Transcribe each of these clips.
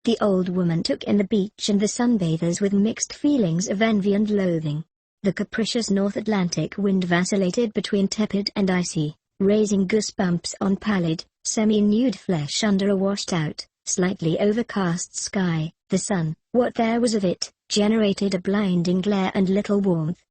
The old woman took in the beach and the sunbathers with mixed feelings of envy and loathing. The capricious North Atlantic wind vacillated between tepid and icy, raising goosebumps on pallid, semi-nude flesh under a washed-out, slightly overcast sky. The sun, what there was of it, generated a blinding glare and little warmth.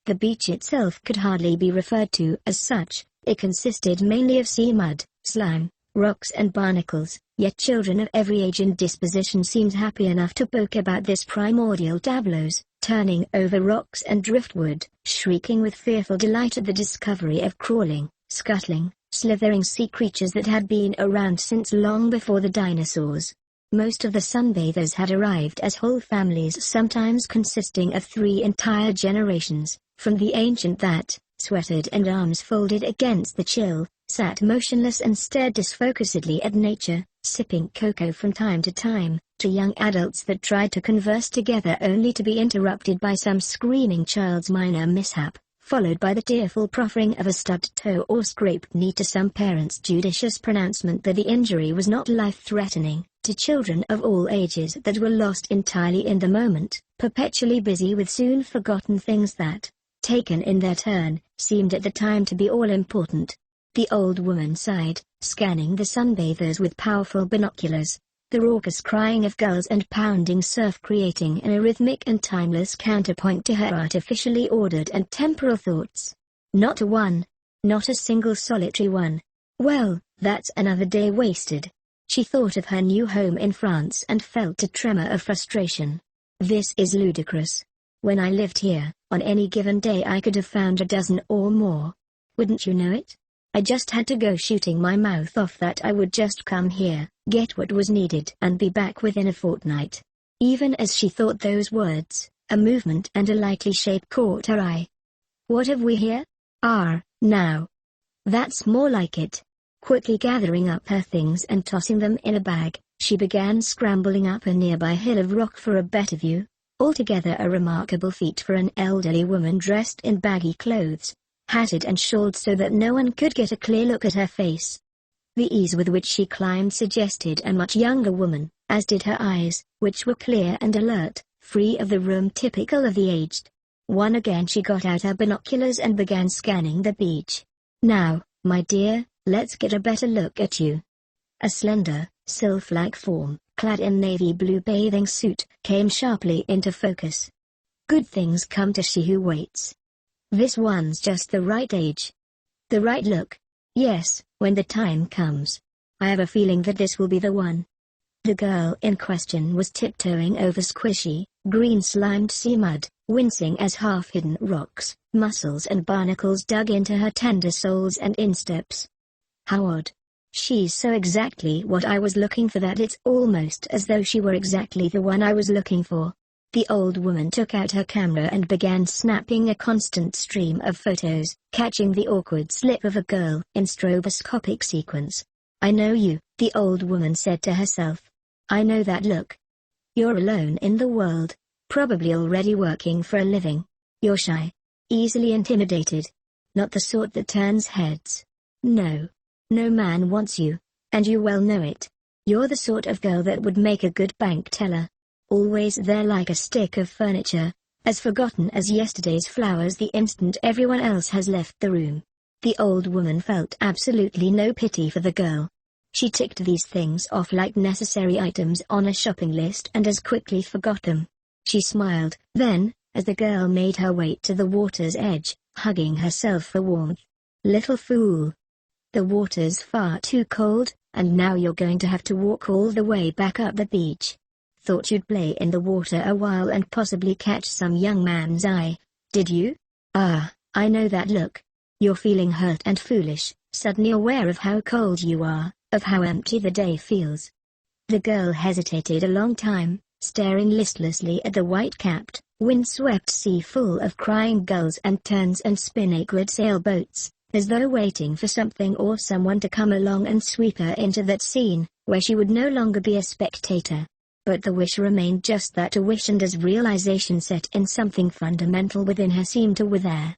The beach itself could hardly be referred to as such. It consisted mainly of sea mud, slime, rocks and barnacles, yet children of every age and disposition seemed happy enough to poke about this primordial tableaus, turning over rocks and driftwood, shrieking with fearful delight at the discovery of crawling, scuttling, slithering sea creatures that had been around since long before the dinosaurs. Most of the sunbathers had arrived as whole families, sometimes consisting of 3 entire generations, from the ancient that, sweated and arms folded against the chill, sat motionless and stared disfocusedly at nature, sipping cocoa from time to time, to young adults that tried to converse together only to be interrupted by some screaming child's minor mishap, followed by the tearful proffering of a stubbed toe or scraped knee, to some parent's judicious pronouncement that the injury was not life-threatening, to children of all ages that were lost entirely in the moment, perpetually busy with soon-forgotten things that, taken in their turn, seemed at the time to be all-important. The old woman sighed, scanning the sunbathers with powerful binoculars, the raucous crying of gulls and pounding surf creating an rhythmic and timeless counterpoint to her artificially ordered and temporal thoughts. Not a one. Not a single solitary one. Well, that's another day wasted. She thought of her new home in France and felt a tremor of frustration. This is ludicrous. When I lived here, on any given day I could have found a dozen or more. Wouldn't you know it? I just had to go shooting my mouth off that I would just come here, get what was needed and be back within a fortnight. Even as she thought those words, a movement and a likely shape caught her eye. What have we here? Now. That's more like it. Quickly gathering up her things and tossing them in a bag, she began scrambling up a nearby hill of rock for a better view. Altogether a remarkable feat for an elderly woman dressed in baggy clothes, hatted and shawled so that no one could get a clear look at her face. The ease with which she climbed suggested a much younger woman, as did her eyes, which were clear and alert, free of the rheum typical of the aged. One again she got out her binoculars and began scanning the beach. Now, my dear, let's get a better look at you. A slender, sylph-like form, clad in navy blue bathing suit, came sharply into focus. Good things come to she who waits. This one's just the right age. The right look. Yes, when the time comes. I have a feeling that this will be the one. The girl in question was tiptoeing over squishy, green-slimed sea mud, wincing as half-hidden rocks, mussels and barnacles dug into her tender soles and insteps. How odd. She's so exactly what I was looking for that it's almost as though she were exactly the one I was looking for. The old woman took out her camera and began snapping a constant stream of photos, catching the awkward slip of a girl in stroboscopic sequence. I know you, the old woman said to herself. I know that look. You're alone in the world, probably already working for a living. You're shy, easily intimidated. Not the sort that turns heads. No. No man wants you, and you well know it. You're the sort of girl that would make a good bank teller. Always there like a stick of furniture, as forgotten as yesterday's flowers the instant everyone else has left the room. The old woman felt absolutely no pity for the girl. She ticked these things off like necessary items on a shopping list and as quickly forgot them. She smiled, then, as the girl made her way to the water's edge, hugging herself for warmth. Little fool. The water's far too cold, and now you're going to have to walk all the way back up the beach. Thought you'd play in the water a while and possibly catch some young man's eye, did you? Ah, I know that look. You're feeling hurt and foolish, suddenly aware of how cold you are, of how empty the day feels. The girl hesitated a long time, staring listlessly at the white-capped, wind-swept sea full of crying gulls and turns and spinnakered sailboats, as though waiting for something or someone to come along and sweep her into that scene, where she would no longer be a spectator. But the wish remained just that, a wish, and as realization set in, something fundamental within her seemed to wither.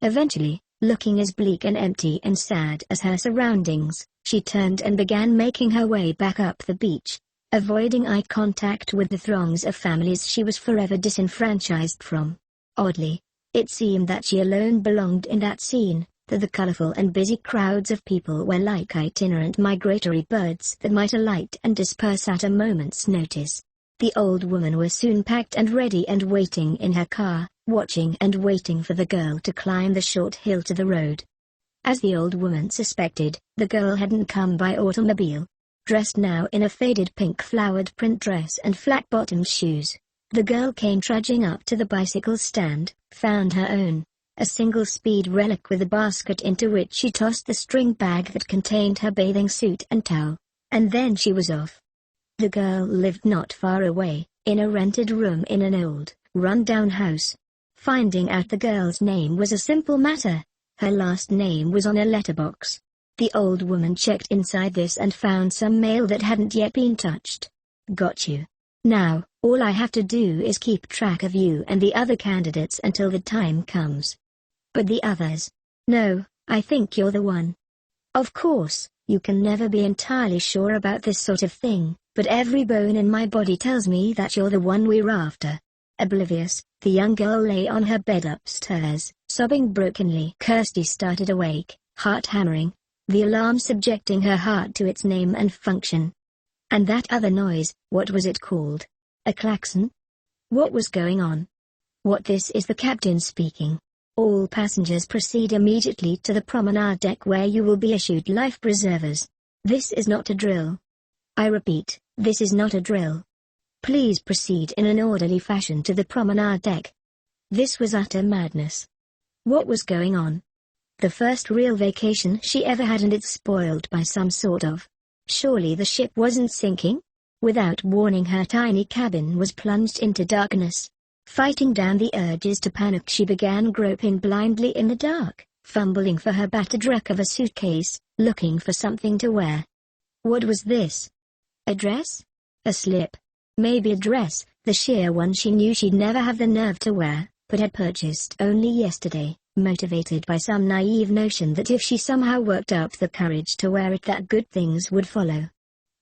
Eventually, looking as bleak and empty and sad as her surroundings, she turned and began making her way back up the beach. avoiding eye contact with the throngs of families she was forever disenfranchised from. Oddly, it seemed that she alone belonged in that scene, that the colorful and busy crowds of people were like itinerant migratory birds that might alight and disperse at a moment's notice. The old woman was soon packed and ready and waiting in her car, watching and waiting for the girl to climb the short hill to the road. As the old woman suspected, the girl hadn't come by automobile. Dressed now in a faded pink flowered print dress and flat-bottomed shoes, the girl came trudging up to the bicycle stand, found her own, a single-speed relic with a basket into which she tossed the string bag that contained her bathing suit and towel, and then she was off. The girl lived not far away, in a rented room in an old, run-down house. Finding out the girl's name was a simple matter. Her last name was on a letterbox. The old woman checked inside this and found some mail that hadn't yet been touched. Got you. Now, all I have to do is keep track of you and the other candidates until the time comes. But the others? No, I think you're the one. Of course, you can never be entirely sure about this sort of thing, but every bone in my body tells me that you're the one we're after. Oblivious, the young girl lay on her bed upstairs, sobbing brokenly. Kirstie started awake, heart hammering, the alarm subjecting her heart to its name and function. And that other noise, what was it called? A klaxon? What was going on? What? This is the captain speaking. All passengers proceed immediately to the promenade deck where you will be issued life preservers. This is not a drill. I repeat, this is not a drill. Please proceed in an orderly fashion to the promenade deck. This was utter madness. What was going on? The first real vacation she ever had, and it's spoiled by some sort of. Surely the ship wasn't sinking? Without warning, her tiny cabin was plunged into darkness. Fighting down the urges to panic, she began groping blindly in the dark, fumbling for her battered wreck of a suitcase, looking for something to wear. What was this? A dress? A slip? Maybe a dress, the sheer one she knew she'd never have the nerve to wear, but had purchased only yesterday, motivated by some naive notion that if she somehow worked up the courage to wear it, that good things would follow.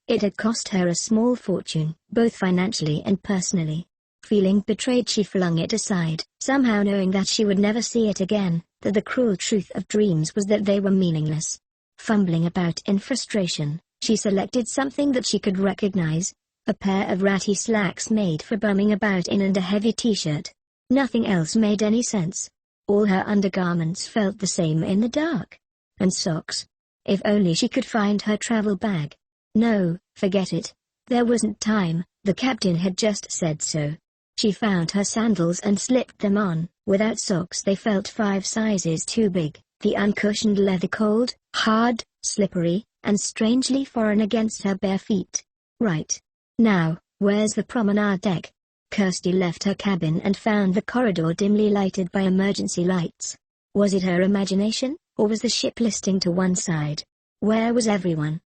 It had cost her a small fortune, both financially and personally. Feeling betrayed, she flung it aside, somehow knowing that she would never see it again, that the cruel truth of dreams was that they were meaningless. Fumbling about in frustration, she selected something that she could recognize, a pair of ratty slacks made for bumming about in and a heavy t-shirt. Nothing else made any sense. All her undergarments felt the same in the dark. And socks. If only she could find her travel bag. No, forget it. There wasn't time, the captain had just said so. She found her sandals and slipped them on. Without socks they felt 5 sizes too big, the uncushioned leather cold, hard, slippery, and strangely foreign against her bare feet. Right. Now, where's the promenade deck? Kirstie left her cabin and found the corridor dimly lighted by emergency lights. Was it her imagination, or was the ship listing to one side? Where was everyone?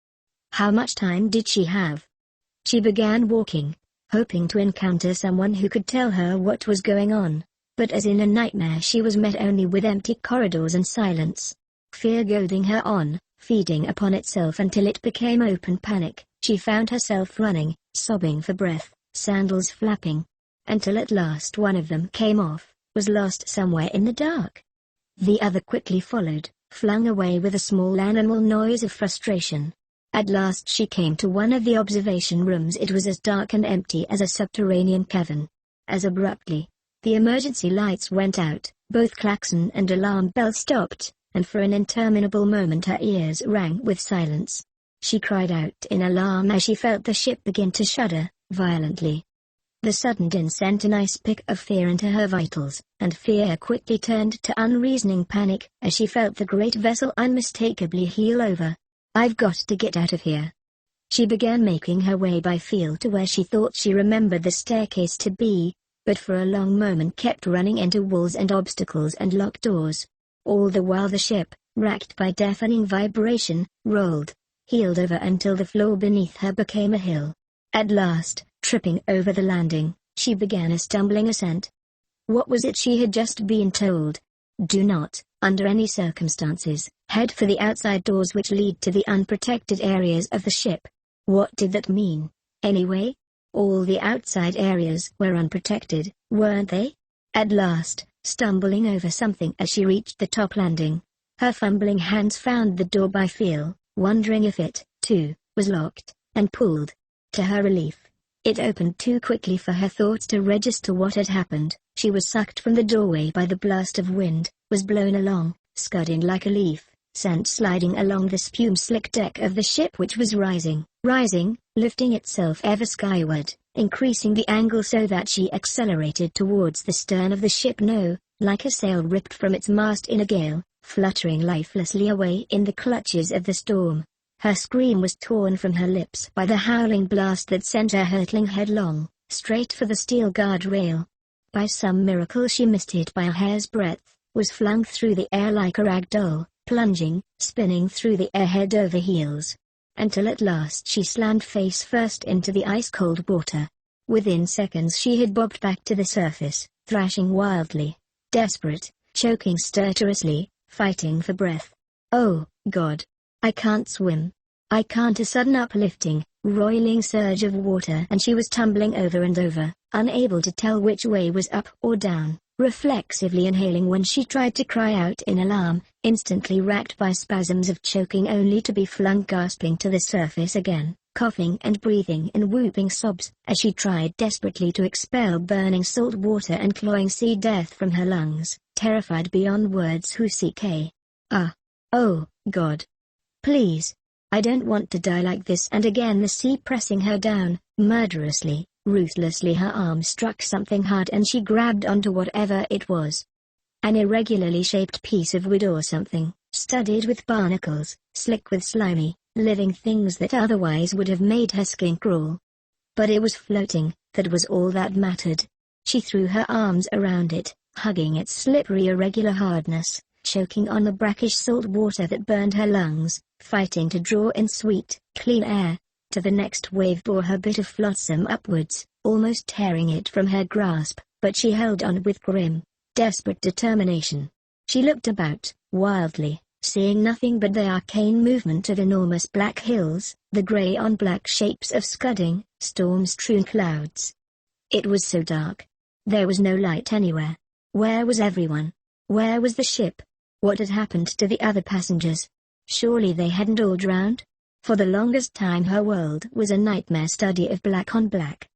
How much time did she have? She began walking, hoping to encounter someone who could tell her what was going on, but as in a nightmare she was met only with empty corridors and silence. Fear goading her on, feeding upon itself until it became open panic, she found herself running, sobbing for breath, sandals flapping, until at last one of them came off, was lost somewhere in the dark. The other quickly followed, flung away with a small animal noise of frustration. At last she came to one of the observation rooms. It was as dark and empty as a subterranean cavern. As abruptly, the emergency lights went out, both klaxon and alarm bells stopped, and for an interminable moment her ears rang with silence. She cried out in alarm as she felt the ship begin to shudder, violently. The sudden din sent an ice pick of fear into her vitals, and fear quickly turned to unreasoning panic as she felt the great vessel unmistakably heel over. I've got to get out of here. She began making her way by feel to where she thought she remembered the staircase to be, but for a long moment kept running into walls and obstacles and locked doors. All the while the ship, racked by deafening vibration, rolled, heeled over until the floor beneath her became a hill. At last, tripping over the landing, she began a stumbling ascent. What was it she had just been told? Do not, under any circumstances, head for the outside doors which lead to the unprotected areas of the ship. What did that mean? Anyway, all the outside areas were unprotected, weren't they? At last, stumbling over something as she reached the top landing, her fumbling hands found the door by feel, wondering if it, too, was locked, and pulled. To her relief, it opened too quickly for her thoughts to register what had happened. She was sucked from the doorway by the blast of wind, was blown along, scudding like a leaf, sent sliding along the spume-slick deck of the ship which was rising, lifting itself ever skyward, increasing the angle so that she accelerated towards the stern of the ship like a sail ripped from its mast in a gale, fluttering lifelessly away in the clutches of the storm. Her scream was torn from her lips by the howling blast that sent her hurtling headlong, straight for the steel guard rail. By some miracle she missed it by a hair's breadth, was flung through the air like a rag doll, plunging, spinning through the air head over heels, until at last she slammed face first into the ice-cold water. Within seconds she had bobbed back to the surface, thrashing wildly, desperate, choking stertorously, fighting for breath. Oh, God! I can't swim. I can't. A sudden uplifting, roiling surge of water and she was tumbling over and over, unable to tell which way was up or down, reflexively inhaling when she tried to cry out in alarm, instantly racked by spasms of choking only to be flung gasping to the surface again, coughing and breathing in whooping sobs as she tried desperately to expel burning salt water and cloying sea death from her lungs, terrified beyond words. Oh, God. Please. I don't want to die like this. And again the sea pressing her down, murderously, ruthlessly. Her arm struck something hard and she grabbed onto whatever it was. An irregularly shaped piece of wood or something, studded with barnacles, slick with slimy, living things that otherwise would have made her skin crawl. But it was floating, that was all that mattered. She threw her arms around it, hugging its slippery irregular hardness, choking on the brackish salt water that burned her lungs, fighting to draw in sweet, clean air. To the next wave bore her bit of flotsam upwards, almost tearing it from her grasp, but she held on with grim, desperate determination. She looked about, wildly, seeing nothing but the arcane movement of enormous black hills, the grey-on-black shapes of scudding, storm-strewn clouds. It was so dark. There was no light anywhere. Where was everyone? Where was the ship? What had happened to the other passengers? Surely they hadn't all drowned? For the longest time her world was a nightmare study of black on black.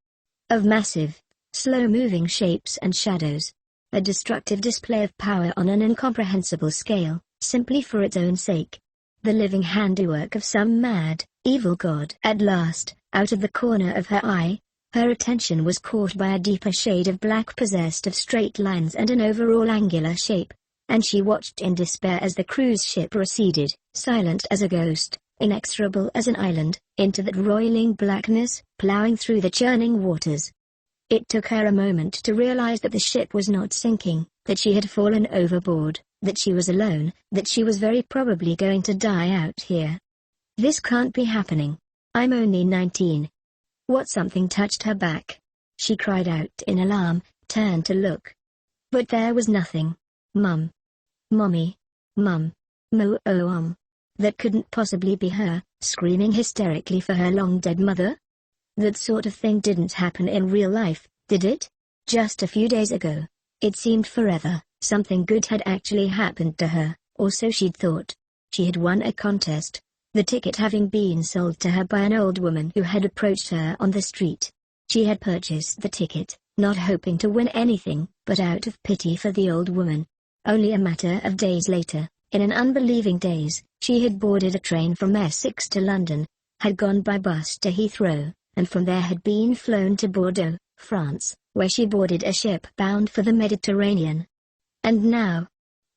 Of massive, slow-moving shapes and shadows. A destructive display of power on an incomprehensible scale, simply for its own sake. The living handiwork of some mad, evil god. At last, out of the corner of her eye, her attention was caught by a deeper shade of black possessed of straight lines and an overall angular shape, and she watched in despair as the cruise ship receded, silent as a ghost, inexorable as an island, into that roiling blackness, plowing through the churning waters. It took her a moment to realize that the ship was not sinking, that she had fallen overboard, that she was alone, that she was very probably going to die out here. This can't be happening. I'm only 19. What? Something touched her back. She cried out in alarm, turned to look. But there was nothing. Mum. Mommy. Mum. That couldn't possibly be her, screaming hysterically for her long-dead mother? That sort of thing didn't happen in real life, did it? Just a few days ago. It seemed forever. Something good had actually happened to her, or so she'd thought. She had won a contest, the ticket having been sold to her by an old woman who had approached her on the street. She had purchased the ticket, not hoping to win anything, but out of pity for the old woman. Only a matter of days later, in an unbelieving daze, she had boarded a train from Essex to London, had gone by bus to Heathrow, and from there had been flown to Bordeaux, France, where she boarded a ship bound for the Mediterranean. And now,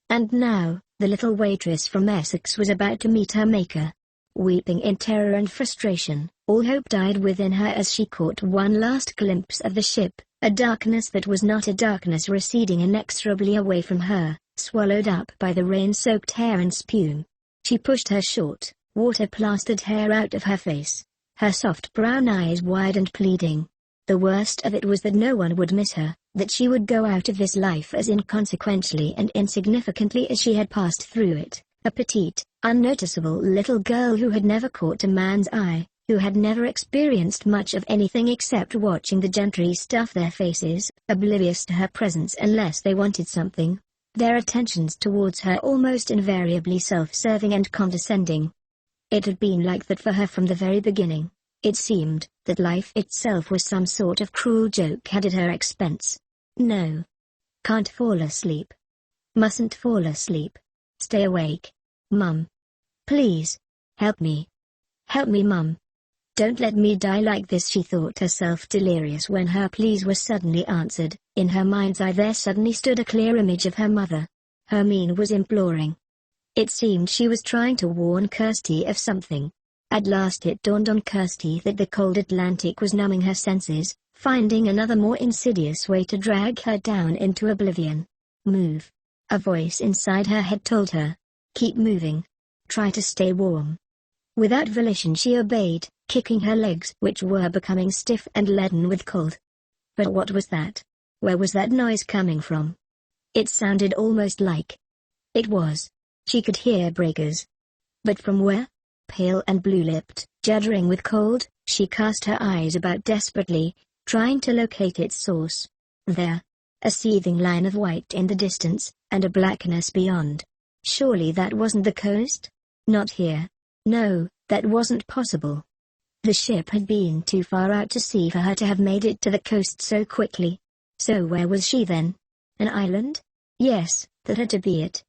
the little waitress from Essex was about to meet her maker. Weeping in terror and frustration, all hope died within her as she caught one last glimpse of the ship, a darkness that was not a darkness receding inexorably away from her, swallowed up by the rain-soaked hair and spume. She pushed her short, water-plastered hair out of her face, her soft brown eyes wide and pleading. The worst of it was that no one would miss her, that she would go out of this life as inconsequentially and insignificantly as she had passed through it, a petite, unnoticeable little girl who had never caught a man's eye, who had never experienced much of anything except watching the gentry stuff their faces, oblivious to her presence unless they wanted something, their attentions towards her almost invariably self-serving and condescending. It had been like that for her from the very beginning. It seemed that life itself was some sort of cruel joke had at her expense. No. Can't fall asleep. Mustn't fall asleep. Stay awake. Mum. Please. Help me. Help me, Mum. Don't let me die like this, she thought herself delirious when her pleas were suddenly answered. In her mind's eye there suddenly stood a clear image of her mother. Her mien was imploring. It seemed she was trying to warn Kirstie of something. At last it dawned on Kirstie that the cold Atlantic was numbing her senses, finding another more insidious way to drag her down into oblivion. Move. A voice inside her head told her. Keep moving. Try to stay warm. Without volition she obeyed, kicking her legs which were becoming stiff and leaden with cold. But what was that? Where was that noise coming from? It sounded almost like. It was. She could hear breakers. But from where? Pale and blue-lipped, shuddering with cold, she cast her eyes about desperately, trying to locate its source. There. A seething line of white in the distance, and a blackness beyond. Surely that wasn't the coast? Not here. No, that wasn't possible. The ship had been too far out to sea for her to have made it to the coast so quickly. So where was she then? An island? Yes, that had to be it.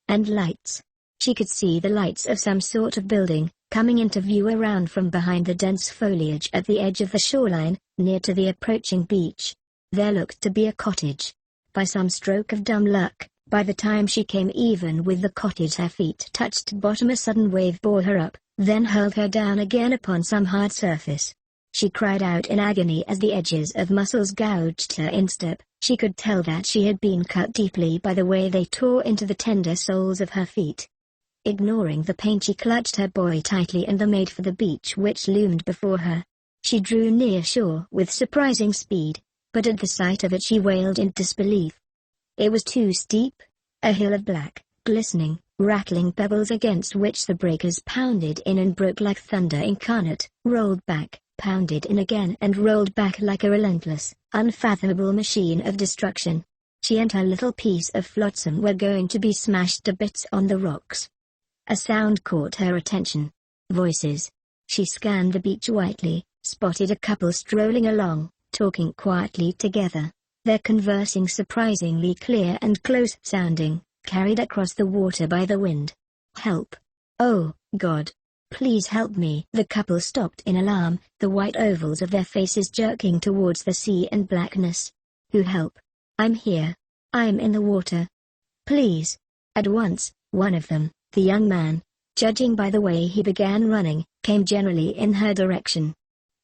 And lights. She could see the lights of some sort of building, coming into view around from behind the dense foliage at the edge of the shoreline, near to the approaching beach. There looked to be a cottage. By some stroke of dumb luck, by the time she came even with the cottage her feet touched bottom, a sudden wave bore her up, then hurled her down again upon some hard surface. She cried out in agony as the edges of muscles gouged her instep. She could tell that she had been cut deeply by the way they tore into the tender soles of her feet. Ignoring the pain she clutched her boy tightly and made for the beach which loomed before her. She drew near shore with surprising speed, but at the sight of it she wailed in disbelief. It was too steep, a hill of black, glistening, rattling pebbles against which the breakers pounded in and broke like thunder incarnate, rolled back, pounded in again and rolled back like a relentless, unfathomable machine of destruction. She and her little piece of flotsam were going to be smashed to bits on the rocks. A sound caught her attention. Voices. She scanned the beach whitely, spotted a couple strolling along, talking quietly together. Their conversing surprisingly clear and close-sounding, carried across the water by the wind. Help. Oh, God. Please help me. The couple stopped in alarm, the white ovals of their faces jerking towards the sea and blackness. Who help? I'm here. I'm in the water. Please. At once, one of them, the young man, judging by the way he began running, came generally in her direction.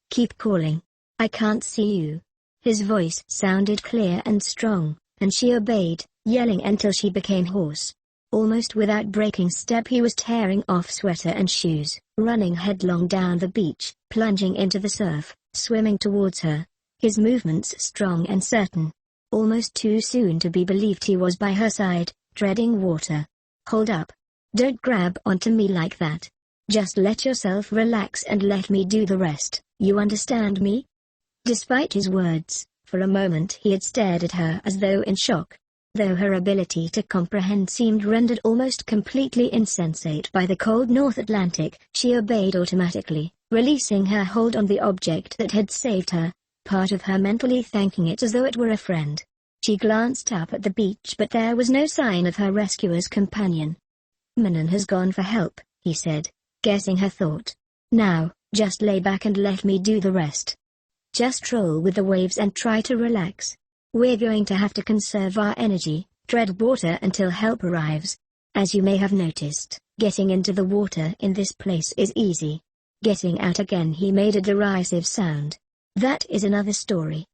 Keep calling. I can't see you. His voice sounded clear and strong, and she obeyed, yelling until she became hoarse. Almost without breaking step he was tearing off sweater and shoes, running headlong down the beach, plunging into the surf, swimming towards her. His movements strong and certain. Almost too soon to be believed he was by her side, treading water. Hold up. Don't grab onto me like that. Just let yourself relax and let me do the rest, you understand me? Despite his words, for a moment he had stared at her as though in shock. Though her ability to comprehend seemed rendered almost completely insensate by the cold North Atlantic, she obeyed automatically, releasing her hold on the object that had saved her, part of her mentally thanking it as though it were a friend. She glanced up at the beach but there was no sign of her rescuer's companion. Manon has gone for help, he said, guessing her thought. Now, just lay back and let me do the rest. Just roll with the waves and try to relax. We're going to have to conserve our energy, tread water until help arrives. As you may have noticed, getting into the water in this place is easy. Getting out again, he made a derisive sound. That is another story.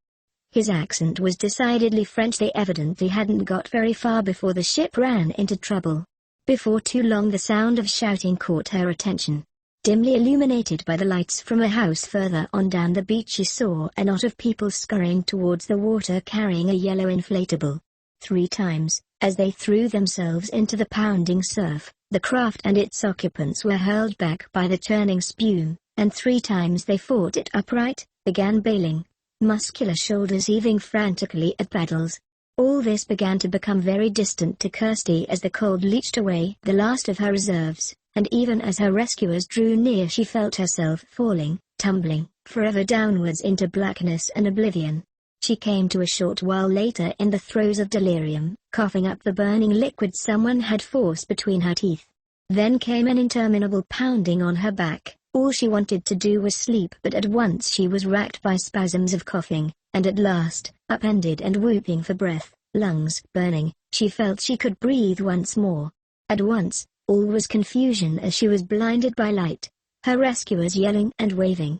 His accent was decidedly French. They evidently hadn't got very far before the ship ran into trouble. Before too long the sound of shouting caught her attention. Dimly illuminated by the lights from a house further on down the beach, she saw a knot of people scurrying towards the water carrying a yellow inflatable. 3 times, as they threw themselves into the pounding surf, the craft and its occupants were hurled back by the churning spume, and 3 times they fought it upright, began bailing, muscular shoulders heaving frantically at paddles. All this began to become very distant to Kirstie as the cold leached away the last of her reserves, and even as her rescuers drew near she felt herself falling, tumbling, forever downwards into blackness and oblivion. She came to a short while later in the throes of delirium, coughing up the burning liquid someone had forced between her teeth. Then came an interminable pounding on her back. All she wanted to do was sleep, but at once she was racked by spasms of coughing, and at last, upended and whooping for breath, lungs burning, she felt she could breathe once more. At once, all was confusion as she was blinded by light, her rescuers yelling and waving.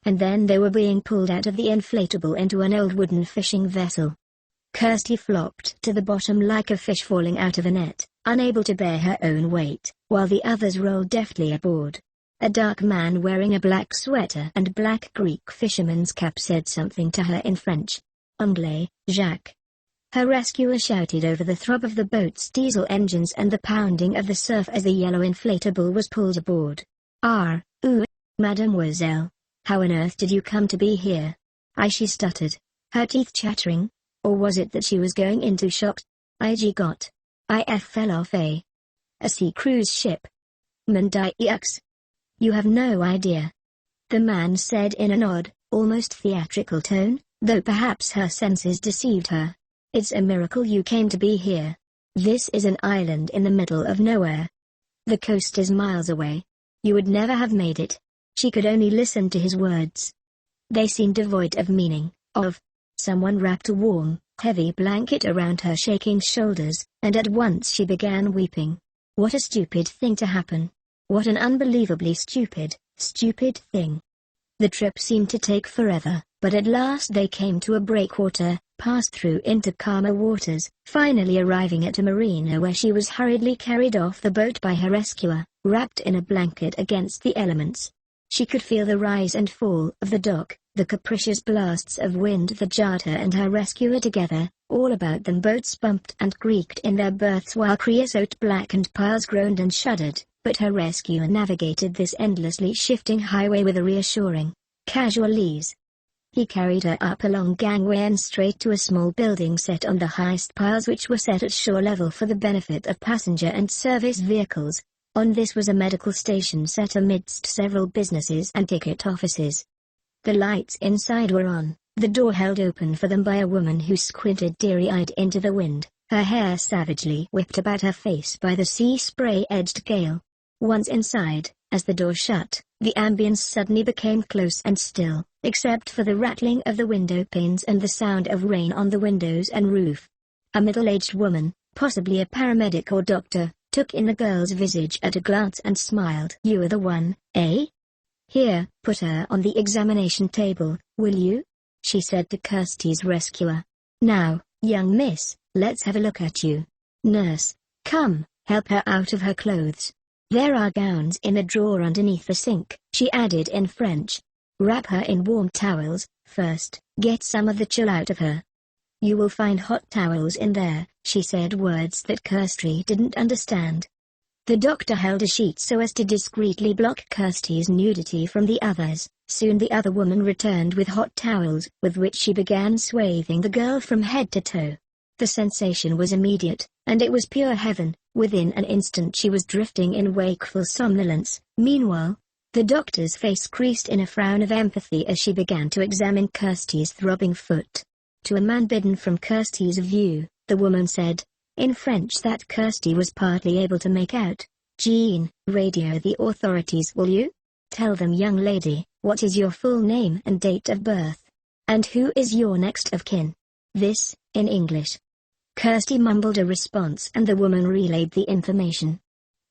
And then they were being pulled out of the inflatable into an old wooden fishing vessel. Kirstie flopped to the bottom like a fish falling out of a net, unable to bear her own weight, while the others rolled deftly aboard. A dark man wearing a black sweater and black Greek fisherman's cap said something to her in French. Anglais, Jacques. Her rescuer shouted over the throb of the boat's diesel engines and the pounding of the surf as the yellow inflatable was pulled aboard. Mademoiselle. How on earth did you come to be here? She stuttered, her teeth chattering. Or was it that she was going into shock? I fell off a sea cruise ship. Mandix. You have no idea. The man said in an odd, almost theatrical tone, though perhaps her senses deceived her. It's a miracle you came to be here. This is an island in the middle of nowhere. The coast is miles away. You would never have made it. She could only listen to his words. They seemed devoid of meaning, Someone wrapped a warm, heavy blanket around her shaking shoulders, and at once she began weeping. What a stupid thing to happen. What an unbelievably stupid thing. The trip seemed to take forever, but at last they came to a breakwater, passed through into calmer waters, finally arriving at a marina where she was hurriedly carried off the boat by her rescuer, wrapped in a blanket against the elements. She could feel the rise and fall of the dock, the capricious blasts of wind that jarred her and her rescuer together. All about them boats bumped and creaked in their berths while creosote-blackened piles groaned and shuddered, but her rescuer navigated this endlessly shifting highway with a reassuring, casual ease. He carried her up a long gangway and straight to a small building set on the highest piles which were set at shore level for the benefit of passenger and service vehicles. On this was a medical station set amidst several businesses and ticket offices. The lights inside were on, the door held open for them by a woman who squinted teary-eyed into the wind, her hair savagely whipped about her face by the sea spray-edged gale. Once inside, as the door shut, the ambience suddenly became close and still, except for the rattling of the window panes and the sound of rain on the windows and roof. A middle-aged woman, possibly a paramedic or doctor, took in the girl's visage at a glance and smiled. You are the one, eh? Here, put her on the examination table, will you? She said to Kirstie's rescuer. Now, young miss, let's have a look at you. Nurse, come, help her out of her clothes. There are gowns in the drawer underneath the sink, she added in French. Wrap her in warm towels, first, get some of the chill out of her. You will find hot towels in there, she said, words that Kirstie didn't understand. The doctor held a sheet so as to discreetly block Kirstie's nudity from the others. Soon the other woman returned with hot towels, with which she began swathing the girl from head to toe. The sensation was immediate, and it was pure heaven. Within an instant she was drifting in wakeful somnolence. Meanwhile, the doctor's face creased in a frown of empathy as she began to examine Kirstie's throbbing foot. To a man bidden from Kirstie's view, the woman said, in French that Kirstie was partly able to make out, Jean, radio the authorities will you? Tell them, young lady, what is your full name and date of birth? And who is your next of kin? This, in English. Kirstie mumbled a response and the woman relayed the information.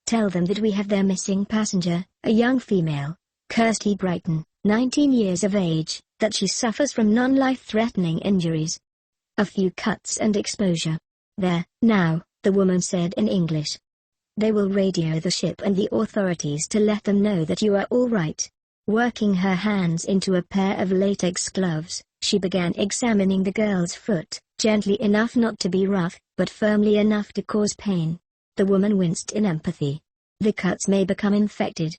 Tell them that we have their missing passenger, a young female, Kirstie Brighton, 19 years of age, that she suffers from non-life-threatening injuries. A few cuts and exposure. There, now, the woman said in English. They will radio the ship and the authorities to let them know that you are all right. Working her hands into a pair of latex gloves, she began examining the girl's foot, gently enough not to be rough, but firmly enough to cause pain. The woman winced in empathy. The cuts may become infected.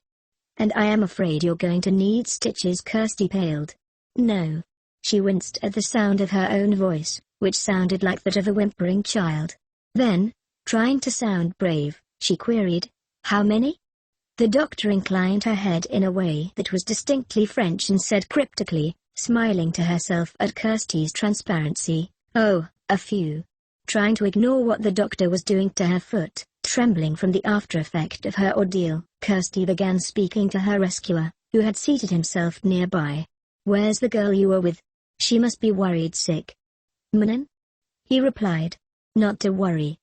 And I am afraid you're going to need stitches." Kirstie paled. "No." She winced at the sound of her own voice, which sounded like that of a whimpering child. Then, trying to sound brave, she queried, "How many?" The doctor inclined her head in a way that was distinctly French and said cryptically, smiling to herself at Kirstie's transparency, "Oh, a few." Trying to ignore what the doctor was doing to her foot, trembling from the after-effect of her ordeal, Kirstie began speaking to her rescuer, who had seated himself nearby. "Where's the girl you were with? She must be worried sick." "Manon?" he replied. "Not to worry.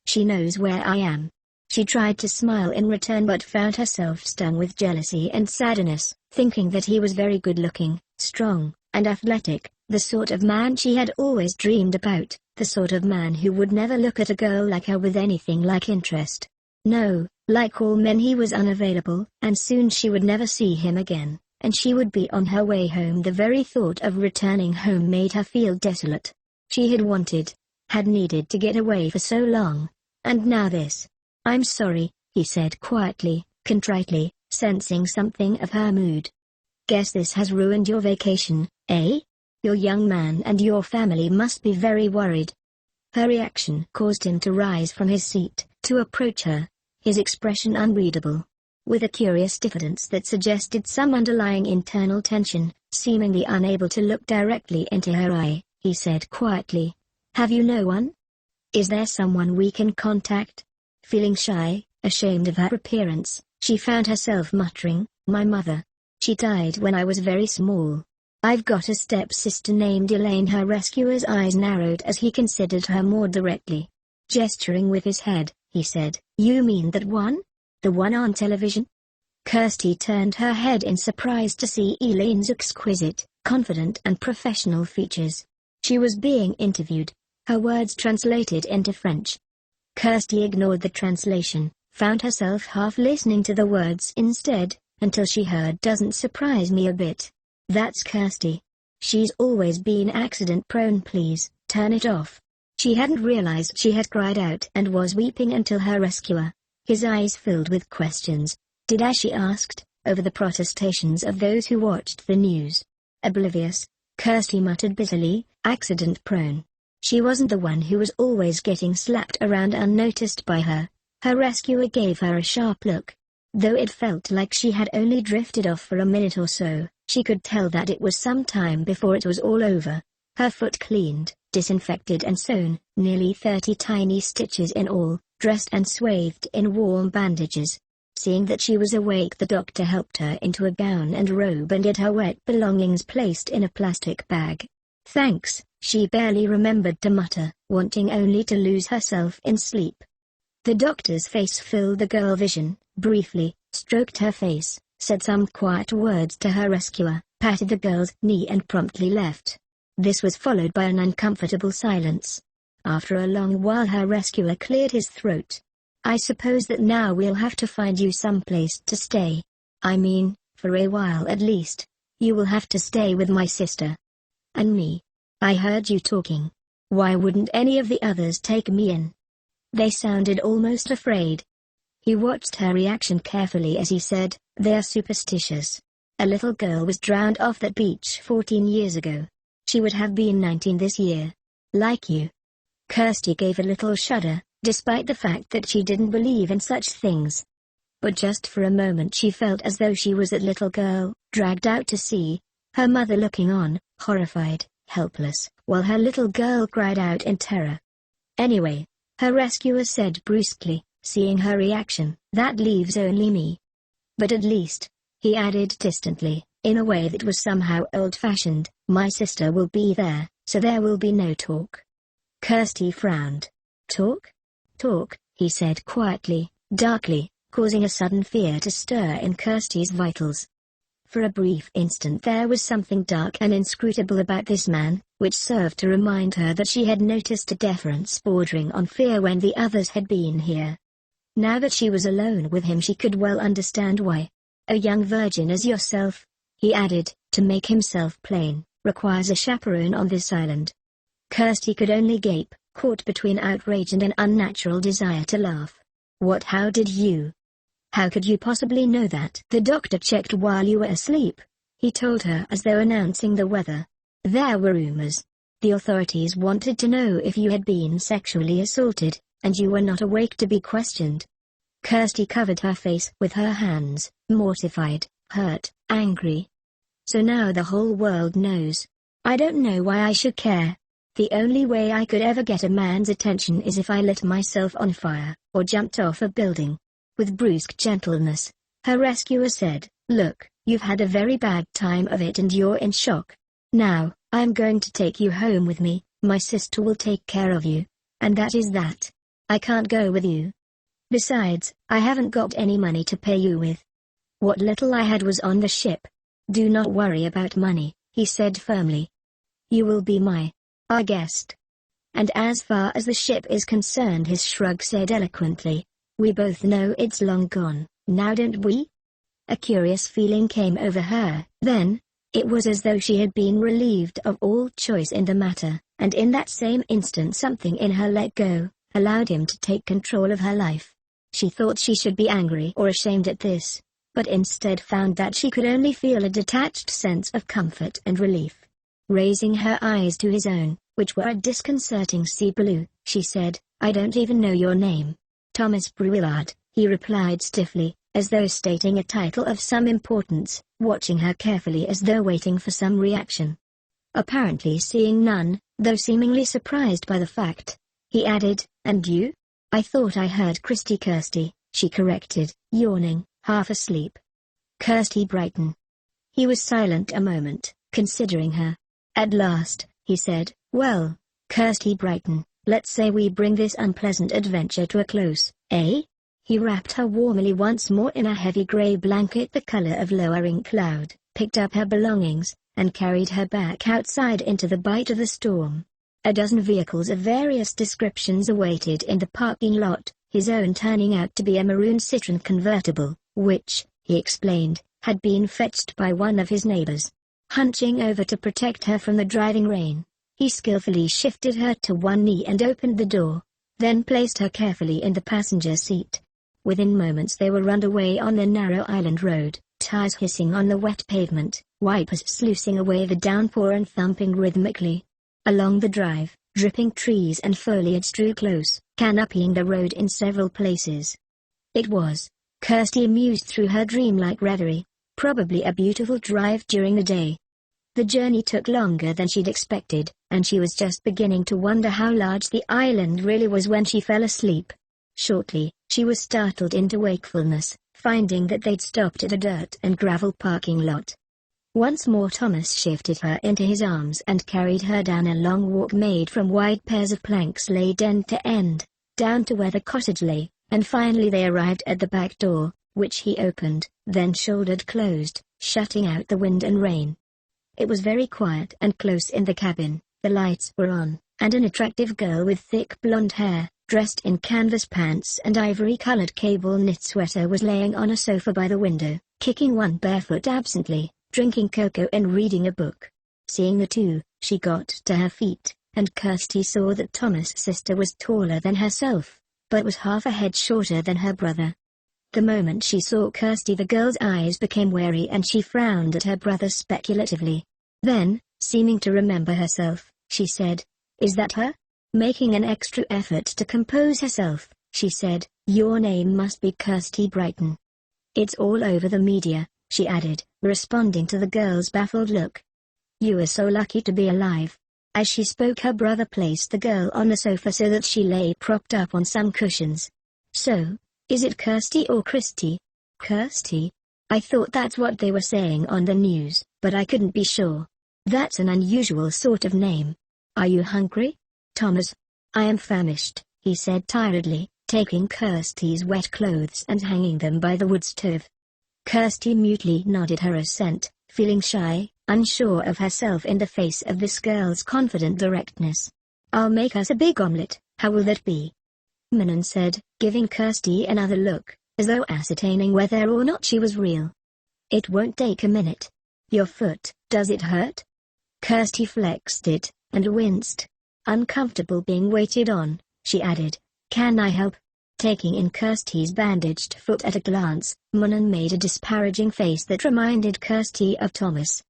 She knows where I am." She tried to smile in return but found herself stung with jealousy and sadness, thinking that he was very good-looking, strong, and athletic, the sort of man she had always dreamed about, the sort of man who would never look at a girl like her with anything like interest. No, like all men he was unavailable, and soon she would never see him again, and she would be on her way home. The very thought of returning home made her feel desolate. She had needed to get away for so long, and now this. "I'm sorry," he said quietly, contritely, sensing something of her mood. "Guess this has ruined your vacation, eh? Your young man and your family must be very worried." Her reaction caused him to rise from his seat, to approach her, his expression unreadable. With a curious diffidence that suggested some underlying internal tension, seemingly unable to look directly into her eye, he said quietly, "Have you no one? Is there someone we can contact?" Feeling shy, ashamed of her appearance, she found herself muttering, "My mother. She died when I was very small. I've got a stepsister named Elaine." Her rescuer's eyes narrowed as he considered her more directly. Gesturing with his head, he said, "You mean that one? The one on television?" Kirstie turned her head in surprise to see Elaine's exquisite, confident and professional features. She was being interviewed, her words translated into French. Kirstie ignored the translation, found herself half listening to the words instead, until she heard, "Doesn't surprise me a bit. That's Kirstie. She's always been accident-prone. Please, turn it off." She hadn't realized she had cried out and was weeping until her rescuer, his eyes filled with questions, did as she asked, over the protestations of those who watched the news. Oblivious, Kirstie muttered bitterly, "Accident-prone. She wasn't the one who was always getting slapped around unnoticed by her." Her rescuer gave her a sharp look. Though it felt like she had only drifted off for a minute or so, she could tell that it was some time before it was all over. Her foot cleaned, disinfected and sewn, nearly 30 tiny stitches in all, dressed and swathed in warm bandages. Seeing that she was awake, the doctor helped her into a gown and robe and had her wet belongings placed in a plastic bag. "Thanks," she barely remembered to mutter, wanting only to lose herself in sleep. The doctor's face filled the girl vision, briefly, stroked her face, said some quiet words to her rescuer, patted the girl's knee and promptly left. This was followed by an uncomfortable silence. After a long while her rescuer cleared his throat. "I suppose that now we'll have to find you some place to stay. I mean, for a while at least. You will have to stay with my sister. And me. I heard you talking. Why wouldn't any of the others take me in?" They sounded almost afraid. He watched her reaction carefully as he said, "They are superstitious. A little girl was drowned off that beach 14 years ago. She would have been 19 this year. Like you." Kirstie gave a little shudder, despite the fact that she didn't believe in such things. But just for a moment she felt as though she was that little girl, dragged out to sea, her mother looking on, horrified, helpless, while her little girl cried out in terror. "Anyway," her rescuer said brusquely, seeing her reaction, "that leaves only me. But at least," he added distantly, in a way that was somehow old-fashioned, "my sister will be there, so there will be no talk." Kirstie frowned. "Talk? Talk," he said quietly, darkly, causing a sudden fear to stir in Kirstie's vitals. For a brief instant there was something dark and inscrutable about this man, which served to remind her that she had noticed a deference bordering on fear when the others had been here. Now that she was alone with him she could well understand why. "A young virgin as yourself," he added, to make himself plain, "requires a chaperone on this island." Kirstie could only gape, caught between outrage and an unnatural desire to laugh. "What? How did you?" How could you possibly know that? The doctor checked while you were asleep, he told her as though announcing the weather. There were rumors. The authorities wanted to know if you had been sexually assaulted, and you were not awake to be questioned. Kirstie covered her face with her hands, mortified, hurt, angry. So now the whole world knows. I don't know why I should care. The only way I could ever get a man's attention is if I lit myself on fire, or jumped off a building. With brusque gentleness, her rescuer said, "Look, you've had a very bad time of it and you're in shock. Now, I'm going to take you home with me, my sister will take care of you. And that is that. I can't go with you. Besides, I haven't got any money to pay you with. What little I had was on the ship. Do not worry about money," he said firmly. "You will be our guest. And as far as the ship is concerned," his shrug said eloquently, "we both know it's long gone, now don't we?" A curious feeling came over her. Then, it was as though she had been relieved of all choice in the matter, and in that same instant something in her let go, allowed him to take control of her life. She thought she should be angry or ashamed at this, but instead found that she could only feel a detached sense of comfort and relief. Raising her eyes to his own, which were a disconcerting sea blue, she said, "I don't even know your name." "Thomas Brewillard," he replied stiffly, as though stating a title of some importance, watching her carefully as though waiting for some reaction. Apparently seeing none, though seemingly surprised by the fact, he added, "And you?" "I thought I heard Kirstie," she corrected, yawning, half asleep. Kirstie Brighton. He was silent a moment, considering her. At last, he said, "Well, Kirstie Brighton, let's say we bring this unpleasant adventure to a close, eh?" He wrapped her warmly once more in a heavy grey blanket the color of lowering cloud, picked up her belongings, and carried her back outside into the bite of the storm. A dozen vehicles of various descriptions awaited in the parking lot, his own turning out to be a maroon Citroën convertible, which, he explained, had been fetched by one of his neighbors. Hunching over to protect her from the driving rain, he skillfully shifted her to one knee and opened the door, then placed her carefully in the passenger seat. Within moments they were underway on the narrow island road, tires hissing on the wet pavement, wipers sluicing away the downpour and thumping rhythmically. Along the drive, dripping trees and foliage drew close, canopying the road in several places. It was, Kirstie mused through her dreamlike reverie, probably a beautiful drive during the day. The journey took longer than she'd expected, and she was just beginning to wonder how large the island really was when she fell asleep. Shortly, she was startled into wakefulness, finding that they'd stopped at a dirt and gravel parking lot. Once more Thomas shifted her into his arms and carried her down a long walk made from wide pairs of planks laid end to end, down to where the cottage lay, and finally they arrived at the back door, which he opened, then shouldered closed, shutting out the wind and rain. It was very quiet and close in the cabin, the lights were on, and an attractive girl with thick blonde hair, dressed in canvas pants and ivory-colored cable knit sweater was laying on a sofa by the window, kicking one barefoot absently, drinking cocoa and reading a book. Seeing the two, she got to her feet, and Kirstie saw that Thomas' sister was taller than herself, but was half a head shorter than her brother. The moment she saw Kirstie the girl's eyes became wary and she frowned at her brother speculatively. Then, seeming to remember herself, she said, "Is that her?" Making an extra effort to compose herself, she said, "Your name must be Kirstie Brighton." "It's all over the media," she added, responding to the girl's baffled look. "You are so lucky to be alive." As she spoke her brother placed the girl on the sofa so that she lay propped up on some cushions. "So, is it Kirstie or Kirstie?" "Kirstie? I thought that's what they were saying on the news, but I couldn't be sure. That's an unusual sort of name. Are you hungry?" "Thomas, I am famished," he said tiredly, taking Kirstie's wet clothes and hanging them by the wood stove. Kirstie mutely nodded her assent, feeling shy, unsure of herself in the face of this girl's confident directness. "I'll make us a big omelette, how will that be?" Manon said, giving Kirstie another look, as though ascertaining whether or not she was real. "It won't take a minute. Your foot, does it hurt?" Kirstie flexed it, and winced. Uncomfortable being waited on, she added, "Can I help?" Taking in Kirstie's bandaged foot at a glance, Manon made a disparaging face that reminded Kirstie of Thomas.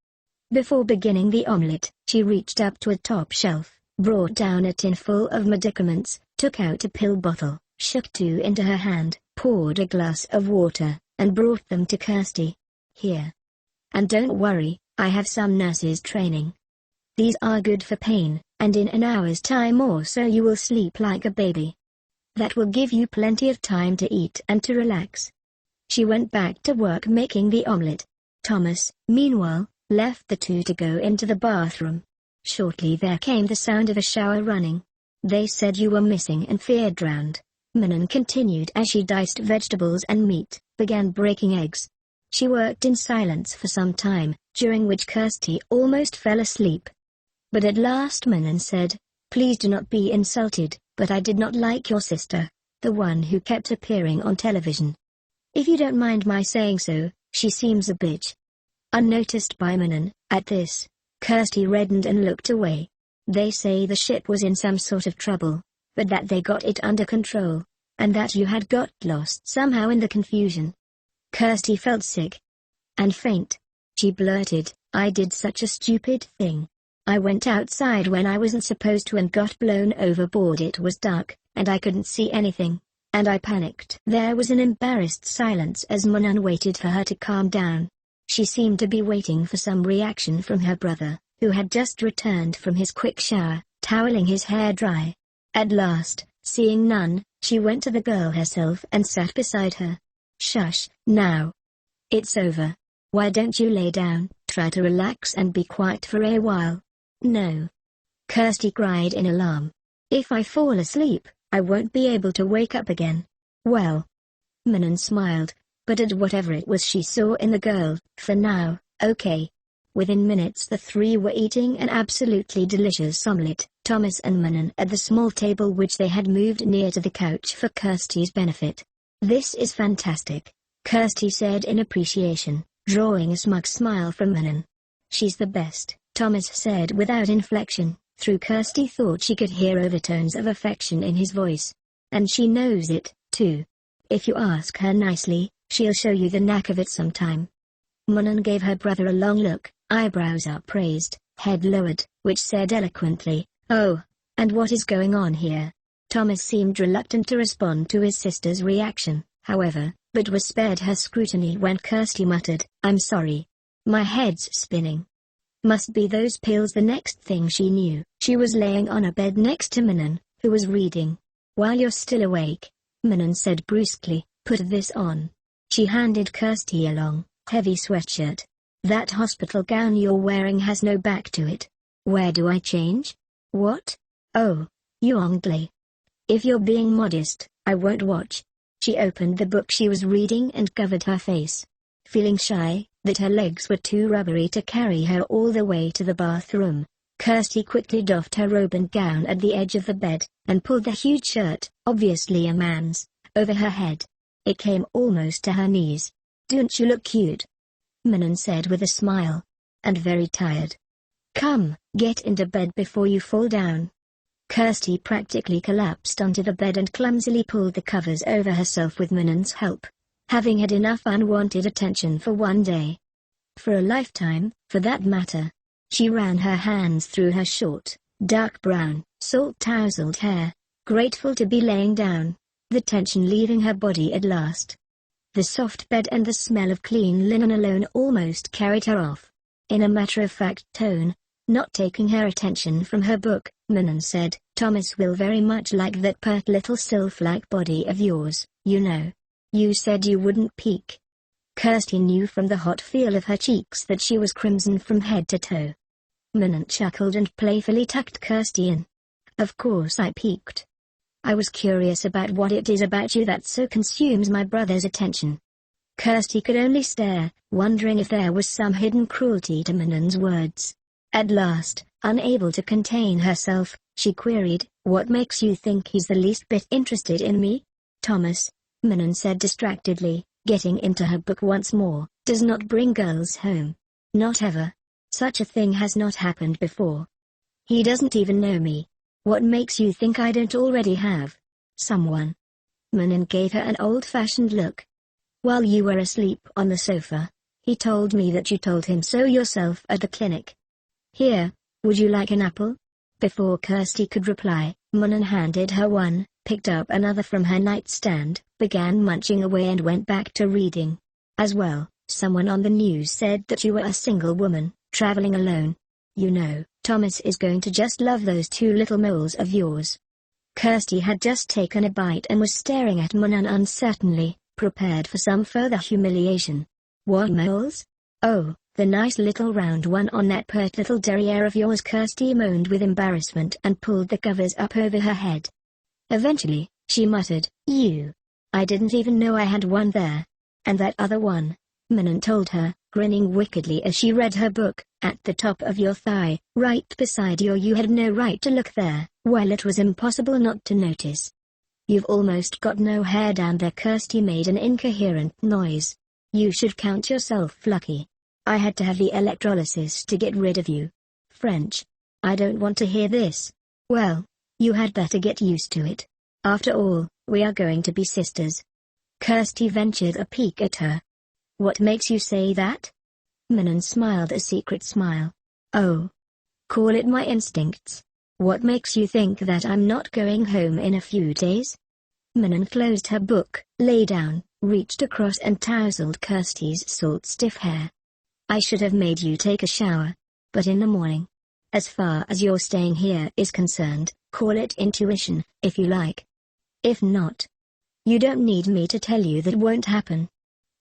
Before beginning the omelette, she reached up to a top shelf, brought down a tin full of medicaments, took out a pill bottle, shook two into her hand, poured a glass of water, and brought them to Kirstie. Here. And don't worry, I have some nurses training. These are good for pain, and in an hour's time or so you will sleep like a baby. That will give you plenty of time to eat and to relax. She went back to work making the omelette. Thomas, meanwhile, left the two to go into the bathroom. Shortly there came the sound of a shower running. They said you were missing and feared drowned. Manon continued as she diced vegetables and meat, began breaking eggs. She worked in silence for some time, during which Kirstie almost fell asleep. But at last Manon said, "Please do not be insulted, but I did not like your sister, the one who kept appearing on television. If you don't mind my saying so, she seems a bitch." Unnoticed by Manon, at this, Kirstie reddened and looked away. They say the ship was in some sort of trouble, but that they got it under control, and that you had got lost somehow in the confusion. Kirstie felt sick and faint. She blurted, "I did such a stupid thing. I went outside when I wasn't supposed to and got blown overboard. It was dark, and I couldn't see anything, and I panicked." There was an embarrassed silence as Manon waited for her to calm down. She seemed to be waiting for some reaction from her brother, who had just returned from his quick shower, toweling his hair dry. At last, seeing none, she went to the girl herself and sat beside her. "Shush, now. It's over. Why don't you lay down, try to relax and be quiet for a while?" "No," Kirstie cried in alarm. "If I fall asleep, I won't be able to wake up again." "Well." Manon smiled, but at whatever it was she saw in the girl, "for now, okay." Within minutes the three were eating an absolutely delicious omelette, Thomas and Manon at the small table which they had moved near to the couch for Kirstie's benefit. "This is fantastic," Kirstie said in appreciation, drawing a smug smile from Manon. "She's the best," Thomas said without inflection, though Kirstie thought she could hear overtones of affection in his voice. "And she knows it, too. If you ask her nicely, she'll show you the knack of it sometime." Manon gave her brother a long look, eyebrows upraised, head lowered, which said eloquently, "Oh, and what is going on here?" Thomas seemed reluctant to respond to his sister's reaction, however, but was spared her scrutiny when Kirstie muttered, "I'm sorry. My head's spinning." Must be those pills. The next thing she knew, she was laying on a bed next to Manon, who was reading. "While you're still awake," Manon said brusquely, "put this on." She handed Kirstie a long, heavy sweatshirt. "That hospital gown you're wearing has no back to it. Where do I change?" "What? Oh, you anglais. If you're being modest, I won't watch." She opened the book she was reading and covered her face. Feeling shy, that her legs were too rubbery to carry her all the way to the bathroom, Kirstie quickly doffed her robe and gown at the edge of the bed, and pulled the huge shirt, obviously a man's, over her head. It came almost to her knees. "Don't you look cute?" Manon said with a smile. "And very tired. Come, get into bed before you fall down." Kirstie practically collapsed onto the bed and clumsily pulled the covers over herself with Manon's help. Having had enough unwanted attention for one day. For a lifetime, for that matter. She ran her hands through her short, dark brown, salt-tousled hair, grateful to be laying down, the tension leaving her body at last. The soft bed and the smell of clean linen alone almost carried her off. In a matter-of-fact tone, not taking her attention from her book, Manon said, "Thomas will very much like that pert little sylph-like body of yours, you know. You said you wouldn't peek." Kirstie knew from the hot feel of her cheeks that she was crimson from head to toe. Manon chuckled and playfully tucked Kirstie in. "Of course I peeked. I was curious about what it is about you that so consumes my brother's attention." Kirstie could only stare, wondering if there was some hidden cruelty to Manon's words. At last, unable to contain herself, she queried, "What makes you think he's the least bit interested in me?" "Thomas," Manon said distractedly, getting into her book once more, "does not bring girls home. Not ever. Such a thing has not happened before. He doesn't even know me. What makes you think I don't already have someone?" Manan gave her an old-fashioned look. While you were asleep on the sofa, he told me that you told him so yourself at the clinic. Here, would you like an apple? Before Kirstie could reply, Manan handed her one, picked up another from her nightstand, began munching away and went back to reading. As well, someone on the news said that you were a single woman, traveling alone. You know, Thomas is going to just love those two little moles of yours. Kirstie had just taken a bite and was staring at Manan uncertainly, prepared for some further humiliation. What moles? Oh, the nice little round one on that pert little derriere of yours. Kirstie moaned with embarrassment and pulled the covers up over her head. Eventually, she muttered, I didn't even know I had one there. And that other one, Manan told her, grinning wickedly as she read her book, at the top of your thigh, right beside you had no right to look there. Well, it was impossible not to notice. You've almost got no hair down there. Kirstie made an incoherent noise. You should count yourself lucky. I had to have the electrolysis to get rid of you. French. I don't want to hear this. Well, you had better get used to it. After all, we are going to be sisters. Kirstie ventured a peek at her. What makes you say that? Manan smiled a secret smile. Oh. Call it my instincts. What makes you think that I'm not going home in a few days? Manan closed her book, lay down, reached across and tousled Kirstie's salt-stiff hair. I should have made you take a shower. But in the morning. As far as your staying here is concerned, call it intuition, if you like. If not. You don't need me to tell you that won't happen.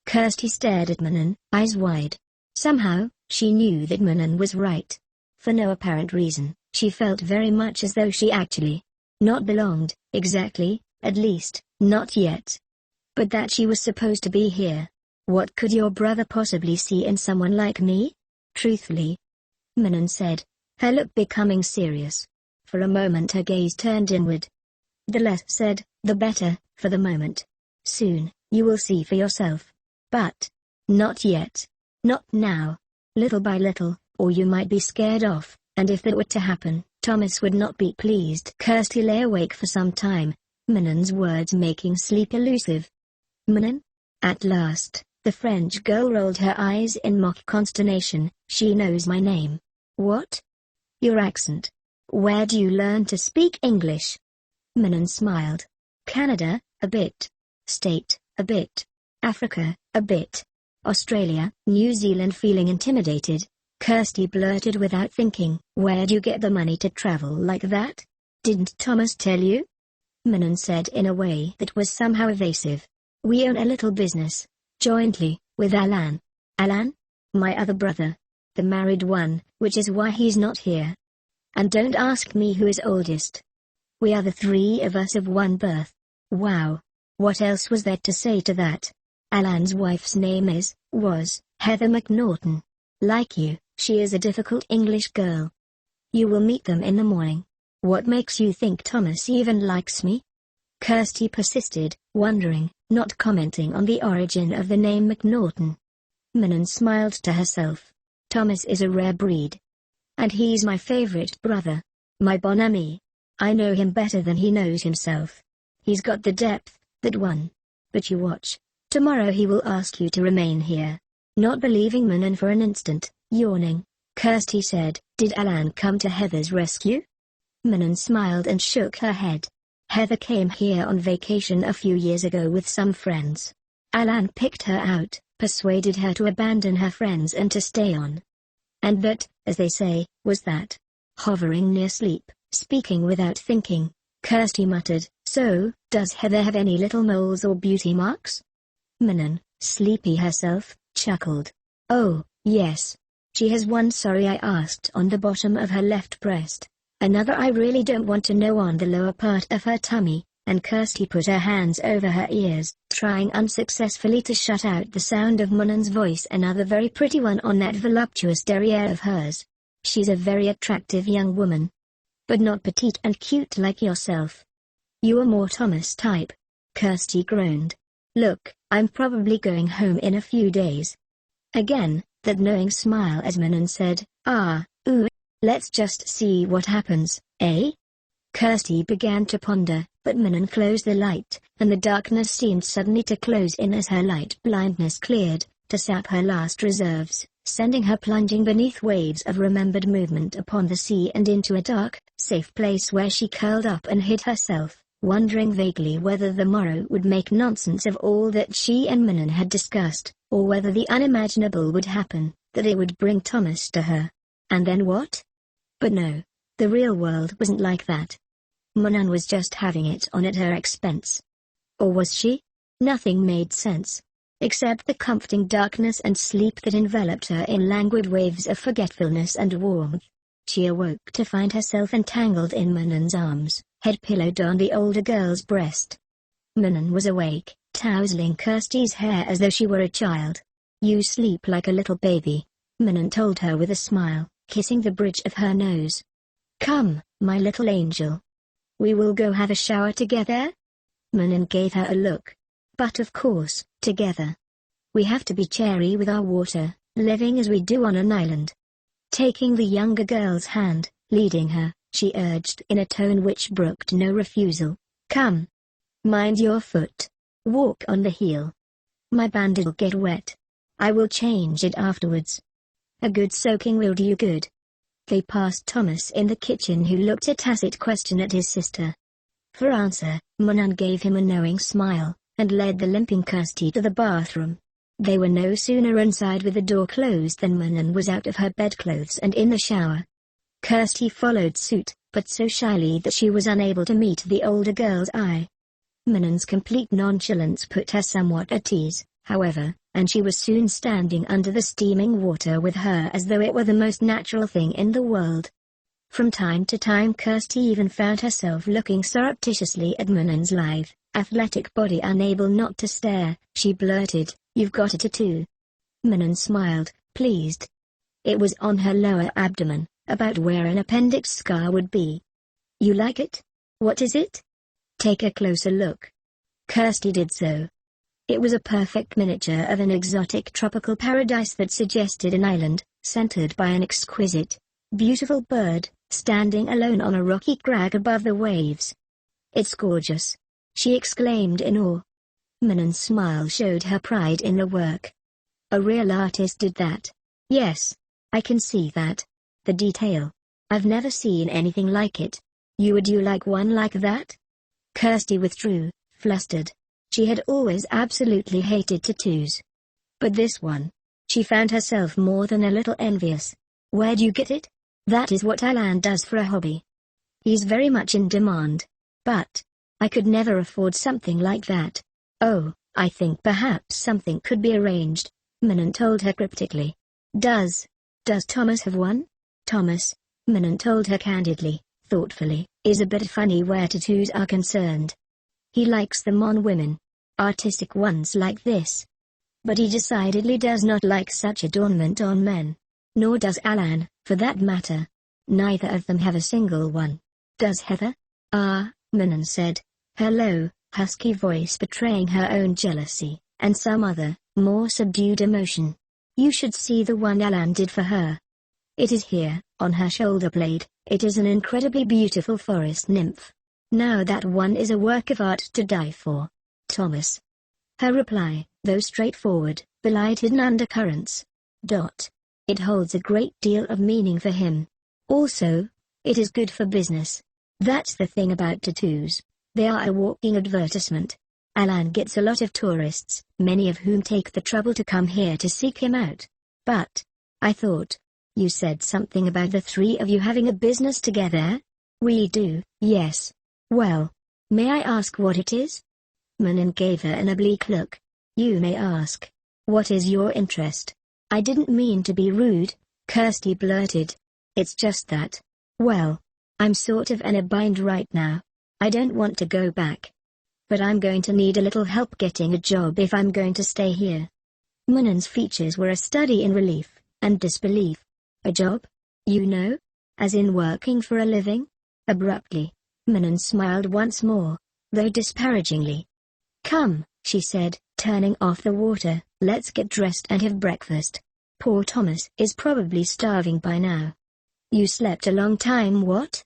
Kirstie stared at Manan, eyes wide. Somehow, she knew that Manan was right. For no apparent reason, she felt very much as though she actually not belonged, exactly, at least, not yet. But that she was supposed to be here. What could your brother possibly see in someone like me? Truthfully. Manan said, her look becoming serious. For a moment her gaze turned inward. The less said, the better, for the moment. Soon, you will see for yourself. But not yet. Not now. Little by little, or you might be scared off, and if that were to happen, Thomas would not be pleased. Kirstie lay awake for some time, Manan's words making sleep elusive. Manan? At last, the French girl rolled her eyes in mock consternation. She knows my name. What? Your accent. Where do you learn to speak English? Manan smiled. Canada, a bit. State, a bit. Africa, a bit. Australia, New Zealand. Feeling intimidated, Kirstie blurted without thinking, where'd you get the money to travel like that? Didn't Thomas tell you? Manan said in a way that was somehow evasive. We own a little business, jointly, with Alan. Alan? My other brother. The married one, which is why he's not here. And don't ask me who is oldest. We are the three of us of one birth. Wow. What else was there to say to that? Alan's wife's name was Heather McNaughton. Like you, she is a difficult English girl. You will meet them in the morning. What makes you think Thomas even likes me? Kirstie persisted, wondering, not commenting on the origin of the name McNaughton. Manan smiled to herself. Thomas is a rare breed. And he's my favorite brother. My bon ami. I know him better than he knows himself. He's got the depth, that one. But you watch. Tomorrow he will ask you to remain here. Not believing Manan for an instant, yawning, Kirstie said, did Alan come to Heather's rescue? Manan smiled and shook her head. Heather came here on vacation a few years ago with some friends. Alan picked her out, persuaded her to abandon her friends and to stay on. And that, as they say, was that. Hovering near sleep, speaking without thinking, Kirstie muttered, so, does Heather have any little moles or beauty marks? Manan, sleepy herself, chuckled. Oh, yes. She has one. Sorry, I asked. On the bottom of her left breast. Another I really don't want to know on the lower part of her tummy, and Kirstie put her hands over her ears, trying unsuccessfully to shut out the sound of Manan's voice. Another very pretty one on that voluptuous derriere of hers. She's a very attractive young woman. But not petite and cute like yourself. You are more Thomas type. Kirstie groaned. Look, I'm probably going home in a few days. Again, that knowing smile as Manan said, let's just see what happens, eh? Kirstie began to ponder, but Manan closed the light, and the darkness seemed suddenly to close in as her light blindness cleared, to sap her last reserves, sending her plunging beneath waves of remembered movement upon the sea and into a dark, safe place where she curled up and hid herself, wondering vaguely whether the morrow would make nonsense of all that she and Manon had discussed, or whether the unimaginable would happen, that it would bring Thomas to her. And then what? But no, the real world wasn't like that. Manon was just having it on at her expense. Or was she? Nothing made sense, except the comforting darkness and sleep that enveloped her in languid waves of forgetfulness and warmth. She awoke to find herself entangled in Manon's arms, head pillowed on the older girl's breast. Manon was awake, tousling Kirstie's hair as though she were a child. "You sleep like a little baby," Manon told her with a smile, kissing the bridge of her nose. "Come, my little angel. We will go have a shower together?" Manon gave her a look. "But of course, together. We have to be chary with our water, living as we do on an island." Taking the younger girl's hand, leading her, she urged in a tone which brooked no refusal, "Come. Mind your foot. Walk on the heel. My bandit'll get wet. I will change it afterwards. A good soaking will do you good." They passed Thomas in the kitchen, who looked a tacit question at his sister. For answer, Manon gave him a knowing smile, and led the limping Kirstie to the bathroom. They were no sooner inside with the door closed than Manon was out of her bedclothes and in the shower. Kirstie followed suit, but so shyly that she was unable to meet the older girl's eye. Manon's complete nonchalance put her somewhat at ease, however, and she was soon standing under the steaming water with her as though it were the most natural thing in the world. From time to time Kirstie even found herself looking surreptitiously at Manon's lithe, athletic body. Unable not to stare, she blurted, "You've got a tattoo." Manon smiled, pleased. It was on her lower abdomen, about where an appendix scar would be. "You like it? What is it? Take a closer look." Kirstie did so. It was a perfect miniature of an exotic tropical paradise that suggested an island, centered by an exquisite, beautiful bird, standing alone on a rocky crag above the waves. "It's gorgeous," she exclaimed in awe. Manon's smile showed her pride in the work. "A real artist did that." "Yes. I can see that. The detail. I've never seen anything like it. Would you like one like that?" Kirstie withdrew, flustered. She had always absolutely hated tattoos. But this one. She found herself more than a little envious. "Where'd you get it?" "That is what Alan does for a hobby. He's very much in demand. But I could never afford something like that." "Oh, I think perhaps something could be arranged," Manon told her cryptically. Does Thomas have one?" "Thomas," Manon told her candidly, thoughtfully, "is a bit funny where tattoos are concerned. He likes them on women. Artistic ones like this. But he decidedly does not like such adornment on men. Nor does Alan, for that matter. Neither of them have a single one. Does Heather?" "Ah," Manon said, her low, husky voice betraying her own jealousy, and some other, more subdued emotion. "You should see the one Alan did for her. It is here, on her shoulder blade. It is an incredibly beautiful forest nymph. Now that one is a work of art to die for, Thomas." Her reply, though straightforward, belied hidden undercurrents. It holds a great deal of meaning for him. Also, it is good for business. That's the thing about tattoos. They are a walking advertisement. Alan gets a lot of tourists, many of whom take the trouble to come here to seek him out. But I thought you said something about the three of you having a business together?" "We do, yes." "Well, may I ask what it is?" Manon gave her an oblique look. "You may ask. What is your interest?" "I didn't mean to be rude," Kirstie blurted. "It's just that, well, I'm sort of in a bind right now. I don't want to go back. But I'm going to need a little help getting a job if I'm going to stay here." Manon's features were a study in relief and disbelief. "A job? You know? As in working for a living?" Abruptly, Manon smiled once more, though disparagingly. "Come," she said, turning off the water, "let's get dressed and have breakfast. Poor Thomas is probably starving by now." "You slept a long time, what?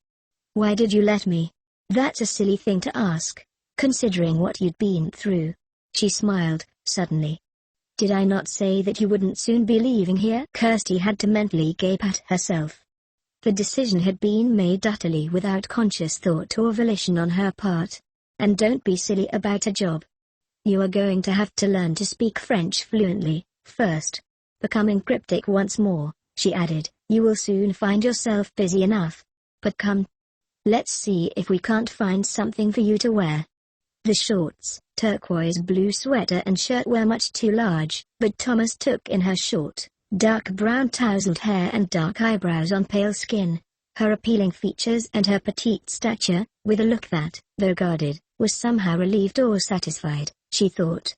Why did you let me?" "That's a silly thing to ask," considering what you'd been through. She smiled, suddenly. Did I not say that you wouldn't soon be leaving here? Kirstie had to mentally gape at herself. The decision had been made utterly without conscious thought or volition on her part. And don't be silly about a job. You are going to have to learn to speak French fluently, first. Becoming cryptic once more, she added, you will soon find yourself busy enough. But come. Let's see if we can't find something for you to wear. The shorts, turquoise blue sweater and shirt were much too large, but Thomas took in her short, dark brown tousled hair and dark eyebrows on pale skin, her appealing features and her petite stature, with a look that, though guarded, was somehow relieved or satisfied, she thought.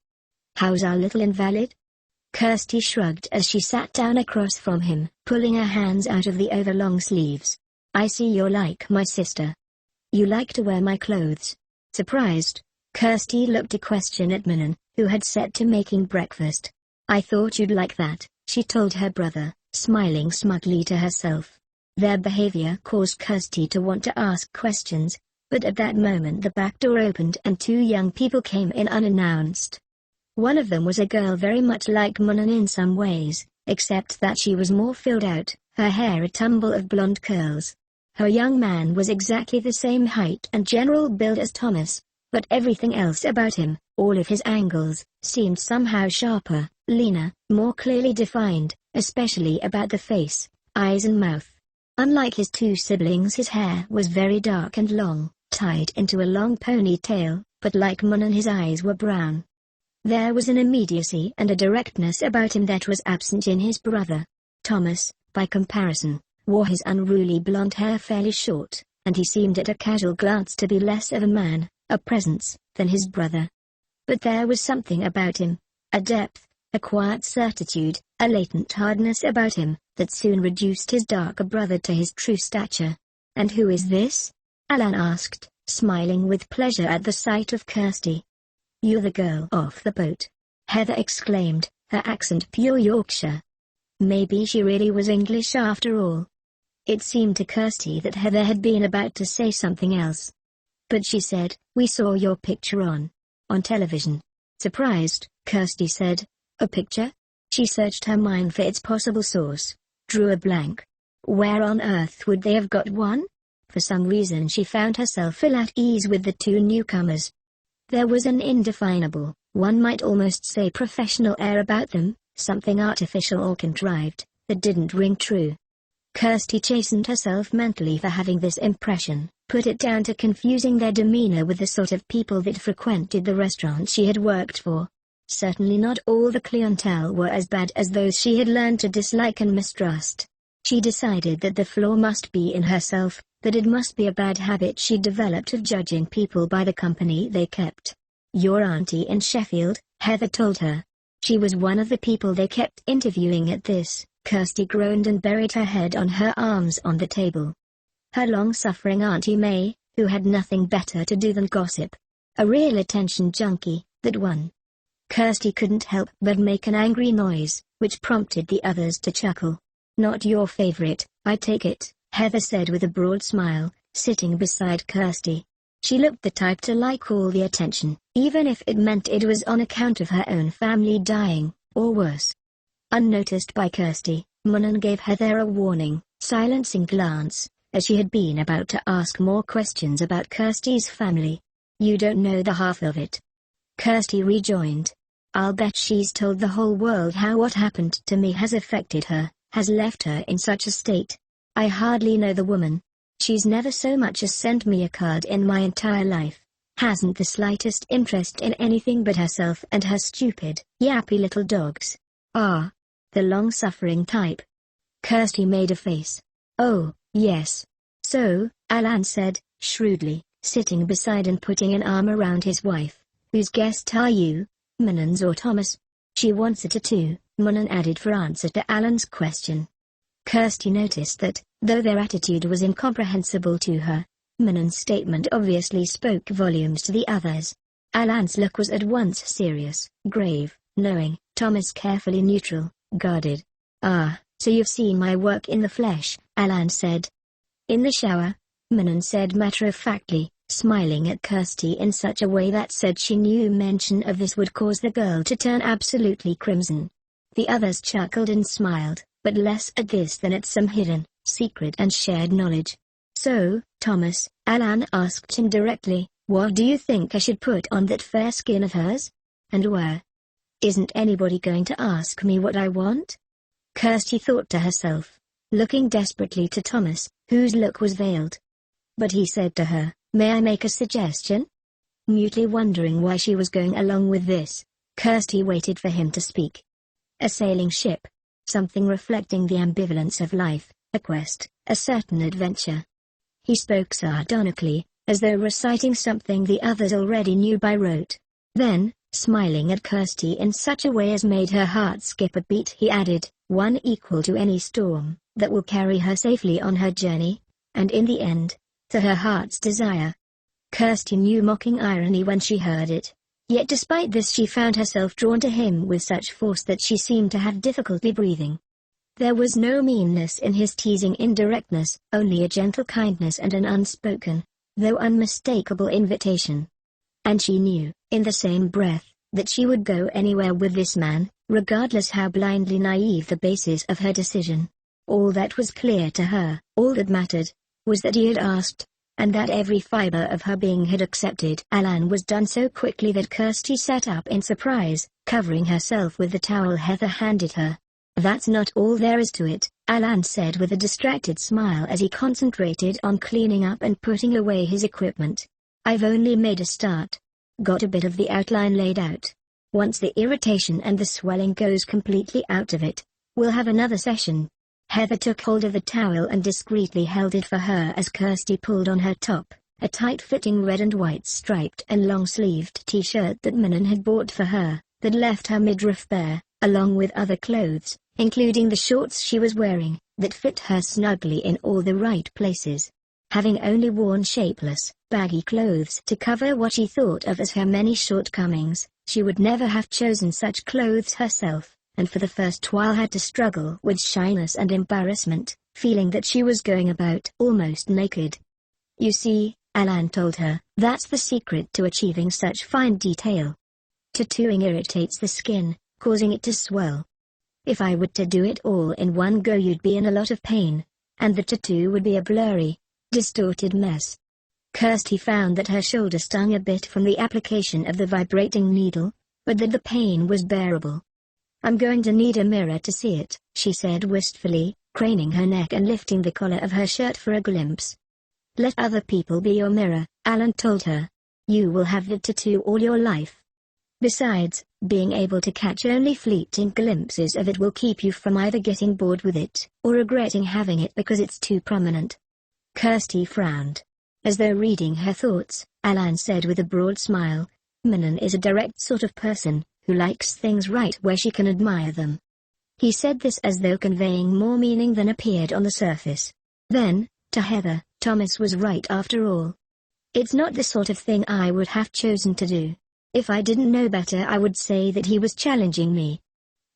How's our little invalid? Kirstie shrugged as she sat down across from him, pulling her hands out of the overlong sleeves. I see you're like my sister. You like to wear my clothes. Surprised, Kirstie looked a question at Manon, who had set to making breakfast. I thought you'd like that, she told her brother, smiling smugly to herself. Their behavior caused Kirstie to want to ask questions, but at that moment the back door opened and two young people came in unannounced. One of them was a girl very much like Manon in some ways, except that she was more filled out, her hair a tumble of blonde curls. Her young man was exactly the same height and general build as Thomas, but everything else about him, all of his angles, seemed somehow sharper, leaner, more clearly defined, especially about the face, eyes and mouth. Unlike his two siblings, his hair was very dark and long, tied into a long ponytail, but like Manon his eyes were brown. There was an immediacy and a directness about him that was absent in his brother. Thomas, by comparison, wore his unruly blonde hair fairly short, and he seemed at a casual glance to be less of a man, a presence, than his brother. But there was something about him, a depth, a quiet certitude, a latent hardness about him, that soon reduced his darker brother to his true stature. And who is this? Alan asked, smiling with pleasure at the sight of Kirstie. You're the girl off the boat, Heather exclaimed, her accent pure Yorkshire. Maybe she really was English after all. It seemed to Kirstie that Heather had been about to say something else. But she said, we saw your picture on television. Surprised, Kirstie said, a picture? She searched her mind for its possible source, drew a blank. Where on earth would they have got one? For some reason she found herself ill at ease with the two newcomers. There was an indefinable, one might almost say professional air about them, something artificial or contrived, that didn't ring true. Kirstie chastened herself mentally for having this impression, put it down to confusing their demeanor with the sort of people that frequented the restaurant she had worked for. Certainly not all the clientele were as bad as those she had learned to dislike and mistrust. She decided that the flaw must be in herself, that it must be a bad habit she'd developed of judging people by the company they kept. Your auntie in Sheffield, Heather told her. She was one of the people they kept interviewing at this. Kirstie groaned and buried her head on her arms on the table. Her long-suffering Auntie May, who had nothing better to do than gossip. A real attention junkie, that one. Kirstie couldn't help but make an angry noise, which prompted the others to chuckle. Not your favorite, I take it, Heather said with a broad smile, sitting beside Kirstie. She looked the type to like all the attention, even if it meant it was on account of her own family dying, or worse. Unnoticed by Kirstie, Manon gave Heather a warning, silencing glance, as she had been about to ask more questions about Kirstie's family. You don't know the half of it. Kirstie rejoined. I'll bet she's told the whole world how what happened to me has affected her, has left her in such a state. I hardly know the woman. She's never so much as sent me a card in my entire life. Hasn't the slightest interest in anything but herself and her stupid, yappy little dogs. Ah. The long-suffering type. Kirstie made a face. Oh, yes. So, Alan said, shrewdly, sitting beside and putting an arm around his wife. Whose guest are you, Manon's or Thomas? She wants a tattoo, Manon added for answer to Alan's question. Kirstie noticed that, though their attitude was incomprehensible to her, Manon's statement obviously spoke volumes to the others. Alan's look was at once serious, grave, knowing, Thomas carefully neutral. Guarded. Ah, so you've seen my work in the flesh, Alan said. In the shower, Manon said matter-of-factly, smiling at Kirstie in such a way that said she knew mention of this would cause the girl to turn absolutely crimson. The others chuckled and smiled, but less at this than at some hidden, secret and shared knowledge. "So, Thomas," Alan asked him directly, "what do you think I should put on that fair skin of hers? And where? Isn't anybody going to ask me what I want?" Kirstie thought to herself, looking desperately to Thomas, whose look was veiled. But he said to her, "May I make a suggestion?" Mutely wondering why she was going along with this, Kirstie waited for him to speak. A sailing ship. Something reflecting the ambivalence of life, a quest, a certain adventure. He spoke sardonically, as though reciting something the others already knew by rote. Then, smiling at Kirstie in such a way as made her heart skip a beat, he added, "One equal to any storm, that will carry her safely on her journey, and in the end, to her heart's desire." Kirstie knew mocking irony when she heard it. Yet despite this she found herself drawn to him with such force that she seemed to have difficulty breathing. There was no meanness in his teasing indirectness, only a gentle kindness and an unspoken, though unmistakable invitation. And she knew, in the same breath, that she would go anywhere with this man, regardless how blindly naive the basis of her decision. All that was clear to her, all that mattered, was that he had asked, and that every fiber of her being had accepted. Alan was done so quickly that Kirstie sat up in surprise, covering herself with the towel Heather handed her. "That's not all there is to it," Alan said with a distracted smile as he concentrated on cleaning up and putting away his equipment. "I've only made a start. Got a bit of the outline laid out. Once the irritation and the swelling goes completely out of it, we'll have another session." Heather took hold of the towel and discreetly held it for her as Kirstie pulled on her top, a tight-fitting red and white striped and long-sleeved t-shirt that Manon had bought for her, that left her midriff bare, along with other clothes, including the shorts she was wearing, that fit her snugly in all the right places. Having only worn shapeless, baggy clothes to cover what she thought of as her many shortcomings, she would never have chosen such clothes herself, and for the first while had to struggle with shyness and embarrassment, feeling that she was going about almost naked. "You see," Alan told her, "that's the secret to achieving such fine detail. Tattooing irritates the skin, causing it to swell. If I were to do it all in one go you'd be in a lot of pain, and the tattoo would be a blurry, distorted mess." Kirstie found that her shoulder stung a bit from the application of the vibrating needle, but that the pain was bearable. "I'm going to need a mirror to see it," she said wistfully, craning her neck and lifting the collar of her shirt for a glimpse. "Let other people be your mirror," Alan told her. "You will have the tattoo all your life. Besides, being able to catch only fleeting glimpses of it will keep you from either getting bored with it, or regretting having it because it's too prominent." Kirstie frowned. As though reading her thoughts, Alan said with a broad smile, "Manon is a direct sort of person, who likes things right where she can admire them." He said this as though conveying more meaning than appeared on the surface. Then, to Heather, Thomas was right after all. "It's not the sort of thing I would have chosen to do. If I didn't know better I would say that he was challenging me.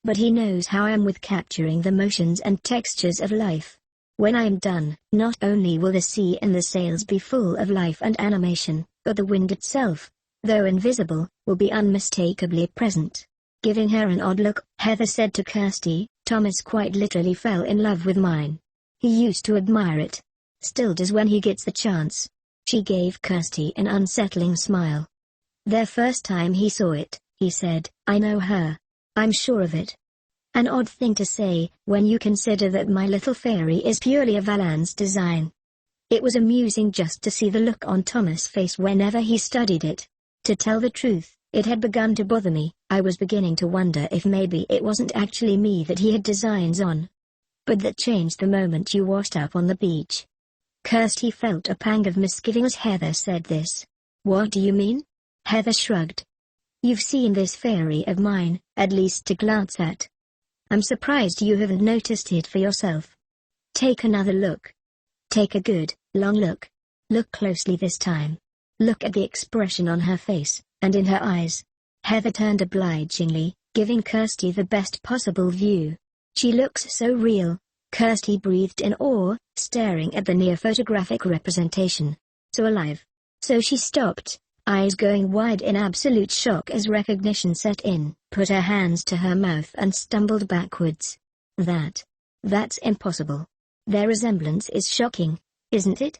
But he knows how I am with capturing the motions and textures of life. When I am done, not only will the sea and the sails be full of life and animation, but the wind itself, though invisible, will be unmistakably present." Giving her an odd look, Heather said to Kirstie, "Thomas quite literally fell in love with mine. He used to admire it. Still does when he gets the chance." She gave Kirstie an unsettling smile. "Their first time he saw it," he said, "I know her. I'm sure of it. An odd thing to say, when you consider that my little fairy is purely of Alan's design." It was amusing just to see the look on Thomas' face whenever he studied it. To tell the truth, it had begun to bother me. I was beginning to wonder if maybe it wasn't actually me that he had designs on. But that changed the moment you washed up on the beach. Kirstie felt a pang of misgiving as Heather said this. "What do you mean?" Heather shrugged. "You've seen this fairy of mine, at least to glance at. I'm surprised you haven't noticed it for yourself. Take another look. Take a good, long look. Look closely this time. Look at the expression on her face, and in her eyes." Heather turned obligingly, giving Kirstie the best possible view. "She looks so real." Kirstie breathed in awe, staring at the near photographic representation. "So alive. So she stopped, eyes going wide in absolute shock as recognition set in, put her hands to her mouth and stumbled backwards. That's impossible. Their resemblance is shocking, isn't it?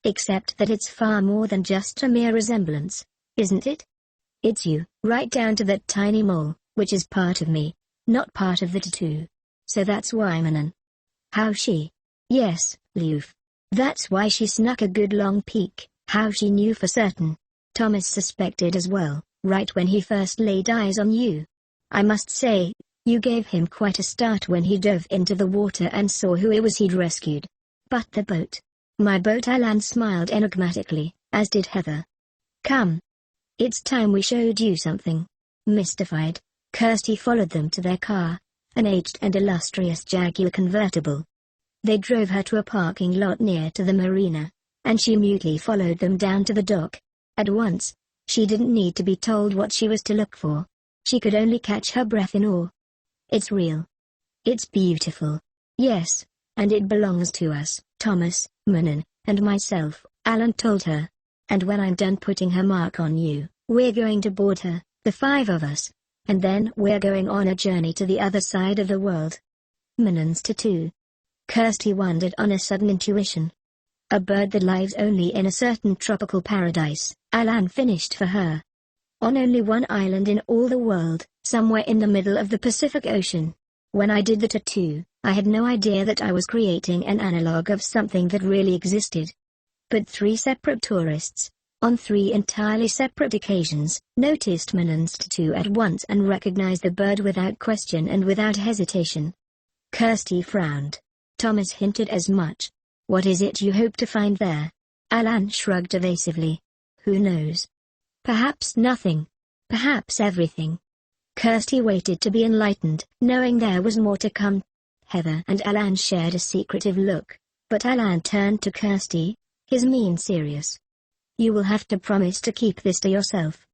Except that it's far more than just a mere resemblance, isn't it? It's you, right down to that tiny mole, which is part of me, not part of the tattoo. So that's why Manon. How she? Yes, Leuf. That's why she snuck a good long peek. How she knew for certain. Thomas suspected as well, right when he first laid eyes on you. I must say, you gave him quite a start when he dove into the water and saw who it was he'd rescued. But the boat. My boat. Alan smiled enigmatically, as did Heather. Come. It's time we showed you something. Mystified, Kirstie followed them to their car, an aged and illustrious Jaguar convertible. They drove her to a parking lot near to the marina, and she mutely followed them down to the dock. At once, she didn't need to be told what she was to look for. She could only catch her breath in awe. It's real. It's beautiful. Yes, and it belongs to us, Thomas, Manon, and myself, Alan told her. And when I'm done putting her mark on you, we're going to board her, the 5 of us, and then we're going on a journey to the other side of the world. Manon's tattoo. Kirstie wondered on a sudden intuition. A bird that lives only in a certain tropical paradise, Alan finished for her. On only one island in all the world, somewhere in the middle of the Pacific Ocean. When I did the tattoo, I had no idea that I was creating an analog of something that really existed. But 3 separate tourists, on 3 entirely separate occasions, noticed Manon's tattoo at once and recognized the bird without question and without hesitation. Kirstie frowned. Thomas hinted as much. What is it you hope to find there? Alan shrugged evasively. Who knows? Perhaps nothing. Perhaps everything. Kirstie waited to be enlightened, knowing there was more to come. Heather and Alan shared a secretive look, but Alan turned to Kirstie, his mien serious. You will have to promise to keep this to yourself.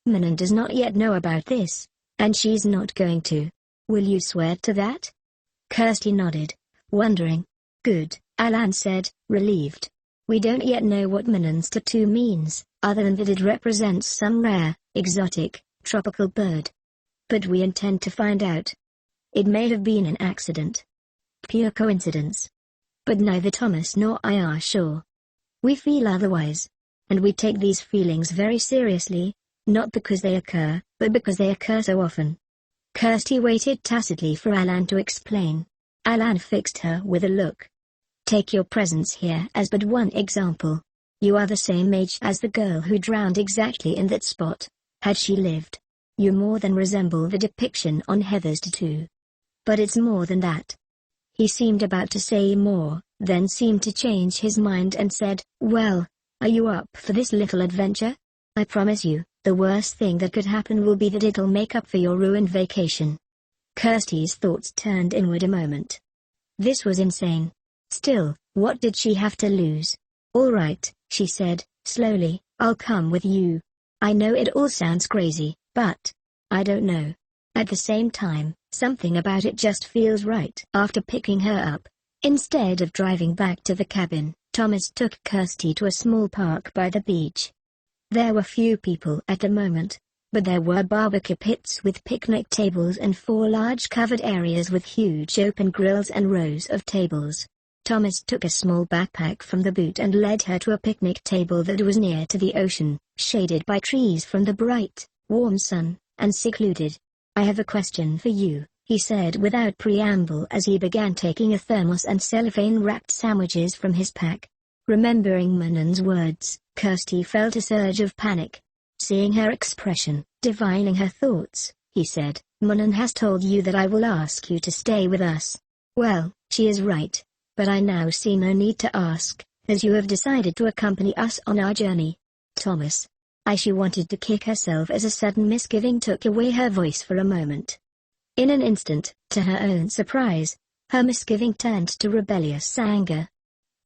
Manon does not yet know about this, and she's not going to. Will you swear to that? Kirstie nodded, wondering. Good, Alan said, relieved. We don't yet know what Manon's tattoo means, other than that it represents some rare, exotic, tropical bird. But we intend to find out. It may have been an accident. Pure coincidence. But neither Thomas nor I are sure. We feel otherwise. And we take these feelings very seriously, not because they occur, but because they occur so often. Kirstie waited tacitly for Alan to explain. Alan fixed her with a look. Take your presence here as but one example. You are the same age as the girl who drowned exactly in that spot. Had she lived, you more than resemble the depiction on Heather's tattoo. But it's more than that. He seemed about to say more, then seemed to change his mind and said, well, are you up for this little adventure? I promise you, the worst thing that could happen will be that it'll make up for your ruined vacation. Kirstie's thoughts turned inward a moment. This was insane. Still, what did she have to lose? All right, she said, slowly, I'll come with you. I know it all sounds crazy, but I don't know. At the same time, something about it just feels right. After picking her up, instead of driving back to the cabin, Thomas took Kirstie to a small park by the beach. There were few people at the moment, but there were barbecue pits with picnic tables and 4 large covered areas with huge open grills and rows of tables. Thomas took a small backpack from the boot and led her to a picnic table that was near to the ocean, shaded by trees from the bright, warm sun, and secluded. I have a question for you, he said without preamble as he began taking a thermos and cellophane-wrapped sandwiches from his pack. Remembering Manon's words, Kirstie felt a surge of panic. Seeing her expression, divining her thoughts, he said, Manon has told you that I will ask you to stay with us. Well, she is right, but I now see no need to ask, as you have decided to accompany us on our journey. Thomas. She wanted to kick herself as a sudden misgiving took away her voice for a moment. In an instant, to her own surprise, her misgiving turned to rebellious anger.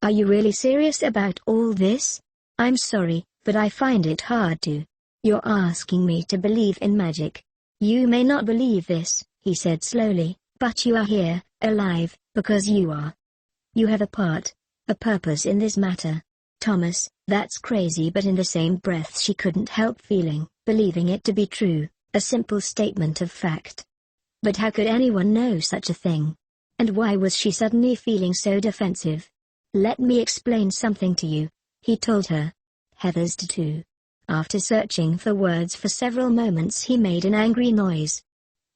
Are you really serious about all this? I'm sorry, but I find it hard to. You're asking me to believe in magic. You may not believe this, he said slowly, but you are here, alive, because you are. You have a part, a purpose in this matter. Thomas, that's crazy, but in the same breath she couldn't help believing it to be true, a simple statement of fact. But how could anyone know such a thing? And why was she suddenly feeling so defensive? Let me explain something to you, he told her. Heather's tattoo. After searching for words for several moments he made an angry noise.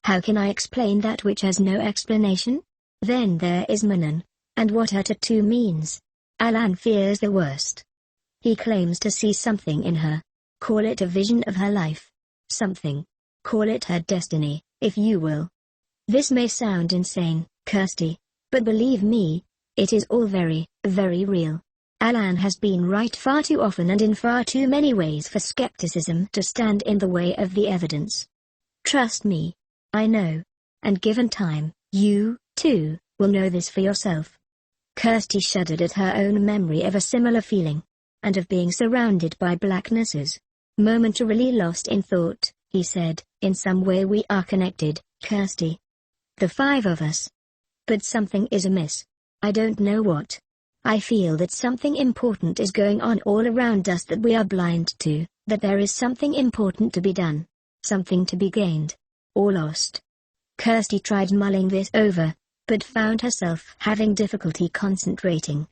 How can I explain that which has no explanation? Then there is Manon, and what her tattoo means. Alan fears the worst. He claims to see something in her. Call it a vision of her life. Something. Call it her destiny, if you will. This may sound insane, Kirstie, but believe me, it is all very, very real. Alan has been right far too often and in far too many ways for skepticism to stand in the way of the evidence. Trust me. I know. And given time, you, too, will know this for yourself. Kirstie shuddered at her own memory of a similar feeling, and of being surrounded by blacknesses. Momentarily lost in thought, he said, in some way we are connected, Kirstie. The five of us. But something is amiss. I don't know what. I feel that something important is going on all around us that we are blind to, that there is something important to be done. Something to be gained. Or lost. Kirstie tried mulling this over, but found herself having difficulty concentrating.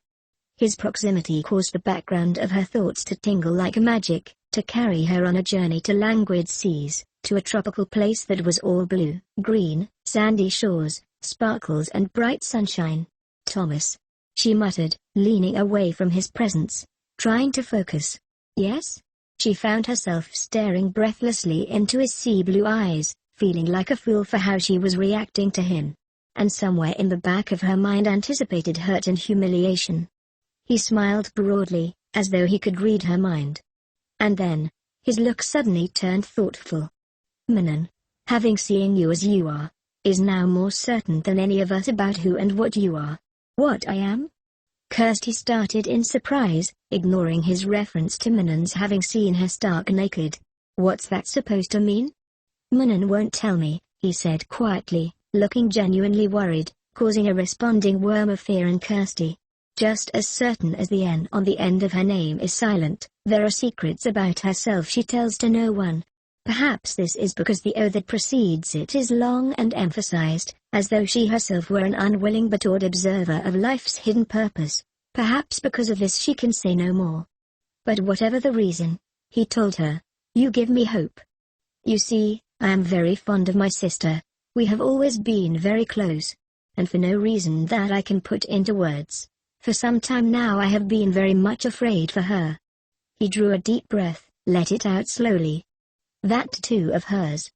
His proximity caused the background of her thoughts to tingle like magic, to carry her on a journey to languid seas, to a tropical place that was all blue, green, sandy shores, sparkles and bright sunshine. Thomas, she muttered, leaning away from his presence, trying to focus. Yes? She found herself staring breathlessly into his sea-blue eyes, feeling like a fool for how she was reacting to him. And somewhere in the back of her mind anticipated hurt and humiliation. He smiled broadly, as though he could read her mind. And then, his look suddenly turned thoughtful. Manon, having seen you as you are, is now more certain than any of us about who and what you are. What I am? Kirstie started in surprise, ignoring his reference to Manon's having seen her stark naked. What's that supposed to mean? Manon won't tell me, he said quietly, looking genuinely worried, causing a responding worm of fear in Kirstie. Just as certain as the N on the end of her name is silent, there are secrets about herself she tells to no one. Perhaps this is because the O that precedes it is long and emphasized, as though she herself were an unwilling but awed observer of life's hidden purpose. Perhaps because of this she can say no more. But whatever the reason, he told her, you give me hope. You see, I am very fond of my sister. We have always been very close. And for no reason that I can put into words. For some time now I have been very much afraid for her. He drew a deep breath, let it out slowly. That tattoo of hers.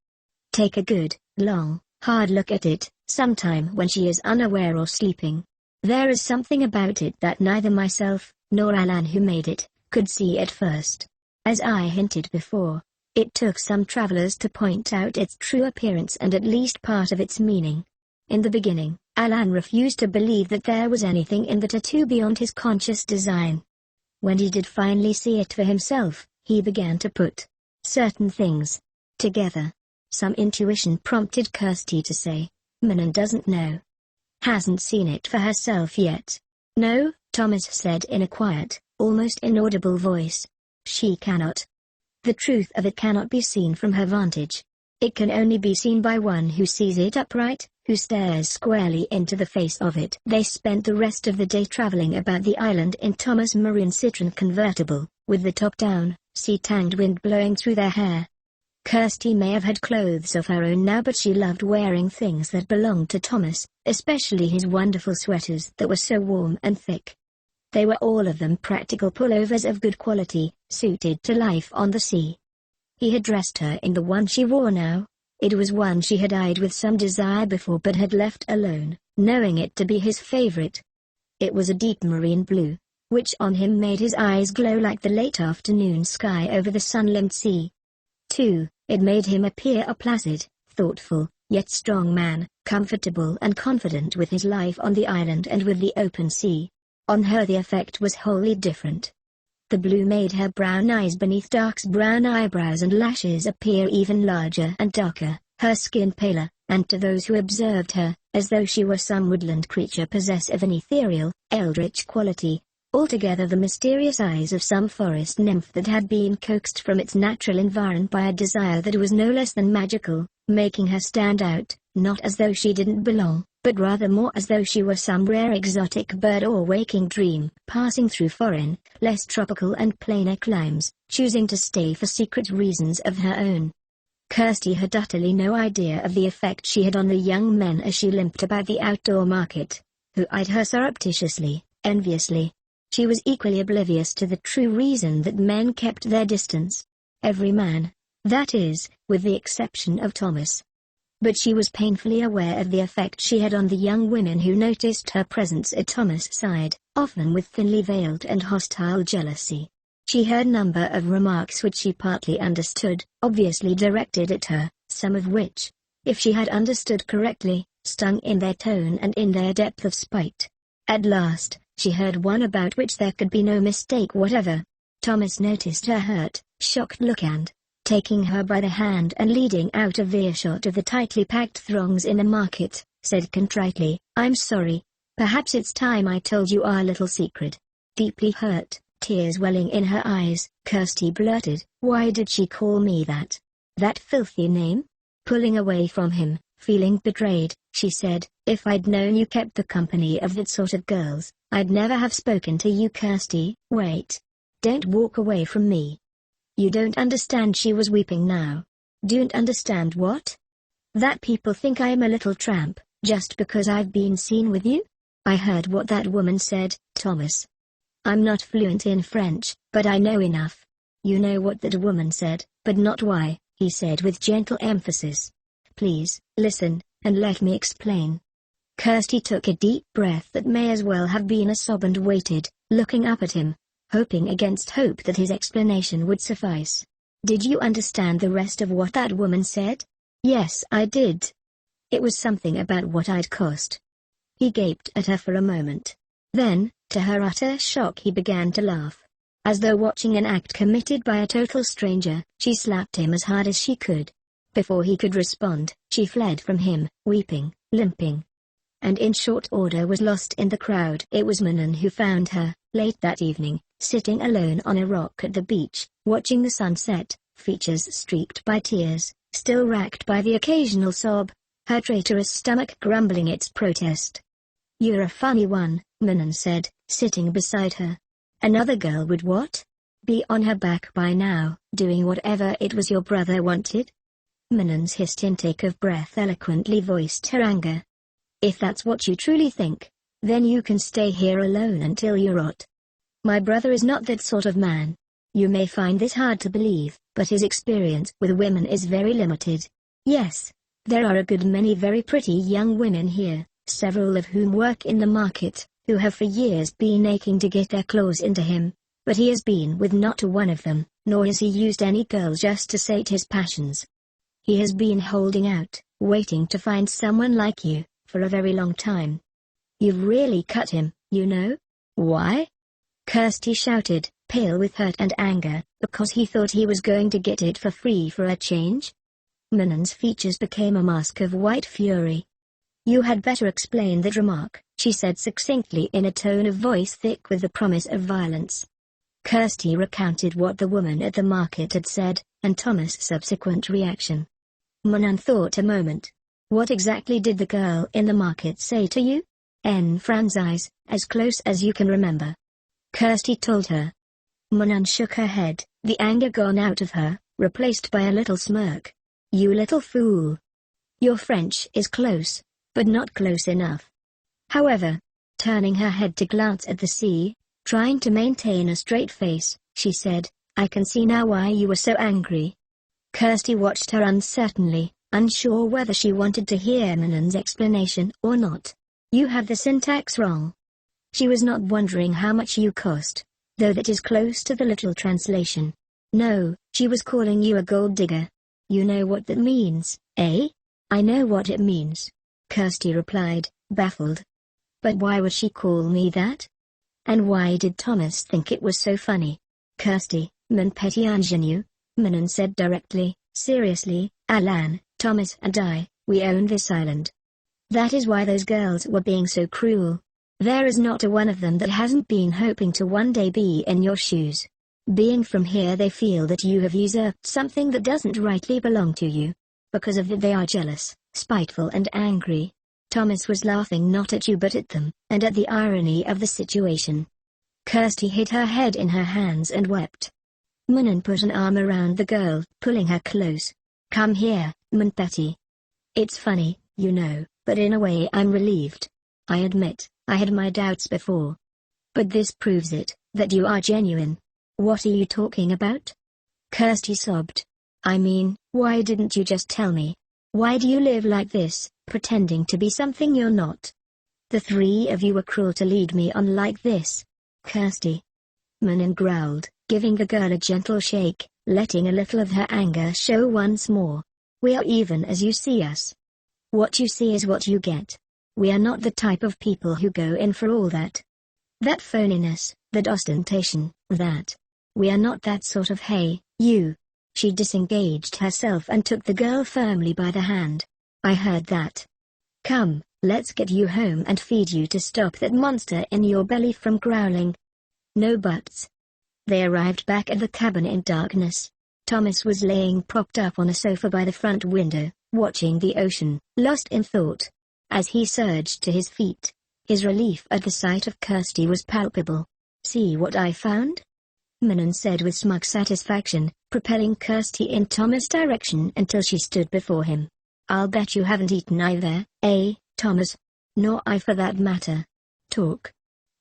Take a good, long, hard look at it, sometime when she is unaware or sleeping. There is something about it that neither myself, nor Alan who made it, could see at first. As I hinted before, it took some travelers to point out its true appearance and at least part of its meaning. In the beginning, Alan refused to believe that there was anything in the tattoo beyond his conscious design. When he did finally see it for himself, he began to put certain things together. Some intuition prompted Kirstie to say, Manon doesn't know. Hasn't seen it for herself yet. No, Thomas said in a quiet, almost inaudible voice. She cannot. The truth of it cannot be seen from her vantage. It can only be seen by one who sees it upright, who stares squarely into the face of it. They spent the rest of the day traveling about the island in Thomas' maroon Citroen convertible, with the top down, sea-tanged wind blowing through their hair. Kirstie may have had clothes of her own now, but she loved wearing things that belonged to Thomas, especially his wonderful sweaters that were so warm and thick. They were all of them practical pullovers of good quality, suited to life on the sea. He had dressed her in the one she wore now. It was one she had eyed with some desire before but had left alone, knowing it to be his favorite. It was a deep marine blue, which on him made his eyes glow like the late afternoon sky over the sun-limned sea. 2. It made him appear a placid, thoughtful, yet strong man, comfortable and confident with his life on the island and with the open sea. On her the effect was wholly different. The blue made her brown eyes beneath dark brown eyebrows and lashes appear even larger and darker, her skin paler, and to those who observed her, as though she were some woodland creature possessed of an ethereal, eldritch quality. Altogether the mysterious eyes of some forest nymph that had been coaxed from its natural environment by a desire that was no less than magical, making her stand out, not as though she didn't belong, but rather more as though she were some rare exotic bird or waking dream, passing through foreign, less tropical and plainer climes, choosing to stay for secret reasons of her own. Kirstie had utterly no idea of the effect she had on the young men as she limped about the outdoor market, who eyed her surreptitiously, enviously. She was equally oblivious to the true reason that men kept their distance. Every man, that is, with the exception of Thomas. But she was painfully aware of the effect she had on the young women who noticed her presence at Thomas' side, often with thinly veiled and hostile jealousy. She heard a number of remarks which she partly understood, obviously directed at her, some of which, if she had understood correctly, stung in their tone and in their depth of spite. At last, she heard one about which there could be no mistake whatever. Thomas noticed her hurt, shocked look and, taking her by the hand and leading out of earshot of the tightly packed throngs in the market, said contritely, "I'm sorry. Perhaps it's time I told you our little secret." Deeply hurt, tears welling in her eyes, Kirstie blurted, "Why did she call me that? That filthy name?" Pulling away from him, feeling betrayed, she said, "If I'd known you kept the company of that sort of girls, I'd never have spoken to you." Kirstie, wait. Don't walk away from me. You don't understand. She was weeping now. Don't understand what? That people think I am a little tramp, just because I've been seen with you? I heard what that woman said, Thomas. I'm not fluent in French, but I know enough. You know what that woman said, but not why, he said with gentle emphasis. Please, listen, and let me explain. Kirstie took a deep breath that may as well have been a sob and waited, looking up at him, hoping against hope that his explanation would suffice. Did you understand the rest of what that woman said? Yes, I did. It was something about what I'd cost. He gaped at her for a moment. Then, to her utter shock, he began to laugh. As though watching an act committed by a total stranger, she slapped him as hard as she could. Before he could respond, she fled from him, weeping, limping, and in short order was lost in the crowd. It was Manon who found her, late that evening, sitting alone on a rock at the beach, watching the sunset, features streaked by tears, still racked by the occasional sob, her traitorous stomach grumbling its protest. "You're a funny one," Manon said, sitting beside her. "Another girl would what? Be on her back by now, doing whatever it was your brother wanted?" Manon's hissed intake of breath eloquently voiced her anger. "If that's what you truly think, then you can stay here alone until you rot. My brother is not that sort of man. You may find this hard to believe, but his experience with women is very limited. Yes, there are a good many very pretty young women here, several of whom work in the market, who have for years been aching to get their claws into him, but he has been with not a one of them, nor has he used any girls just to sate his passions. He has been holding out, waiting to find someone like you, for a very long time. You've really cut him, you know." "Why?" Kirstie shouted, pale with hurt and anger, "because he thought he was going to get it for free for a change?" Manon's features became a mask of white fury. "You had better explain that remark," she said succinctly in a tone of voice thick with the promise of violence. Kirstie recounted what the woman at the market had said, and Thomas' subsequent reaction. Manon thought a moment. "What exactly did the girl in the market say to you?" Fran's eyes, "As close as you can remember." Kirstie told her. Manon shook her head, the anger gone out of her, replaced by a little smirk. "You little fool. Your French is close, but not close enough." However, turning her head to glance at the sea, trying to maintain a straight face, she said, "I can see now why you were so angry." Kirstie watched her uncertainly, unsure whether she wanted to hear Manon's explanation or not. "You have the syntax wrong." She was not wondering how much you cost, though that is close to the literal translation. No, she was calling you a gold digger. You know what that means, eh? "I know what it means," Kirstie replied, baffled. "But why would she call me that? And why did Thomas think it was so funny?" "Kirstie, mon petit ingénu," Manon said directly, seriously, "Alan, Thomas and I, we own this island. That is why those girls were being so cruel. There is not a one of them that hasn't been hoping to one day be in your shoes. Being from here, they feel that you have usurped something that doesn't rightly belong to you. Because of it they are jealous, spiteful and angry. Thomas was laughing not at you but at them, and at the irony of the situation. Kirstie hid her head in her hands and wept. Manon put an arm around the girl, pulling her close. Come here, Betty. It's funny, you know, but in a way I'm relieved. I admit, I had my doubts before. But this proves it, that you are genuine. What are you talking about? Kirstie sobbed. I mean, why didn't you just tell me? Why do you live like this, pretending to be something you're not? The three of you were cruel to lead me on like this. Kirstie. Manon growled, giving the girl a gentle shake, letting a little of her anger show once more. We are even as you see us. What you see is what you get. We are not the type of people who go in for all that. That phoniness, that ostentation, that. We are not that sort of hey, you. She disengaged herself and took the girl firmly by the hand. I heard that. Come, let's get you home and feed you to stop that monster in your belly from growling. No buts. They arrived back at the cabin in darkness. Thomas was laying propped up on a sofa by the front window, watching the ocean, lost in thought. As he surged to his feet, his relief at the sight of Kirstie was palpable. See what I found? Manon said with smug satisfaction, propelling Kirstie in Thomas' direction until she stood before him. I'll bet you haven't eaten either, eh, Thomas? Nor I for that matter. Talk.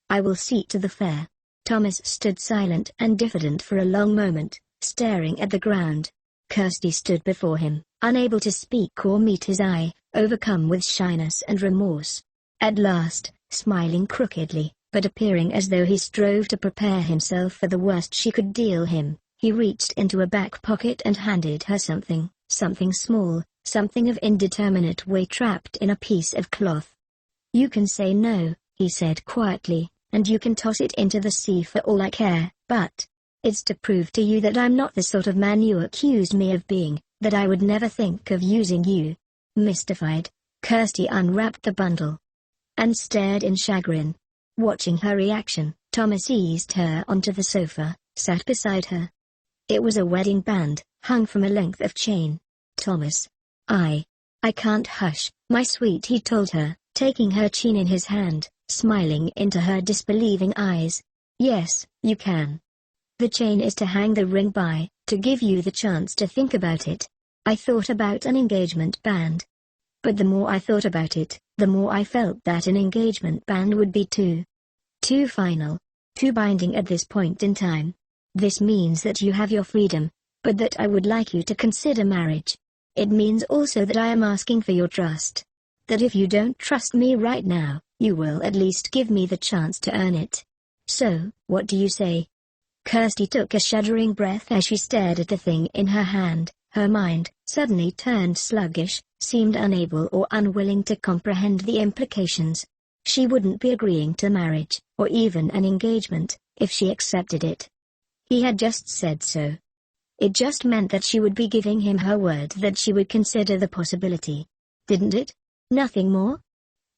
I will see to the fare. Thomas stood silent and diffident for a long moment, staring at the ground. Kirstie stood before him, unable to speak or meet his eye, overcome with shyness and remorse. At last, smiling crookedly, but appearing as though he strove to prepare himself for the worst she could deal him, he reached into a back pocket and handed her something small, something of indeterminate weight wrapped in a piece of cloth. You can say no, he said quietly, and you can toss it into the sea for all I care, but it's to prove to you that I'm not the sort of man you accused me of being, that I would never think of using you. Mystified, Kirstie unwrapped the bundle and stared in chagrin. Watching her reaction, Thomas eased her onto the sofa, sat beside her. It was a wedding band, hung from a length of chain. Thomas. I can't hush, my sweet, he told her, taking her chin in his hand, smiling into her disbelieving eyes. Yes, you can. The chain is to hang the ring by, to give you the chance to think about it. I thought about an engagement band. But the more I thought about it, the more I felt that an engagement band would be too final, too binding at this point in time. This means that you have your freedom, but that I would like you to consider marriage. It means also that I am asking for your trust. That if you don't trust me right now, you will at least give me the chance to earn it. So, what do you say? Kirstie took a shuddering breath as she stared at the thing in her hand. Her mind, suddenly turned sluggish, seemed unable or unwilling to comprehend the implications. She wouldn't be agreeing to marriage, or even an engagement, if she accepted it. He had just said so. It just meant that she would be giving him her word that she would consider the possibility. Didn't it? Nothing more?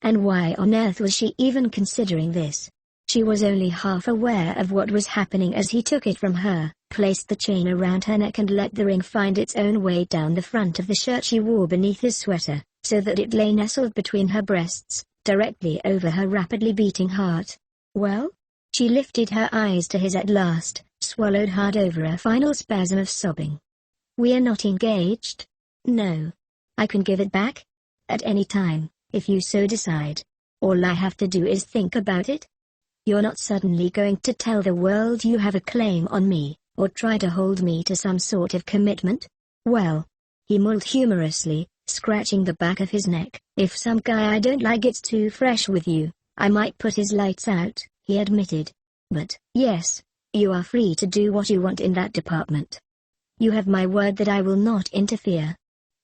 And why on earth was she even considering this? She was only half aware of what was happening as he took it from her, placed the chain around her neck and let the ring find its own way down the front of the shirt she wore beneath his sweater, so that it lay nestled between her breasts, directly over her rapidly beating heart. Well? She lifted her eyes to his at last, swallowed hard over a final spasm of sobbing. We are not engaged? No. I can give it back? At any time, if you so decide. All I have to do is think about it? You're not suddenly going to tell the world you have a claim on me, or try to hold me to some sort of commitment? Well, he mulled humorously, scratching the back of his neck, if some guy I don't like gets too fresh with you, I might put his lights out, he admitted. But, yes, you are free to do what you want in that department. You have my word that I will not interfere.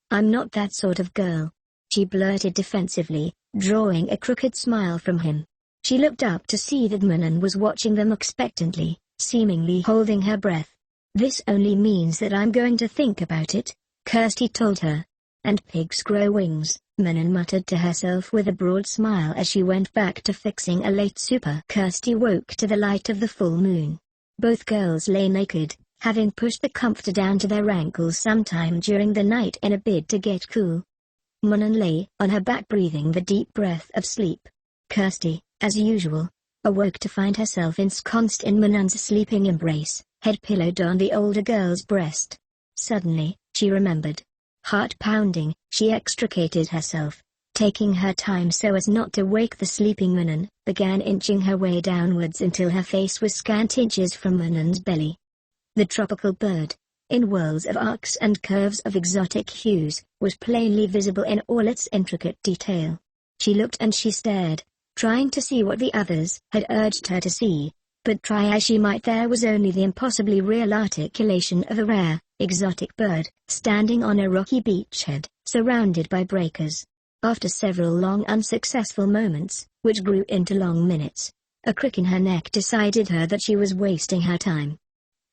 I'm not that sort of girl, she blurted defensively, drawing a crooked smile from him. She looked up to see that Manon was watching them expectantly, seemingly holding her breath. This only means that I'm going to think about it, Kirstie told her. And pigs grow wings, Manon muttered to herself with a broad smile as she went back to fixing a late supper. Kirstie woke to the light of the full moon. Both girls lay naked, having pushed the comforter down to their ankles sometime during the night in a bid to get cool. Manon lay on her back breathing the deep breath of sleep. Kirstie, as usual, awoke to find herself ensconced in Manon's sleeping embrace, head pillowed on the older girl's breast. Suddenly, she remembered. Heart pounding, she extricated herself, taking her time so as not to wake the sleeping Manon, began inching her way downwards until her face was scant inches from Manon's belly. The tropical bird, in whirls of arcs and curves of exotic hues, was plainly visible in all its intricate detail. She looked and she stared, trying to see what the others had urged her to see, but try as she might there was only the impossibly real articulation of a rare, exotic bird, standing on a rocky beachhead, surrounded by breakers. After several long unsuccessful moments, which grew into long minutes, a crick in her neck decided her that she was wasting her time.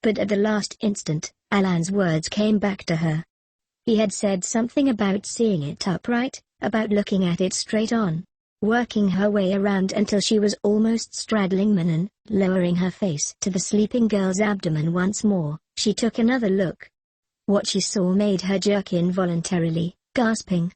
But at the last instant, Alan's words came back to her. He had said something about seeing it upright, about looking at it straight on. Working her way around until she was almost straddling Manon, lowering her face to the sleeping girl's abdomen once more, she took another look. What she saw made her jerk involuntarily, gasping.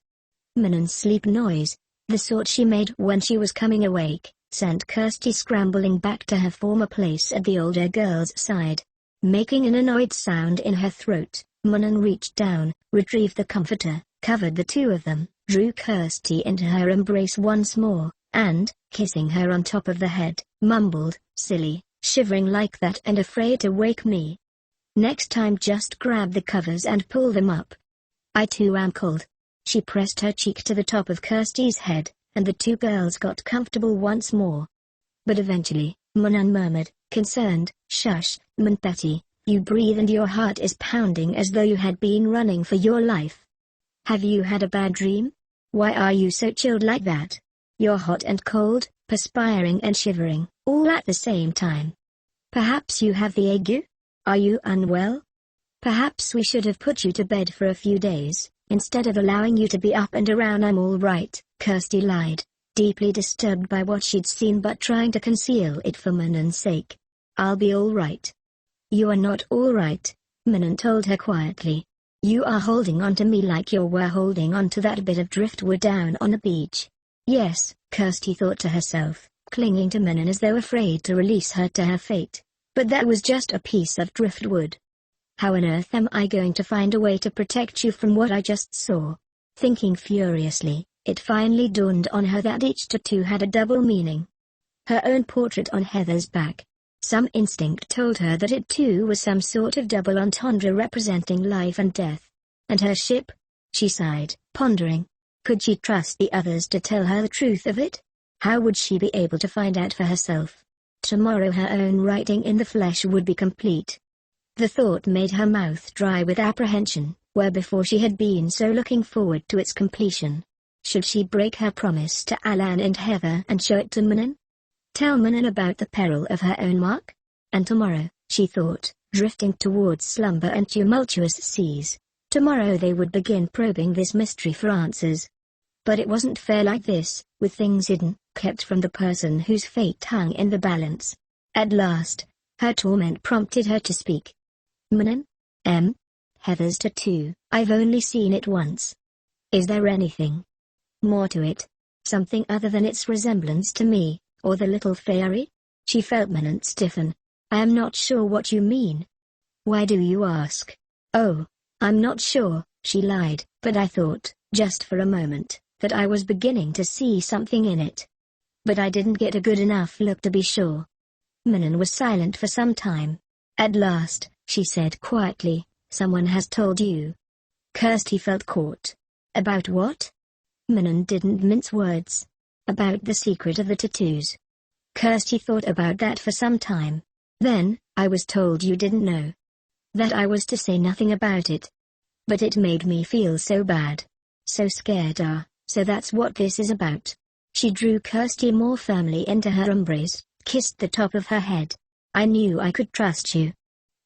Manon's sleep noise, the sort she made when she was coming awake, sent Kirstie scrambling back to her former place at the older girl's side. Making an annoyed sound in her throat, Manon reached down, retrieved the comforter, covered the two of them, drew Kirstie into her embrace once more, and, kissing her on top of the head, mumbled, "Silly, shivering like that and afraid to wake me. Next time just grab the covers and pull them up. I too am cold." She pressed her cheek to the top of Kirstie's head, and the two girls got comfortable once more. But eventually, Manon murmured, concerned, "Shush, Betty, you breathe and your heart is pounding as though you had been running for your life. Have you had a bad dream? Why are you so chilled like that? You're hot and cold, perspiring and shivering, all at the same time. Perhaps you have the ague? Are you unwell? Perhaps we should have put you to bed for a few days, instead of allowing you to be up and around." "I'm all right," Kirstie lied, deeply disturbed by what she'd seen but trying to conceal it for Manon's sake. "I'll be all right." "You are not all right," Manon told her quietly. "You are holding on to me like you were holding on to that bit of driftwood down on the beach." "Yes," Kirstie thought to herself, clinging to Manon as though afraid to release her to her fate. "But that was just a piece of driftwood. How on earth am I going to find a way to protect you from what I just saw?" Thinking furiously, it finally dawned on her that each tattoo had a double meaning. Her own portrait on Heather's back. Some instinct told her that it too was some sort of double entendre representing life and death. And her ship? She sighed, pondering. Could she trust the others to tell her the truth of it? How would she be able to find out for herself? Tomorrow her own writing in the flesh would be complete. The thought made her mouth dry with apprehension, where before she had been so looking forward to its completion. Should she break her promise to Alan and Heather and show it to Manon? Tell Manon about the peril of her own mark? And tomorrow, she thought, drifting towards slumber and tumultuous seas, tomorrow they would begin probing this mystery for answers. But it wasn't fair like this, with things hidden, kept from the person whose fate hung in the balance. At last, her torment prompted her to speak. "Manon? Heather's tattoo, I've only seen it once. Is there anything more to it? Something other than its resemblance to me, or the little fairy?" She felt Manon stiffen. "I am not sure what you mean. Why do you ask?" "Oh, I'm not sure," she lied, "but I thought, just for a moment, that I was beginning to see something in it. But I didn't get a good enough look to be sure." Manon was silent for some time. At last, she said quietly, "Someone has told you." Kirstie felt caught. "About what?" Manon didn't mince words. "About the secret of the tattoos." Kirstie thought about that for some time. "Then, I was told you didn't know. That I was to say nothing about it. But it made me feel so bad. So scared. So that's what this is about." She drew Kirstie more firmly into her embrace, kissed the top of her head. "I knew I could trust you.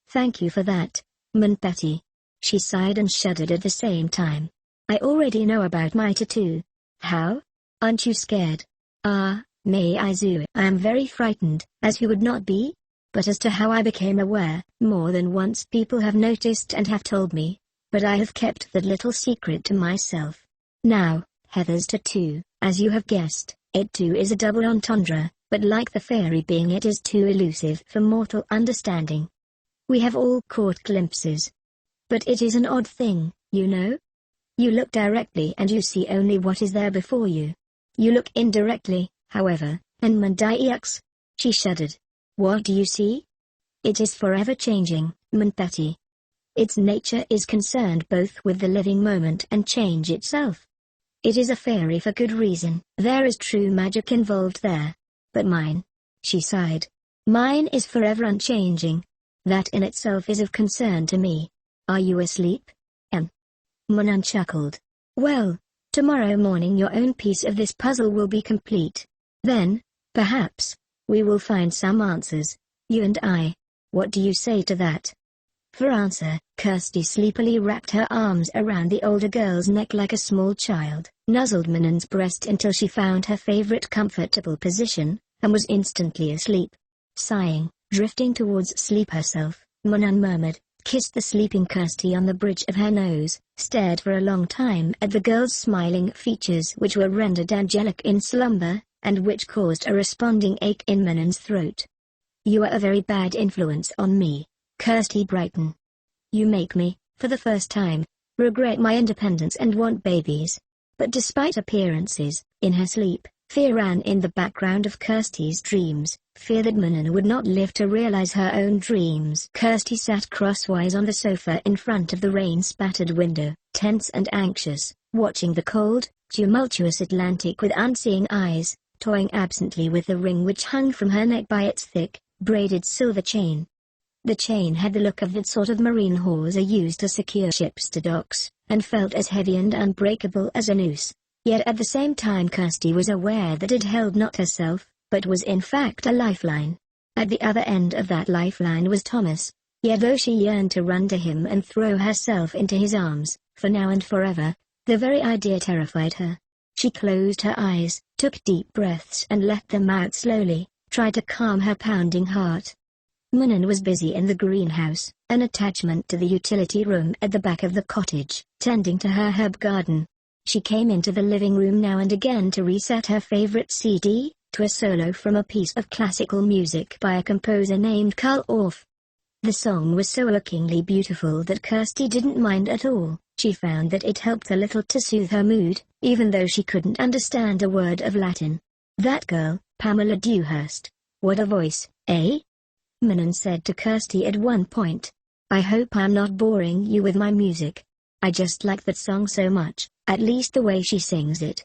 Thank you for that, Betty." She sighed and shuddered at the same time. "I already know about my tattoo, How? Aren't you scared? Ah, Mei Izu, I am very frightened, as who would not be? But as to how I became aware, more than once people have noticed and have told me, but I have kept that little secret to myself. Now, Heather's tattoo, as you have guessed, it too is a double entendre, but like the fairy being it is too elusive for mortal understanding. We have all caught glimpses. But it is an odd thing, you know? You look directly and you see only what is there before you. You look indirectly, however, and Mandiux. She shuddered. What do you see? It is forever changing, Manpati. Its nature is concerned both with the living moment and change itself. It is a fairy for good reason. There is true magic involved there. But mine. She sighed. Mine is forever unchanging. That in itself is of concern to me. Are you asleep? Manan chuckled. Well, tomorrow morning your own piece of this puzzle will be complete. Then, perhaps, we will find some answers, you and I. What do you say to that? For answer, Kirstie sleepily wrapped her arms around the older girl's neck like a small child, nuzzled Manan's breast until she found her favorite comfortable position, and was instantly asleep. Sighing, drifting towards sleep herself, Manan murmured, kissed the sleeping Kirstie on the bridge of her nose, stared for a long time at the girl's smiling features which were rendered angelic in slumber, and which caused a responding ache in Manan's throat. You are a very bad influence on me, Kirstie brightened. You make me, for the first time, regret my independence and want babies. But despite appearances, in her sleep, fear ran in the background of Kirstie's dreams, fear that Manan would not live to realize her own dreams. Kirstie sat crosswise on the sofa in front of the rain-spattered window, tense and anxious, watching the cold, tumultuous Atlantic with unseeing eyes, toying absently with the ring which hung from her neck by its thick, braided silver chain. The chain had the look of that sort of marine hawser used to secure ships to docks, and felt as heavy and unbreakable as a noose. Yet at the same time Kirstie was aware that it held not herself, but was in fact a lifeline. At the other end of that lifeline was Thomas. Yet though she yearned to run to him and throw herself into his arms, for now and forever, the very idea terrified her. She closed her eyes, took deep breaths and let them out slowly, tried to calm her pounding heart. Manan was busy in the greenhouse, an attachment to the utility room at the back of the cottage, tending to her herb garden. She came into the living room now and again to reset her favorite CD, to a solo from a piece of classical music by a composer named Karl Orff. The song was so lookingly beautiful that Kirstie didn't mind at all. She found that it helped a little to soothe her mood, even though she couldn't understand a word of Latin. That girl, Pamela Dewhurst. What a voice, eh? Manan said to Kirstie at one point. I hope I'm not boring you with my music. I just like that song so much, at least the way she sings it.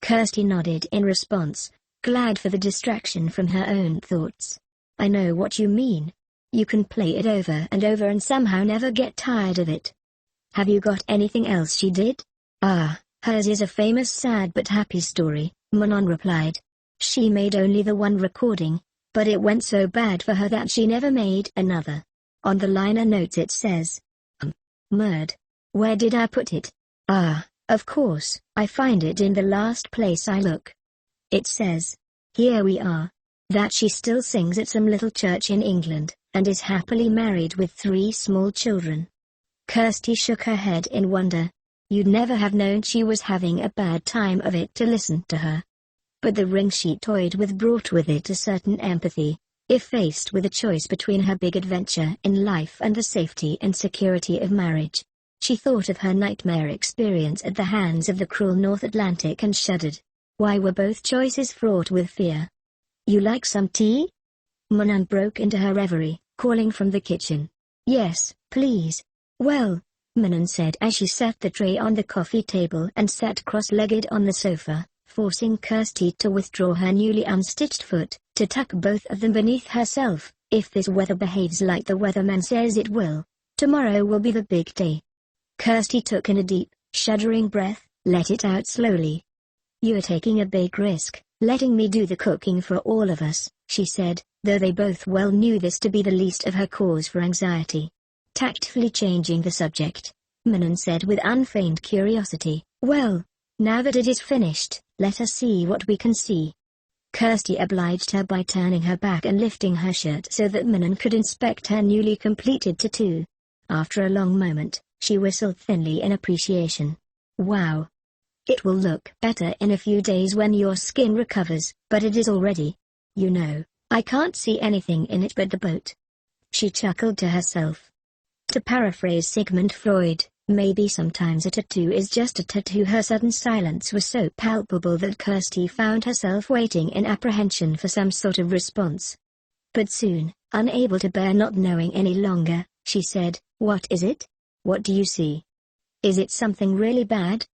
Kirstie nodded in response, glad for the distraction from her own thoughts. I know what you mean. You can play it over and over and somehow never get tired of it. Have you got anything else she did? Ah, hers is a famous sad but happy story, Manan replied. She made only the one recording, but it went so bad for her that she never made another. On the liner notes it says, Murd. Where did I put it? Ah, of course, I find it in the last place I look. It says, here we are. That she still sings at some little church in England, and is happily married with 3 small children. Kirstie shook her head in wonder. You'd never have known she was having a bad time of it to listen to her. But the ring she toyed with brought with it a certain empathy. If faced with a choice between her big adventure in life and the safety and security of marriage, she thought of her nightmare experience at the hands of the cruel North Atlantic and shuddered. Why were both choices fraught with fear? You like some tea? Manan broke into her reverie, calling from the kitchen. Yes, please. Well, Manan said as she set the tray on the coffee table and sat cross-legged on the sofa, forcing Kirstie to withdraw her newly unstitched foot, to tuck both of them beneath herself. If this weather behaves like the weatherman says it will, tomorrow will be the big day. Kirstie took in a deep, shuddering breath, let it out slowly. You are taking a big risk, letting me do the cooking for all of us, she said, though they both well knew this to be the least of her cause for anxiety. Tactfully changing the subject, Manan said with unfeigned curiosity, well, Now that it is finished, let us see what we can see. Kirstie obliged her by turning her back and lifting her shirt so that Manon could inspect her newly completed tattoo. After a long moment, she whistled thinly in appreciation. Wow! It will look better in a few days when your skin recovers, but it is already. You know, I can't see anything in it but the boat. She chuckled to herself. To paraphrase Sigmund Freud, maybe sometimes a tattoo is just a tattoo. Her sudden silence was so palpable that Kirstie found herself waiting in apprehension for some sort of response. But soon, unable to bear not knowing any longer, she said, "What is it? What do you see? Is it something really bad?"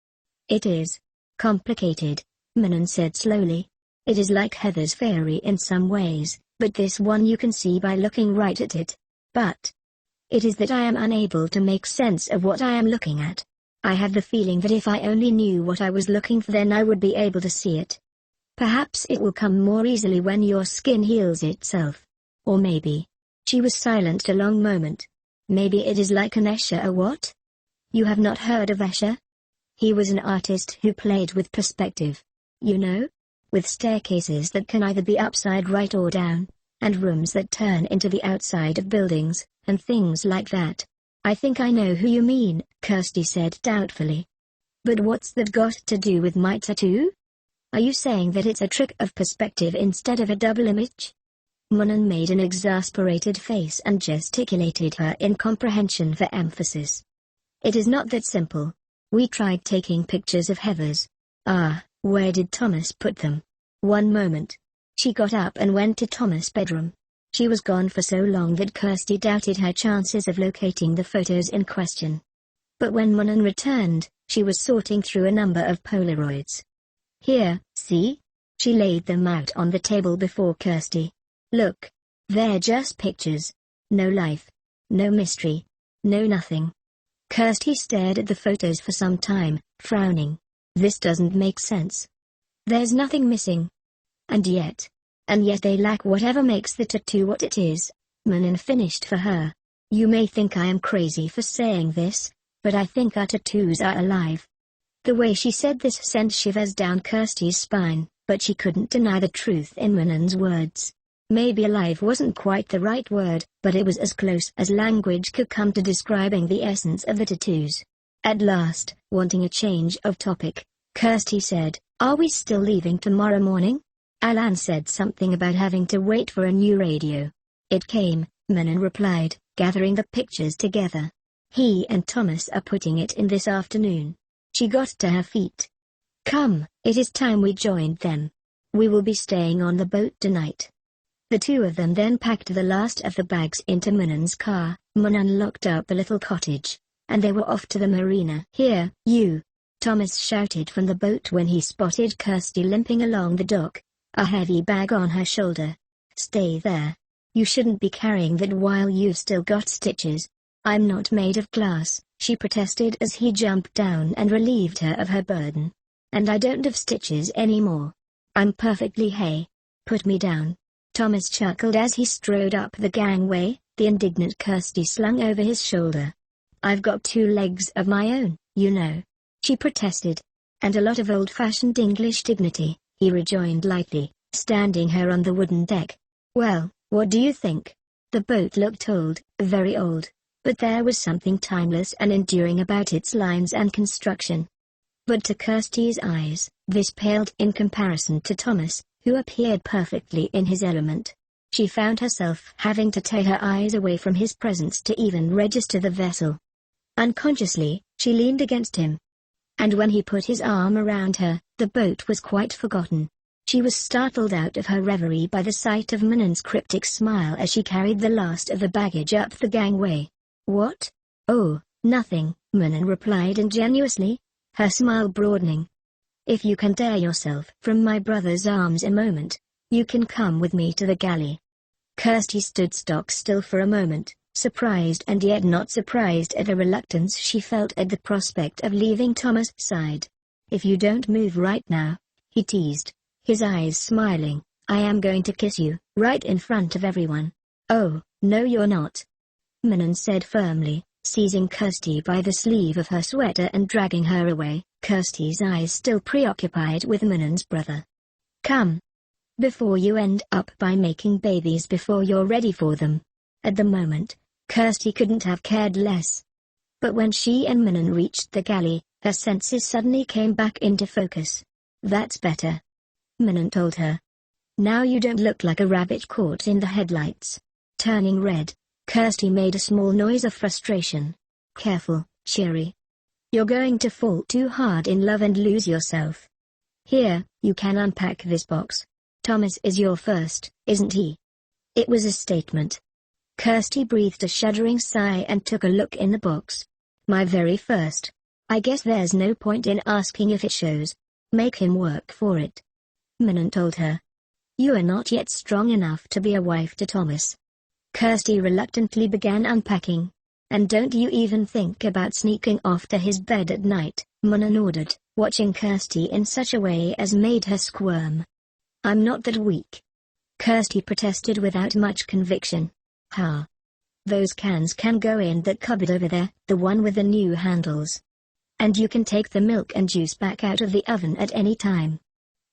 "It is complicated," Manon said slowly. "It is like Heather's fairy in some ways, but this one you can see by looking right at it. But it is that I am unable to make sense of what I am looking at. I have the feeling that if I only knew what I was looking for, then I would be able to see it. Perhaps it will come more easily when your skin heals itself. Or maybe." She was silent a long moment. "Maybe it is like an Escher." "A what?" "You have not heard of Escher? He was an artist who played with perspective. You know? With staircases that can either be upside right or down, and rooms that turn into the outside of buildings, and things like that." "I think I know who you mean," Kirstie said doubtfully. "But what's that got to do with my tattoo? Are you saying that it's a trick of perspective instead of a double image?" Manon made an exasperated face and gesticulated her incomprehension for emphasis. "It is not that simple. We tried taking pictures of Heather's." "Ah, where did Thomas put them?" "One moment." She got up and went to Thomas' bedroom. She was gone for so long that Kirstie doubted her chances of locating the photos in question. But when Manon returned, she was sorting through a number of Polaroids. "Here, see?" She laid them out on the table before Kirstie. "Look. They're just pictures. No life. No mystery. No nothing." Kirstie stared at the photos for some time, frowning. "This doesn't make sense. There's nothing missing. And yet they lack whatever makes the tattoo what it is," Manon finished for her. "You may think I am crazy for saying this, but I think our tattoos are alive." The way she said this sent shivers down Kirstie's spine, but she couldn't deny the truth in Manon's words. Maybe alive wasn't quite the right word, but it was as close as language could come to describing the essence of the tattoos. At last, wanting a change of topic, Kirstie said, "Are we still leaving tomorrow morning?" Alan said something about having to wait for a new radio. "It came," Manon replied, gathering the pictures together. "He and Thomas are putting it in this afternoon." She got to her feet. "Come, it is time we joined them. We will be staying on the boat tonight." The two of them then packed the last of the bags into Manon's car. Manon locked up the little cottage, and they were off to the marina. "Here, you!" Thomas shouted from the boat when he spotted Kirstie limping along the dock, a heavy bag on her shoulder. "Stay there. You shouldn't be carrying that while you've still got stitches." "I'm not made of glass," she protested as he jumped down and relieved her of her burden. "And I don't have stitches anymore. I'm perfectly hey. Put me down." Thomas chuckled as he strode up the gangway, the indignant Kirstie slung over his shoulder. "I've got 2 legs of my own, you know," she protested. "And a lot of old-fashioned English dignity," he rejoined lightly, standing her on the wooden deck. "Well, what do you think?" The boat looked old, very old, but there was something timeless and enduring about its lines and construction. But to Kirstie's eyes, this paled in comparison to Thomas, who appeared perfectly in his element. She found herself having to tear her eyes away from his presence to even register the vessel. Unconsciously, she leaned against him. And when he put his arm around her, the boat was quite forgotten. She was startled out of her reverie by the sight of Manon's cryptic smile as she carried the last of the baggage up the gangway. "What?" "Oh, nothing," Manon replied ingenuously, her smile broadening. "If you can tear yourself from my brother's arms a moment, you can come with me to the galley." Kirstie stood stock still for a moment, surprised and yet not surprised at the reluctance she felt at the prospect of leaving Thomas' side. "If you don't move right now," he teased, his eyes smiling, "I am going to kiss you, right in front of everyone." "Oh, no you're not," Manon said firmly, seizing Kirstie by the sleeve of her sweater and dragging her away, Kirstie's eyes still preoccupied with Manon's brother. "Come. Before you end up by making babies before you're ready for them." At the moment, Kirstie couldn't have cared less. But when she and Manon reached the galley, her senses suddenly came back into focus. "That's better," Manon told her. "Now you don't look like a rabbit caught in the headlights." Turning red, Kirstie made a small noise of frustration. "Careful, Cherie. You're going to fall too hard in love and lose yourself. Here, you can unpack this box. Thomas is your first, isn't he?" It was a statement. Kirstie breathed a shuddering sigh and took a look in the box. "My very first. I guess there's no point in asking if it shows. Make him work for it," Manon told her. "You are not yet strong enough to be a wife to Thomas." Kirstie reluctantly began unpacking. "And don't you even think about sneaking off to his bed at night," Manon ordered, watching Kirstie in such a way as made her squirm. "I'm not that weak," Kirstie protested without much conviction. "Ha! Those cans can go in that cupboard over there, the one with the new handles. And you can take the milk and juice back out of the oven at any time."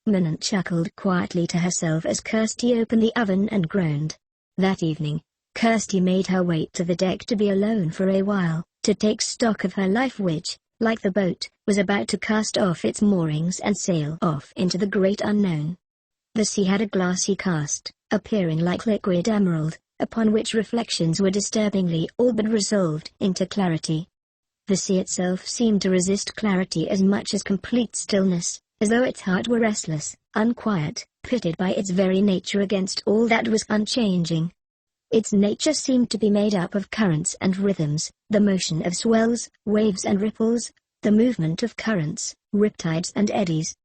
Manon chuckled quietly to herself as Kirstie opened the oven and groaned. That evening, Kirstie made her way to the deck to be alone for a while, to take stock of her life which, like the boat, was about to cast off its moorings and sail off into the great unknown. The sea had a glassy cast, appearing like liquid emerald, upon which reflections were disturbingly all but resolved into clarity. The sea itself seemed to resist clarity as much as complete stillness, as though its heart were restless, unquiet, pitted by its very nature against all that was unchanging. Its nature seemed to be made up of currents and rhythms, the motion of swells, waves and ripples, the movement of currents, riptides and eddies.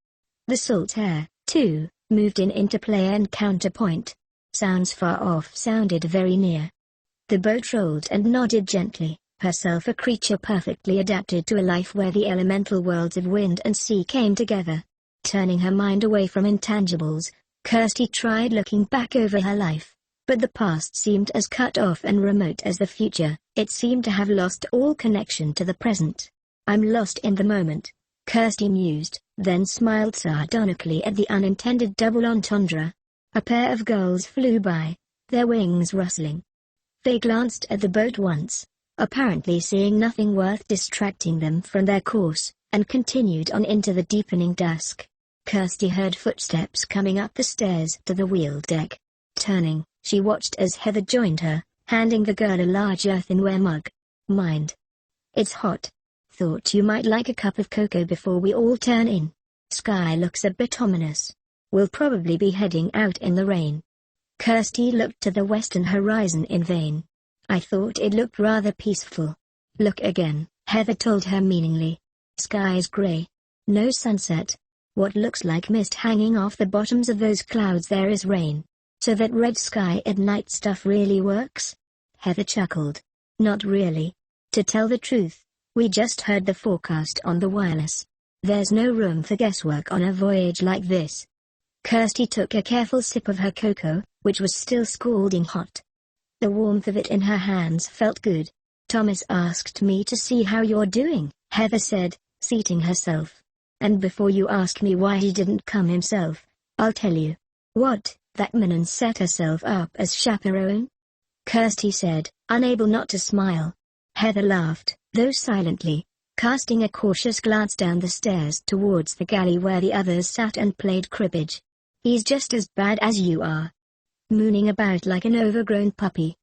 The salt air, too, moved in interplay and counterpoint. Sounds far off sounded very near. The boat rolled and nodded gently, herself a creature perfectly adapted to a life where the elemental worlds of wind and sea came together. Turning her mind away from intangibles, Kirstie tried looking back over her life. But the past seemed as cut off and remote as the future. It seemed to have lost all connection to the present. "I'm lost in the moment," Kirstie mused, then smiled sardonically at the unintended double entendre. A pair of gulls flew by, their wings rustling. They glanced at the boat once, apparently seeing nothing worth distracting them from their course, and continued on into the deepening dusk. Kirstie heard footsteps coming up the stairs to the wheel deck. Turning, she watched as Heather joined her, handing the girl a large earthenware mug. "Mind? It's hot. Thought you might like a cup of cocoa before we all turn in. Sky looks a bit ominous. We'll probably be heading out in the rain." Kirstie looked to the western horizon in vain. "I thought it looked rather peaceful." "Look again," Heather told her meaningly. "Sky's gray. No sunset. What looks like mist hanging off the bottoms of those clouds there is rain. So that red sky at night stuff really works?" Heather chuckled. "Not really. To tell the truth, we just heard the forecast on the wireless. There's no room for guesswork on a voyage like this." Kirstie took a careful sip of her cocoa, which was still scalding hot. The warmth of it in her hands felt good. "Thomas asked me to see how you're doing," Heather said, seating herself. "And before you ask me why he didn't come himself, I'll tell you." "What, that Manon set herself up as chaperone?" Kirstie said, unable not to smile. Heather laughed, though silently, casting a cautious glance down the stairs towards the galley where the others sat and played cribbage. "He's just as bad as you are. Mooning about like an overgrown puppy.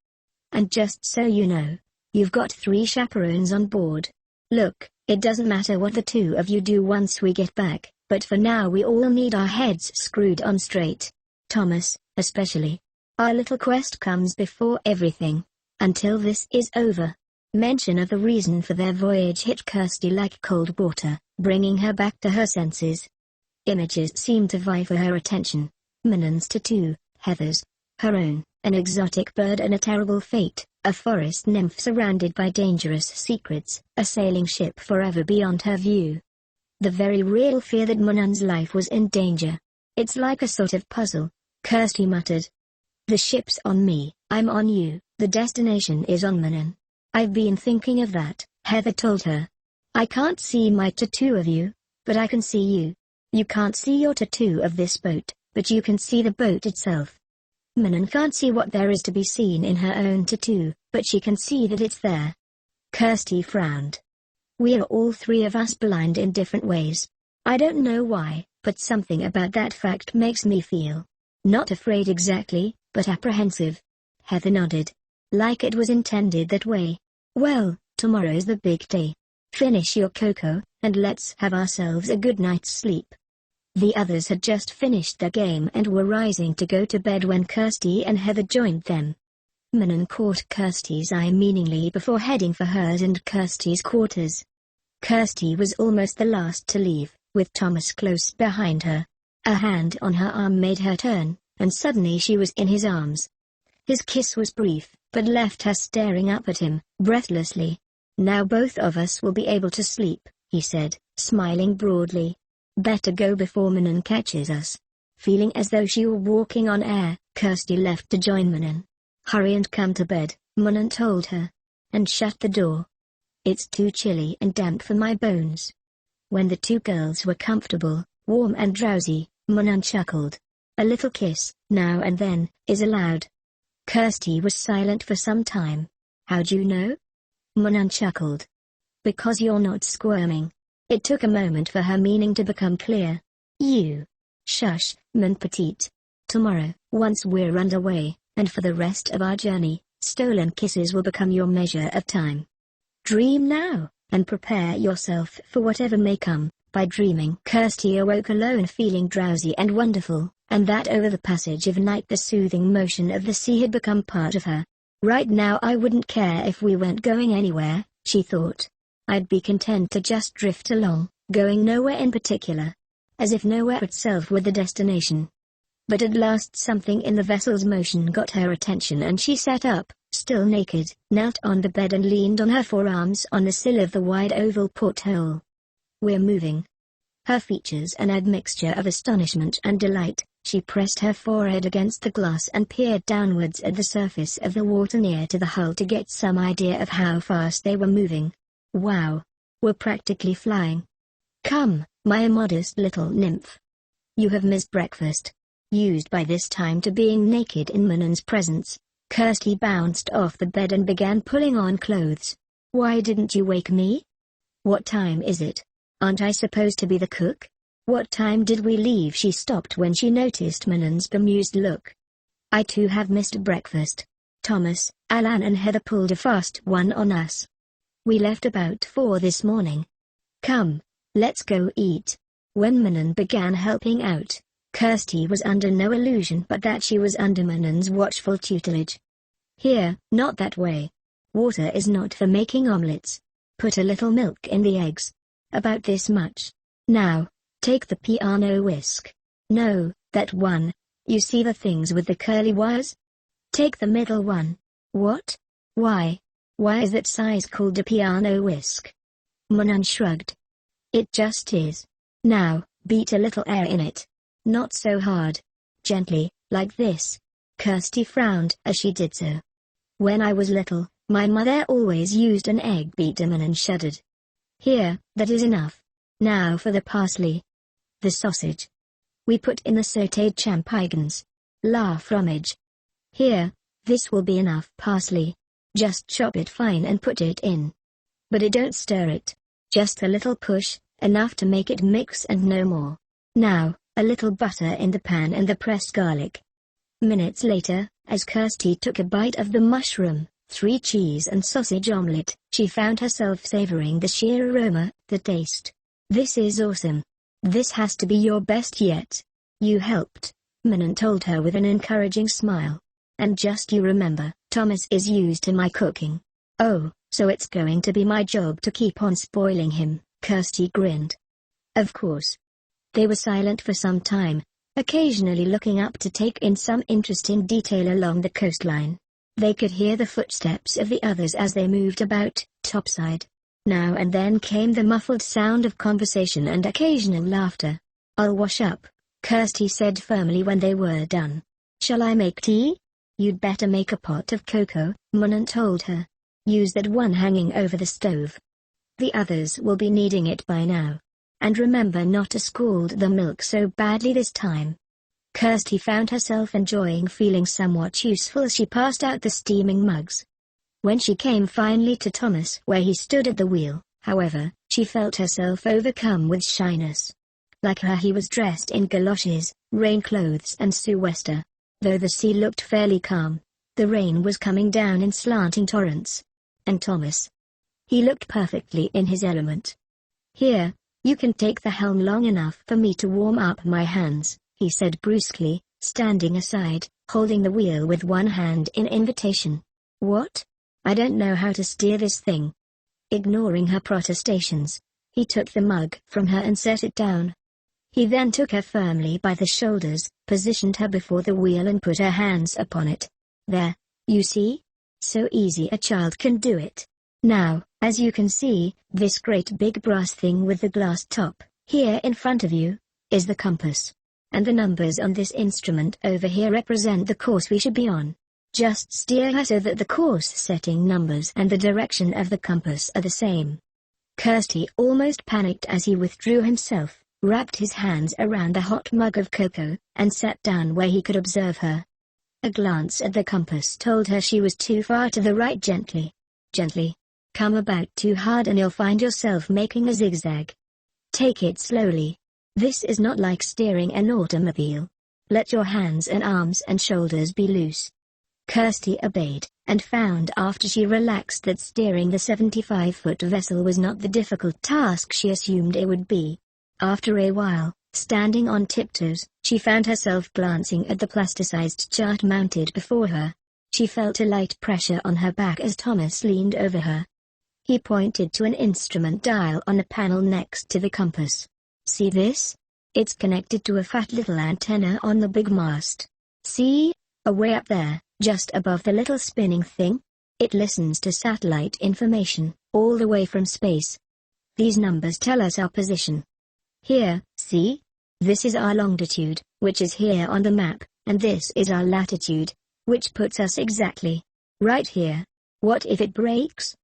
And just so you know, you've got 3 chaperones on board. Look, it doesn't matter what the 2 of you do once we get back, but for now we all need our heads screwed on straight. Thomas, especially. Our little quest comes before everything. Until this is over." Mention of the reason for their voyage hit Kirstie like cold water, bringing her back to her senses. Images seemed to vie for her attention. Manon's tattoo, Heather's, her own, an exotic bird and a terrible fate, a forest nymph surrounded by dangerous secrets, a sailing ship forever beyond her view. The very real fear that Manon's life was in danger. "It's like a sort of puzzle," Kirstie muttered. "The ship's on me, I'm on you, the destination is on Manon. I've been thinking of that, Heather told her. I can't see my tattoo of you, but I can see you. You can't see your tattoo of this boat, but you can see the boat itself. Manon can't see what there is to be seen in her own tattoo, but she can see that it's there. Kirstie frowned. We are all three of us blind in different ways. I don't know why, but something about that fact makes me feel not afraid exactly, but apprehensive. Heather nodded. Like it was intended that way. Well, tomorrow's the big day. Finish your cocoa, and let's have ourselves a good night's sleep. The others had just finished their game and were rising to go to bed when Kirstie and Heather joined them. Manon caught Kirstie's eye meaningly before heading for hers and Kirstie's quarters. Kirstie was almost the last to leave, with Thomas close behind her. A hand on her arm made her turn, and suddenly she was in his arms. His kiss was brief, but left her staring up at him, breathlessly. Now both of us will be able to sleep, he said, smiling broadly. Better go before Manon catches us. Feeling as though she were walking on air, Kirstie left to join Manon. Hurry and come to bed, Manon told her. And shut the door. It's too chilly and damp for my bones. When the two girls were comfortable, warm and drowsy, Manon chuckled. A little kiss, now and then, is allowed. Kirstie was silent for some time. How'd you know? Manon chuckled. Because you're not squirming. It took a moment for her meaning to become clear. You. Shush, mon petite. Tomorrow, once we're underway, and for the rest of our journey, stolen kisses will become your measure of time. Dream now, and prepare yourself for whatever may come. By dreaming, Kirstie awoke alone feeling drowsy and wonderful, and that over the passage of night the soothing motion of the sea had become part of her. Right now I wouldn't care if we weren't going anywhere, she thought. I'd be content to just drift along, going nowhere in particular. As if nowhere itself were the destination. But at last something in the vessel's motion got her attention and she sat up, still naked, knelt on the bed and leaned on her forearms on the sill of the wide oval porthole. We're moving. Her features an admixture of astonishment and delight. She pressed her forehead against the glass and peered downwards at the surface of the water near to the hull to get some idea of how fast they were moving. Wow! We're practically flying. Come, my modest little nymph. You have missed breakfast. Used by this time to being naked in Manon's presence, Kirstie bounced off the bed and began pulling on clothes. Why didn't you wake me? What time is it? Aren't I supposed to be the cook? What time did we leave? She stopped when she noticed Manon's bemused look. I too have missed breakfast. Thomas, Alan and Heather pulled a fast one on us. We left about 4 this morning. Come, let's go eat. When Manon began helping out, Kirstie was under no illusion but that she was under Manon's watchful tutelage. Here, not that way. Water is not for making omelets. Put a little milk in the eggs. About this much. Now, take the piano whisk. No, that one. You see the things with the curly wires? Take the middle one. What? Why? Why is that size called a piano whisk? Manon shrugged. It just is. Now, beat a little air in it. Not so hard. Gently, like this. Kirstie frowned as she did so. When I was little, my mother always used an egg beater. Manon shuddered. Here, that is enough. Now for the parsley. The sausage. We put in the sautéed champignons. La fromage. Here, this will be enough parsley. Just chop it fine and put it in. But don't stir it. Just a little push, enough to make it mix and no more. Now, a little butter in the pan and the pressed garlic. Minutes later, as Kirstie took a bite of the mushroom, 3 cheese and sausage omelette, she found herself savoring the sheer aroma, the taste. This is awesome. This has to be your best yet. You helped, Manon told her with an encouraging smile. And just you remember, Thomas is used to my cooking. Oh, so it's going to be my job to keep on spoiling him, Kirstie grinned. Of course. They were silent for some time, occasionally looking up to take in some interesting detail along the coastline. They could hear the footsteps of the others as they moved about, topside. Now and then came the muffled sound of conversation and occasional laughter. I'll wash up, Kirstie said firmly when they were done. Shall I make tea? You'd better make a pot of cocoa, Manon told her. Use that one hanging over the stove. The others will be needing it by now. And remember not to scald the milk so badly this time. Kirstie found herself enjoying feeling somewhat useful as she passed out the steaming mugs. When she came finally to Thomas where he stood at the wheel, however, she felt herself overcome with shyness. Like her, he was dressed in galoshes, rain clothes and sou'wester. Though the sea looked fairly calm, the rain was coming down in slanting torrents. And Thomas, he looked perfectly in his element. "Here, you can take the helm long enough for me to warm up my hands," he said brusquely, standing aside, holding the wheel with one hand in invitation. "What? I don't know how to steer this thing." Ignoring her protestations, he took the mug from her and set it down. He then took her firmly by the shoulders, positioned her before the wheel and put her hands upon it. "There, you see? So easy a child can do it. Now, as you can see, this great big brass thing with the glass top, here in front of you, is the compass. And the numbers on this instrument over here represent the course we should be on. Just steer her so that the course-setting numbers and the direction of the compass are the same." Kirstie almost panicked as he withdrew himself, wrapped his hands around the hot mug of cocoa, and sat down where he could observe her. A glance at the compass told her she was too far to the right. Gently. Come about too hard and you'll find yourself making a zigzag. Take it slowly. This is not like steering an automobile. Let your hands and arms and shoulders be loose. Kirstie obeyed, and found after she relaxed that steering the 75-foot vessel was not the difficult task she assumed it would be. After a while, standing on tiptoes, she found herself glancing at the plasticized chart mounted before her. She felt a light pressure on her back as Thomas leaned over her. He pointed to an instrument dial on a panel next to the compass. "See this? It's connected to a fat little antenna on the big mast. See? Away up there, just above the little spinning thing? It listens to satellite information, all the way from space. These numbers tell us our position. Here, see? This is our longitude, which is here on the map, and this is our latitude, which puts us exactly right here. What if it breaks?"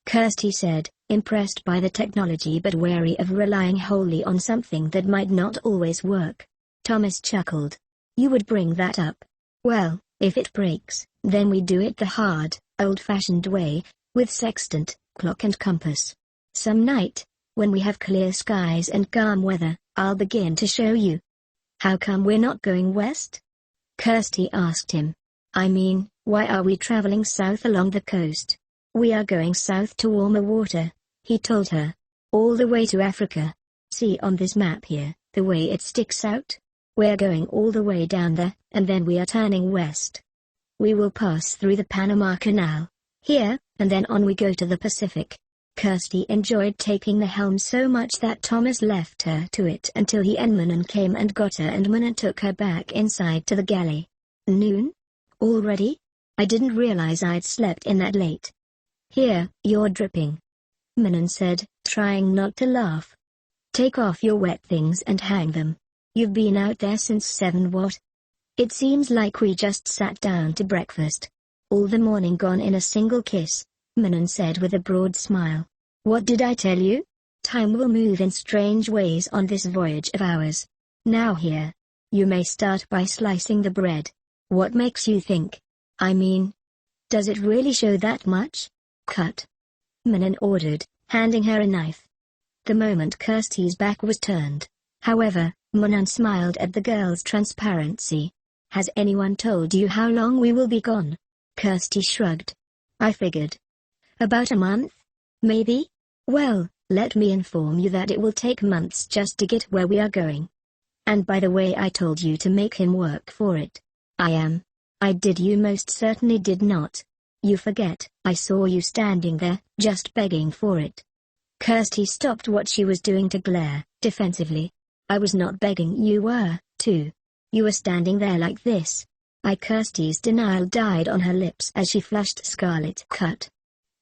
Kirstie said, impressed by the technology but wary of relying wholly on something that might not always work. Thomas chuckled. "You would bring that up. Well, if it breaks, then we do it the hard, old-fashioned way, with sextant, clock and compass. Some night, when we have clear skies and calm weather, I'll begin to show you." "How come we're not going west?" Kirstie asked him. "I mean, why are we traveling south along the coast?" "We are going south to warmer water," he told her. "All the way to Africa. See on this map here, the way it sticks out? We're going all the way down there, and then we are turning west. We will pass through the Panama Canal, here, and then on we go to the Pacific." Kirstie enjoyed taking the helm so much that Thomas left her to it until he and Manon came and got her and Manon took her back inside to the galley. "Noon? Already? I didn't realize I'd slept in that late." "Here, you're dripping," Manon said, trying not to laugh. "Take off your wet things and hang them. You've been out there since 7 what? It seems like we just sat down to breakfast. All the morning gone in a single kiss," Manon said with a broad smile. "What did I tell you? Time will move in strange ways on this voyage of ours. Now here. You may start by slicing the bread. What makes you think? I mean, does it really show that much? Cut," Manon ordered, handing her a knife. The moment Kirstie's back was turned, however, Manon smiled at the girl's transparency. "Has anyone told you how long we will be gone?" Kirstie shrugged. "I figured. About a month? Maybe? Well, let me inform you that it will take months just to get where we are going. And by the way, I told you to make him work for it. I did. You most certainly did not. You forget, I saw you standing there, just begging for it." Kirstie stopped what she was doing to glare, defensively. "I was not begging, you were, too. You were standing there like this." Kirstie's denial died on her lips as she flushed scarlet. "Cut,"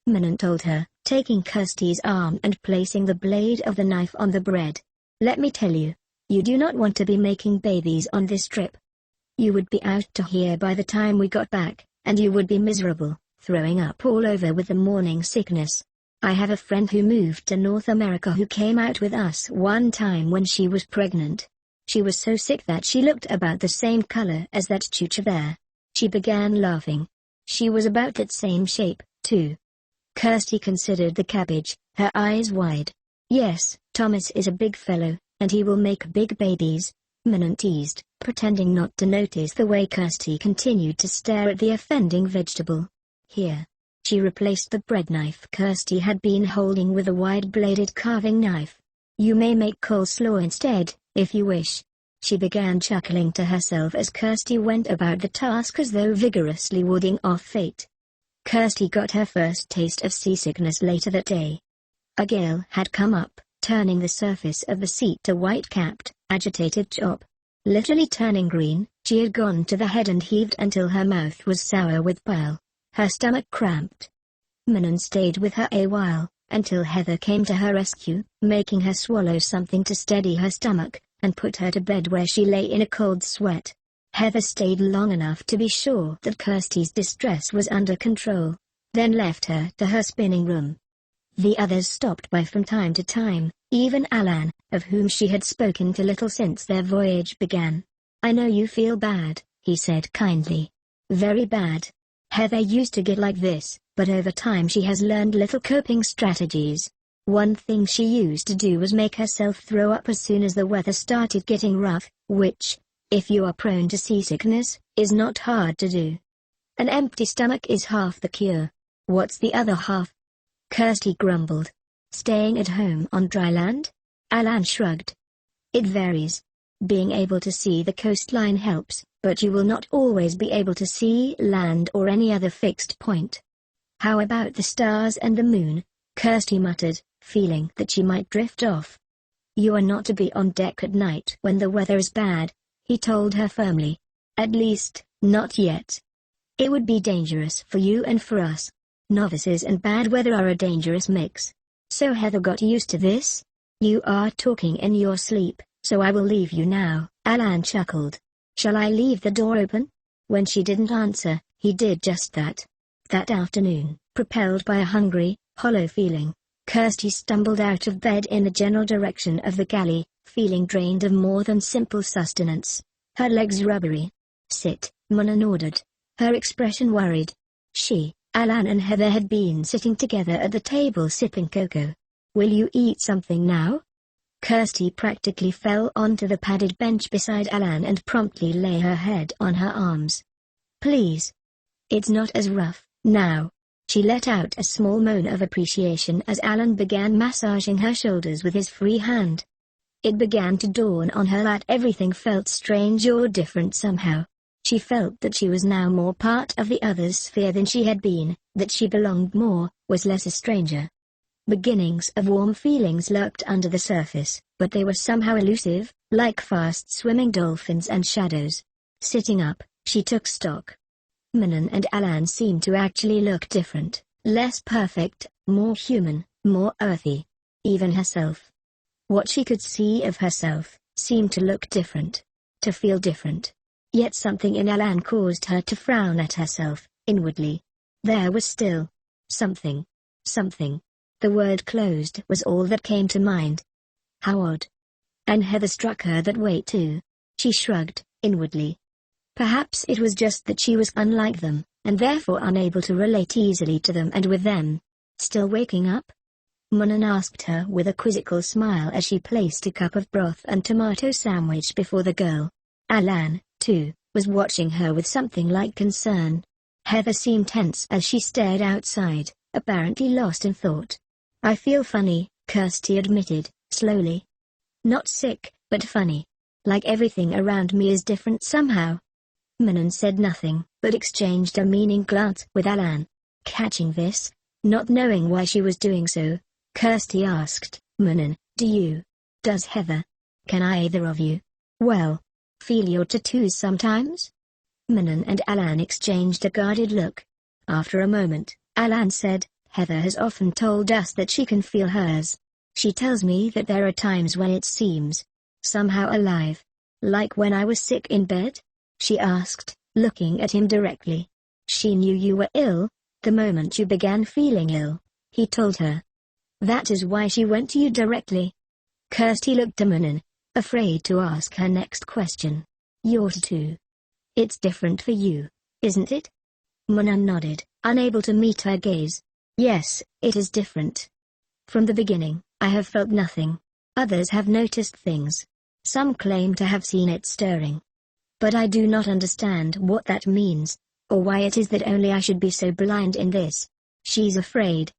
Manon told her, taking Kirstie's arm and placing the blade of the knife on the bread. "Let me tell you, you do not want to be making babies on this trip. You would be out to here by the time we got back, and you would be miserable, throwing up all over with the morning sickness. I have a friend who moved to North America who came out with us one time when she was pregnant. She was so sick that she looked about the same color as that chucha there. She began laughing. She was about that same shape, too. Kirstie considered the cabbage, her eyes wide. Yes, Thomas is a big fellow, and he will make big babies, Manon teased, pretending not to notice the way Kirstie continued to stare at the offending vegetable. Here. She replaced the bread knife Kirstie had been holding with a wide-bladed carving knife. You may make coleslaw instead, if you wish. She began chuckling to herself as Kirstie went about the task as though vigorously warding off fate. Kirstie got her first taste of seasickness later that day. A gale had come up, turning the surface of the sea to white-capped, agitated chop. Literally turning green, she had gone to the head and heaved until her mouth was sour with bile. Her stomach cramped. Manon stayed with her a while, until Heather came to her rescue, making her swallow something to steady her stomach, and put her to bed where she lay in a cold sweat. Heather stayed long enough to be sure that Kirstie's distress was under control, then left her to her spinning room. The others stopped by from time to time, even Alan, of whom she had spoken to little since their voyage began. "I know you feel bad," he said kindly. "Very bad. Heather used to get like this, but over time she has learned little coping strategies. One thing she used to do was make herself throw up as soon as the weather started getting rough, which, if you are prone to seasickness, is not hard to do. An empty stomach is half the cure. What's the other half?" Kirstie grumbled. "Staying at home on dry land?" Alan shrugged. "It varies. Being able to see the coastline helps, but you will not always be able to see land or any other fixed point." "How about the stars and the moon?" Kirstie muttered, feeling that she might drift off. "You are not to be on deck at night when the weather is bad," he told her firmly. "At least, not yet. It would be dangerous for you and for us. Novices and bad weather are a dangerous mix. So Heather got used to this? You are talking in your sleep, so I will leave you now," Alan chuckled. "Shall I leave the door open?" When she didn't answer, he did just that. That afternoon, propelled by a hungry, hollow feeling, Kirstie stumbled out of bed in the general direction of the galley, feeling drained of more than simple sustenance. Her legs rubbery. "Sit," Manon ordered. Her expression worried. She, Alan and Heather had been sitting together at the table sipping cocoa. "Will you eat something now?" Kirstie practically fell onto the padded bench beside Alan and promptly lay her head on her arms. "Please. It's not as rough now." She let out a small moan of appreciation as Alan began massaging her shoulders with his free hand. It began to dawn on her that everything felt strange or different somehow. She felt that she was now more part of the other's sphere than she had been, that she belonged more, was less a stranger. Beginnings of warm feelings lurked under the surface, but they were somehow elusive, like fast-swimming dolphins and shadows. Sitting up, she took stock. Manon and Alan seemed to actually look different, less perfect, more human, more earthy. Even herself. What she could see of herself, seemed to look different. To feel different. Yet something in Alan caused her to frown at herself, inwardly. There was still something. Something. The word "closed" was all that came to mind. How odd. And Heather struck her that way too. She shrugged, inwardly. Perhaps it was just that she was unlike them, and therefore unable to relate easily to them and with them. "Still waking up?" Manon asked her with a quizzical smile as she placed a cup of broth and tomato sandwich before the girl. Alan, too, was watching her with something like concern. Heather seemed tense as she stared outside, apparently lost in thought. "I feel funny," Kirstie admitted, slowly. "Not sick, but funny. Like everything around me is different somehow." Manon said nothing, but exchanged a meaning glance with Alan. Catching this, not knowing why she was doing so, Kirstie asked, "Manon, does Heather? Can either of you, feel your tattoos sometimes?" Manon and Alan exchanged a guarded look. After a moment, Alan said, "Heather has often told us that she can feel hers. She tells me that there are times when it seems somehow alive. Like when I was sick in bed?" She asked, looking at him directly. "She knew you were ill?" The moment you began feeling ill, he told her. That is why she went to you directly. Kirstie looked at Manon, afraid to ask her next question. Yours too. It's different for you, isn't it? Manon nodded, unable to meet her gaze. Yes, it is different. From the beginning, I have felt nothing. Others have noticed things. Some claim to have seen it stirring. But I do not understand what that means, or why it is that only I should be so blind in this. She's afraid.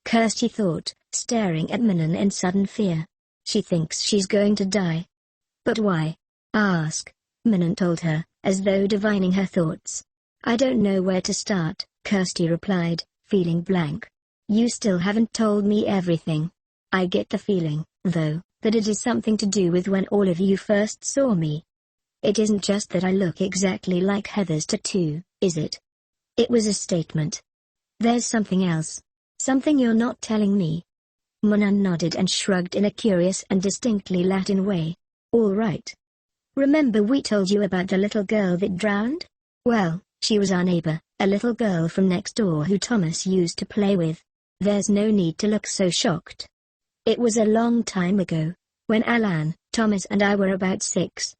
Kirstie thought, staring at Manon in sudden fear. She thinks she's going to die. But why? Ask. Manon told her, as though divining her thoughts. I don't know where to start, Kirstie replied, feeling blank. You still haven't told me everything. I get the feeling, though, that it is something to do with when all of you first saw me. It isn't just that I look exactly like Heather's tattoo, is it? It was a statement. There's something else. Something you're not telling me. Manon nodded and shrugged in a curious and distinctly Latin way. All right. Remember we told you about the little girl that drowned? Well, she was our neighbor, a little girl from next door who Thomas used to play with. There's no need to look so shocked. It was a long time ago, when Alan, Thomas and I were about 6.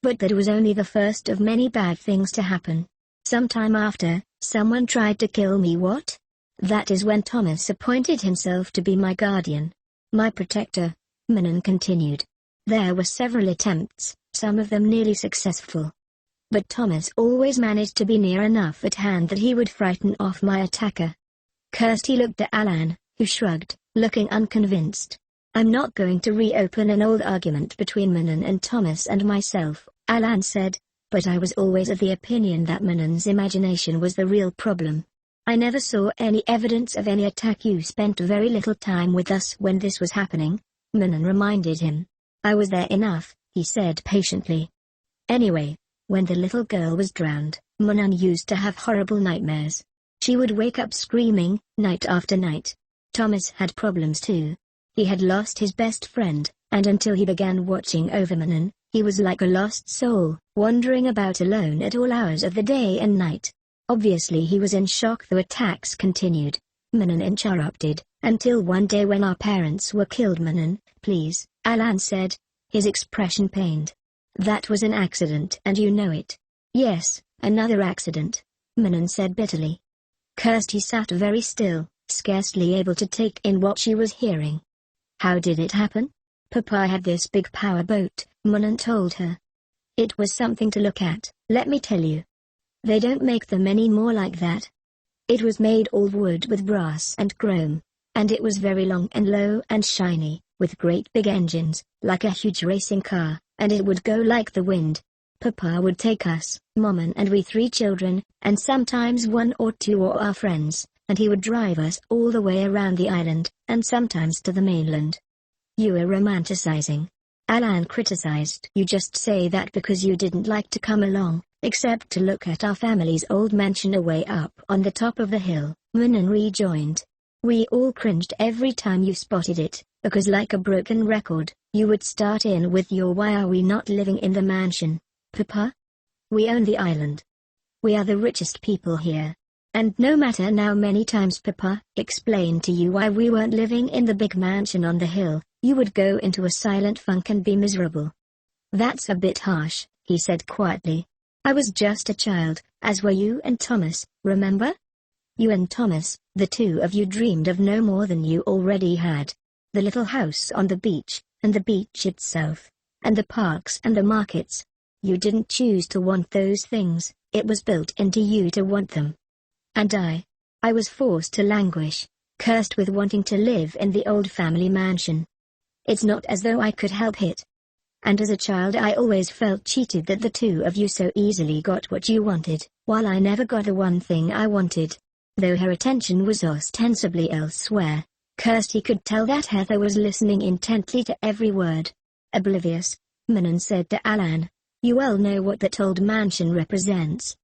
But that was only the first of many bad things to happen. Sometime after, someone tried to kill me. What? That is when Thomas appointed himself to be my guardian. My protector, Manon continued. There were several attempts, some of them nearly successful. But Thomas always managed to be near enough at hand that he would frighten off my attacker. Kirstie looked at Alan, who shrugged, looking unconvinced. I'm not going to reopen an old argument between Manon and Thomas and myself, Alan said, but I was always of the opinion that Manon's imagination was the real problem. I never saw any evidence of any attack. You spent very little time with us when this was happening, Manon reminded him. I was there enough, he said patiently. Anyway, when the little girl was drowned, Manon used to have horrible nightmares. She would wake up screaming, night after night. Thomas had problems too. He had lost his best friend, and until he began watching over Manon, he was like a lost soul, wandering about alone at all hours of the day and night. Obviously he was in shock. The attacks continued, Manon interrupted, until one day when our parents were killed. Manon, please, Alan said, his expression pained. That was an accident and you know it. Yes, another accident, Manon said bitterly. Kirstie sat very still, scarcely able to take in what she was hearing. How did it happen? Papa had this big power boat, Manon told her. It was something to look at, let me tell you. They don't make them anymore like that. It was made all wood with brass and chrome, and it was very long and low and shiny, with great big engines, like a huge racing car, and it would go like the wind. Papa would take us, Mom and we 3 children, and sometimes 1 or 2 of our friends, and he would drive us all the way around the island, and sometimes to the mainland. You are romanticizing. Alan criticized. You just say that because you didn't like to come along, except to look at our family's old mansion away up on the top of the hill, Manon rejoined. We all cringed every time you spotted it, because like a broken record, you would start in with your why are we not living in the mansion, Papa? We own the island. We are the richest people here. And no matter how many times Papa explained to you why we weren't living in the big mansion on the hill, you would go into a silent funk and be miserable. That's a bit harsh, he said quietly. I was just a child, as were you and Thomas, remember? You and Thomas, the 2 of you dreamed of no more than you already had. The little house on the beach, and the beach itself, and the parks and the markets. You didn't choose to want those things, it was built into you to want them. And I was forced to languish, cursed with wanting to live in the old family mansion. It's not as though I could help it. And as a child I always felt cheated that the 2 of you so easily got what you wanted, while I never got the one thing I wanted. Though her attention was ostensibly elsewhere, Kirstie could tell that Heather was listening intently to every word. Oblivious, Manon said to Alan. You well know what that old mansion represents.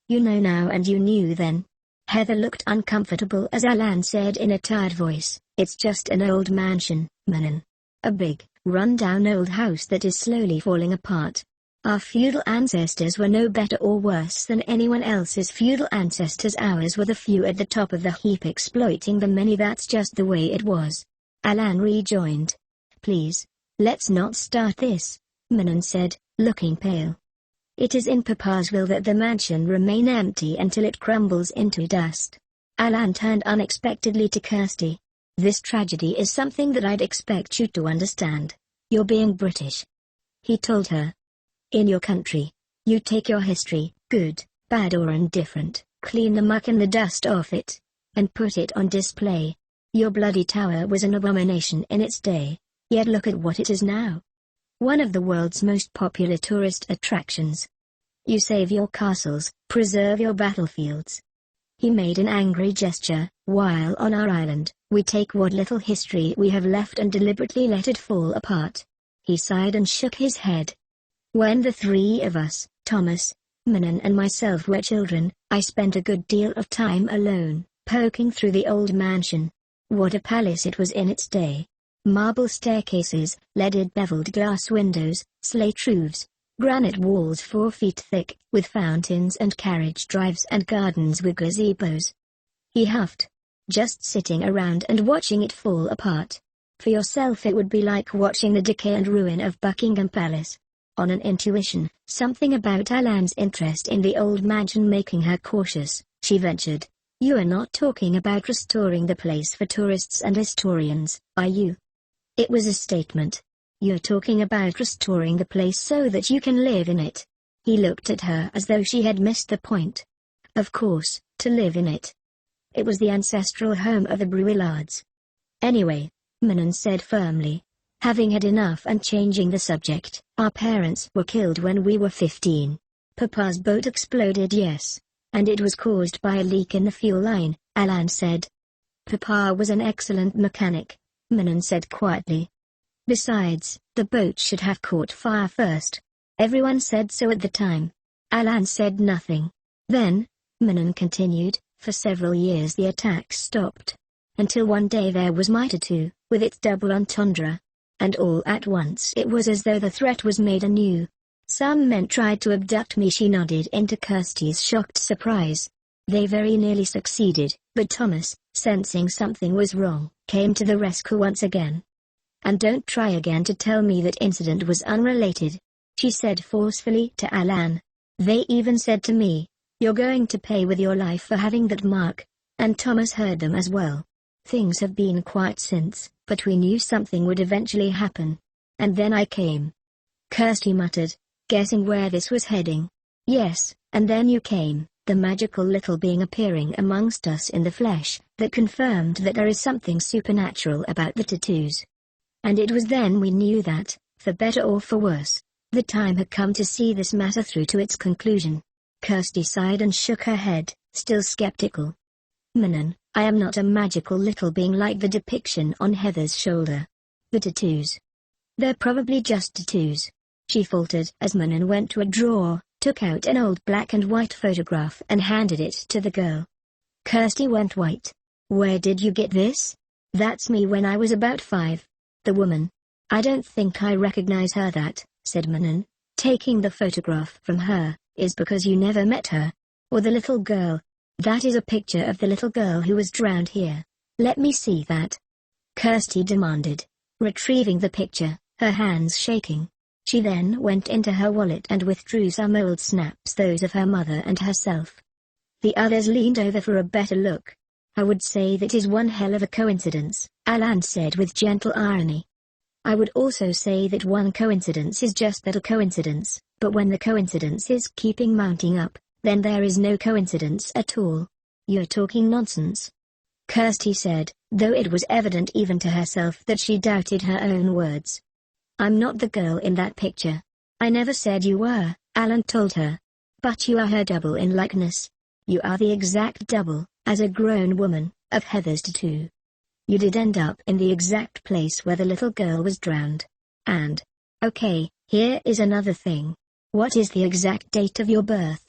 You know now and you knew then. Heather looked uncomfortable as Alan said in a tired voice, it's just an old mansion, Manon. A big, run-down old house that is slowly falling apart. Our feudal ancestors were no better or worse than anyone else's feudal ancestors. Ours were the few at the top of the heap exploiting the many. That's just the way it was. Alan rejoined. Please, let's not start this, Manon said, looking pale. It is in Papa's will that the mansion remain empty until it crumbles into dust. Alan turned unexpectedly to Kirstie. This tragedy is something that I'd expect you to understand. You're being British, he told her. In your country, you take your history, good, bad or indifferent, clean the muck and the dust off it, and put it on display. Your bloody tower was an abomination in its day, yet look at what it is now. One of the world's most popular tourist attractions. You save your castles, preserve your battlefields. He made an angry gesture. While on our island, we take what little history we have left and deliberately let it fall apart. He sighed and shook his head. When the three of us, Thomas, Manon and myself were children, I spent a good deal of time alone, poking through the old mansion. What a palace it was in its day. Marble staircases, leaded beveled glass windows, slate roofs, granite walls 4 feet thick, with fountains and carriage drives and gardens with gazebos. He huffed. Just sitting around and watching it fall apart. For yourself it would be like watching the decay and ruin of Buckingham Palace. On an intuition, something about Alan's interest in the old mansion making her cautious, she ventured. You are not talking about restoring the place for tourists and historians, are you? It was a statement. You're talking about restoring the place so that you can live in it. He looked at her as though she had missed the point. Of course, to live in it. It was the ancestral home of the Bruillards. Anyway, Manon said firmly, having had enough and changing the subject, our parents were killed when we were 15. Papa's boat exploded, yes. And it was caused by a leak in the fuel line, Alan said. Papa was an excellent mechanic, Manon said quietly. Besides, the boat should have caught fire first. Everyone said so at the time. Alan said nothing. Then, Manon continued, for several years the attacks stopped. Until one day there was Mitre 2, with its double entendre. And all at once it was as though the threat was made anew. Some men tried to abduct me. She nodded into Kirstie's shocked surprise. They very nearly succeeded, but Thomas, sensing something was wrong, came to the rescue once again. And don't try again to tell me that incident was unrelated, she said forcefully to Alan. They even said to me, you're going to pay with your life for having that mark, and Thomas heard them as well. Things have been quiet since, but we knew something would eventually happen. And then I came. Kirstie muttered, guessing where this was heading. Yes, and then you came, the magical little being appearing amongst us in the flesh, that confirmed that there is something supernatural about the tattoos. And it was then we knew that, for better or for worse, the time had come to see this matter through to its conclusion. Kirstie sighed and shook her head, still skeptical. Manon, I am not a magical little being like the depiction on Heather's shoulder. The tattoos. They're probably just tattoos, she faltered as Manon went to a drawer, took out an old black and white photograph and handed it to the girl. Kirstie went white. Where did you get this? That's me when I was about 5. The woman. I don't think I recognize her. That, said Manon, taking the photograph from her, is because you never met her. Or the little girl. That is a picture of the little girl who was drowned here. Let me see that. Kirstie demanded, retrieving the picture, her hands shaking. She then went into her wallet and withdrew some old snaps, those of her mother and herself. The others leaned over for a better look. I would say that is one hell of a coincidence, Alan said with gentle irony. I would also say that one coincidence is just that, a coincidence, but when the coincidences keeping mounting up, then there is no coincidence at all. You're talking nonsense, Kirstie said, though it was evident even to herself that she doubted her own words. I'm not the girl in that picture. I never said you were, Alan told her. But you are her double in likeness. You are the exact double, as a grown woman, of Heather's tattoo. You did end up in the exact place where the little girl was drowned. And, okay, here is another thing. What is the exact date of your birth?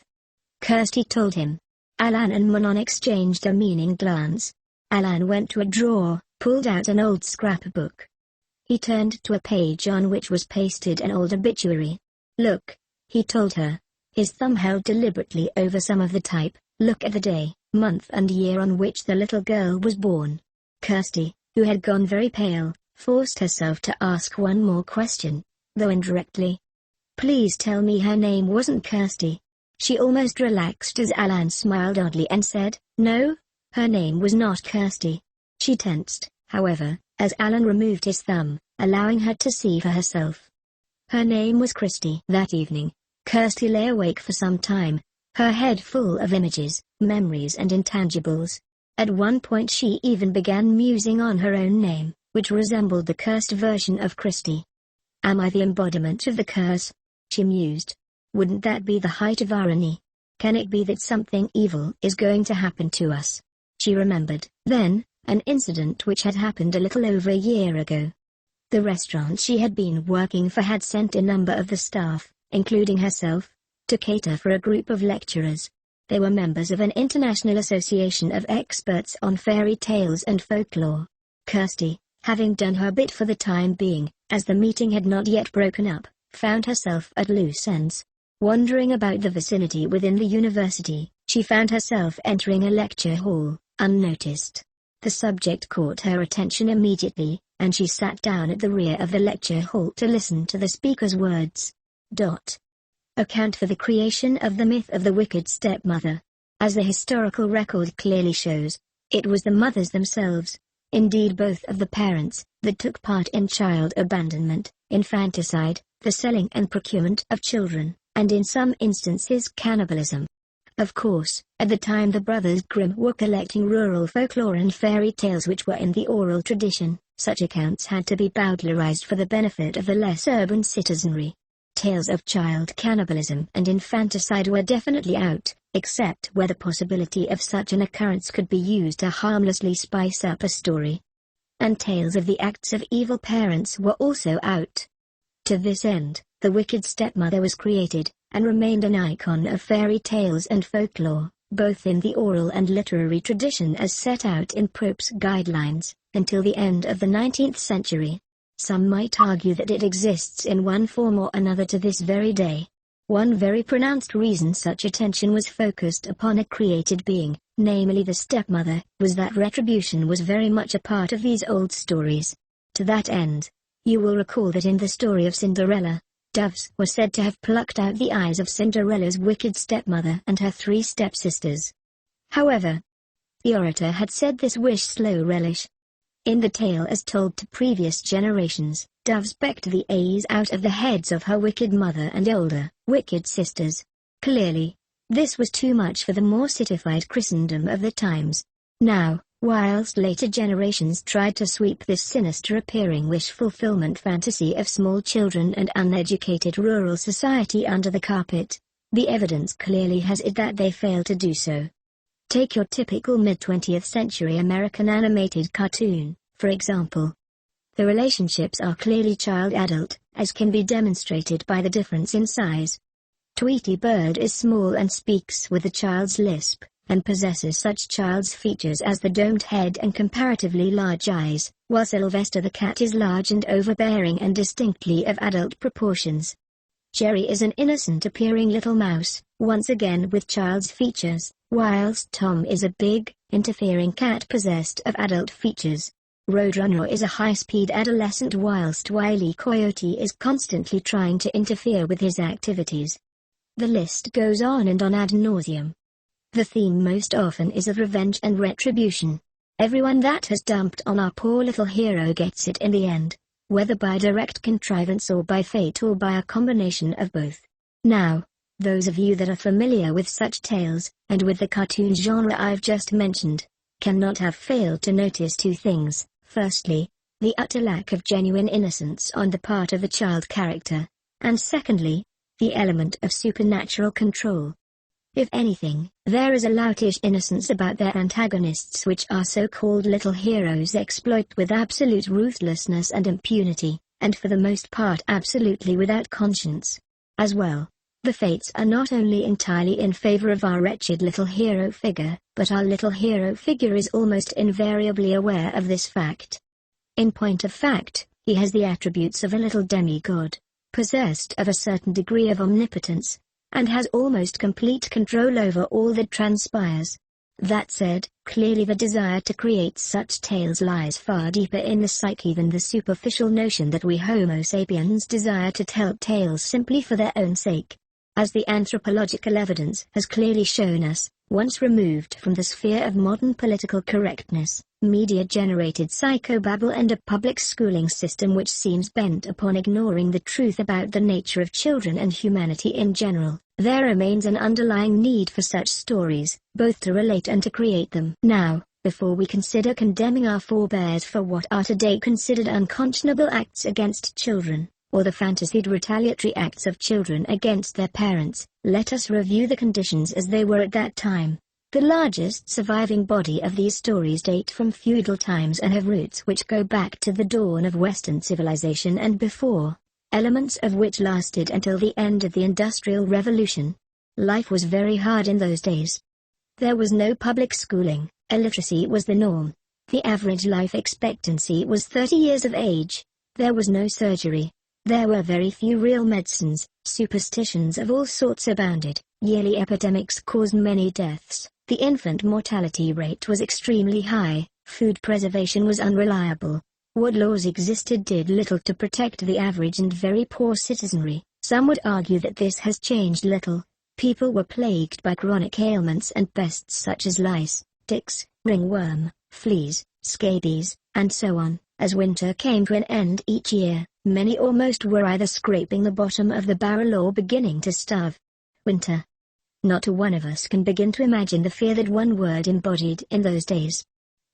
Kirstie told him. Alan and Manon exchanged a meaning glance. Alan went to a drawer, pulled out an old scrapbook. He turned to a page on which was pasted an old obituary. Look, he told her, his thumb held deliberately over some of the type. "Look at the day, month and year on which the little girl was born." Kirstie, who had gone very pale, forced herself to ask one more question, though indirectly. "Please tell me her name wasn't Kirstie." She almost relaxed as Alan smiled oddly and said, "No, her name was not Kirstie." She tensed, however, as Alan removed his thumb, allowing her to see for herself. Her name was Kirstie. That evening, Kirstie lay awake for some time, her head full of images, memories and intangibles. At one point she even began musing on her own name, which resembled the cursed version of Kirstie. "Am I the embodiment of the curse?" she mused. "Wouldn't that be the height of irony? Can it be that something evil is going to happen to us?" She remembered, then, an incident which had happened a little over a year ago. The restaurant she had been working for had sent a number of the staff, including herself, to cater for a group of lecturers. They were members of an international association of experts on fairy tales and folklore. Kirstie, having done her bit for the time being, as the meeting had not yet broken up, found herself at loose ends. Wandering about the vicinity within the university, she found herself entering a lecture hall, unnoticed. The subject caught her attention immediately, and she sat down at the rear of the lecture hall to listen to the speaker's words. Account for the creation of the myth of the wicked stepmother. As the historical record clearly shows, it was the mothers themselves, indeed both of the parents, that took part in child abandonment, infanticide, the selling and procurement of children, and in some instances cannibalism. Of course, at the time the brothers Grimm were collecting rural folklore and fairy tales which were in the oral tradition, such accounts had to be bowdlerized for the benefit of the less urban citizenry. Tales of child cannibalism and infanticide were definitely out, except where the possibility of such an occurrence could be used to harmlessly spice up a story. And tales of the acts of evil parents were also out. To this end, the wicked stepmother was created, and remained an icon of fairy tales and folklore, both in the oral and literary tradition as set out in Prope's guidelines, until the end of the 19th century. Some might argue that it exists in one form or another to this very day. One very pronounced reason such attention was focused upon a created being, namely the stepmother, was that retribution was very much a part of these old stories. To that end, you will recall that in the story of Cinderella, doves were said to have plucked out the eyes of Cinderella's wicked stepmother and her 3 stepsisters. However, the orator had said this wish slow relish. In the tale as told to previous generations, doves pecked the eyes out of the heads of her wicked mother and older, wicked sisters. Clearly, this was too much for the more citified Christendom of the times. Now, whilst later generations tried to sweep this sinister-appearing wish-fulfillment fantasy of small children and uneducated rural society under the carpet, the evidence clearly has it that they failed to do so. Take your typical mid-20th century American animated cartoon, for example. The relationships are clearly child-adult, as can be demonstrated by the difference in size. Tweety Bird is small and speaks with a child's lisp, and possesses such child's features as the domed head and comparatively large eyes, while Sylvester the cat is large and overbearing and distinctly of adult proportions. Jerry is an innocent-appearing little mouse, once again with child's features, whilst Tom is a big, interfering cat possessed of adult features. Roadrunner is a high-speed adolescent whilst Wile E. Coyote is constantly trying to interfere with his activities. The list goes on and on ad nauseum. The theme most often is of revenge and retribution. Everyone that has dumped on our poor little hero gets it in the end, whether by direct contrivance or by fate or by a combination of both. Now, those of you that are familiar with such tales, and with the cartoon genre I've just mentioned, cannot have failed to notice 2 things. Firstly, the utter lack of genuine innocence on the part of the child character, and secondly, the element of supernatural control. If anything, there is a loutish innocence about their antagonists which our so-called little heroes exploit with absolute ruthlessness and impunity, and for the most part absolutely without conscience. As well, the fates are not only entirely in favor of our wretched little hero figure, but our little hero figure is almost invariably aware of this fact. In point of fact, he has the attributes of a little demigod. possessed of a certain degree of omnipotence, and has almost complete control over all that transpires. That said, clearly the desire to create such tales lies far deeper in the psyche than the superficial notion that we Homo sapiens desire to tell tales simply for their own sake. As the anthropological evidence has clearly shown us, once removed from the sphere of modern political correctness, media-generated psychobabble and a public schooling system which seems bent upon ignoring the truth about the nature of children and humanity in general, there remains an underlying need for such stories, both to relate and to create them. Now, before we consider condemning our forebears for what are today considered unconscionable acts against children, or the fantasied retaliatory acts of children against their parents, let us review the conditions as they were at that time. The largest surviving body of these stories date from feudal times and have roots which go back to the dawn of Western civilization and before, elements of which lasted until the end of the Industrial Revolution. Life was very hard in those days. There was no public schooling, illiteracy was the norm. The average life expectancy was 30 years of age. There was no surgery. There were very few real medicines, superstitions of all sorts abounded, yearly epidemics caused many deaths, the infant mortality rate was extremely high, food preservation was unreliable. What laws existed did little to protect the average and very poor citizenry. Some would argue that this has changed little. People were plagued by chronic ailments and pests such as lice, ticks, ringworm, fleas, scabies, and so on. As winter came to an end each year, many or most were either scraping the bottom of the barrel or beginning to starve. Winter. Not a one of us can begin to imagine the fear that one word embodied in those days.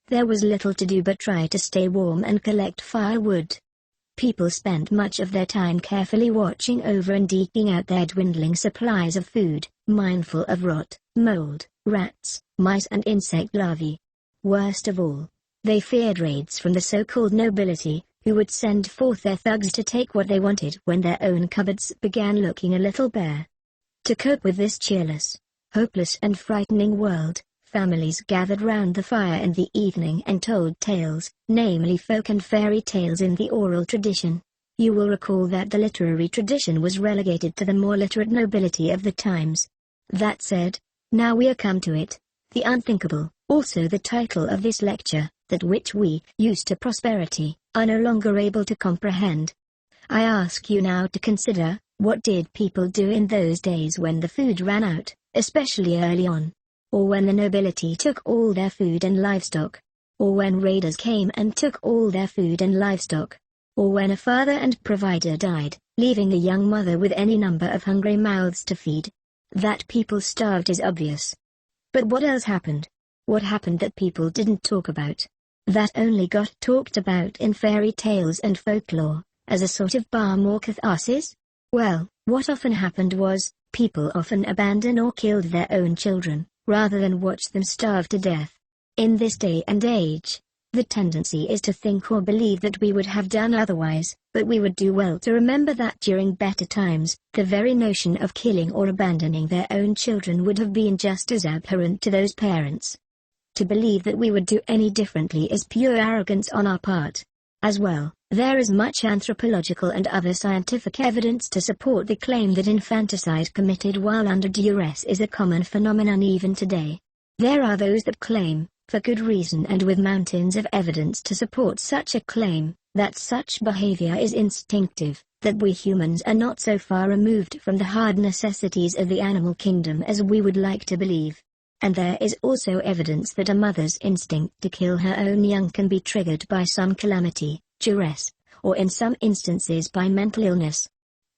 There was little to do but try to stay warm and collect firewood. People spent much of their time carefully watching over and eking out their dwindling supplies of food, mindful of rot, mold, rats, mice and insect larvae. Worst of all, they feared raids from the so-called nobility, who would send forth their thugs to take what they wanted when their own cupboards began looking a little bare. To cope with this cheerless, hopeless and frightening world, families gathered round the fire in the evening and told tales, namely folk and fairy tales in the oral tradition. You will recall that the literary tradition was relegated to the more literate nobility of the times. That said, now we are come to it, the unthinkable, also the title of this lecture, that which we, used to prosperity, are no longer able to comprehend. I ask you now to consider, what did people do in those days when the food ran out, especially early on? Or when the nobility took all their food and livestock? Or when raiders came and took all their food and livestock? Or when a father and provider died, leaving the young mother with any number of hungry mouths to feed? That people starved is obvious. But what else happened? What happened that people didn't talk about? That only got talked about in fairy tales and folklore, as a sort of balm or catharsis? Well, what often happened was, people often abandoned or killed their own children, rather than watch them starve to death. In this day and age, the tendency is to think or believe that we would have done otherwise, but we would do well to remember that during better times, the very notion of killing or abandoning their own children would have been just as abhorrent to those parents. To believe that we would do any differently is pure arrogance on our part. As well, there is much anthropological and other scientific evidence to support the claim that infanticide committed while under duress is a common phenomenon even today. There are those that claim, for good reason and with mountains of evidence to support such a claim, that such behavior is instinctive, that we humans are not so far removed from the hard necessities of the animal kingdom as we would like to believe. And there is also evidence that a mother's instinct to kill her own young can be triggered by some calamity, duress, or in some instances by mental illness.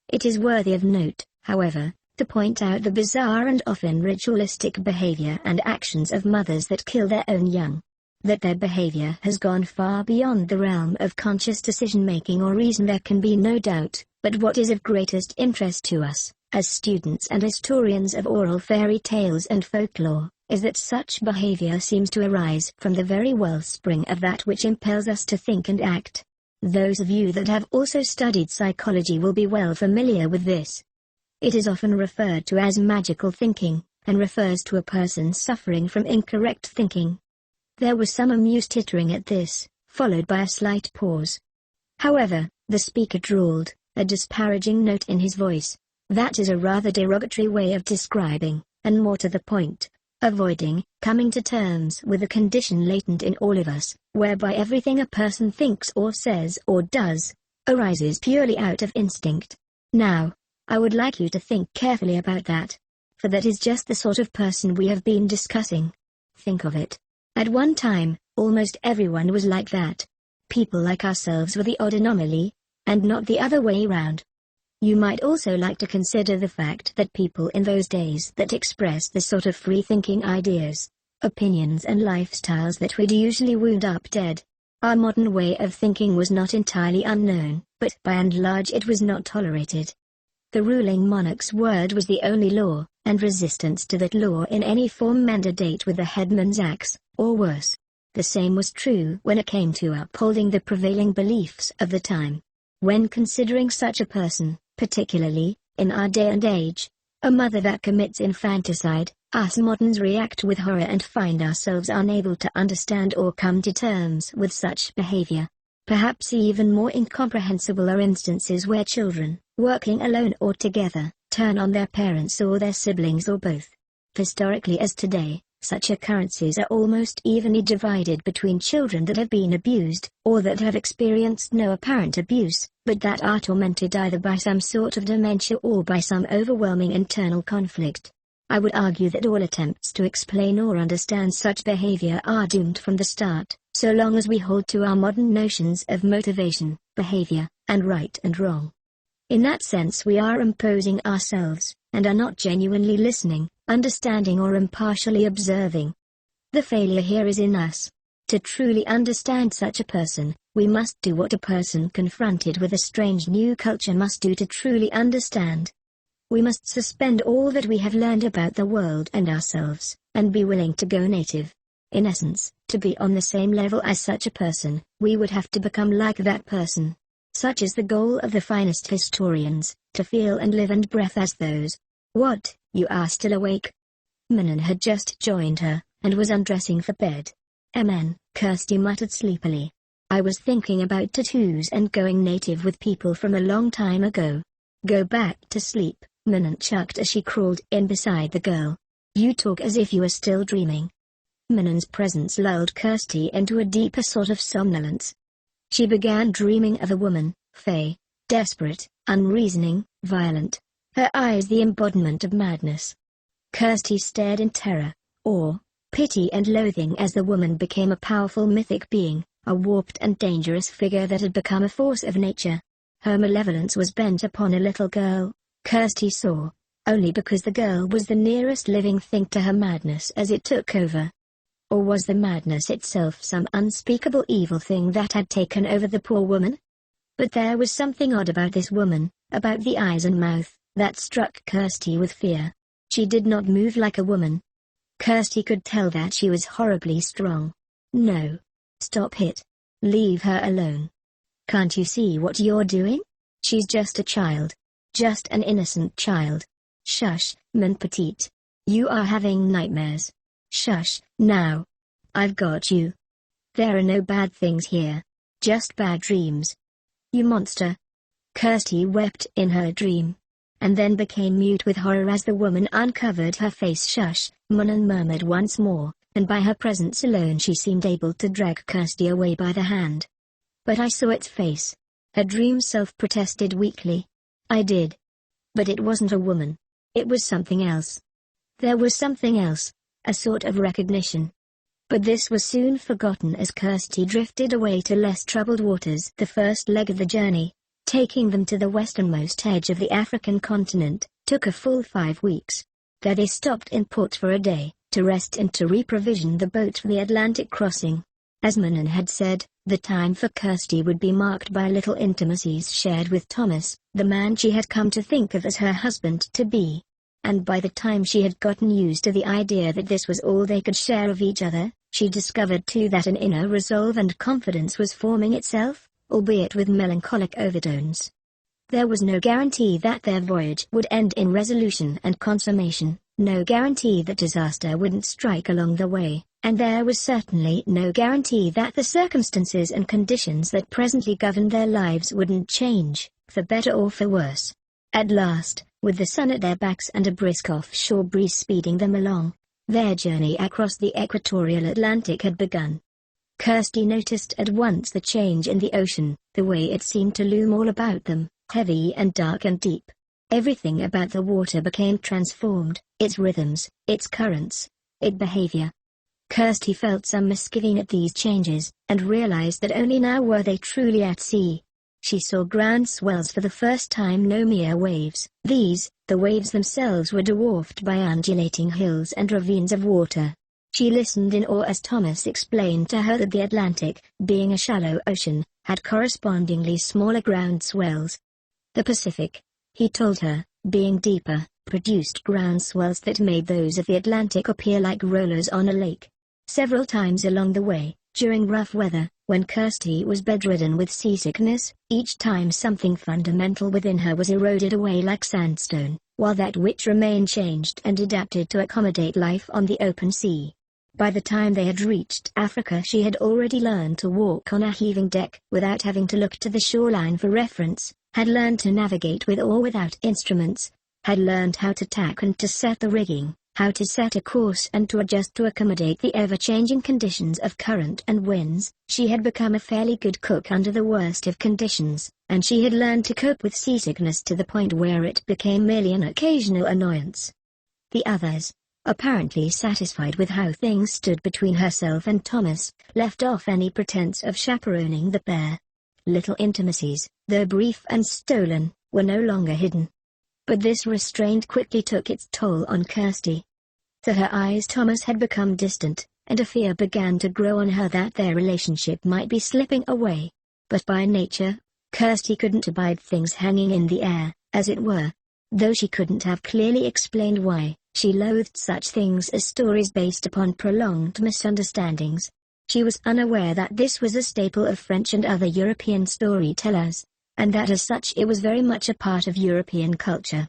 It is worthy of note, however, to point out the bizarre and often ritualistic behavior and actions of mothers that kill their own young. That their behavior has gone far beyond the realm of conscious decision-making or reason there can be no doubt, but what is of greatest interest to us, as students and historians of oral fairy tales and folklore, is that such behavior seems to arise from the very wellspring of that which impels us to think and act. Those of you that have also studied psychology will be well familiar with this. It is often referred to as magical thinking, and refers to a person suffering from incorrect thinking. There was some amused tittering at this, followed by a slight pause. However, the speaker drawled, a disparaging note in his voice. That is a rather derogatory way of describing, and more to the point, avoiding coming to terms with a condition latent in all of us, whereby everything a person thinks or says or does arises purely out of instinct. Now, I would like you to think carefully about that, for that is just the sort of person we have been discussing. Think of it. At one time, almost everyone was like that. People like ourselves were the odd anomaly, and not the other way round. You might also like to consider the fact that people in those days that expressed the sort of free-thinking ideas, opinions and lifestyles that would usually wound up dead. Our modern way of thinking was not entirely unknown, but by and large it was not tolerated. The ruling monarch's word was the only law, and resistance to that law in any form meant a date with the headman's axe, or worse. The same was true when it came to upholding the prevailing beliefs of the time. When considering such a person, particularly, in our day and age, a mother that commits infanticide, us moderns react with horror and find ourselves unable to understand or come to terms with such behavior. Perhaps even more incomprehensible are instances where children, working alone or together, turn on their parents or their siblings or both. Historically as today, such occurrences are almost evenly divided between children that have been abused, or that have experienced no apparent abuse, but that are tormented either by some sort of dementia or by some overwhelming internal conflict. I would argue that all attempts to explain or understand such behavior are doomed from the start, so long as we hold to our modern notions of motivation, behavior, and right and wrong. In that sense we are imposing ourselves, and are not genuinely listening, understanding or impartially observing. The failure here is in us. To truly understand such a person, we must do what a person confronted with a strange new culture must do to truly understand. We must suspend all that we have learned about the world and ourselves, and be willing to go native. In essence, to be on the same level as such a person, we would have to become like that person. Such is the goal of the finest historians, to feel and live and breath as those. What, you are still awake? Manon had just joined her, and was undressing for bed. Kirstie muttered sleepily. I was thinking about tattoos and going native with people from a long time ago. Go back to sleep, Manon chucked as she crawled in beside the girl. You talk as if you were still dreaming. Manon's presence lulled Kirstie into a deeper sort of somnolence. She began dreaming of a woman, fey, desperate, unreasoning, violent, her eyes the embodiment of madness. Kirstie stared in terror, awe, pity and loathing as the woman became a powerful mythic being, a warped and dangerous figure that had become a force of nature. Her malevolence was bent upon a little girl, Kirstie saw, only because the girl was the nearest living thing to her madness as it took over. Or was the madness itself some unspeakable evil thing that had taken over the poor woman? But there was something odd about this woman, about the eyes and mouth, that struck Kirstie with fear. She did not move like a woman. Kirstie could tell that she was horribly strong. No. Stop it. Leave her alone. Can't you see what you're doing? She's just a child. Just an innocent child. Shush, mon petite. You are having nightmares. Shush, now. I've got you. There are no bad things here. Just bad dreams. You monster. Kirstie wept in her dream, and then became mute with horror as the woman uncovered her face. Shush, Manon murmured once more, and by her presence alone she seemed able to drag Kirstie away by the hand. But I saw its face. Her dream self protested weakly. I did. But it wasn't a woman. It was something else. There was something else, a sort of recognition. But this was soon forgotten as Kirstie drifted away to less troubled waters. The first leg of the journey, taking them to the westernmost edge of the African continent, took a full 5 weeks. There they stopped in port for a day, to rest and to reprovision the boat for the Atlantic crossing. As Manon had said, the time for Kirstie would be marked by little intimacies shared with Thomas, the man she had come to think of as her husband-to-be. And by the time she had gotten used to the idea that this was all they could share of each other, she discovered too that an inner resolve and confidence was forming itself, albeit with melancholic overtones. There was no guarantee that their voyage would end in resolution and consummation, no guarantee that disaster wouldn't strike along the way, and there was certainly no guarantee that the circumstances and conditions that presently governed their lives wouldn't change, for better or for worse. At last, with the sun at their backs and a brisk offshore breeze speeding them along, their journey across the equatorial Atlantic had begun. Kirstie noticed at once the change in the ocean, the way it seemed to loom all about them, heavy and dark and deep. Everything about the water became transformed, its rhythms, its currents, its behavior. Kirstie felt some misgiving at these changes, and realized that only now were they truly at sea. She saw ground swells for the first time, no mere waves. These, the waves themselves, were dwarfed by undulating hills and ravines of water. She listened in awe as Thomas explained to her that the Atlantic, being a shallow ocean, had correspondingly smaller ground swells. The Pacific, he told her, being deeper, produced ground swells that made those of the Atlantic appear like rollers on a lake. Several times along the way, during rough weather, when Kirstie was bedridden with seasickness, each time something fundamental within her was eroded away like sandstone, while that which remained changed and adapted to accommodate life on the open sea. By the time they had reached Africa, she had already learned to walk on a heaving deck without having to look to the shoreline for reference, had learned to navigate with or without instruments, had learned how to tack and to set the rigging, how to set a course and to adjust to accommodate the ever-changing conditions of current and winds. She had become a fairly good cook under the worst of conditions, and she had learned to cope with seasickness to the point where it became merely an occasional annoyance. The others, apparently satisfied with how things stood between herself and Thomas, left off any pretense of chaperoning the pair. Little intimacies, though brief and stolen, were no longer hidden. But this restraint quickly took its toll on Kirstie. To her eyes Thomas had become distant, and a fear began to grow on her that their relationship might be slipping away. But by nature, Kirstie couldn't abide things hanging in the air, as it were. Though she couldn't have clearly explained why, she loathed such things as stories based upon prolonged misunderstandings. She was unaware that this was a staple of French and other European storytellers, and that as such it was very much a part of European culture.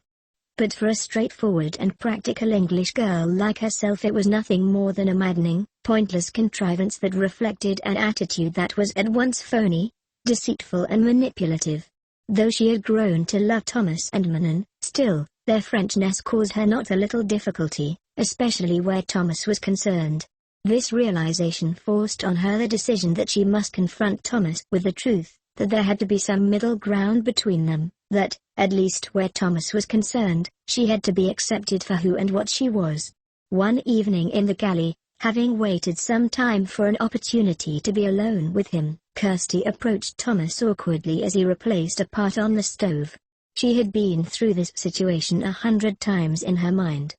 But for a straightforward and practical English girl like herself it was nothing more than a maddening, pointless contrivance that reflected an attitude that was at once phony, deceitful and manipulative. Though she had grown to love Thomas and Manon, still, their Frenchness caused her not a little difficulty, especially where Thomas was concerned. This realization forced on her the decision that she must confront Thomas with the truth, that there had to be some middle ground between them, that, at least where Thomas was concerned, she had to be accepted for who and what she was. One evening in the galley, having waited some time for an opportunity to be alone with him, Kirstie approached Thomas awkwardly as he replaced a pot on the stove. She had been through this situation 100 times in her mind.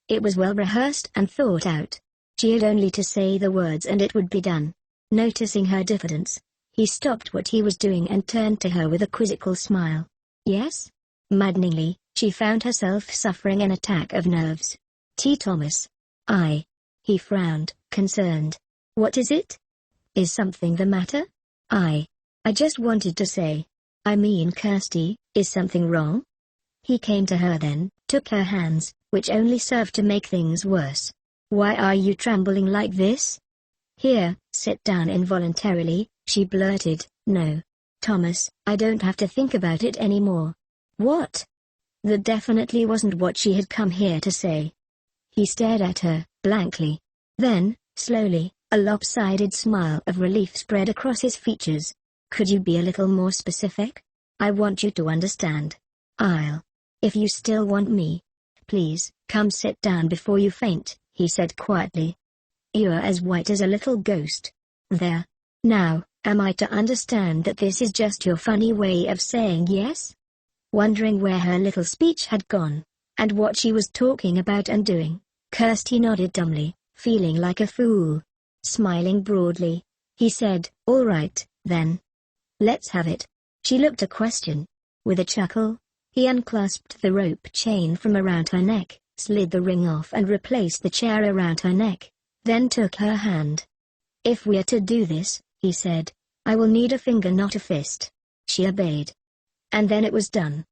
It was well rehearsed and thought out. She had only to say the words and it would be done. Noticing her diffidence, he stopped what he was doing and turned to her with a quizzical smile. Yes? Maddeningly, she found herself suffering an attack of nerves. Thomas. I. He frowned, concerned. What is it? Is something the matter? I just wanted to say. I mean, Kirstie, is something wrong? He came to her then, took her hands, which only served to make things worse. Why are you trembling like this? Here, sit down. Involuntarily, she blurted, No. Thomas, I don't have to think about it anymore. What? That definitely wasn't what she had come here to say. He stared at her, blankly. Then, slowly, a lopsided smile of relief spread across his features. Could you be a little more specific? I want you to understand. If you still want me. Please, come sit down before you faint, he said quietly. You're as white as a little ghost. There. Now, am I to understand that this is just your funny way of saying yes? Wondering where her little speech had gone, and what she was talking about and doing, Kirstie nodded dumbly, feeling like a fool. Smiling broadly, he said, All right, then. Let's have it. She looked a question. With a chuckle, he unclasped the rope chain from around her neck, slid the ring off and replaced the chair around her neck, then took her hand. If we're to do this, he said, I will need a finger not a fist. She obeyed. And then it was done.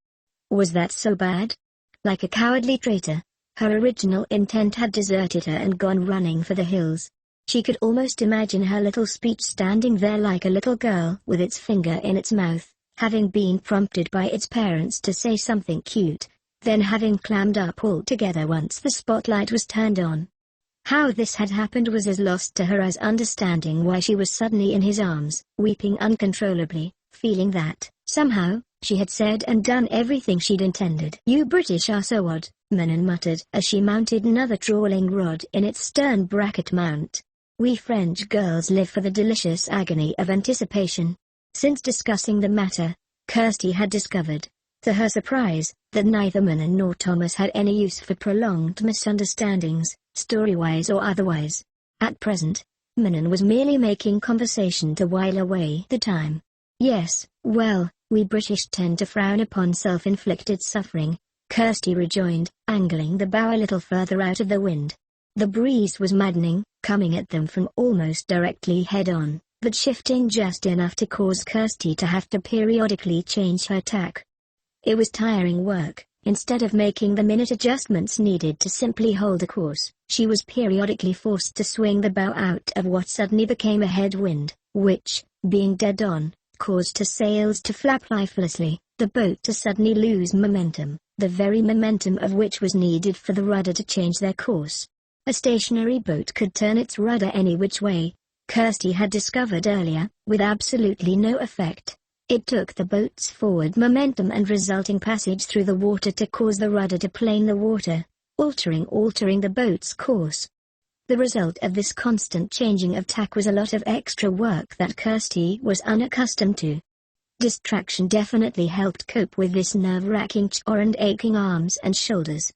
Was that so bad? Like a cowardly traitor, her original intent had deserted her and gone running for the hills. She could almost imagine her little speech standing there like a little girl with its finger in its mouth, having been prompted by its parents to say something cute, then having clammed up altogether once the spotlight was turned on. How this had happened was as lost to her as understanding why she was suddenly in his arms, weeping uncontrollably, feeling that, somehow, she had said and done everything she'd intended. "You British are so odd," Manon muttered as she mounted another trawling rod in its stern bracket mount. "We French girls live for the delicious agony of anticipation." Since discussing the matter, Kirstie had discovered, to her surprise, that neither Manon nor Thomas had any use for prolonged misunderstandings, story-wise or otherwise. At present, Manon was merely making conversation to while away the time. "Yes, well, we British tend to frown upon self-inflicted suffering," Kirstie rejoined, angling the bow a little further out of the wind. The breeze was maddening, coming at them from almost directly head-on, but shifting just enough to cause Kirstie to have to periodically change her tack. It was tiring work. Instead of making the minute adjustments needed to simply hold a course, she was periodically forced to swing the bow out of what suddenly became a headwind, which, being dead on, caused her sails to flap lifelessly, the boat to suddenly lose momentum, the very momentum of which was needed for the rudder to change their course. A stationary boat could turn its rudder any which way, Kirstie had discovered earlier, with absolutely no effect. It took the boat's forward momentum and resulting passage through the water to cause the rudder to plane the water, altering the boat's course. The result of this constant changing of tack was a lot of extra work that Kirstie was unaccustomed to. Distraction definitely helped cope with this nerve-wracking chore and aching arms and shoulders.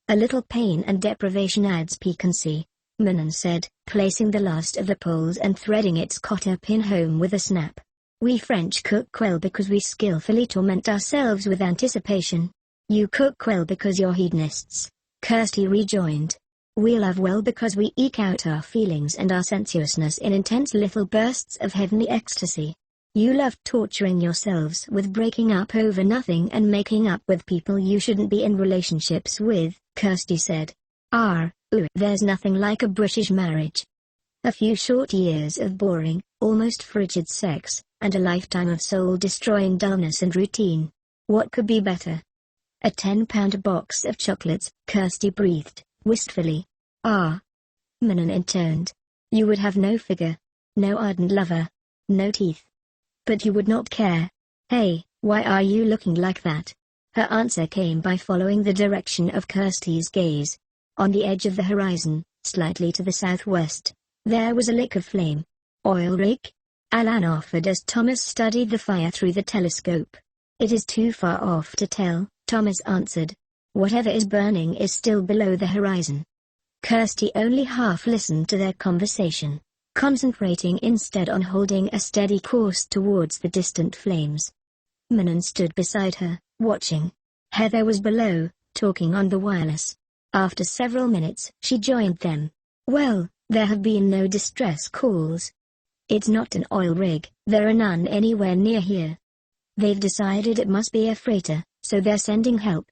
"A little pain and deprivation adds piquancy," Manon said, placing the last of the poles and threading its cotter pin home with a snap. "We French cook well because we skillfully torment ourselves with anticipation." "You cook well because you're hedonists," Kirstie rejoined. "We love well because we eke out our feelings and our sensuousness in intense little bursts of heavenly ecstasy. You love torturing yourselves with breaking up over nothing and making up with people you shouldn't be in relationships with," Kirstie said. There's nothing like a British marriage. A few short years of boring, almost frigid sex, and a lifetime of soul-destroying dullness and routine. What could be better?" "A 10-pound box of chocolates," Kirstie breathed, wistfully. "Ah," Manon intoned. "You would have no figure. No ardent lover. No teeth. But you would not care. Hey, why are you looking like that?" Her answer came by following the direction of Kirstie's gaze. On the edge of the horizon, slightly to the southwest, there was a lick of flame. "Oil rig?" Alan offered as Thomas studied the fire through the telescope. "It is too far off to tell," Thomas answered. "Whatever is burning is still below the horizon." Kirstie only half listened to their conversation, concentrating instead on holding a steady course towards the distant flames. Manon stood beside her, watching. Heather was below, talking on the wireless. After several minutes, she joined them. "Well, there have been no distress calls. It's not an oil rig, there are none anywhere near here. They've decided it must be a freighter, so they're sending help.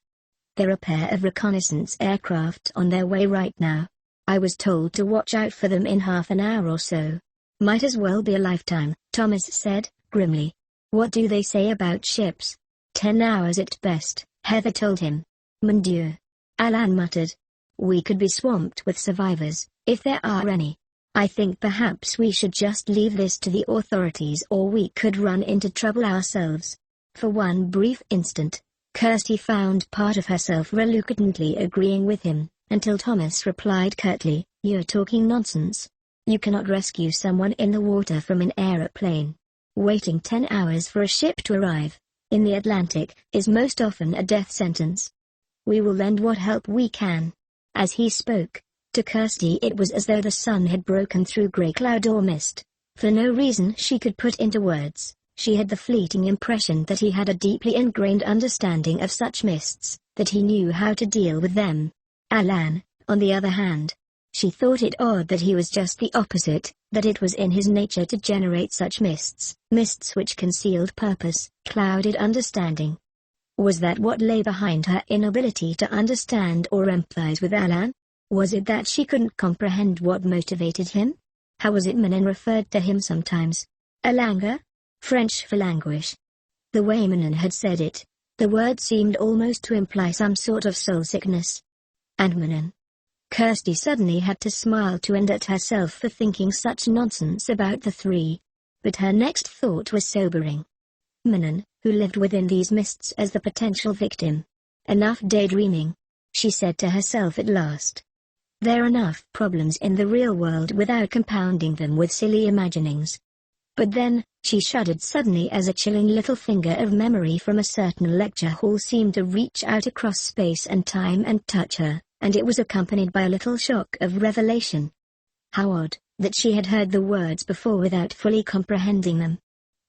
There are a pair of reconnaissance aircraft on their way right now. I was told to watch out for them in half an hour or so." "Might as well be a lifetime," Thomas said, grimly. "What do they say about ships?" 10 hours at best, Heather told him. "Mon Dieu," Alan muttered. "We could be swamped with survivors, if there are any. I think perhaps we should just leave this to the authorities or we could run into trouble ourselves." For one brief instant, Kirstie found part of herself reluctantly agreeing with him, until Thomas replied curtly, "You're talking nonsense. You cannot rescue someone in the water from an aeroplane. Waiting 10 hours for a ship to arrive, in the Atlantic, is most often a death sentence. We will lend what help we can." As he spoke, to Kirstie it was as though the sun had broken through grey cloud or mist. For no reason she could put into words, she had the fleeting impression that he had a deeply ingrained understanding of such mists, that he knew how to deal with them. Alan, on the other hand, she thought it odd that he was just the opposite, that it was in his nature to generate such mists which concealed purpose, clouded understanding. Was that what lay behind her inability to understand or empathize with Alan? Was it that she couldn't comprehend what motivated him? How was it Manon referred to him sometimes? Alanga? French for languish. The way Manon had said it, the word seemed almost to imply some sort of soul sickness. And Manon. Kirstie suddenly had to smile to and at herself for thinking such nonsense about the three. But her next thought was sobering. Manon, who lived within these mists as the potential victim. Enough daydreaming, she said to herself at last. There are enough problems in the real world without compounding them with silly imaginings. But then, she shuddered suddenly as a chilling little finger of memory from a certain lecture hall seemed to reach out across space and time and touch her, and it was accompanied by a little shock of revelation. How odd, that she had heard the words before without fully comprehending them.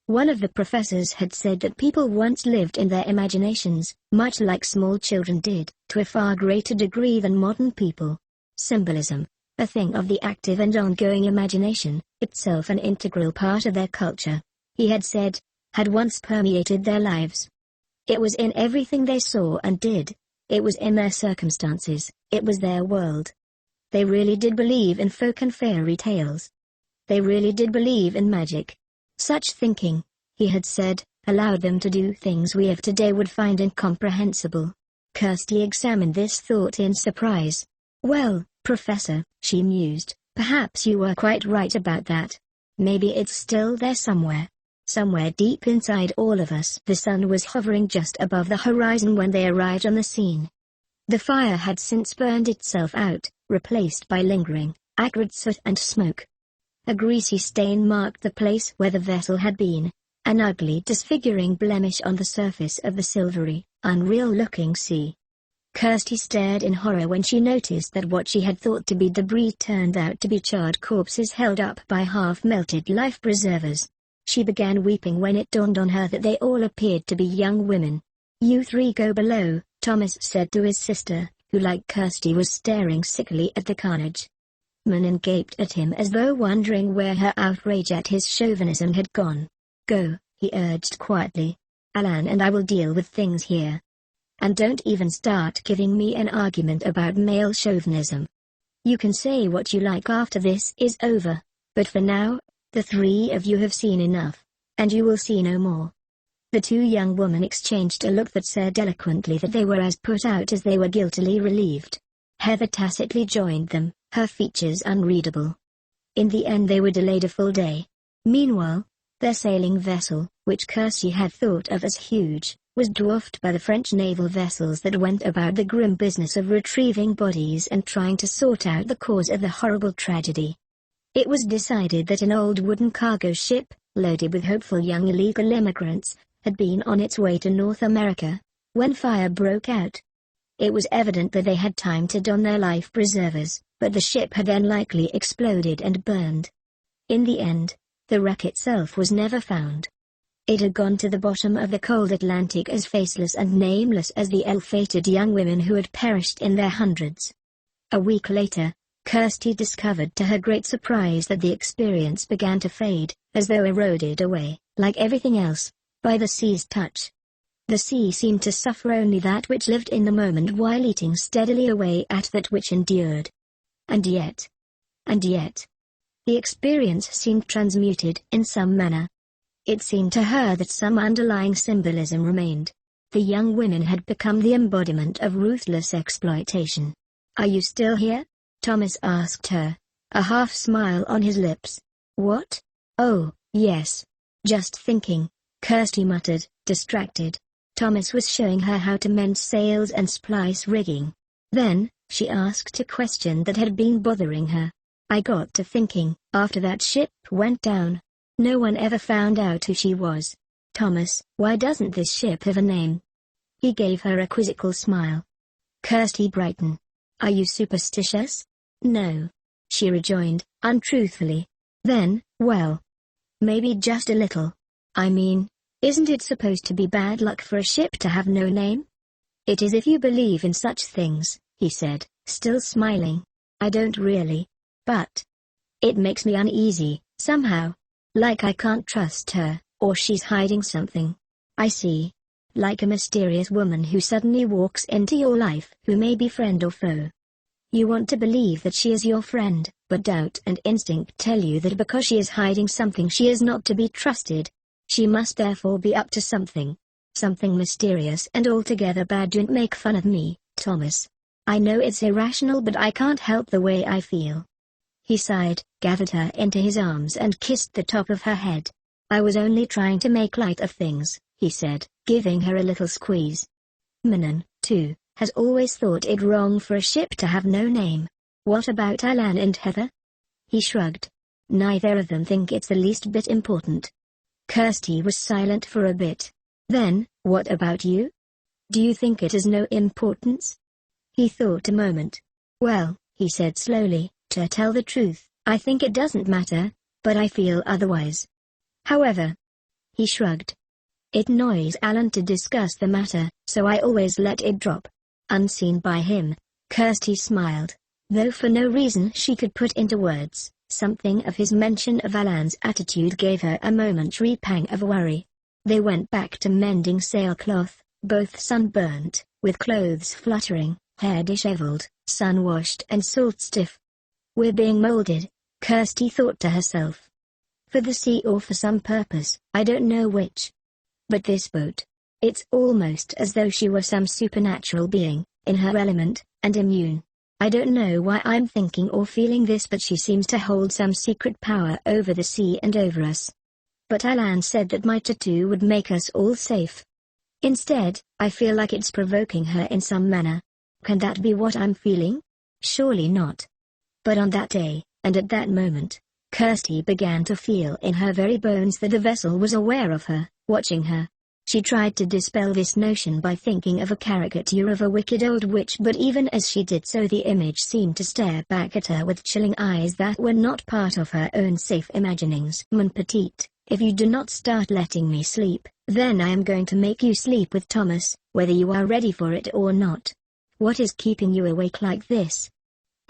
One of the professors had said that people once lived in their imaginations, much like small children did, to a far greater degree than modern people. Symbolism, a thing of the active and ongoing imagination, itself an integral part of their culture, he had said, had once permeated their lives. It was in everything they saw and did. It was in their circumstances, it was their world. They really did believe in folk and fairy tales. They really did believe in magic. Such thinking, he had said, allowed them to do things we of today would find incomprehensible. Kirstie examined this thought in surprise. Well, Professor, she mused, perhaps you were quite right about that. Maybe it's still there somewhere. Somewhere deep inside all of us. The sun was hovering just above the horizon when they arrived on the scene. The fire had since burned itself out, replaced by lingering, acrid soot and smoke. A greasy stain marked the place where the vessel had been, an ugly disfiguring blemish on the surface of the silvery, unreal-looking sea. Kirstie stared in horror when she noticed that what she had thought to be debris turned out to be charred corpses held up by half-melted life-preservers. She began weeping when it dawned on her that they all appeared to be young women. "You three go below," Thomas said to his sister, who like Kirstie was staring sickly at the carnage. Manon gaped at him as though wondering where her outrage at his chauvinism had gone. "Go," he urged quietly. "Alan and I will deal with things here. And don't even start giving me an argument about male chauvinism. You can say what you like after this is over, but for now, the three of you have seen enough, and you will see no more." The two young women exchanged a look that said eloquently that they were as put out as they were guiltily relieved. Heather tacitly joined them, her features unreadable. In the end they were delayed a full day. Meanwhile, their sailing vessel, which Kirstie had thought of as huge, was dwarfed by the French naval vessels that went about the grim business of retrieving bodies and trying to sort out the cause of the horrible tragedy. It was decided that an old wooden cargo ship, loaded with hopeful young illegal immigrants, had been on its way to North America, when fire broke out. It was evident that they had time to don their life preservers, but the ship had then likely exploded and burned. In the end, the wreck itself was never found. It had gone to the bottom of the cold Atlantic as faceless and nameless as the ill-fated young women who had perished in their hundreds. A week later, Kirstie discovered to her great surprise that the experience began to fade, as though eroded away, like everything else, by the sea's touch. The sea seemed to suffer only that which lived in the moment while eating steadily away at that which endured. And yet, the experience seemed transmuted in some manner. It seemed to her that some underlying symbolism remained. The young women had become the embodiment of ruthless exploitation. "Are you still here?" Thomas asked her, a half-smile on his lips. "What? Oh, yes. Just thinking," Kirstie muttered, distracted. Thomas was showing her how to mend sails and splice rigging. Then, she asked a question that had been bothering her. "I got to thinking, after that ship went down, no one ever found out who she was. Thomas, why doesn't this ship have a name?" He gave her a quizzical smile. Kirstie brightened. "Are you superstitious?" "No," she rejoined, untruthfully. "Then, well, maybe just a little. I mean, isn't it supposed to be bad luck for a ship to have no name?" "It is if you believe in such things," he said, still smiling. "I don't really. But it makes me uneasy, somehow. Like I can't trust her, or she's hiding something. I see. Like a mysterious woman who suddenly walks into your life, who may be friend or foe. You want to believe that she is your friend, but doubt and instinct tell you that because she is hiding something she is not to be trusted." She must therefore be up to something. Something mysterious and altogether bad. Don't make fun of me, Thomas. I know it's irrational, but I can't help the way I feel. He sighed, gathered her into his arms and kissed the top of her head. I was only trying to make light of things, he said, giving her a little squeeze. Manon, too, has always thought it wrong for a ship to have no name. What about Alan and Heather? He shrugged. Neither of them think it's the least bit important. Kirstie was silent for a bit. Then, what about you? Do you think it has no importance? He thought a moment. Well, he said slowly, to tell the truth, I think it doesn't matter, but I feel otherwise. However, he shrugged. It annoys Alan to discuss the matter, so I always let it drop. Unseen by him, Kirstie smiled, though for no reason she could put into words. Something of his mention of Alan's attitude gave her a momentary pang of worry. They went back to mending sailcloth, both sunburnt, with clothes fluttering, hair disheveled, sun-washed and salt-stiff. We're being molded, Kirstie thought to herself. For the sea or for some purpose, I don't know which. But this boat. It's almost as though she were some supernatural being, in her element, and immune. I don't know why I'm thinking or feeling this, but she seems to hold some secret power over the sea and over us. But Alan said that my tattoo would make us all safe. Instead, I feel like it's provoking her in some manner. Can that be what I'm feeling? Surely not. But on that day, and at that moment, Kirstie began to feel in her very bones that the vessel was aware of her, watching her. She tried to dispel this notion by thinking of a caricature of a wicked old witch, but even as she did so the image seemed to stare back at her with chilling eyes that were not part of her own safe imaginings. Mon petite, if you do not start letting me sleep, then I am going to make you sleep with Thomas, whether you are ready for it or not. What is keeping you awake like this?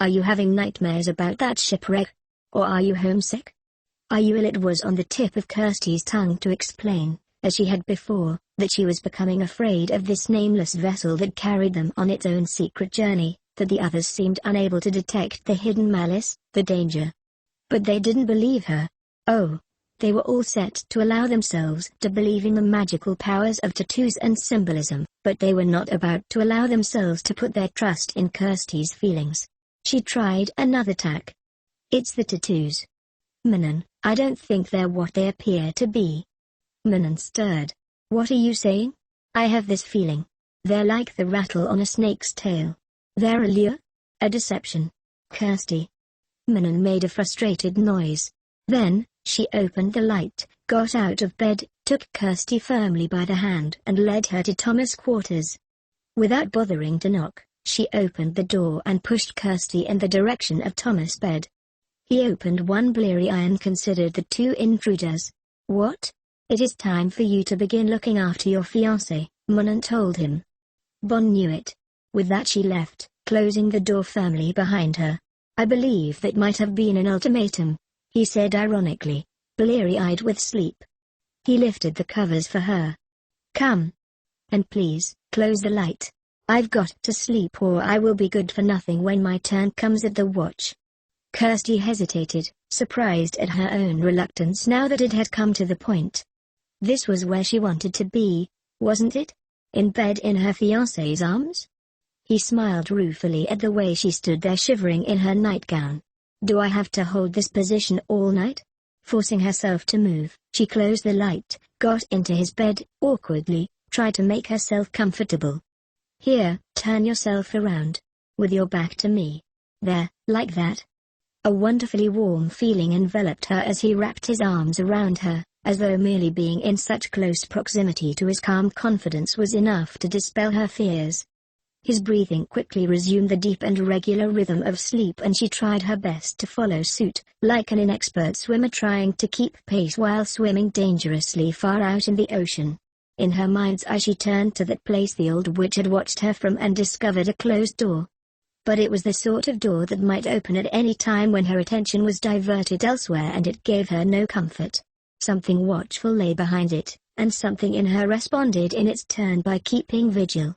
Are you having nightmares about that shipwreck? Or are you homesick? Are you ill? It was on the tip of Kirstie's tongue to explain, as she had before, that she was becoming afraid of this nameless vessel that carried them on its own secret journey, that the others seemed unable to detect the hidden malice, the danger. But they didn't believe her. Oh, they were all set to allow themselves to believe in the magical powers of tattoos and symbolism, but they were not about to allow themselves to put their trust in Kirstie's feelings. She tried another tack. It's the tattoos. Manon, I don't think they're what they appear to be. Manon stirred. What are you saying? I have this feeling. They're like the rattle on a snake's tail. They're a lure? A deception. Kirstie. Manon made a frustrated noise. Then, she opened the light, got out of bed, took Kirstie firmly by the hand and led her to Thomas' quarters. Without bothering to knock, she opened the door and pushed Kirstie in the direction of Thomas' bed. He opened one bleary eye and considered the two intruders. What? It is time for you to begin looking after your fiancé, Manon told him. Bon knew it. With that she left, closing the door firmly behind her. I believe that might have been an ultimatum, he said ironically, bleary-eyed with sleep. He lifted the covers for her. Come. And please, close the light. I've got to sleep or I will be good for nothing when my turn comes at the watch. Kirstie hesitated, surprised at her own reluctance now that it had come to the point. This was where she wanted to be, wasn't it? In bed in her fiancé's arms? He smiled ruefully at the way she stood there shivering in her nightgown. Do I have to hold this position all night? Forcing herself to move, she closed the light, got into his bed, awkwardly, tried to make herself comfortable. Here, turn yourself around. With your back to me. There, like that. A wonderfully warm feeling enveloped her as he wrapped his arms around her, as though merely being in such close proximity to his calm confidence was enough to dispel her fears. His breathing quickly resumed the deep and regular rhythm of sleep, and she tried her best to follow suit, like an inexpert swimmer trying to keep pace while swimming dangerously far out in the ocean. In her mind's eye she turned to that place the old witch had watched her from and discovered a closed door. But it was the sort of door that might open at any time when her attention was diverted elsewhere, and it gave her no comfort. Something watchful lay behind it, and something in her responded in its turn by keeping vigil.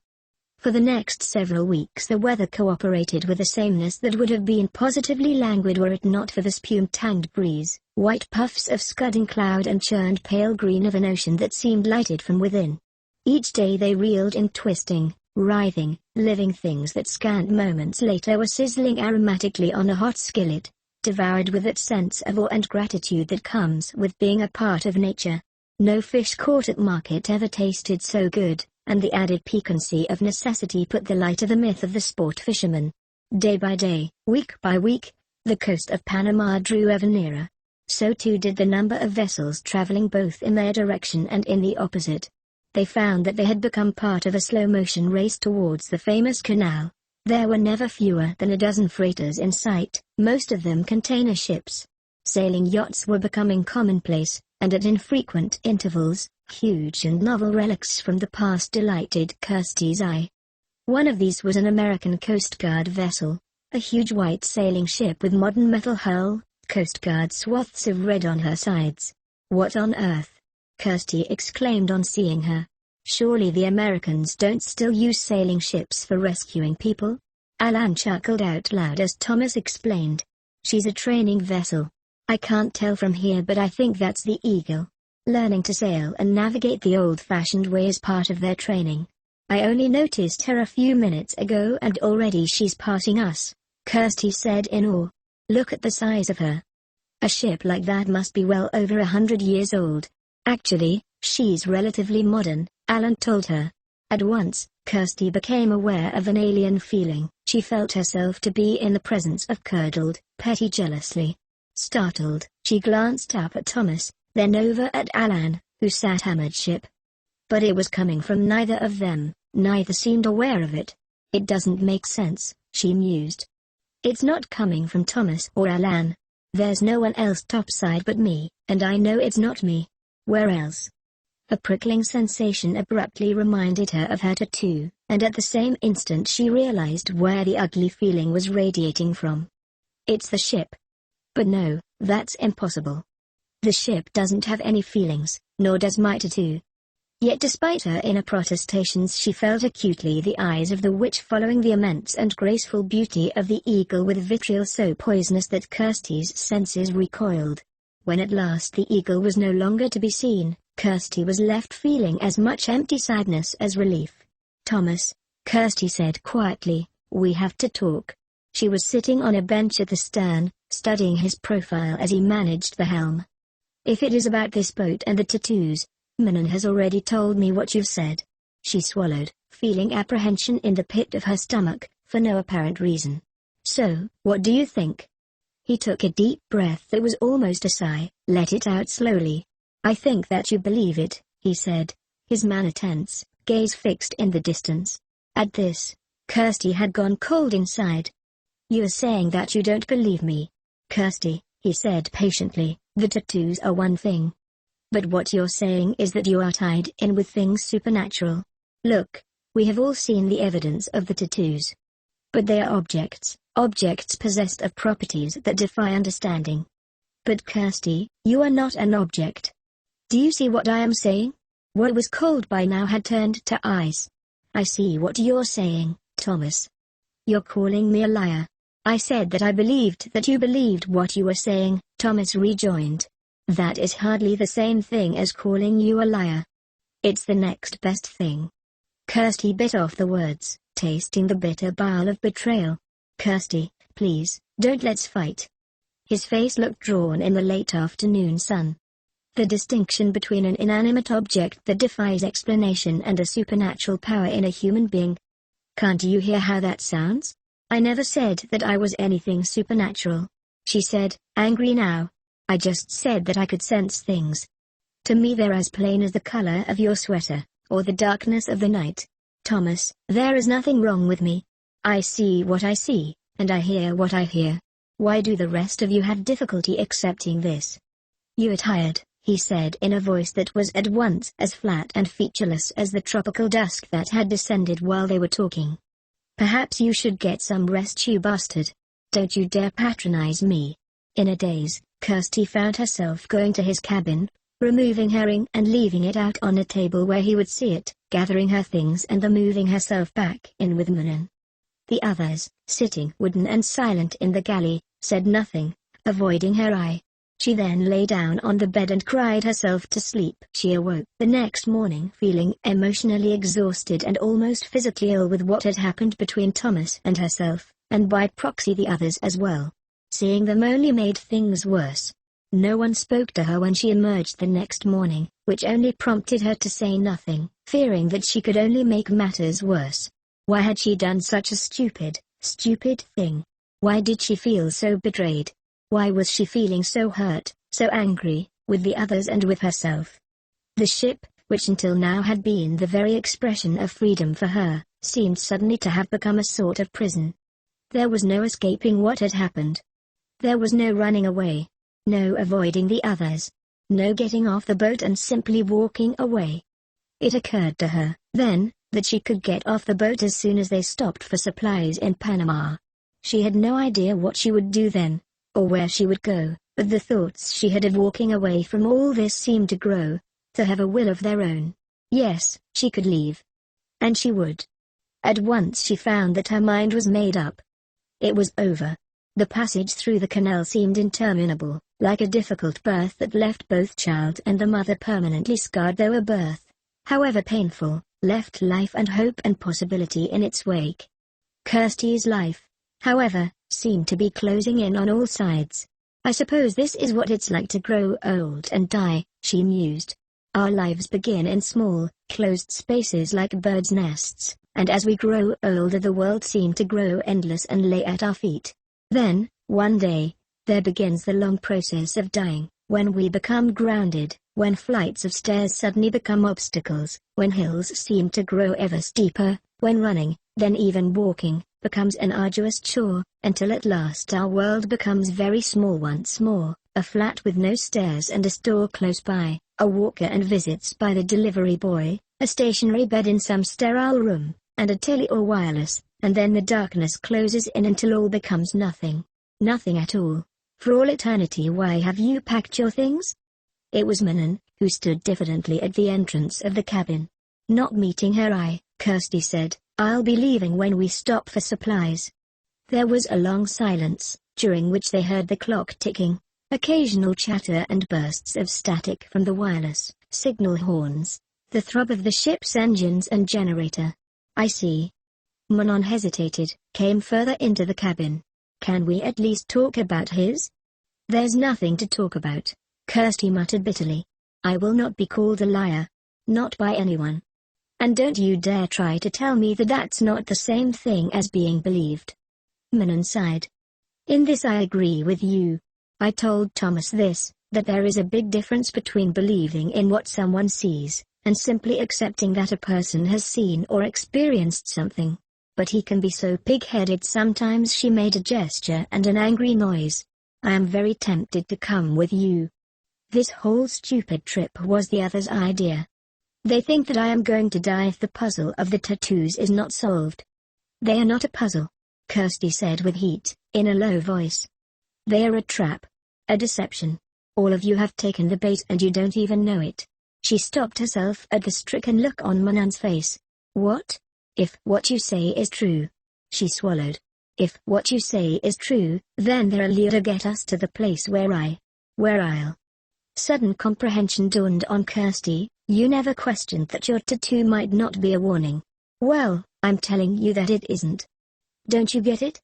For the next several weeks the weather cooperated with a sameness that would have been positively languid were it not for the spume-tanged breeze, white puffs of scudding cloud and churned pale green of an ocean that seemed lighted from within. Each day they reeled in twisting, writhing, living things that scant moments later were sizzling aromatically on a hot skillet, devoured with that sense of awe and gratitude that comes with being a part of nature. No fish caught at market ever tasted so good, and the added piquancy of necessity put the lie to the myth of the sport fisherman. Day by day, week by week, the coast of Panama drew ever nearer. So too did the number of vessels traveling both in their direction and in the opposite. They found that they had become part of a slow-motion race towards the famous canal. There were never fewer than a dozen freighters in sight, most of them container ships. Sailing yachts were becoming commonplace, and at infrequent intervals, huge and novel relics from the past delighted Kirstie's eye. One of these was an American Coast Guard vessel, a huge white sailing ship with modern metal hull, Coast Guard swaths of red on her sides. "What on earth?" Kirstie exclaimed on seeing her. "Surely the Americans don't still use sailing ships for rescuing people?" Alan chuckled out loud as Thomas explained. "She's a training vessel. I can't tell from here, but I think that's the Eagle. Learning to sail and navigate the old-fashioned way is part of their training. I only noticed her a few minutes ago and already she's passing us," Kirstie said in awe. "Look at the size of her. A ship like that must be well over 100 years old." "Actually, she's relatively modern," Alan told her. At once, Kirstie became aware of an alien feeling. She felt herself to be in the presence of curdled, petty jealousy. Startled, she glanced up at Thomas, then over at Alan, who sat hammered-ship. But it was coming from neither of them, neither seemed aware of it. "It doesn't make sense," she mused. "It's not coming from Thomas or Alan. There's no one else topside but me, and I know it's not me. Where else?" A prickling sensation abruptly reminded her of her tattoo, and at the same instant she realized where the ugly feeling was radiating from. "It's the ship." "But no, that's impossible. The ship doesn't have any feelings, nor does my tattoo." Yet despite her inner protestations she felt acutely the eyes of the witch following the immense and graceful beauty of the Eagle with vitriol so poisonous that Kirstie's senses recoiled. When at last the Eagle was no longer to be seen, Kirstie was left feeling as much empty sadness as relief. "Thomas," Kirstie said quietly, "we have to talk." She was sitting on a bench at the stern, studying his profile as he managed the helm. "If it is about this boat and the tattoos, Manon has already told me what you've said." She swallowed, feeling apprehension in the pit of her stomach, for no apparent reason. "So, what do you think?" He took a deep breath that was almost a sigh, let it out slowly. "I think that you believe it," he said, his manner tense, gaze fixed in the distance. At this, Kirstie had gone cold inside. "You are saying that you don't believe me, Kirstie," he said patiently. "The tattoos are one thing. But what you're saying is that you are tied in with things supernatural. Look, we have all seen the evidence of the tattoos. But they are objects possessed of properties that defy understanding. But Kirstie, you are not an object. Do you see what I am saying?" What was cold by now had turned to ice. "I see what you're saying, Thomas. You're calling me a liar." "I said that I believed that you believed what you were saying," Thomas rejoined. "That is hardly the same thing as calling you a liar." "It's the next best thing." Kirstie bit off the words, tasting the bitter bile of betrayal. "Kirstie, please, don't let's fight." His face looked drawn in the late afternoon sun. The distinction between an inanimate object that defies explanation and a supernatural power in a human being. "Can't you hear how that sounds? I never said that I was anything supernatural," she said, angry now. "I just said that I could sense things. To me they're as plain as the color of your sweater, or the darkness of the night. Thomas, there is nothing wrong with me. I see what I see, and I hear what I hear. Why do the rest of you have difficulty accepting this?" "You are tired," he said in a voice that was at once as flat and featureless as the tropical dusk that had descended while they were talking. "Perhaps you should get some rest, you bastard. Don't you dare patronize me." In a daze, Kirstie found herself going to his cabin, removing her ring and leaving it out on a table where he would see it, gathering her things and moving herself back in with Manan. The others, sitting wooden and silent in the galley, said nothing, avoiding her eye. She then lay down on the bed and cried herself to sleep. She awoke the next morning feeling emotionally exhausted and almost physically ill with what had happened between Thomas and herself, and by proxy the others as well. Seeing them only made things worse. No one spoke to her when she emerged the next morning, which only prompted her to say nothing, fearing that she could only make matters worse. Why had she done such a stupid thing? Why did she feel so betrayed? Why was she feeling so hurt, so angry, with the others and with herself? The ship, which until now had been the very expression of freedom for her, seemed suddenly to have become a sort of prison. There was no escaping what had happened. There was no running away. No avoiding the others. No getting off the boat and simply walking away. It occurred to her, then, that she could get off the boat as soon as they stopped for supplies in Panama. She had no idea what she would do then, or where she would go, but the thoughts she had of walking away from all this seemed to grow, to have a will of their own. Yes, she could leave. And she would. At once she found that her mind was made up. It was over. The passage through the canal seemed interminable, like a difficult birth that left both child and the mother permanently scarred, though a birth, however painful, left life and hope and possibility in its wake. Kirstie's life, however, seemed to be closing in on all sides. I suppose this is what it's like to grow old and die, she mused. Our lives begin in small, closed spaces like birds' nests, and as we grow older the world seemed to grow endless and lay at our feet. Then, one day, there begins the long process of dying, when we become grounded, when flights of stairs suddenly become obstacles, when hills seem to grow ever steeper, when running, then even walking, becomes an arduous chore, until at last our world becomes very small once more, a flat with no stairs and a store close by, a walker and visits by the delivery boy, a stationary bed in some sterile room, and a tele or wireless, and then the darkness closes in until all becomes nothing. Nothing at all. For all eternity. Why have you packed your things? It was Manan, who stood diffidently at the entrance of the cabin. Not meeting her eye, Kirstie said, "I'll be leaving when we stop for supplies." There was a long silence, during which they heard the clock ticking, occasional chatter and bursts of static from the wireless signal horns, the throb of the ship's engines and generator. "I see." Manan hesitated, came further into the cabin. "Can we at least talk about his?" "There's nothing to talk about," Kirstie muttered bitterly. "I will not be called a liar. Not by anyone. And don't you dare try to tell me that that's not the same thing as being believed." Manan sighed. "In this I agree with you. I told Thomas this, that there is a big difference between believing in what someone sees, and simply accepting that a person has seen or experienced something. But he can be so pig-headed sometimes." She made a gesture and an angry noise. "I am very tempted to come with you." This whole stupid trip was the other's idea. They think that I am going to die if the puzzle of the tattoos is not solved. "They are not a puzzle," Kirstie said with heat, in a low voice. "They are a trap. A deception. All of you have taken the bait and you don't even know it." She stopped herself at the stricken look on Manan's face. "What? If what you say is true." She swallowed. "If what you say is true, then they're a lure to get us to the place where I'll." Sudden comprehension dawned on Kirstie. "You never questioned that your tattoo might not be a warning." "Well, I'm telling you that it isn't. Don't you get it?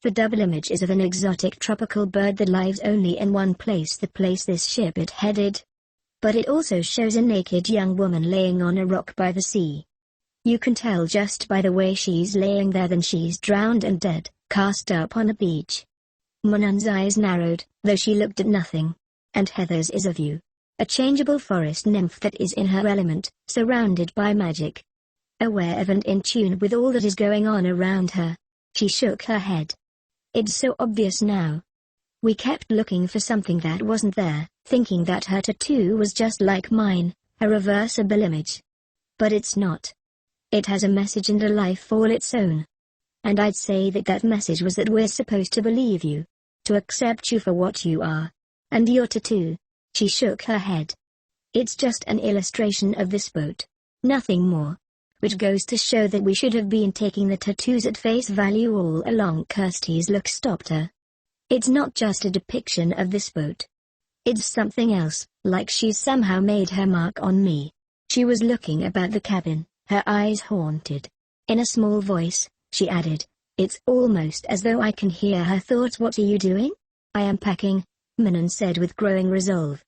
The double image is of an exotic tropical bird that lives only in one place, the place this ship had headed. But it also shows a naked young woman laying on a rock by the sea. You can tell just by the way she's laying there that she's drowned and dead, cast up on a beach." Manan's eyes narrowed, though she looked at nothing. "And Heather's is of you. A changeable forest nymph that is in her element, surrounded by magic. Aware of and in tune with all that is going on around her." She shook her head. "It's so obvious now. We kept looking for something that wasn't there, thinking that her tattoo was just like mine, a reversible image. But it's not. It has a message and a life all its own. And I'd say that that message was that we're supposed to believe you. To accept you for what you are. And your tattoo." She shook her head. "It's just an illustration of this boat. Nothing more. Which goes to show that we should have been taking the tattoos at face value all along. Kirstie's look stopped her. It's not just a depiction of this boat. It's something else, like she's somehow made her mark on me. She was looking about the cabin, her eyes haunted. In a small voice, she added, "It's almost as though I can hear her thoughts." "What are you doing?" "I am packing," Manon said with growing resolve.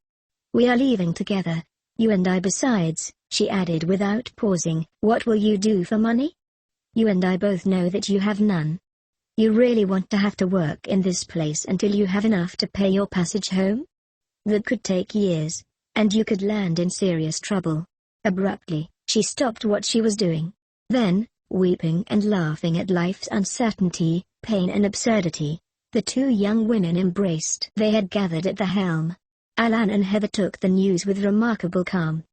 "We are leaving together, you and I." "Besides," she added without pausing, "what will you do for money? You and I both know that you have none. You really want to have to work in this place until you have enough to pay your passage home? That could take years, and you could land in serious trouble." Abruptly, she stopped what she was doing. Then, weeping and laughing at life's uncertainty, pain and absurdity, the two young women embraced. They had gathered at the helm. Alan and Heather took the news with remarkable calm.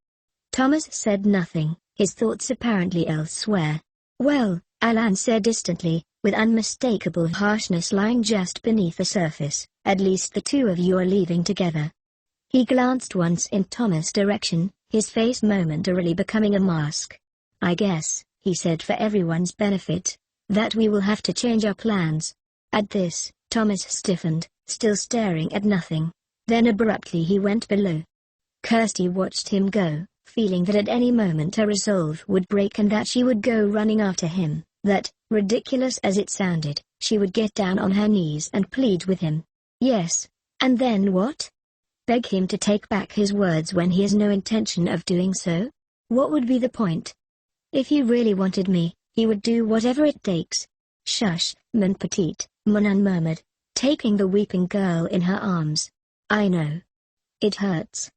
Thomas said nothing, his thoughts apparently elsewhere. "Well," Alan said distantly, with unmistakable harshness lying just beneath the surface, "at least the two of you are leaving together." He glanced once in Thomas' direction, his face momentarily becoming a mask. "I guess," he said for everyone's benefit, "that we will have to change our plans." At this, Thomas stiffened, still staring at nothing. Then abruptly he went below. Kirstie watched him go, feeling that at any moment her resolve would break and that she would go running after him, that, ridiculous as it sounded, she would get down on her knees and plead with him. Yes, and then what? Beg him to take back his words when he has no intention of doing so? What would be the point? If he really wanted me, he would do whatever it takes. "Shush, mon petite," Manon murmured, taking the weeping girl in her arms. "I know. It hurts.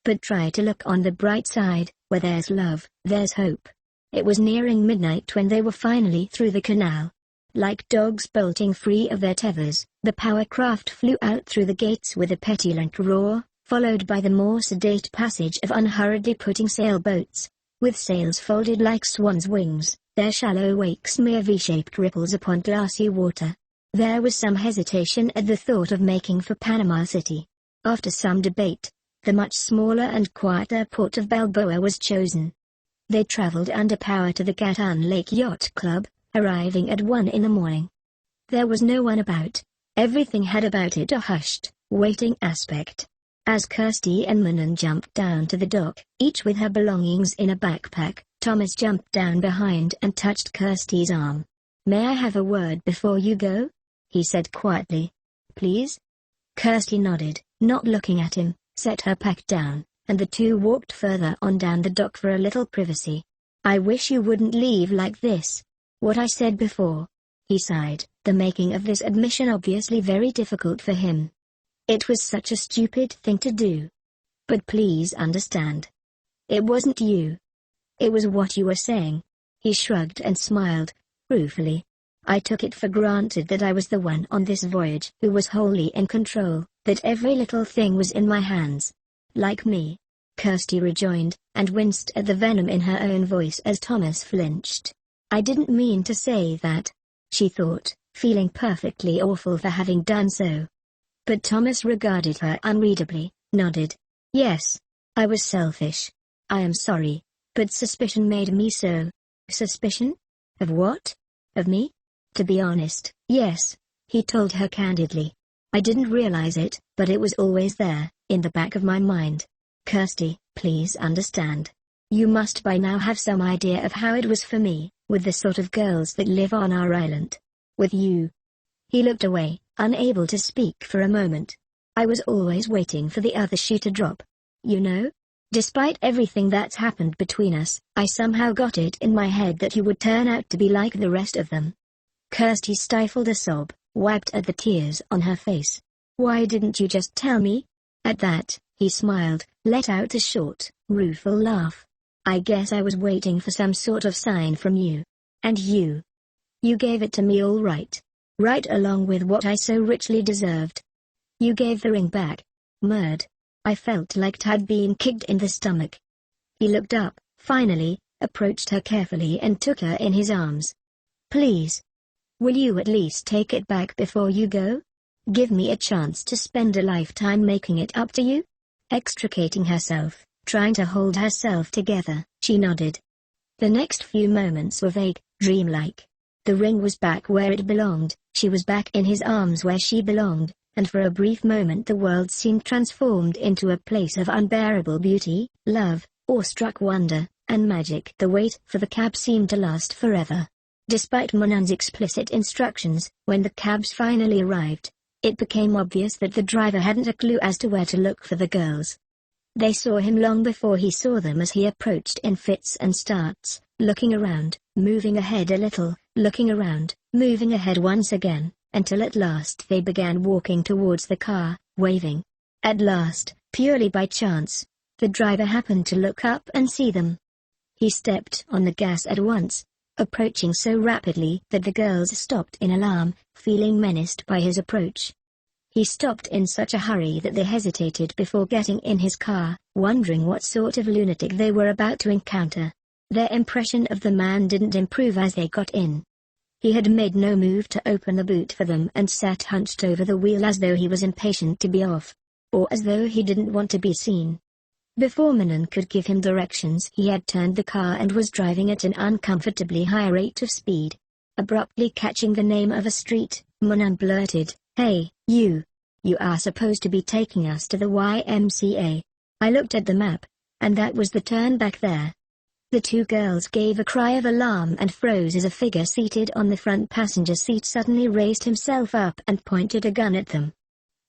But try to look on the bright side. Where there's love, there's hope." It was nearing midnight when they were finally through the canal. Like dogs bolting free of their tethers, the power craft flew out through the gates with a petulant roar, followed by the more sedate passage of unhurriedly putting sailboats. With sails folded like swans' wings, their shallow wakes mere V-shaped ripples upon glassy water. There was some hesitation at the thought of making for Panama City. After some debate, the much smaller and quieter port of Balboa was chosen. They traveled under power to the Gatun Lake Yacht Club, arriving at 1 in the morning. There was no one about. Everything had about it a hushed, waiting aspect. As Kirstie and Manon jumped down to the dock, each with her belongings in a backpack, Thomas jumped down behind and touched Kirstie's arm. "May I have a word before you go?" he said quietly. "Please?" Kirstie nodded, not looking at him, set her pack down, and the two walked further on down the dock for a little privacy. "I wish you wouldn't leave like this. What I said before." He sighed, the making of this admission obviously very difficult for him. "It was such a stupid thing to do. But please understand. It wasn't you. It was what you were saying." He shrugged and smiled, ruefully. "I took it for granted that I was the one on this voyage who was wholly in control, that every little thing was in my hands. Like me," Kirstie rejoined, and winced at the venom in her own voice as Thomas flinched. "I didn't mean to say that," she thought, feeling perfectly awful for having done so. But Thomas regarded her unreadably, nodded. "Yes. I was selfish. I am sorry, but suspicion made me so." "Suspicion? Of what? Of me?" "To be honest, yes," he told her candidly. "I didn't realize it, but it was always there, in the back of my mind. Kirstie, please understand. You must by now have some idea of how it was for me, with the sort of girls that live on our island. With you." He looked away, unable to speak for a moment. "I was always waiting for the other shoe to drop. You know? Despite everything that's happened between us, I somehow got it in my head that you would turn out to be like the rest of them." Kirstie stifled a sob, wiped at the tears on her face. "Why didn't you just tell me?" At that, he smiled, let out a short, rueful laugh. "I guess I was waiting for some sort of sign from you. And you gave it to me all right. Right along with what I so richly deserved. You gave the ring back. Murd. I felt like I'd been kicked in the stomach." He looked up, finally, approached her carefully and took her in his arms. "Please. Will you at least take it back before you go? Give me a chance to spend a lifetime making it up to you?" Extricating herself, trying to hold herself together, she nodded. The next few moments were vague, dreamlike. The ring was back where it belonged, she was back in his arms where she belonged, and for a brief moment the world seemed transformed into a place of unbearable beauty, love, awestruck wonder, and magic. The wait for the cab seemed to last forever. Despite Manon's explicit instructions, when the cabs finally arrived, it became obvious that the driver hadn't a clue as to where to look for the girls. They saw him long before he saw them as he approached in fits and starts, looking around, moving ahead a little, looking around, moving ahead once again, until at last they began walking towards the car, waving. At last, purely by chance, the driver happened to look up and see them. He stepped on the gas at once, approaching so rapidly that the girls stopped in alarm, feeling menaced by his approach. He stopped in such a hurry that they hesitated before getting in his car, wondering what sort of lunatic they were about to encounter. Their impression of the man didn't improve as they got in. He had made no move to open the boot for them and sat hunched over the wheel as though he was impatient to be off, or as though he didn't want to be seen. Before Manon could give him directions, he had turned the car and was driving at an uncomfortably high rate of speed. Abruptly catching the name of a street, Manon blurted, "Hey, you! You are supposed to be taking us to the YMCA. I looked at the map, and that was the turn back there." The two girls gave a cry of alarm and froze as a figure seated on the front passenger seat suddenly raised himself up and pointed a gun at them.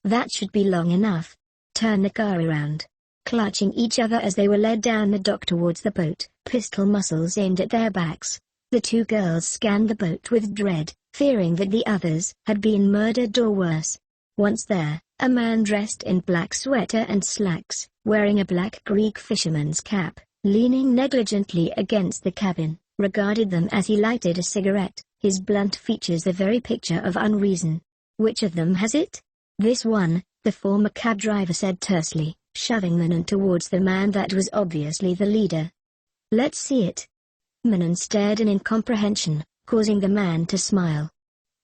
"That should be long enough. Turn the car around." Clutching each other as they were led down the dock towards the boat, pistol muzzles aimed at their backs, the two girls scanned the boat with dread, fearing that the others had been murdered or worse. Once there, a man dressed in black sweater and slacks, wearing a black Greek fisherman's cap, leaning negligently against the cabin, regarded them as he lighted a cigarette, his blunt features the very picture of unreason. "Which of them has it?" "This one," the former cab driver said tersely, shoving Manon towards the man that was obviously the leader. "Let's see it." Manon stared in incomprehension, causing the man to smile.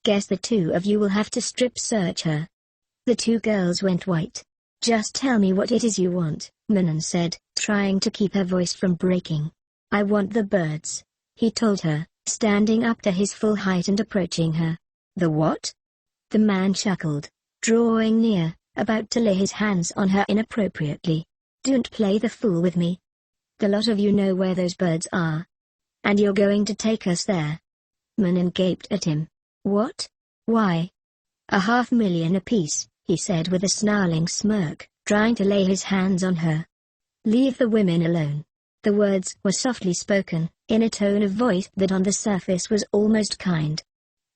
"Guess the two of you will have to strip search her." The two girls went white. "Just tell me what it is you want," Manon said, trying to keep her voice from breaking. "I want the birds," he told her, standing up to his full height and approaching her. "The what?" The man chuckled, drawing near, about to lay his hands on her inappropriately. "Don't play the fool with me. The lot of you know where those birds are. And you're going to take us there." Manon gaped at him. "What? Why?" $500,000 apiece," he said with a snarling smirk, trying to lay his hands on her. "Leave the women alone." The words were softly spoken, in a tone of voice that on the surface was almost kind.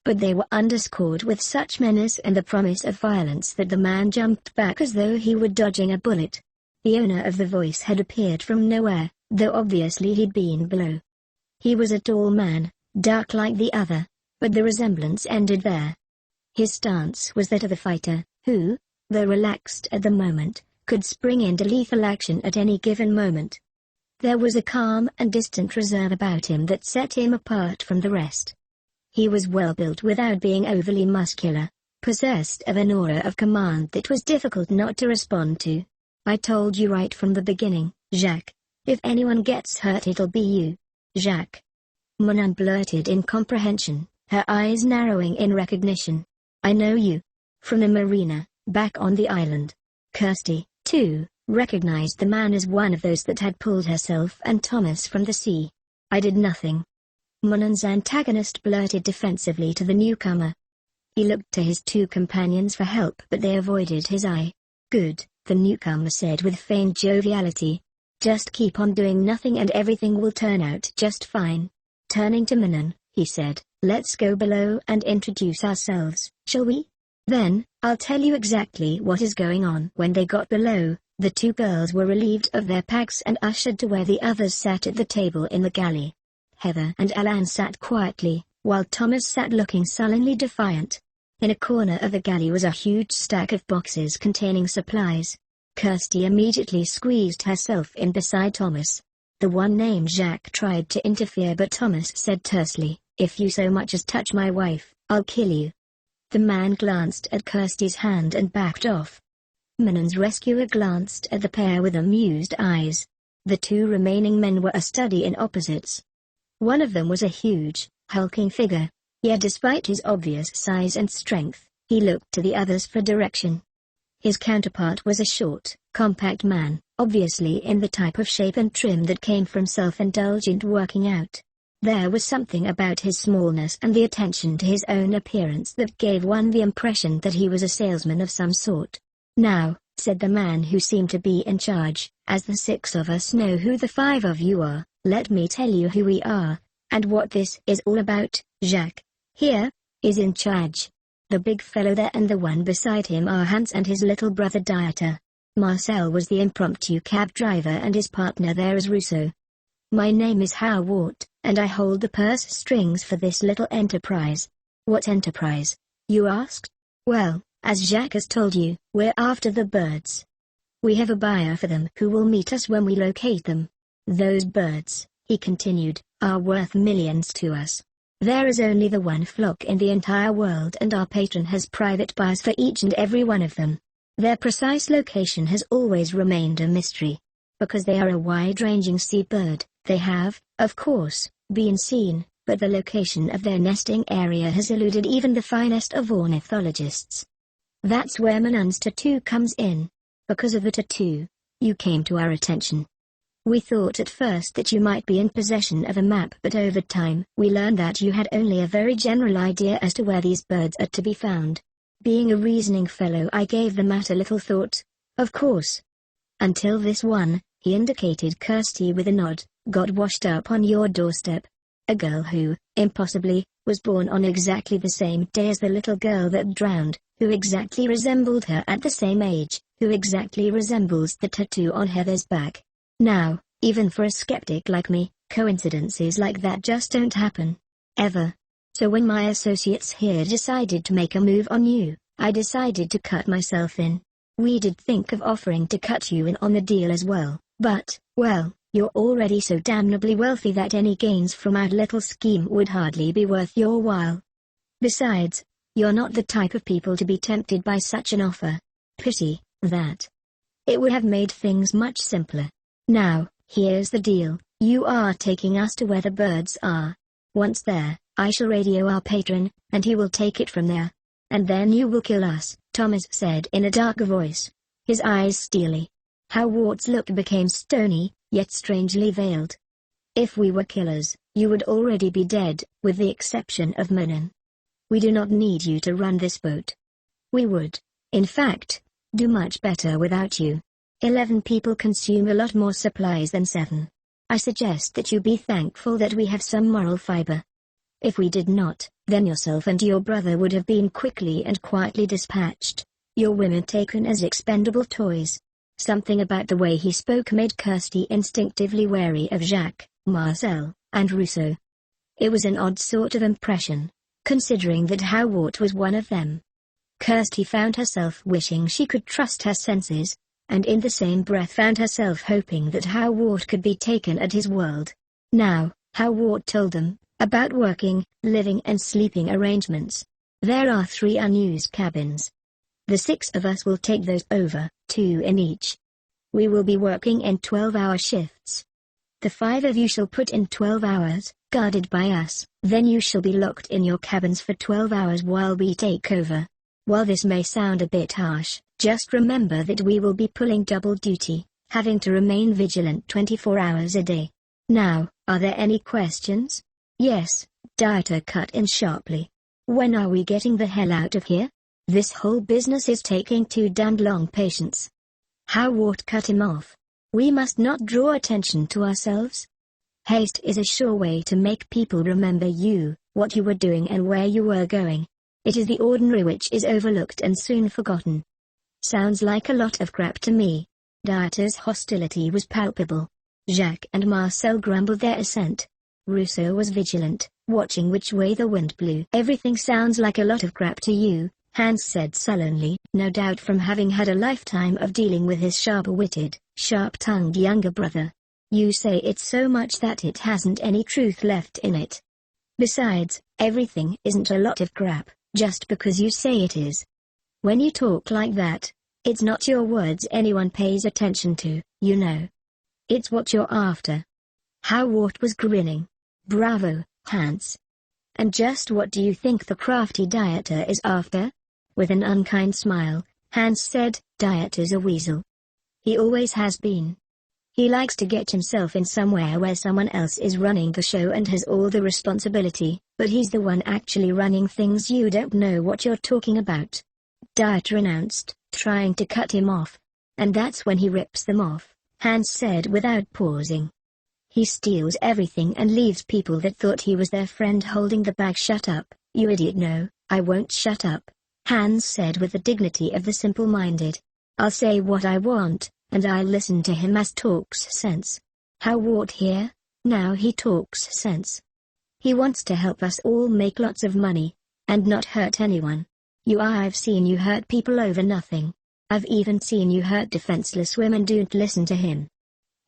But they were underscored with such menace and the promise of violence that the man jumped back as though he were dodging a bullet. The owner of the voice had appeared from nowhere, though obviously he'd been below. He was a tall man, dark like the other, but the resemblance ended there. His stance was that of a fighter, who, though relaxed at the moment, could spring into lethal action at any given moment. There was a calm and distant reserve about him that set him apart from the rest. He was well built without being overly muscular, possessed of an aura of command that was difficult not to respond to. "I told you right from the beginning, Jacques. If anyone gets hurt it'll be you." "Jacques?" Manon blurted in comprehension, her eyes narrowing in recognition. "I know you. From the marina, back on the island." Kirstie, too, recognized the man as one of those that had pulled herself and Thomas from the sea. "I did nothing." Manon's antagonist blurted defensively to the newcomer. He looked to his two companions for help but they avoided his eye. "Good," the newcomer said with feigned joviality. "Just keep on doing nothing and everything will turn out just fine." Turning to Manon, he said, "Let's go below and introduce ourselves, shall we? Then, I'll tell you exactly what is going on." When they got below, the two girls were relieved of their packs and ushered to where the others sat at the table in the galley. Heather and Alain sat quietly, while Thomas sat looking sullenly defiant. In a corner of the galley was a huge stack of boxes containing supplies. Kirstie immediately squeezed herself in beside Thomas. The one named Jacques tried to interfere but Thomas said tersely, "If you so much as touch my wife, I'll kill you." The man glanced at Kirstie's hand and backed off. Manon's rescuer glanced at the pair with amused eyes. The two remaining men were a study in opposites. One of them was a huge, hulking figure. Yet despite his obvious size and strength, he looked to the others for direction. His counterpart was a short, compact man, obviously in the type of shape and trim that came from self-indulgent working out. There was something about his smallness and the attention to his own appearance that gave one the impression that he was a salesman of some sort. "Now," said the man who seemed to be in charge, "as the 6 of us know who the 5 of you are, let me tell you who we are, and what this is all about. Jacques, here, is in charge. The big fellow there and the one beside him are Hans and his little brother Dieter. Marcel was the impromptu cab driver and his partner there is Rousseau. My name is Howard, and I hold the purse strings for this little enterprise." "What enterprise?" you asked. "Well, as Jacques has told you, we're after the birds. We have a buyer for them who will meet us when we locate them. Those birds," he continued, "are worth millions to us. There is only the one flock in the entire world and our patron has private buyers for each and every one of them. Their precise location has always remained a mystery. Because they are a wide-ranging seabird, they have, of course, been seen, but the location of their nesting area has eluded even the finest of ornithologists. That's where Manon's tattoo comes in. Because of the tattoo, you came to our attention. We thought at first that you might be in possession of a map, but over time we learned that you had only a very general idea as to where these birds are to be found. Being a reasoning fellow, I gave the matter little thought, of course. Until this one," he indicated Kirstie with a nod, "got washed up on your doorstep. A girl who, impossibly, was born on exactly the same day as the little girl that drowned, who exactly resembled her at the same age, who exactly resembles the tattoo on Heather's back. Now, even for a skeptic like me, coincidences like that just don't happen. Ever. So when my associates here decided to make a move on you, I decided to cut myself in. We did think of offering to cut you in on the deal as well, but, well, you're already so damnably wealthy that any gains from our little scheme would hardly be worth your while. Besides, you're not the type of people to be tempted by such an offer. Pity that. It would have made things much simpler. Now, here's the deal, you are taking us to where the birds are. Once there, I shall radio our patron, and he will take it from there. And then you will kill us," Thomas said in a dark voice, his eyes steely. Howard's look became stony, yet strangely veiled. "If we were killers, you would already be dead, with the exception of Manon. We do not need you to run this boat. We would, in fact, do much better without you. 11 people consume a lot more supplies than 7. I suggest that you be thankful that we have some moral fiber. If we did not, then yourself and your brother would have been quickly and quietly dispatched, your women taken as expendable toys." Something about the way he spoke made Kirstie instinctively wary of Jacques, Marcel, and Rousseau. It was an odd sort of impression, considering that Howard was one of them. Kirstie found herself wishing she could trust her senses, and in the same breath found herself hoping that Howard could be taken at his word. Now, Howard told them about working, living and sleeping arrangements. "There are 3 unused cabins. The 6 of us will take those over, 2 in each. We will be working in 12-hour shifts. The 5 of you shall put in 12 hours, guarded by us, then you shall be locked in your cabins for 12 hours while we take over. While this may sound a bit harsh, just remember that we will be pulling double duty, having to remain vigilant 24 hours a day. Now, are there any questions?" "Yes," Dieter cut in sharply. "When are we getting the hell out of here? This whole business is taking too damned long, Patience." Howard cut him off. "We must not draw attention to ourselves. Haste is a sure way to make people remember you, what you were doing and where you were going. It is the ordinary which is overlooked and soon forgotten." "Sounds like a lot of crap to me." Dieter's hostility was palpable. Jacques and Marcel grumbled their assent. Rousseau was vigilant, watching which way the wind blew. "Everything sounds like a lot of crap to you," Hans said sullenly, no doubt from having had a lifetime of dealing with his sharp-witted, sharp-tongued younger brother. "You say it so much that it hasn't any truth left in it. Besides, everything isn't a lot of crap, just because you say it is. When you talk like that, it's not your words anyone pays attention to, you know. It's what you're after." Howard was grinning. Bravo, Hans. And just what do you think the crafty dieter is after? With an unkind smile, Hans said, Dieter's a weasel. He always has been. He likes to get himself in somewhere where someone else is running the show and has all the responsibility, but he's the one actually running things. You don't know what you're talking about, Dieter announced, trying to cut him off. And that's when he rips them off, Hans said without pausing. He steals everything and leaves people that thought he was their friend holding the bag. Shut up, you idiot. No, I won't shut up, Hans said with the dignity of the simple-minded. I'll say what I want, and I'll listen to him as talks sense. Howard here? Now he talks sense. He wants to help us all make lots of money, and not hurt anyone. I've seen you hurt people over nothing. I've even seen you hurt defenseless women. Don't listen to him.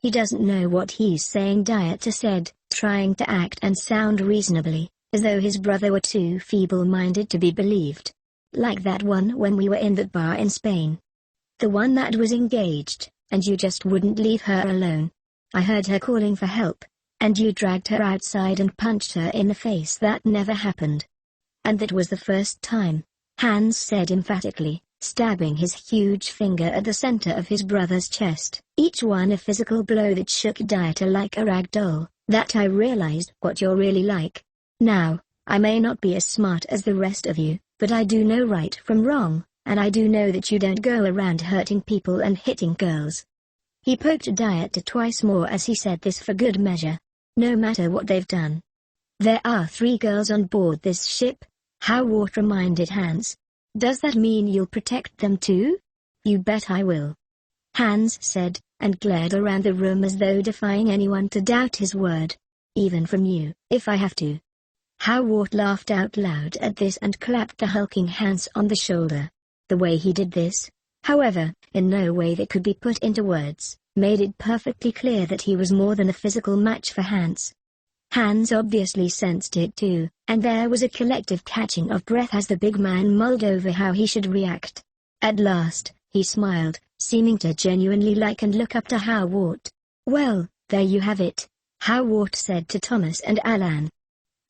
He doesn't know what he's saying, Dieter said, trying to act and sound reasonably, as though his brother were too feeble-minded to be believed. Like that one when we were in that bar in Spain. The one that was engaged, and you just wouldn't leave her alone. I heard her calling for help, and you dragged her outside and punched her in the face. That never happened. And that was the first time, Hans said emphatically, stabbing his huge finger at the center of his brother's chest, each one a physical blow that shook Dieter like a rag doll, that I realized what you're really like. Now, I may not be as smart as the rest of you, but I do know right from wrong, and I do know that you don't go around hurting people and hitting girls. He poked Dieter twice more as he said this for good measure. No matter what they've done. There are 3 girls on board this ship, Howard reminded Hans. Does that mean you'll protect them too? You bet I will, Hans said, and glared around the room as though defying anyone to doubt his word. Even from you, if I have to. Howard laughed out loud at this and clapped the hulking Hans on the shoulder. The way he did this, however, in no way that could be put into words, made it perfectly clear that he was more than a physical match for Hans. Hans obviously sensed it too, and there was a collective catching of breath as the big man mulled over how he should react. At last, he smiled, seeming to genuinely like and look up to Howard. Well, there you have it, Howard said to Thomas and Alan.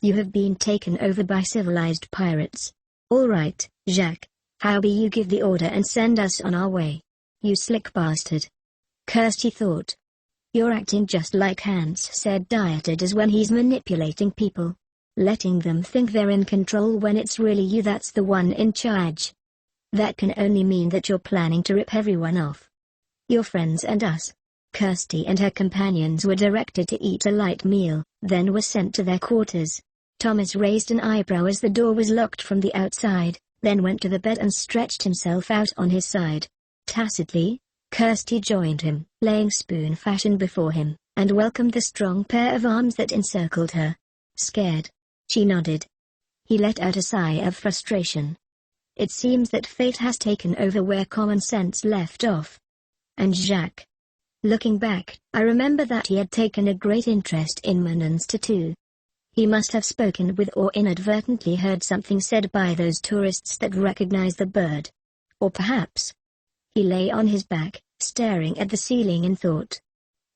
You have been taken over by civilized pirates. All right, Jacques, how be you give the order and send us on our way? You slick bastard. Kirstie thought. You're acting just like Hans said Dieter does when he's manipulating people. Letting them think they're in control when it's really you that's the one in charge. That can only mean that you're planning to rip everyone off. Your friends and us. Kirstie and her companions were directed to eat a light meal, then were sent to their quarters. Thomas raised an eyebrow as the door was locked from the outside, then went to the bed and stretched himself out on his side. Tacitly, Kirstie joined him, laying spoon fashion before him, and welcomed the strong pair of arms that encircled her. Scared? She nodded. He let out a sigh of frustration. It seems that fate has taken over where common sense left off. And Jacques? Looking back, I remember that he had taken a great interest in Manon's tattoo. He must have spoken with or inadvertently heard something said by those tourists that recognized the bird. Or perhaps... He lay on his back, staring at the ceiling in thought.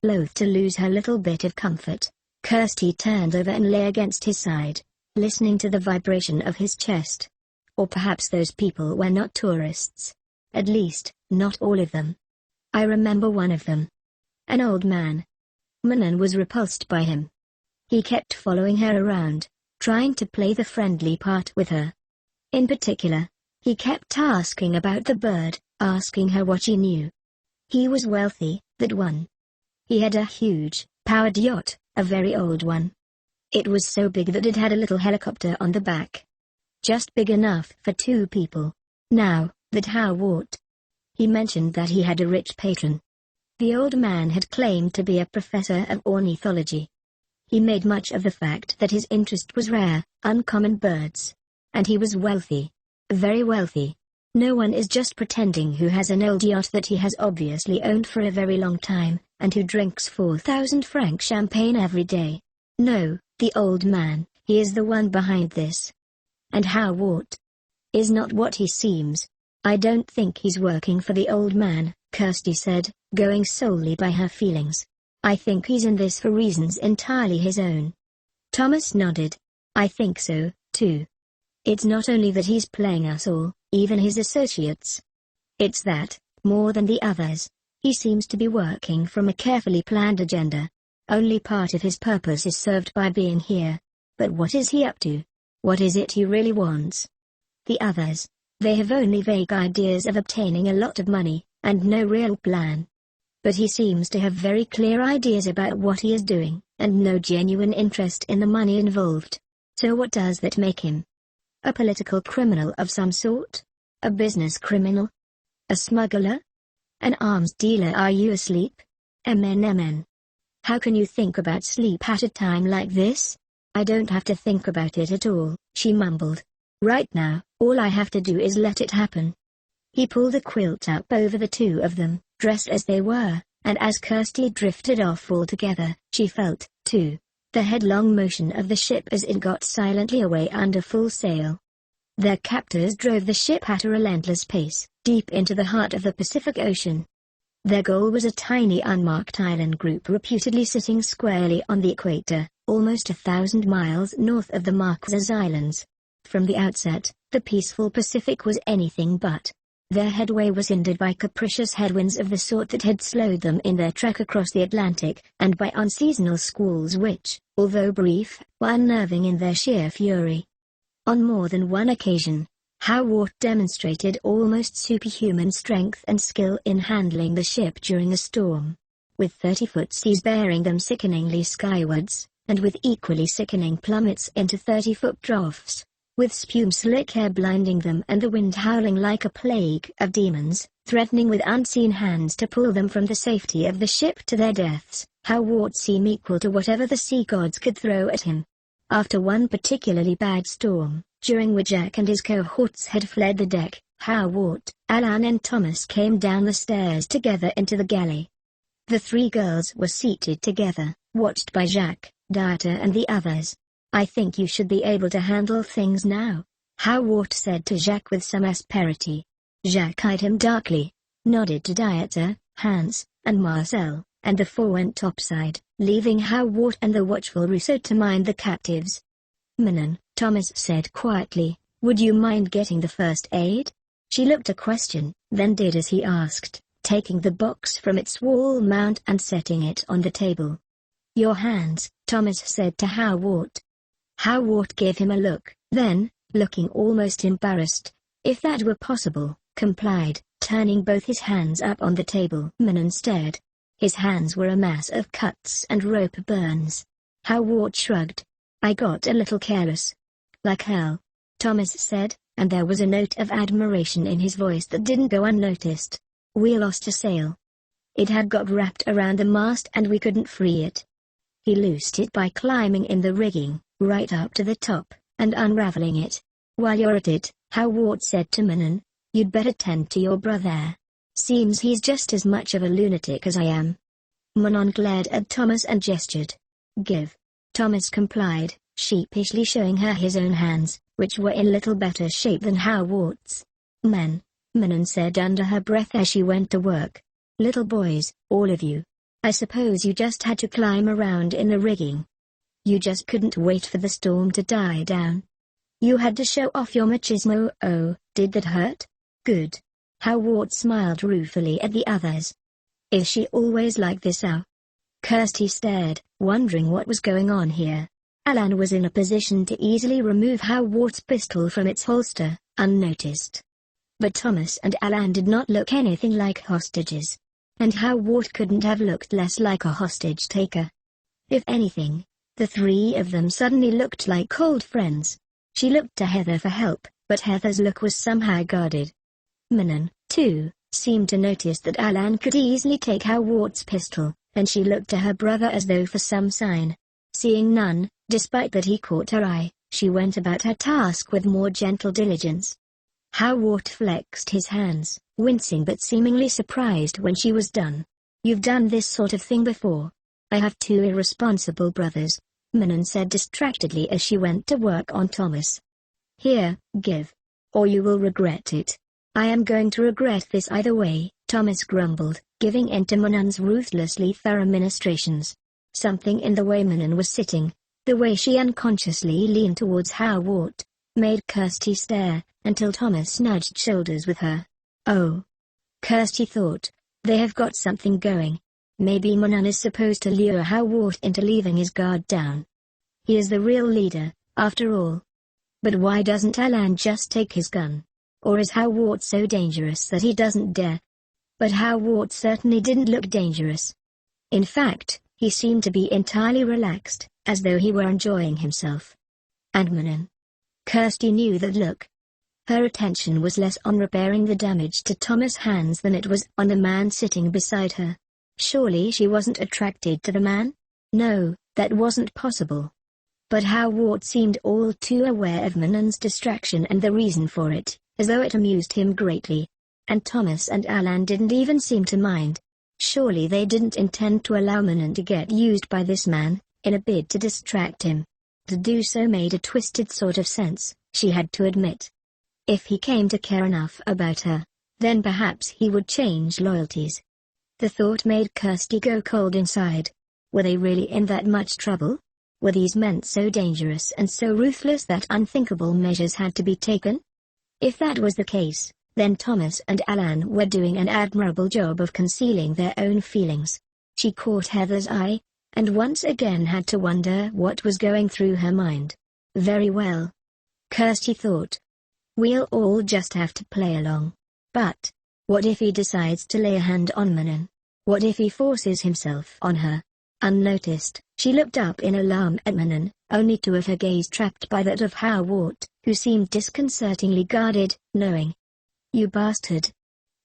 Loath to lose her little bit of comfort, Kirstie turned over and lay against his side, listening to the vibration of his chest. Or perhaps those people were not tourists. At least, not all of them. I remember one of them. An old man. Manon was repulsed by him. He kept following her around, trying to play the friendly part with her. In particular, he kept asking about the bird, asking her what she knew. He was wealthy, that one. He had a huge, powered yacht, a very old one. It was so big that it had a little helicopter on the back. Just big enough for 2 people. Now, that Howard. He mentioned that he had a rich patron. The old man had claimed to be a professor of ornithology. He made much of the fact that his interest was rare, uncommon birds. And he was wealthy. Very wealthy. No one is just pretending who has an old yacht that he has obviously owned for a very long time, and who drinks 4,000 franc champagne every day. No, the old man, he is the one behind this. And Howard is not what he seems. I don't think he's working for the old man, Kirstie said, going solely by her feelings. I think he's in this for reasons entirely his own. Thomas nodded. I think so, too. It's not only that he's playing us all, even his associates. It's that, more than the others, he seems to be working from a carefully planned agenda. Only part of his purpose is served by being here. But what is he up to? What is it he really wants? The others, they have only vague ideas of obtaining a lot of money, and no real plan. But he seems to have very clear ideas about what he is doing, and no genuine interest in the money involved. So what does that make him? A political criminal of some sort? A business criminal? A smuggler? An arms dealer? Are you asleep? MN. How can you think about sleep at a time like this? I don't have to think about it at all, she mumbled. Right now, all I have to do is let it happen. He pulled a quilt up over the two of them, dressed as they were, and as Kirstie drifted off altogether, she felt, too, the headlong motion of the ship as it got silently away under full sail. Their captors drove the ship at a relentless pace, deep into the heart of the Pacific Ocean. Their goal was a tiny unmarked island group reputedly sitting squarely on the equator, almost 1,000 miles north of the Marquesas Islands. From the outset, the peaceful Pacific was anything but. Their headway was hindered by capricious headwinds of the sort that had slowed them in their trek across the Atlantic, and by unseasonal squalls which, although brief, were unnerving in their sheer fury. On more than one occasion, Howard demonstrated almost superhuman strength and skill in handling the ship during a storm. With 30-foot seas bearing them sickeningly skywards, and with equally sickening plummets into 30-foot draughts, with spume-slick air blinding them and the wind howling like a plague of demons, threatening with unseen hands to pull them from the safety of the ship to their deaths, Howard seemed equal to whatever the sea gods could throw at him. After one particularly bad storm, during which Jack and his cohorts had fled the deck, Howard, Alan and Thomas came down the stairs together into the galley. The three girls were seated together, watched by Jack, Dieter and the others. I think you should be able to handle things now, Howard said to Jack with some asperity. Jack eyed him darkly, nodded to Dieter, Hans, and Marcel, and the four went topside, leaving Howard and the watchful Rousseau to mind the captives. Manon, Thomas said quietly, would you mind getting the first aid? She looked a question, then did as he asked, taking the box from its wall mount and setting it on the table. Your hands, Thomas said to Howard. Howard gave him a look, then, looking almost embarrassed, if that were possible, complied, turning both his hands up on the table. Manon stared. His hands were a mass of cuts and rope burns. Howard shrugged. I got a little careless. Like hell, Thomas said, and there was a note of admiration in his voice that didn't go unnoticed. We lost a sail. It had got wrapped around the mast and we couldn't free it. He loosed it by climbing in the rigging, right up to the top, and unraveling it. While you're at it, Howard said to Manon, you'd better tend to your brother. Seems he's just as much of a lunatic as I am. Manon glared at Thomas and gestured. Give. Thomas complied, sheepishly showing her his own hands, which were in little better shape than Howard's. Men, Manon said under her breath as she went to work. Little boys, all of you. I suppose you just had to climb around in the rigging. You just couldn't wait for the storm to die down. You had to show off your machismo. Oh, did that hurt? Good. Howard smiled ruefully at the others. Is she always like this now? Kirstie stared, wondering what was going on here. Alan was in a position to easily remove Howard's pistol from its holster, unnoticed. But Thomas and Alan did not look anything like hostages. And Howard couldn't have looked less like a hostage-taker. If anything, the three of them suddenly looked like old friends. She looked to Heather for help, but Heather's look was somehow guarded. Manon, too, seemed to notice that Alan could easily take Howard's pistol, and she looked to her brother as though for some sign. Seeing none, despite that he caught her eye, she went about her task with more gentle diligence. Howard flexed his hands, wincing but seemingly surprised when she was done. You've done this sort of thing before. I have two irresponsible brothers, Manon said distractedly as she went to work on Thomas. Here, give. Or you will regret it. I am going to regret this either way, Thomas grumbled, giving in to Manon's ruthlessly thorough ministrations. Something in the way Manon was sitting, The way she unconsciously leaned towards Howard made Kirstie stare, until Thomas nudged shoulders with her. Oh, Kirstie thought, they have got something going. Maybe Manan is supposed to lure Howard into leaving his guard down. He is the real leader, after all. But why doesn't Alan just take his gun? Or is Howard so dangerous that he doesn't dare? But Howard certainly didn't look dangerous. In fact, he seemed to be entirely relaxed, as though he were enjoying himself. And Manan? Kirstie knew that look. Her attention was less on repairing the damage to Thomas' hands than it was on the man sitting beside her. Surely she wasn't attracted to the man? No, that wasn't possible. But Howard seemed all too aware of Manon's distraction and the reason for it, as though it amused him greatly. And Thomas and Alan didn't even seem to mind. Surely they didn't intend to allow Manon to get used by this man, in a bid to distract him. To do so made a twisted sort of sense, she had to admit. If he came to care enough about her, then perhaps he would change loyalties. The thought made Kirstie go cold inside. Were they really in that much trouble? Were these men so dangerous and so ruthless that unthinkable measures had to be taken? If that was the case, then Thomas and Alan were doing an admirable job of concealing their own feelings. She caught Heather's eye, and once again had to wonder what was going through her mind. Very well, Kirstie thought. We'll all just have to play along. But what if he decides to lay a hand on Manon? What if he forces himself on her? Unnoticed, she looked up in alarm at Manon, only to have her gaze trapped by that of Howard, who seemed disconcertingly guarded, knowing. You bastard.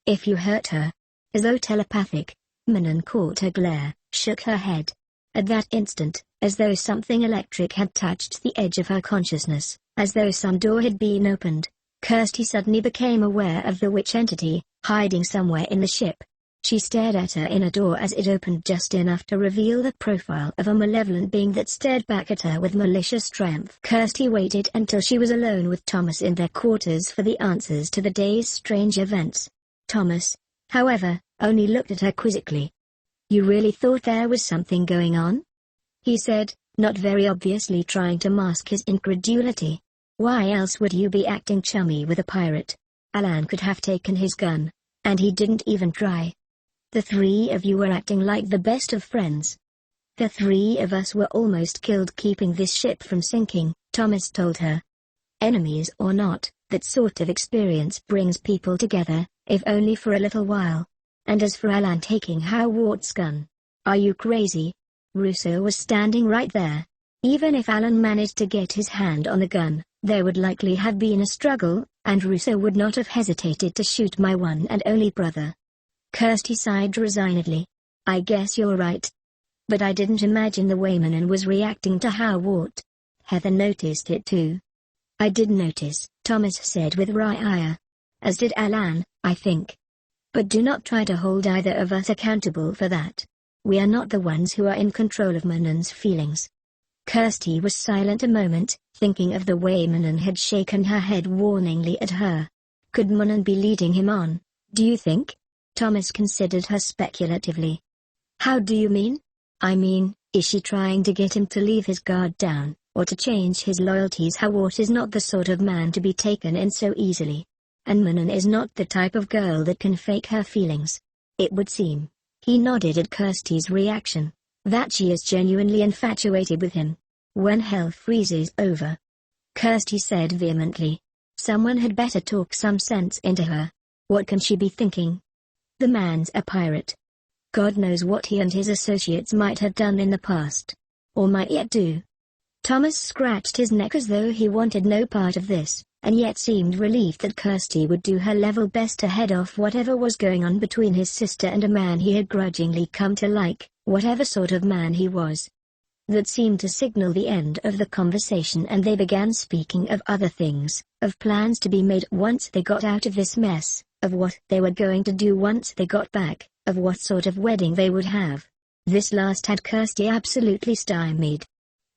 If you hurt her. As though telepathic, Manon caught her glare, shook her head. At that instant, as though something electric had touched the edge of her consciousness, as though some door had been opened, Kirstie suddenly became aware of the witch entity, hiding somewhere in the ship. She stared at her inner door as it opened just enough to reveal the profile of a malevolent being that stared back at her with malicious triumph. Kirstie waited until she was alone with Thomas in their quarters for the answers to the day's strange events. Thomas, however, only looked at her quizzically. You really thought there was something going on? He said, not very obviously trying to mask his incredulity. Why else would you be acting chummy with a pirate? Alan could have taken his gun, and he didn't even try. The three of you were acting like the best of friends. The three of us were almost killed keeping this ship from sinking, Thomas told her. Enemies or not, that sort of experience brings people together, if only for a little while. And as for Alan taking Howard's gun, are you crazy? Russo was standing right there. Even if Alan managed to get his hand on the gun, there would likely have been a struggle, and Russo would not have hesitated to shoot my one and only brother. Kirstie sighed resignedly. I guess you're right. But I didn't imagine the way Manon was reacting to Howard. Heather noticed it too. I did notice, Thomas said with wry ire. As did Alan, I think. But do not try to hold either of us accountable for that. We are not the ones who are in control of Manon's feelings. Kirstie was silent a moment, thinking of the way Manon had shaken her head warningly at her. Could Manon be leading him on, do you think? Thomas considered her speculatively. How do you mean? I mean, is she trying to get him to leave his guard down, or to change his loyalties? Howard is not the sort of man to be taken in so easily. And Manon is not the type of girl that can fake her feelings. It would seem, he nodded at Kirstie's reaction, that she is genuinely infatuated with him. When hell freezes over, Kirstie said vehemently. Someone had better talk some sense into her. What can she be thinking? The man's a pirate. God knows what he and his associates might have done in the past. Or might yet do. Thomas scratched his neck as though he wanted no part of this, and yet seemed relieved that Kirstie would do her level best to head off whatever was going on between his sister and a man he had grudgingly come to like, whatever sort of man he was. That seemed to signal the end of the conversation, and they began speaking of other things, of plans to be made once they got out of this mess, of what they were going to do once they got back, of what sort of wedding they would have. This last had Kirstie absolutely stymied.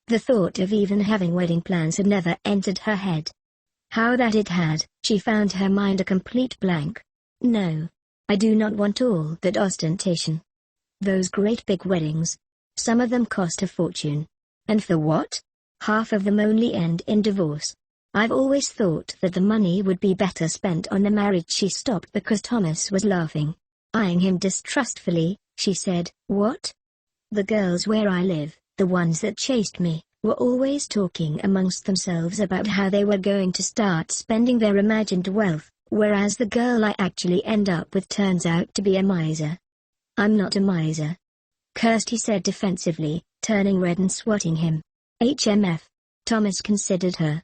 The thought of even having wedding plans had never entered her head. How that it had, she found her mind a complete blank. No. I do not want all that ostentation. Those great big weddings. Some of them cost a fortune. And for what? half of them only end in divorce. I've always thought that the money would be better spent on the marriage. She stopped because Thomas was laughing. Eyeing him distrustfully, she said, "What? The girls where I live, the ones that chased me, were always talking amongst themselves about how they were going to start spending their imagined wealth, whereas the girl I actually end up with turns out to be a miser." "I'm not a miser," Kirstie said defensively, turning red and swatting him. "HMF." Thomas considered her.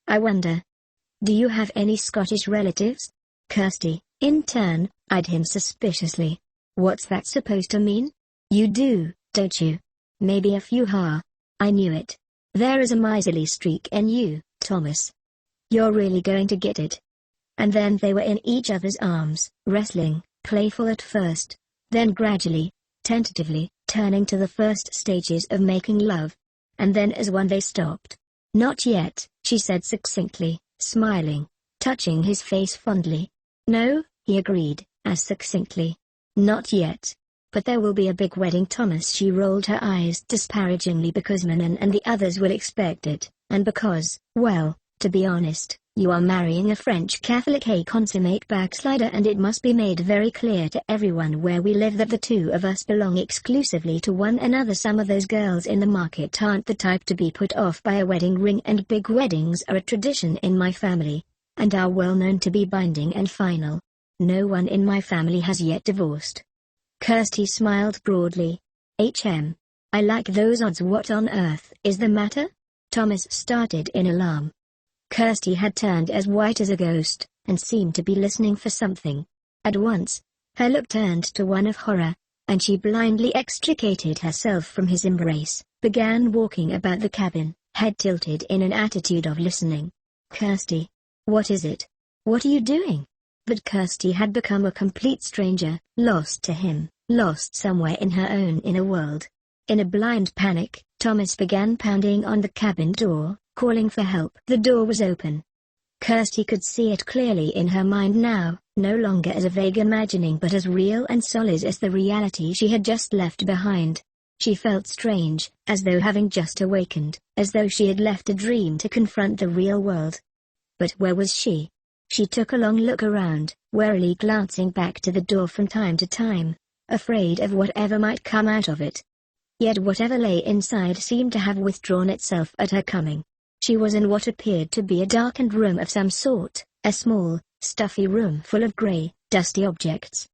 "I wonder. Do you have any Scottish relatives?" Kirstie, in turn, eyed him suspiciously. "What's that supposed to mean?" "You do, don't you? Maybe a few ha. I knew it. There is a miserly streak in you, Thomas. You're really going to get it." And then they were in each other's arms, wrestling, playful at first, then gradually, tentatively, turning to the first stages of making love. And then as one they stopped. "Not yet," she said succinctly, smiling, touching his face fondly. "No," he agreed, as succinctly. "Not yet. But there will be a big wedding, Thomas." She rolled her eyes disparagingly. "Because Manon and the others will expect it, and because, well, to be honest, you are marrying a French Catholic, a consummate backslider, and it must be made very clear to everyone where we live that the two of us belong exclusively to one another. Some of those girls in the market aren't the type to be put off by a wedding ring, and big weddings are a tradition in my family, and are well known to be binding and final. No one in my family has yet divorced." Kirstie smiled broadly. I like those odds." "What on earth is the matter?" Thomas started in alarm. Kirstie had turned as white as a ghost, and seemed to be listening for something. At once, her look turned to one of horror, and she blindly extricated herself from his embrace, began walking about the cabin, head tilted in an attitude of listening. "Kirstie, what is it? What are you doing?" But Kirstie had become a complete stranger, lost to him, lost somewhere in her own inner world. In a blind panic, Thomas began pounding on the cabin door, calling for help. The door was open. Kirstie could see it clearly in her mind now, no longer as a vague imagining but as real and solid as the reality she had just left behind. She felt strange, as though having just awakened, as though she had left a dream to confront the real world. But where was she? She took a long look around, warily glancing back to the door from time to time, afraid of whatever might come out of it. Yet whatever lay inside seemed to have withdrawn itself at her coming. She was in what appeared to be a darkened room of some sort, a small, stuffy room full of grey, dusty objects.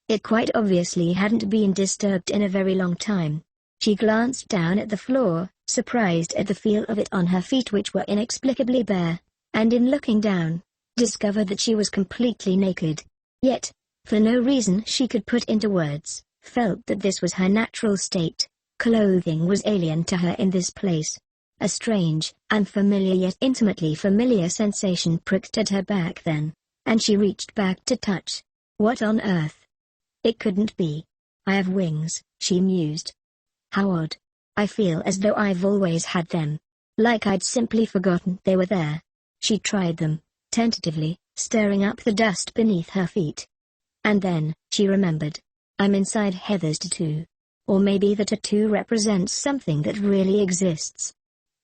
It quite obviously hadn't been disturbed in a very long time. She glanced down at the floor, surprised at the feel of it on her feet, which were inexplicably bare, and in looking down, discovered that she was completely naked. Yet, for no reason she could put into words, felt that this was her natural state. Clothing was alien to her in this place. A strange, unfamiliar yet intimately familiar sensation pricked at her back then, and she reached back to touch. What on earth? It couldn't be. "I have wings," she mused. "How odd. I feel as though I've always had them. Like I'd simply forgotten they were there." She tried them, tentatively, stirring up the dust beneath her feet. And then, she remembered. "I'm inside Heather's tattoo. Or maybe the tattoo represents something that really exists.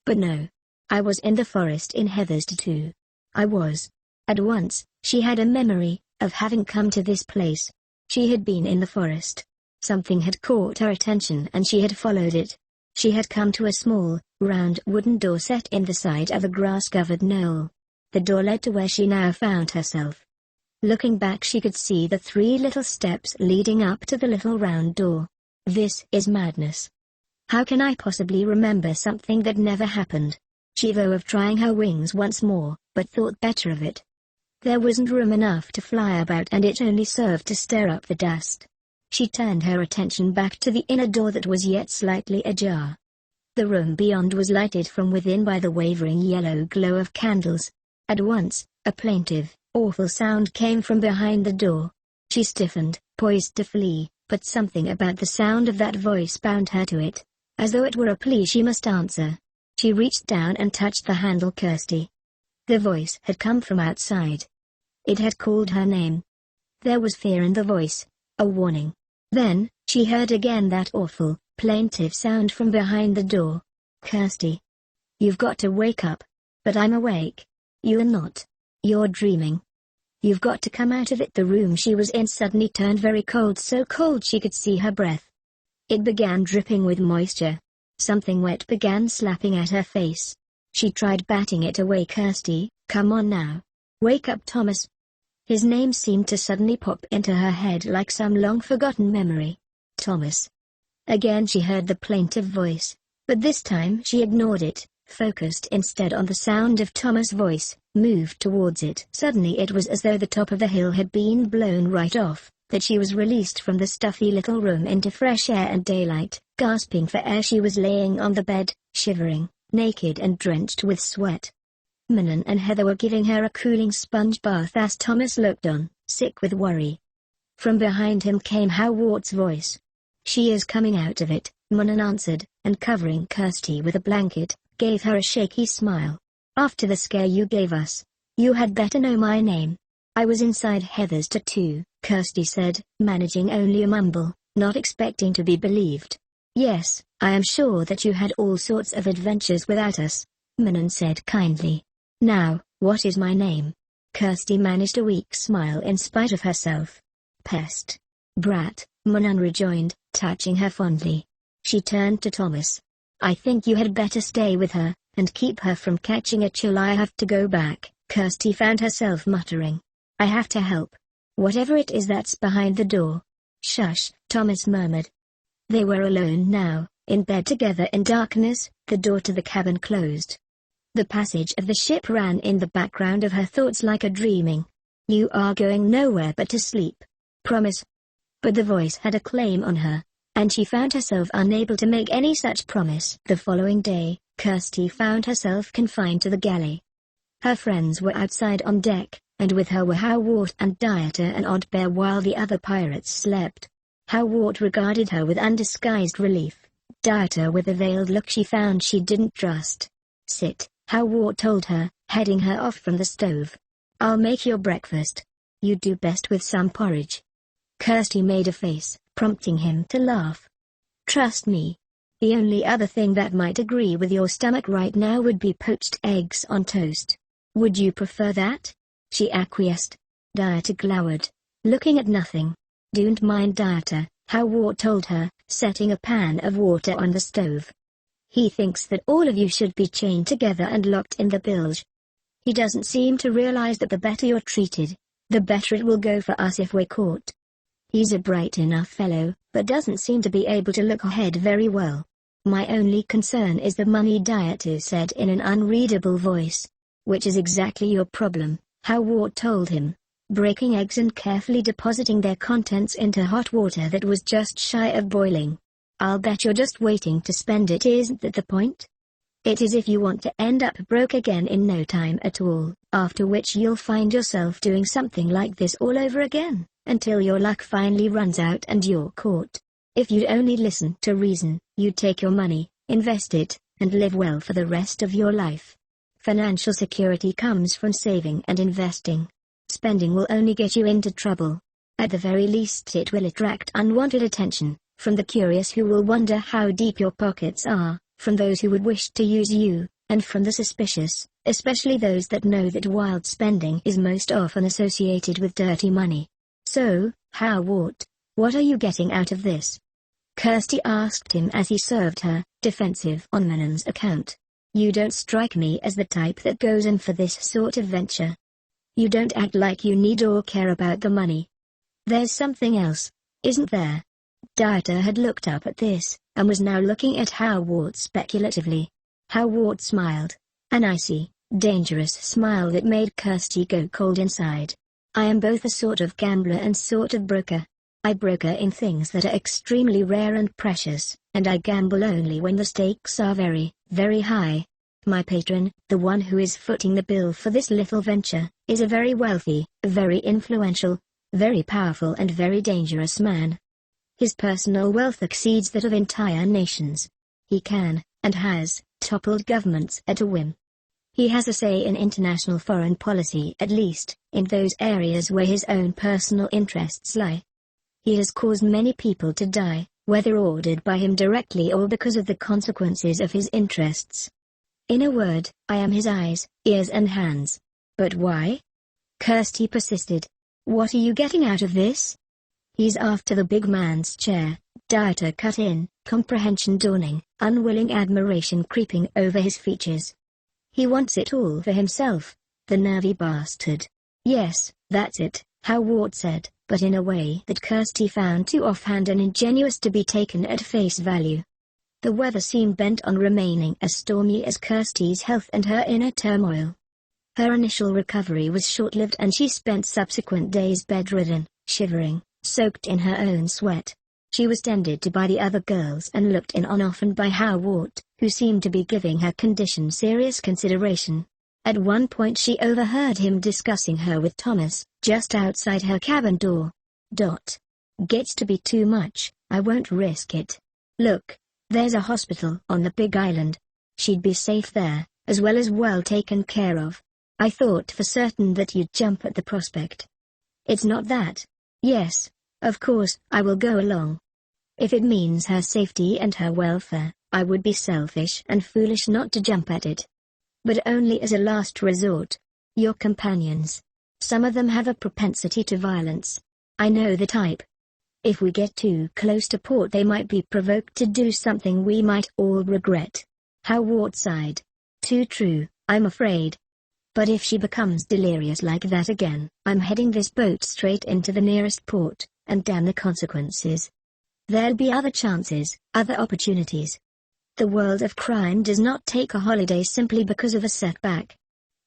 But no. I was in the forest in Heather's tattoo. I was." At once, she had a memory of having come to this place. She had been in the forest. Something had caught her attention and she had followed it. She had come to a small, round wooden door set in the side of a grass-covered knoll. The door led to where she now found herself. Looking back, she could see the 3 little steps leading up to the little round door. This is madness. How can I possibly remember something that never happened? She thought of trying her wings once more, but thought better of it. There wasn't room enough to fly about, and it only served to stir up the dust. She turned her attention back to the inner door that was yet slightly ajar. The room beyond was lighted from within by the wavering yellow glow of candles. At once, a plaintive, awful sound came from behind the door. She stiffened, poised to flee, but something about the sound of that voice bound her to it, as though it were a plea she must answer. She reached down and touched the handle. Kirstie. The voice had come from outside. It had called her name. There was fear in the voice, a warning. Then, she heard again that awful, plaintive sound from behind the door. "Kirstie." You've got to wake up. But I'm awake. You are not. You're dreaming. You've got to come out of it." The room she was in suddenly turned very cold, so cold she could see her breath. It began dripping with moisture. Something wet began slapping at her face. She tried batting it away. "Kirstie, come on now. Wake up, Thomas." His name seemed to suddenly pop into her head like some long-forgotten memory. "Thomas." Again she heard the plaintive voice, but this time she ignored it, focused instead on the sound of Thomas' voice, moved towards it. Suddenly it was as though the top of the hill had been blown right off, that she was released from the stuffy little room into fresh air and daylight. Gasping for air, she was laying on the bed, shivering, naked and drenched with sweat. Manon and Heather were giving her a cooling sponge bath as Thomas looked on, sick with worry. From behind him came Howart's voice. "She is coming out of it," Manon answered, and covering Kirstie with a blanket, gave her a shaky smile. "After the scare you gave us, you had better know my name." "I was inside Heather's tattoo," Kirstie said, managing only a mumble, not expecting to be believed. "Yes, I am sure that you had all sorts of adventures without us," Manon said kindly. "Now, what is my name?" Kirstie managed a weak smile in spite of herself. "Pest. Brat," Manon rejoined, touching her fondly. She turned to Thomas. "I think you had better stay with her, and keep her from catching a chill." "I have to go back," Kirstie found herself muttering. "I have to help. Whatever it is that's behind the door." "Shush," Thomas murmured. They were alone now, in bed together in darkness, the door to the cabin closed. The passage of the ship ran in the background of her thoughts like a dreaming. "You are going nowhere but to sleep. Promise." But the voice had a claim on her, and she found herself unable to make any such promise. The following day, Kirstie found herself confined to the galley. Her friends were outside on deck, and with her were Howard and Dieter and Oddbear while the other pirates slept. Howard regarded her with undisguised relief, Dieter with a veiled look she found she didn't trust. "Sit," Howard told her, heading her off from the stove. "I'll make your breakfast. You do best with some porridge." Kirstie made a face, prompting him to laugh. "Trust me. The only other thing that might agree with your stomach right now would be poached eggs on toast. Would you prefer that?" She acquiesced. Dieter glowered, looking at nothing. "Don't mind Dieter," Howard told her, setting a pan of water on the stove. "He thinks that all of you should be chained together and locked in the bilge. He doesn't seem to realize that the better you're treated, the better it will go for us if we're caught. He's a bright enough fellow, but doesn't seem to be able to look ahead very well. My only concern is the money," Dieter said in an unreadable voice. "Which is exactly your problem," Howard told him, breaking eggs and carefully depositing their contents into hot water that was just shy of boiling. "I'll bet you're just waiting to spend it. Isn't that the point? It is if you want to end up broke again in no time at all, after which you'll find yourself doing something like this all over again, until your luck finally runs out and you're caught. If you'd only listen to reason, you'd take your money, invest it, and live well for the rest of your life. Financial security comes from saving and investing. Spending will only get you into trouble. At the very least it will attract unwanted attention, from the curious who will wonder how deep your pockets are, from those who would wish to use you, and from the suspicious, especially those that know that wild spending is most often associated with dirty money. So, Howard, what are you getting out of this?" Kirstie asked him as he served her, defensive on Manon's account. "You don't strike me as the type that goes in for this sort of venture. You don't act like you need or care about the money. There's something else, isn't there?" Dieter had looked up at this, and was now looking at Howard speculatively. Howard smiled, an icy, dangerous smile that made Kirstie go cold inside. "I am both a sort of gambler and sort of broker. I broker in things that are extremely rare and precious, and I gamble only when the stakes are very, very high. My patron, the one who is footing the bill for this little venture, is a very wealthy, very influential, very powerful and very dangerous man. His personal wealth exceeds that of entire nations. He can, and has, toppled governments at a whim. He has a say in international foreign policy, at least, in those areas where his own personal interests lie. He has caused many people to die, whether ordered by him directly or because of the consequences of his interests. In a word, I am his eyes, ears and hands. But why? Kirstie persisted. What are you getting out of this? He's after the big man's chair, Dieter cut in, comprehension dawning, unwilling admiration creeping over his features. He wants it all for himself, the nervy bastard. Yes, that's it, Howard said, but in a way that Kirstie found too offhand and ingenuous to be taken at face value. The weather seemed bent on remaining as stormy as Kirstie's health and her inner turmoil. Her initial recovery was short-lived and she spent subsequent days bedridden, shivering, soaked in her own sweat. She was tended to by the other girls and looked in on often by Howard, who seemed to be giving her condition serious consideration. At one point she overheard him discussing her with Thomas, just outside her cabin door. Gets to be too much, I won't risk it. Look, there's a hospital on the Big Island. She'd be safe there, as well as well taken care of. I thought for certain that you'd jump at the prospect. It's not that. Yes, of course, I will go along. If it means her safety and her welfare, I would be selfish and foolish not to jump at it. But only as a last resort. Your companions. Some of them have a propensity to violence. I know the type. If we get too close to port they might be provoked to do something we might all regret. Howard sighed. Too true, I'm afraid. But if she becomes delirious like that again, I'm heading this boat straight into the nearest port, and damn the consequences. There'll be other chances, other opportunities. The world of crime does not take a holiday simply because of a setback.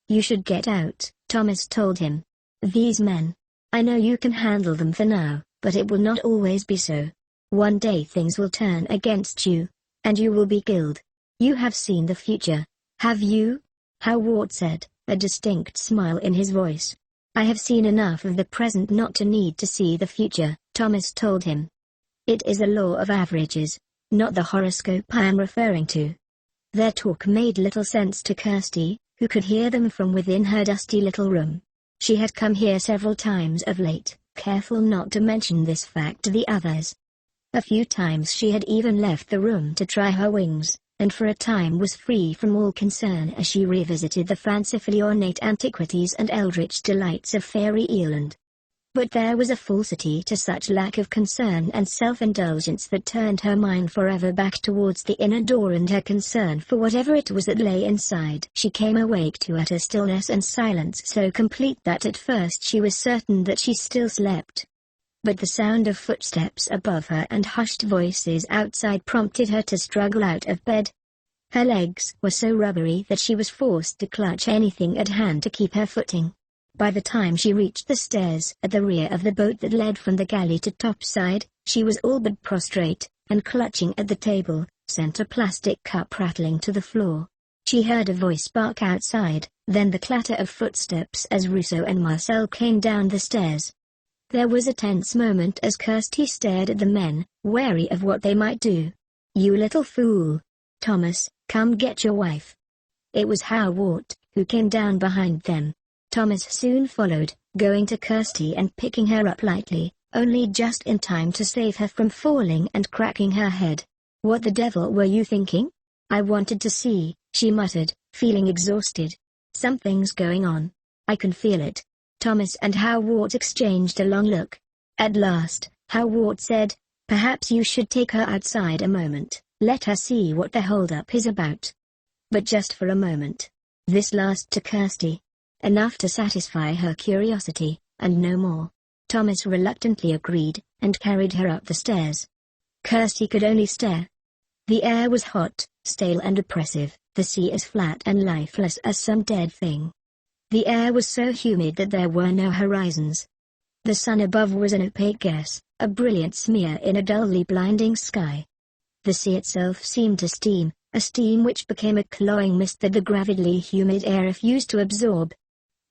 You should get out, Thomas told him. These men. I know you can handle them for now, but it will not always be so. One day things will turn against you, and you will be killed. You have seen the future, have you? Howard said, a distinct smile in his voice. I have seen enough of the present not to need to see the future, Thomas told him. It is a law of averages, not the horoscope I am referring to. Their talk made little sense to Kirstie, who could hear them from within her dusty little room. She had come here several times of late, careful not to mention this fact to the others. A few times she had even left the room to try her wings, and for a time was free from all concern as she revisited the fancifully ornate antiquities and eldritch delights of fairy Eland. But there was a falsity to such lack of concern and self-indulgence that turned her mind forever back towards the inner door and her concern for whatever it was that lay inside. She came awake to utter stillness and silence so complete that at first she was certain that she still slept. But the sound of footsteps above her and hushed voices outside prompted her to struggle out of bed. Her legs were so rubbery that she was forced to clutch anything at hand to keep her footing. By the time she reached the stairs at the rear of the boat that led from the galley to topside, she was all but prostrate, and clutching at the table, sent a plastic cup rattling to the floor. She heard a voice bark outside, then the clatter of footsteps as Rousseau and Marcel came down the stairs. There was a tense moment as Kirstie stared at the men, wary of what they might do. You little fool. Thomas, come get your wife. It was Howard, who came down behind them. Thomas soon followed, going to Kirstie and picking her up lightly, only just in time to save her from falling and cracking her head. What the devil were you thinking? I wanted to see, she muttered, feeling exhausted. Something's going on. I can feel it. Thomas and Howard exchanged a long look. At last, Howard said, perhaps you should take her outside a moment, let her see what the hold-up is about. But just for a moment. This last to Kirstie. Enough to satisfy her curiosity, and no more. Thomas reluctantly agreed, and carried her up the stairs. Kirstie could only stare. The air was hot, stale and oppressive, the sea as flat and lifeless as some dead thing. The air was so humid that there were no horizons. The sun above was an opaque gas, a brilliant smear in a dully blinding sky. The sea itself seemed to steam, a steam which became a cloying mist that the gravidly humid air refused to absorb.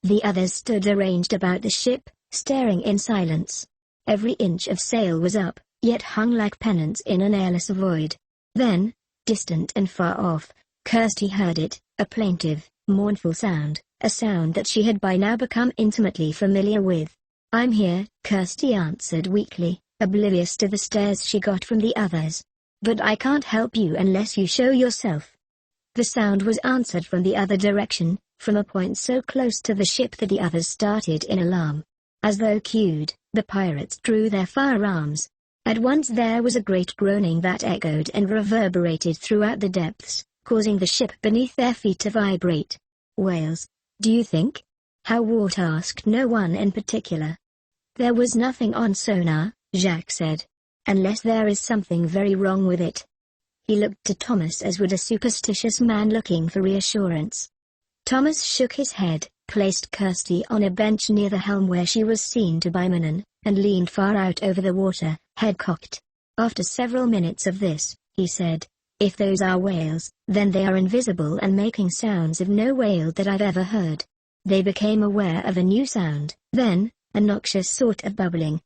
The others stood arranged about the ship, staring in silence. Every inch of sail was up, yet hung like pennants in an airless void. Then, distant and far off, Kirstie heard it, a plaintive, mournful sound, a sound that she had by now become intimately familiar with. I'm here, Kirstie answered weakly, oblivious to the stares she got from the others. But I can't help you unless you show yourself. The sound was answered from the other direction, from a point so close to the ship that the others started in alarm. As though cued, the pirates drew their firearms. At once there was a great groaning that echoed and reverberated throughout the depths, causing the ship beneath their feet to vibrate. Whales, do you think? Howard asked. No one in particular. There was nothing on sonar, Jacques said. Unless there is something very wrong with it. He looked to Thomas as would a superstitious man looking for reassurance. Thomas shook his head, placed Kirstie on a bench near the helm where she was seen to by Manon, and leaned far out over the water, head cocked. After several minutes of this, he said, "If those are whales, then they are invisible and making sounds of no whale that I've ever heard." They became aware of a new sound, then, a noxious sort of bubbling.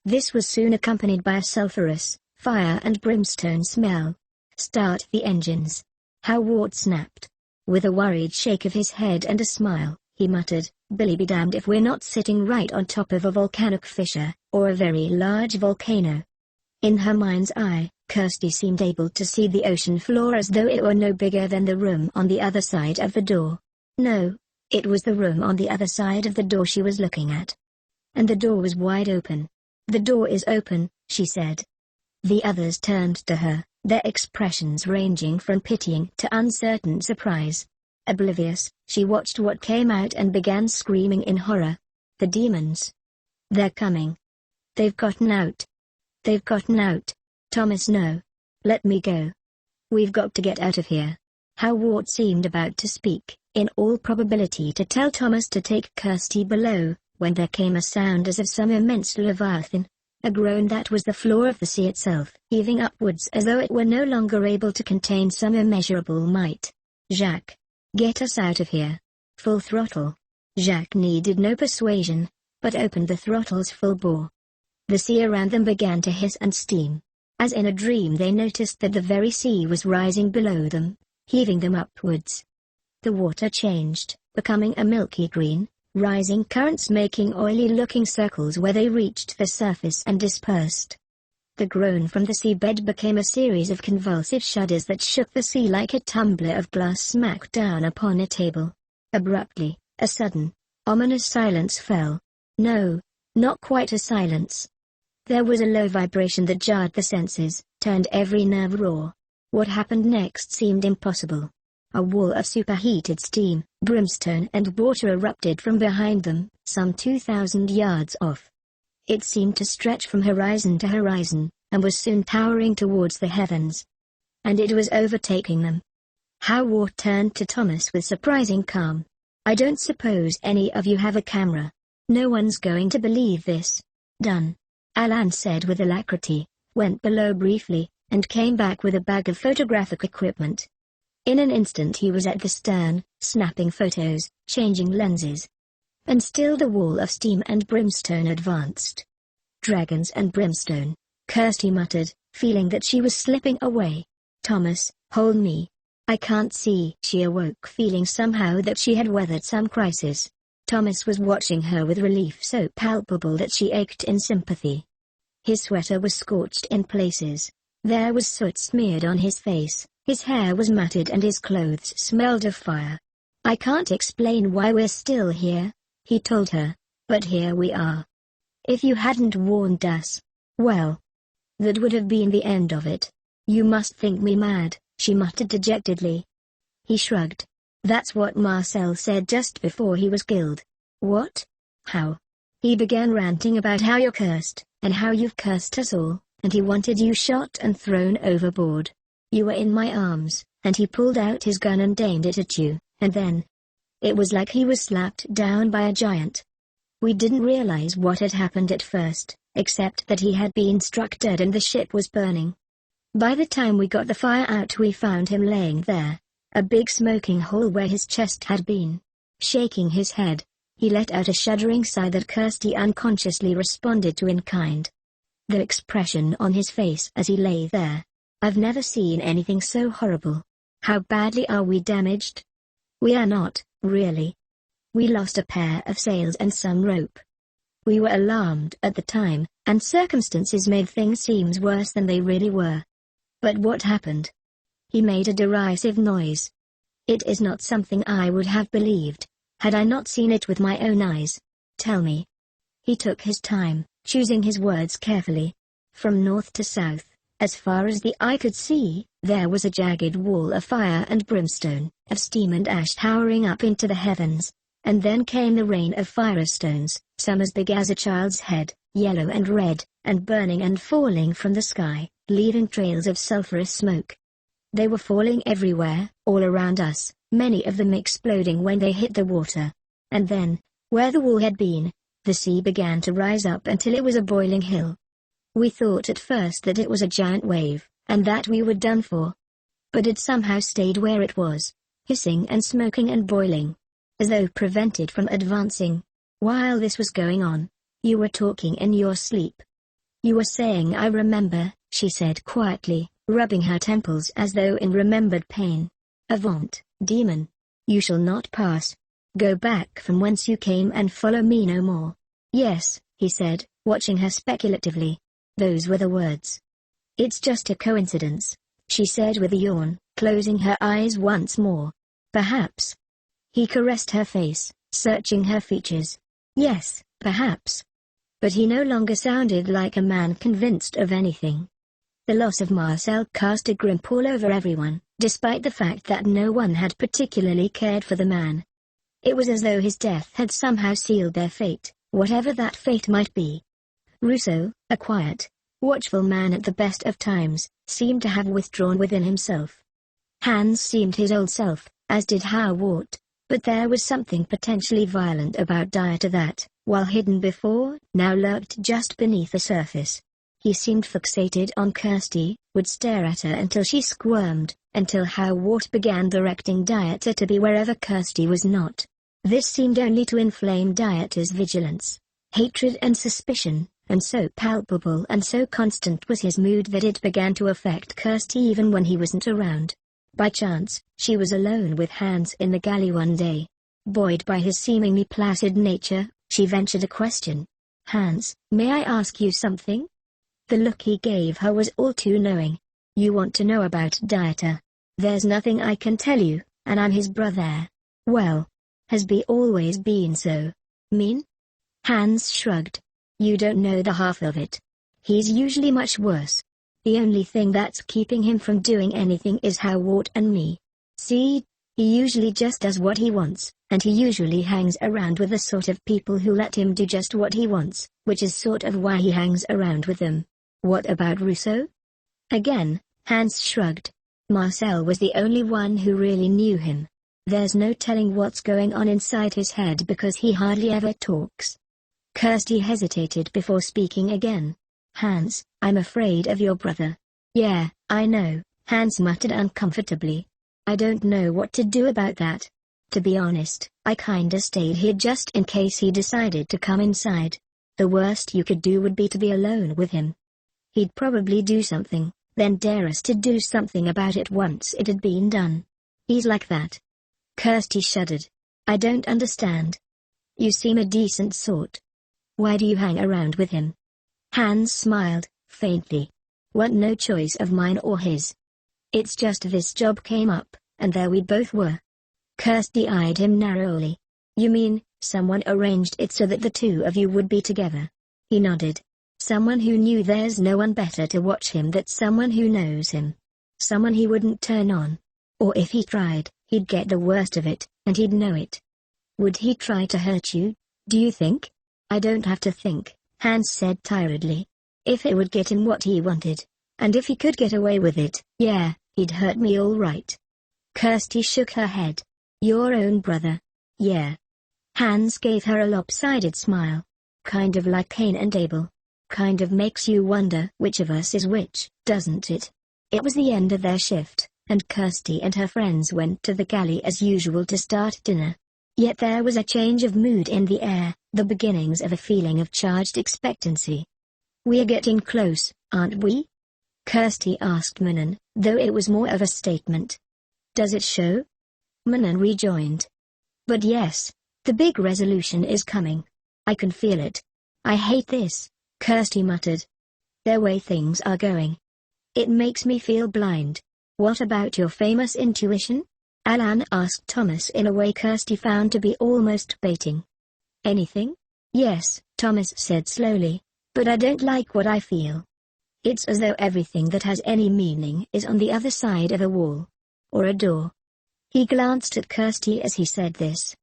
This was soon accompanied by a sulphurous, fire and brimstone smell. "Start the engines." Howard snapped. With a worried shake of his head and a smile, he muttered, "Billy be damned if we're not sitting right on top of a volcanic fissure, or a very large volcano." In her mind's eye, Kirstie seemed able to see the ocean floor as though it were no bigger than the room on the other side of the door. No, it was the room on the other side of the door she was looking at. And the door was wide open. "The door is open," she said. The others turned to her, their expressions ranging from pitying to uncertain surprise. Oblivious, she watched what came out and began screaming in horror. "The demons! They're coming! They've gotten out! They've gotten out! Thomas, no! Let me go! We've got to get out of here!" Howard seemed about to speak, in all probability to tell Thomas to take Kirstie below, when there came a sound as of some immense leviathan. A groan that was the floor of the sea itself, heaving upwards as though it were no longer able to contain some immeasurable might. "Jacques! Get us out of here! Full throttle!" Jacques needed no persuasion, but opened the throttles full bore. The sea around them began to hiss and steam. As in a dream they noticed that the very sea was rising below them, heaving them upwards. The water changed, becoming a milky green, rising currents making oily-looking circles where they reached the surface and dispersed. The groan from the seabed became a series of convulsive shudders that shook the sea like a tumbler of glass smacked down upon a table. Abruptly, a sudden, ominous silence fell. No, not quite a silence. There was a low vibration that jarred the senses, turned every nerve raw. What happened next seemed impossible. A wall of superheated steam, brimstone and water erupted from behind them, some 2,000 yards off. It seemed to stretch from horizon to horizon, and was soon towering towards the heavens. And it was overtaking them. Howard turned to Thomas with surprising calm. "I don't suppose any of you have a camera. No one's going to believe this." "Done," Alan said with alacrity, went below briefly, and came back with a bag of photographic equipment. In an instant he was at the stern, snapping photos, changing lenses. And still the wall of steam and brimstone advanced. "Dragons and brimstone," Kirstie muttered, feeling that she was slipping away. "Thomas, hold me. I can't see." She awoke feeling somehow that she had weathered some crisis. Thomas was watching her with relief so palpable that she ached in sympathy. His sweater was scorched in places. There was soot smeared on his face. His hair was matted and his clothes smelled of fire. "I can't explain why we're still here," he told her, "but here we are. If you hadn't warned us, well, that would have been the end of it." "You must think me mad," she muttered dejectedly. He shrugged. "That's what Marcel said just before he was killed." "What? How?" "He began ranting about how you're cursed, and how you've cursed us all, and he wanted you shot and thrown overboard. You were in my arms, and he pulled out his gun and aimed it at you, and then... it was like he was slapped down by a giant. We didn't realize what had happened at first, except that he had been struck dead and the ship was burning. By the time we got the fire out we found him laying there, a big smoking hole where his chest had been." Shaking his head, he let out a shuddering sigh that Kirstie unconsciously responded to in kind. The expression on his face as he lay there. "I've never seen anything so horrible. How badly are we damaged?" "We are not, really. We lost a pair of sails and some rope. We were alarmed at the time, and circumstances made things seem worse than they really were." "But what happened?" He made a derisive noise. It is not something I would have believed, had I not seen it with my own eyes. Tell me. He took his time, choosing his words carefully. From north to south, as far as the eye could see, there was a jagged wall of fire and brimstone, of steam and ash towering up into the heavens. And then came the rain of firestones, some as big as a child's head, yellow and red, and burning and falling from the sky, leaving trails of sulphurous smoke. They were falling everywhere, all around us, many of them exploding when they hit the water. And then, where the wall had been, the sea began to rise up until it was a boiling hill. We thought at first that it was a giant wave, and that we were done for. But it somehow stayed where it was, hissing and smoking and boiling, as though prevented from advancing. While this was going on, you were talking in your sleep. You were saying, "I remember," she said quietly, rubbing her temples as though in remembered pain. "Avaunt, demon! You shall not pass. Go back from whence you came and follow me no more." "Yes," he said, watching her speculatively. Those were the words. "It's just a coincidence," she said with a yawn, closing her eyes once more. "Perhaps." He caressed her face, searching her features. "Yes, perhaps." But he no longer sounded like a man convinced of anything. The loss of Marcel cast a grim pall over everyone, despite the fact that no one had particularly cared for the man. It was as though his death had somehow sealed their fate, whatever that fate might be. Rousseau, a quiet, watchful man at the best of times, seemed to have withdrawn within himself. Hans seemed his old self, as did Howard, but there was something potentially violent about Dieter that, while hidden before, now lurked just beneath the surface. He seemed fixated on Kirstie, would stare at her until she squirmed, until Howard began directing Dieter to be wherever Kirstie was not. This seemed only to inflame Dieter's vigilance, hatred and suspicion, and so palpable and so constant was his mood that it began to affect Kirstie even when he wasn't around. By chance, she was alone with Hans in the galley one day. Buoyed by his seemingly placid nature, she ventured a question. "Hans, may I ask you something?" The look he gave her was all too knowing. "You want to know about Dieter? There's nothing I can tell you, and I'm his brother." "Well, has he always been so mean?" Hans shrugged. "You don't know the half of it. He's usually much worse. The only thing that's keeping him from doing anything is Howard and me. See, he usually just does what he wants, and he usually hangs around with the sort of people who let him do just what he wants, which is sort of why he hangs around with them." "What about Rousseau?" Again, Hans shrugged. Marcel was the only one who really knew him. There's no telling what's going on inside his head because he hardly ever talks. Kirstie hesitated before speaking again. "Hans, I'm afraid of your brother." "Yeah, I know," Hans muttered uncomfortably. "I don't know what to do about that. To be honest, I kinda stayed here just in case he decided to come inside. The worst you could do would be to be alone with him. He'd probably do something, then dare us to do something about it once it had been done. He's like that." Kirstie shuddered. "I don't understand. You seem a decent sort. Why do you hang around with him?" Hans smiled, faintly. "What, no choice of mine or his? It's just this job came up, and there we both were." Kirstie eyed him narrowly. "You mean, someone arranged it so that the two of you would be together?" He nodded. "Someone who knew there's no one better to watch him than someone who knows him. Someone he wouldn't turn on. Or if he tried, he'd get the worst of it, and he'd know it." "Would he try to hurt you, do you think?" "I don't have to think," Hans said tiredly. "If it would get him what he wanted, and if he could get away with it, yeah, he'd hurt me all right." Kirstie shook her head. "Your own brother?" "Yeah." Hans gave her a lopsided smile. "Kind of like Cain and Abel. Kind of makes you wonder which of us is which, doesn't it?" It was the end of their shift, and Kirstie and her friends went to the galley as usual to start dinner. Yet there was a change of mood in the air, the beginnings of a feeling of charged expectancy. "We're getting close, aren't we?" Kirstie asked Manon, though it was more of a statement. "Does it show?" Manon rejoined. "But yes, the big resolution is coming. I can feel it. I hate this," Kirstie muttered. "The way things are going. It makes me feel blind. What about your famous intuition?" Alan asked Thomas in a way Kirstie found to be almost baiting. Anything? Yes, Thomas said slowly, but I don't like what I feel. It's as though everything that has any meaning is on the other side of a wall. Or a door. He glanced at Kirstie as he said this.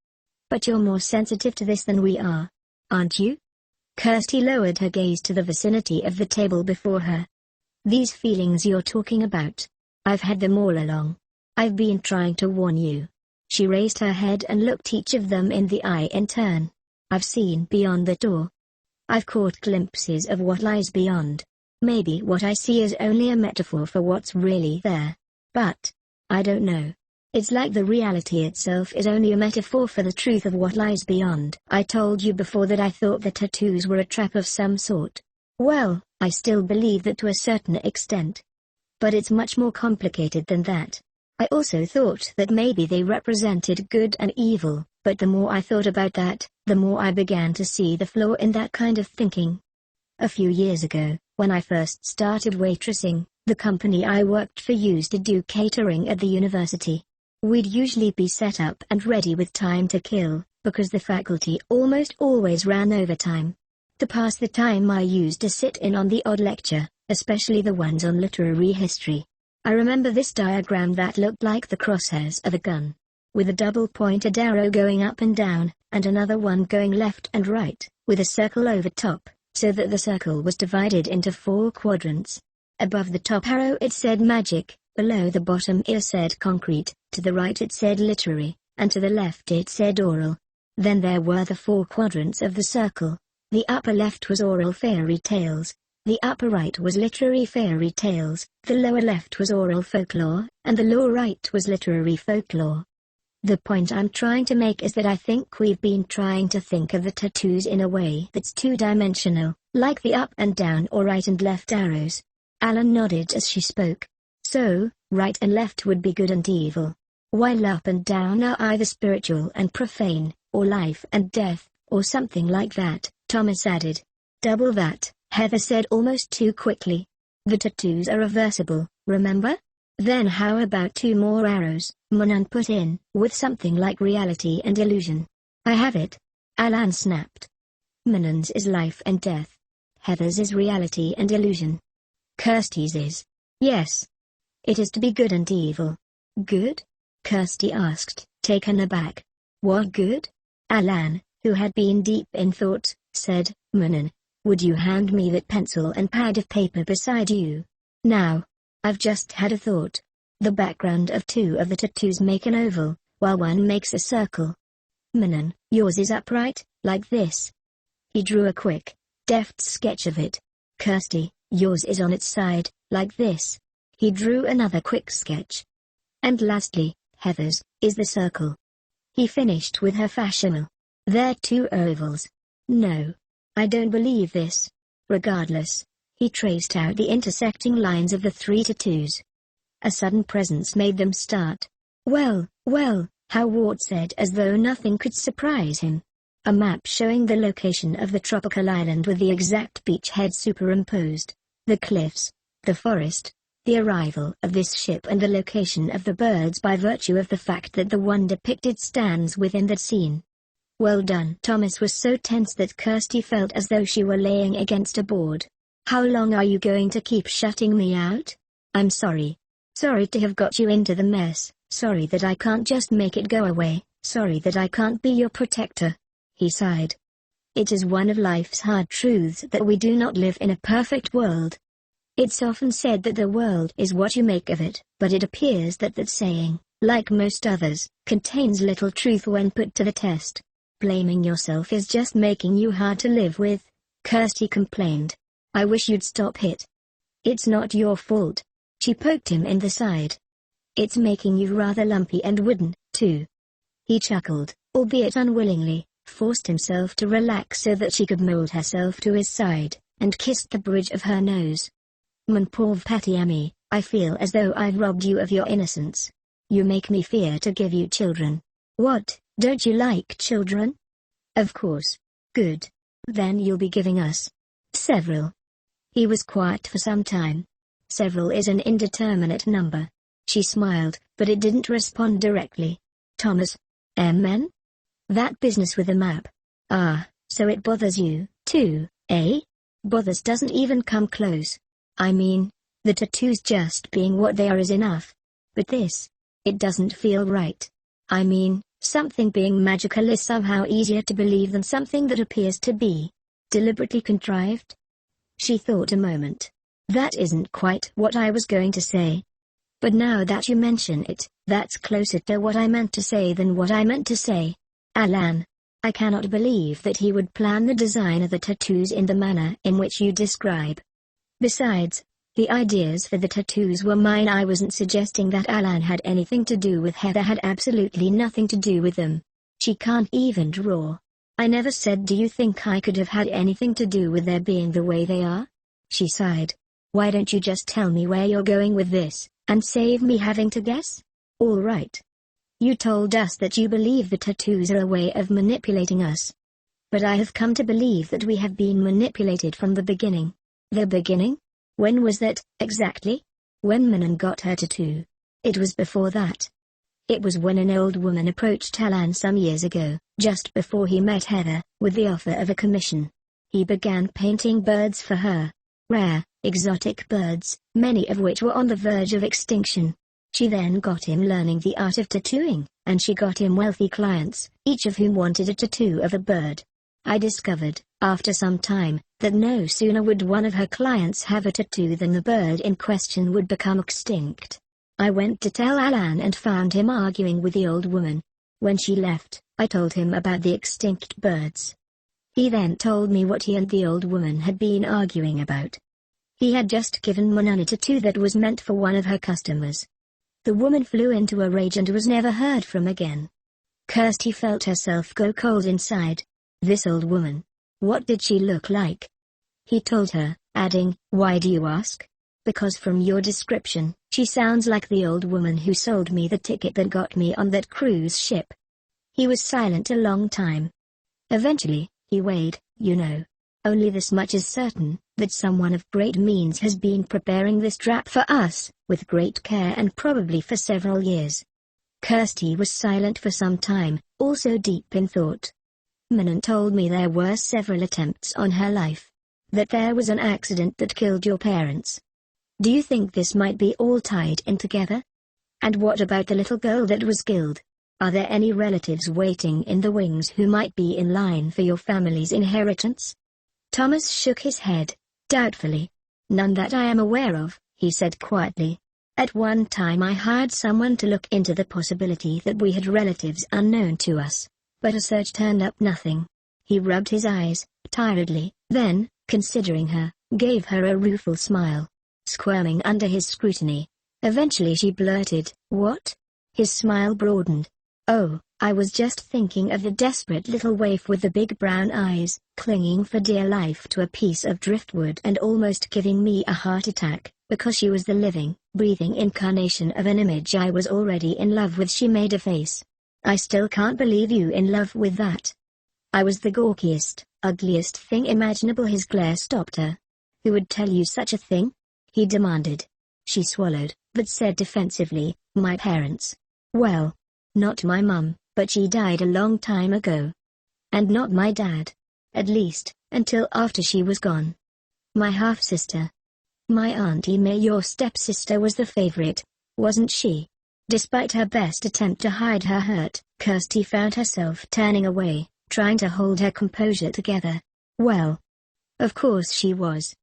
But you're more sensitive to this than we are. Aren't you? Kirstie lowered her gaze to the vicinity of the table before her. These feelings you're talking about. I've had them all along. I've been trying to warn you. She raised her head and looked each of them in the eye in turn. I've seen beyond the door. I've caught glimpses of what lies beyond. Maybe what I see is only a metaphor for what's really there. But I don't know. It's like the reality itself is only a metaphor for the truth of what lies beyond. I told you before that I thought the tattoos were a trap of some sort. Well, I still believe that to a certain extent. But it's much more complicated than that. I also thought that maybe they represented good and evil, but the more I thought about that, the more I began to see the flaw in that kind of thinking. A few years ago, when I first started waitressing, the company I worked for used to do catering at the university. We'd usually be set up and ready with time to kill, because the faculty almost always ran overtime. To pass the time I used to sit in on the odd lecture, especially the ones on literary history. I remember this diagram that looked like the crosshairs of a gun, with a double-pointed arrow going up and down, and another one going left and right, with a circle over top, so that the circle was divided into 4 quadrants. Above the top arrow it said magic, below the bottom it said concrete, to the right it said literary, and to the left it said oral. Then there were the 4 quadrants of the circle. The upper left was oral fairy tales, the upper right was literary fairy tales, the lower left was oral folklore, and the lower right was literary folklore. The point I'm trying to make is that I think we've been trying to think of the tattoos in a way that's two-dimensional, like the up and down or right and left arrows. Alan nodded as she spoke. So, right and left would be good and evil, while up and down are either spiritual and profane, or life and death, or something like that, Thomas added. Double that, Heather said almost too quickly. The tattoos are reversible, remember? Then how about 2 more arrows, Manon put in, with something like reality and illusion. I have it. Alan snapped. Manon's is life and death. Heather's is reality and illusion. Kirstie's is. Yes. It is to be good and evil. Good? Kirstie asked, taken aback. What good? Alan, who had been deep in thought, said, Manon, would you hand me that pencil and pad of paper beside you? Now. I've just had a thought. The background of 2 of the tattoos make an oval, while one makes a circle. Manon, yours is upright, like this. He drew a quick, deft sketch of it. Kirstie, yours is on its side, like this. He drew another quick sketch. And lastly, Heather's, is the circle. He finished with her fashional. They're 2 ovals. No. I don't believe this. Regardless. He traced out the intersecting lines of the 3 tattoos. A sudden presence made them start. Well, Howard said as though nothing could surprise him. A map showing the location of the tropical island with the exact beachhead superimposed. The cliffs, the forest, the arrival of this ship and the location of the birds by virtue of the fact that the one depicted stands within that scene. Well done. Thomas was so tense that Kirstie felt as though she were laying against a board. How long are you going to keep shutting me out? I'm sorry. Sorry to have got you into the mess, sorry that I can't just make it go away, sorry that I can't be your protector. He sighed. It is one of life's hard truths that we do not live in a perfect world. It's often said that the world is what you make of it, but it appears that that saying, like most others, contains little truth when put to the test. Blaming yourself is just making you hard to live with, Kirstie complained. I wish you'd stop it. It's not your fault. She poked him in the side. It's making you rather lumpy and wooden, too. He chuckled, albeit unwillingly, forced himself to relax so that she could mold herself to his side, and kissed the bridge of her nose. Mon pauvre petit ami, I feel as though I've robbed you of your innocence. You make me fear to give you children. What, don't you like children? Of course. Good. Then you'll be giving us several. He was quiet for some time. Several is an indeterminate number. She smiled, but it didn't respond directly. Thomas. MN? That business with the map. Ah, so it bothers you, too, eh? Bothers doesn't even come close. I mean, the tattoos just being what they are is enough. But this, it doesn't feel right. I mean, something being magical is somehow easier to believe than something that appears to be deliberately contrived. She thought a moment. That isn't quite what I was going to say. But now that you mention it, that's closer to what I meant to say than what I meant to say. Alan. I cannot believe that he would plan the design of the tattoos in the manner in which you describe. Besides, the ideas for the tattoos were mine. I wasn't suggesting that Alan had anything to do with Heather. Had absolutely nothing to do with them. She can't even draw. I never said do you think I could have had anything to do with their being the way they are? She sighed. Why don't you just tell me where you're going with this, and save me having to guess? All right. You told us that you believe the tattoos are a way of manipulating us. But I have come to believe that we have been manipulated from the beginning. The beginning? When was that, exactly? When Manon got her tattoo. It was before that. It was when an old woman approached Alan some years ago, just before he met Heather, with the offer of a commission. He began painting birds for her. Rare, exotic birds, many of which were on the verge of extinction. She then got him learning the art of tattooing, and she got him wealthy clients, each of whom wanted a tattoo of a bird. I discovered, after some time, that no sooner would one of her clients have a tattoo than the bird in question would become extinct. I went to tell Alan and found him arguing with the old woman. When she left, I told him about the extinct birds. He then told me what he and the old woman had been arguing about. He had just given Manon a tattoo that was meant for one of her customers. The woman flew into a rage and was never heard from again. Kirstie felt herself go cold inside. This old woman. What did she look like? He told her, adding, why do you ask? Because from your description, she sounds like the old woman who sold me the ticket that got me on that cruise ship. He was silent a long time. Eventually, he weighed, you know. Only this much is certain, that someone of great means has been preparing this trap for us, with great care and probably for several years. Kirstie was silent for some time, also deep in thought. Manon told me there were several attempts on her life. That there was an accident that killed your parents. Do you think this might be all tied in together? And what about the little girl that was killed? Are there any relatives waiting in the wings who might be in line for your family's inheritance? Thomas shook his head, doubtfully. None that I am aware of, he said quietly. At one time I hired someone to look into the possibility that we had relatives unknown to us, but a search turned up nothing. He rubbed his eyes, tiredly, then, considering her, gave her a rueful smile. Squirming under his scrutiny. Eventually she blurted, what? His smile broadened. Oh, I was just thinking of the desperate little waif with the big brown eyes, clinging for dear life to a piece of driftwood and almost giving me a heart attack, because she was the living, breathing incarnation of an image I was already in love with. She made a face. I still can't believe you in love with that. I was the gawkiest, ugliest thing imaginable. His glare stopped her. Who would tell you such a thing? He demanded. She swallowed, but said defensively, my parents. Well, not my mum, but she died a long time ago. And not my dad. At least, until after she was gone. My half-sister. My Auntie May, your stepsister, was the favorite, wasn't she? Despite her best attempt to hide her hurt, Kirstie found herself turning away, trying to hold her composure together. Well, of course she was.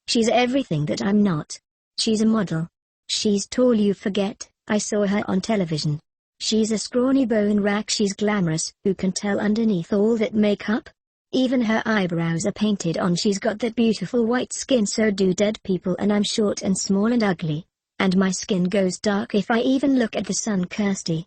She's everything that I'm not. She's a model. She's tall, you forget, I saw her on television. She's a scrawny bone rack. She's glamorous. Who can tell underneath all that makeup? Even her eyebrows are painted on. She's got that beautiful white skin. So do dead people, and I'm short and small and ugly. And my skin goes dark if I even look at the sun. Kirstie.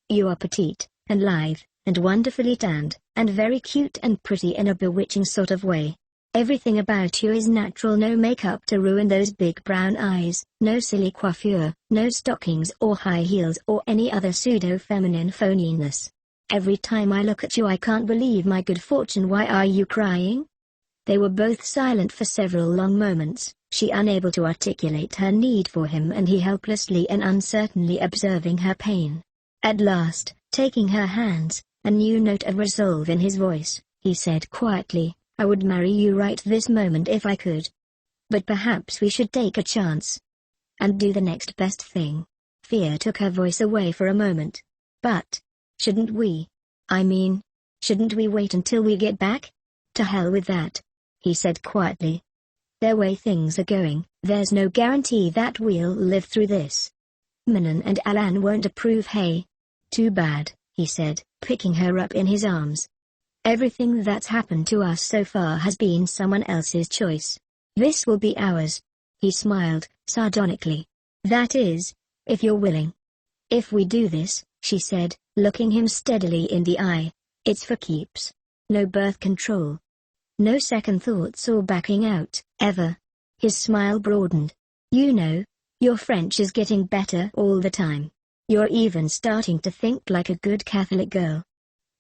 You are petite, and lithe, and wonderfully tanned, and very cute and pretty in a bewitching sort of way. Everything about you is natural. No makeup to ruin those big brown eyes, no silly coiffure, no stockings or high heels or any other pseudo-feminine phoniness. Every time I look at you I can't believe my good fortune. Why are you crying? They were both silent for several long moments. she unable to articulate her need for him and he helplessly and uncertainly observing her pain. At last, taking her hands, a new note of resolve in his voice, he said quietly, "I would marry you right this moment if I could. But perhaps we should take a chance. And do the next best thing." Fear took her voice away for a moment. "But shouldn't we? I mean, shouldn't we wait until we get back?" "To hell with that," he said quietly. "The way things are going, there's no guarantee that we'll live through this. Manon and Alan won't approve." "Hey. Too bad," he said, picking her up in his arms. "Everything that's happened to us so far has been someone else's choice. This will be ours." He smiled, sardonically. "That is, if you're willing." "If we do this," she said, looking him steadily in the eye, "it's for keeps. No birth control. No second thoughts or backing out, ever." His smile broadened. "You know, your French is getting better all the time. You're even starting to think like a good Catholic girl."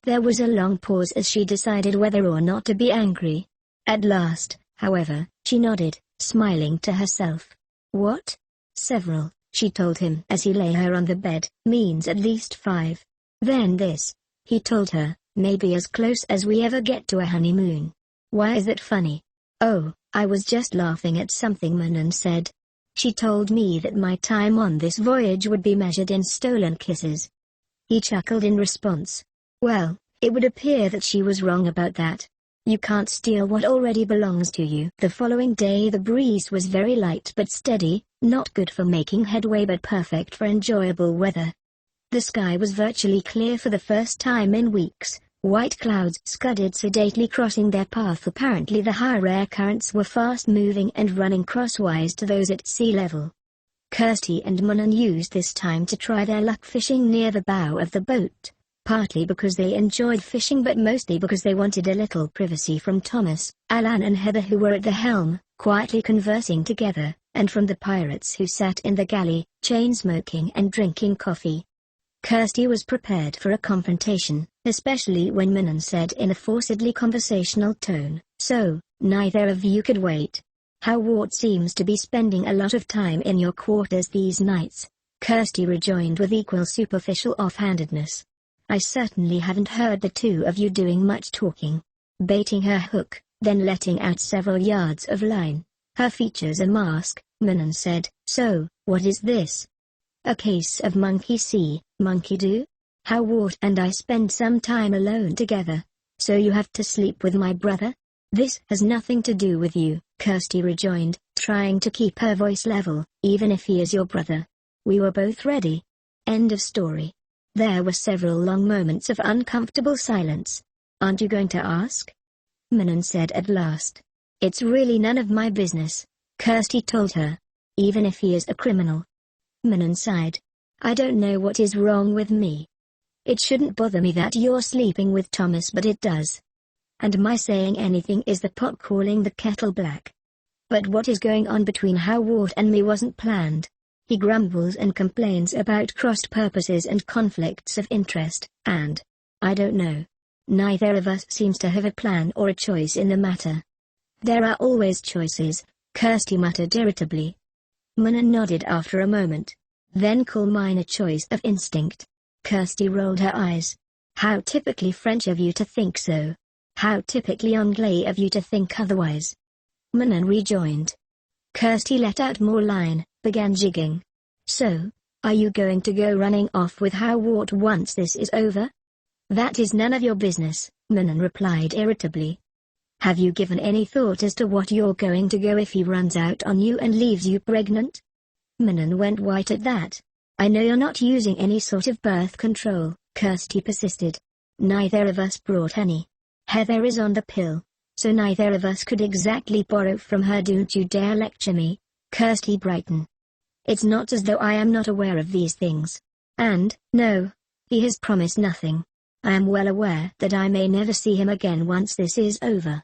There was a long pause as she decided whether or not to be angry. At last, however, she nodded, smiling to herself. "What? Several," she told him as he lay her on the bed, "means at least 5. Then this," he told her, "maybe as close as we ever get to a honeymoon." "Why is that funny?" "Oh, I was just laughing at something Manon said. She told me that my time on this voyage would be measured in stolen kisses." He chuckled in response. "Well, it would appear that she was wrong about that. You can't steal what already belongs to you." The following day the breeze was very light but steady, not good for making headway but perfect for enjoyable weather. The sky was virtually clear for the first time in weeks. White clouds scudded sedately crossing their path. Apparently the higher air currents were fast-moving and running crosswise to those at sea level. Kirstie and Manon used this time to try their luck fishing near the bow of the boat, partly because they enjoyed fishing but mostly because they wanted a little privacy from Thomas, Alan and Heather who were at the helm, quietly conversing together, and from the pirates who sat in the galley, chain-smoking and drinking coffee. Kirstie was prepared for a confrontation, especially when Manon said in a forcedly conversational tone, "So, neither of you could wait. Howard seems to be spending a lot of time in your quarters these nights." Kirstie rejoined with equal superficial offhandedness. "I certainly haven't heard the two of you doing much talking." Baiting her hook, then letting out several yards of line, her features a mask, Manon said, "So, what is this? A case of monkey see, monkey do? Howard and I spend some time alone together. So you have to sleep with my brother?" "This has nothing to do with you," Kirstie rejoined, trying to keep her voice level, "even if he is your brother. We were both ready." End of story. There were several long moments of uncomfortable silence. "Aren't you going to ask?" Manon said at last. "It's really none of my business," Kirstie told her. "Even if he is a criminal." Manon sighed. "I don't know what is wrong with me. It shouldn't bother me that you're sleeping with Thomas but it does. And my saying anything is the pot calling the kettle black. But what is going on between Howard and me wasn't planned. He grumbles and complains about crossed purposes and conflicts of interest, and I don't know. Neither of us seems to have a plan or a choice in the matter." "There are always choices," Kirstie muttered irritably. Manon nodded after a moment. "Then call mine a choice of instinct." Kirstie rolled her eyes. "How typically French of you to think so. How typically Anglais of you to think otherwise." Manon rejoined. Kirstie let out more line, began jigging. "So, are you going to go running off with Howard once this is over?" "That is none of your business," Manon replied irritably. "Have you given any thought as to what you're going to go if he runs out on you and leaves you pregnant?" Manon went white at that. "I know you're not using any sort of birth control," Kirstie persisted. "Neither of us brought any. Heather is on the pill, so neither of us could exactly borrow from her. Don't you dare lecture me," Kirstie brightened. "It's not as though I am not aware of these things. And, no, he has promised nothing. I am well aware that I may never see him again once this is over."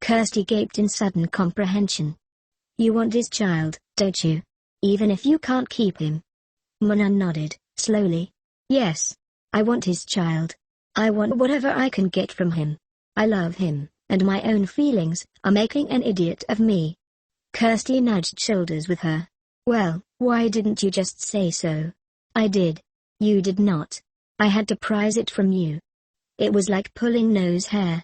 Kirstie gaped in sudden comprehension. "You want his child, don't you? Even if you can't keep him?" Manon nodded, slowly. "Yes. I want his child. I want whatever I can get from him. I love him, and my own feelings are making an idiot of me." Kirstie nudged shoulders with her. Well, why didn't you just say so? I did. You did not. I had to prise it from you. It was like pulling nose hair.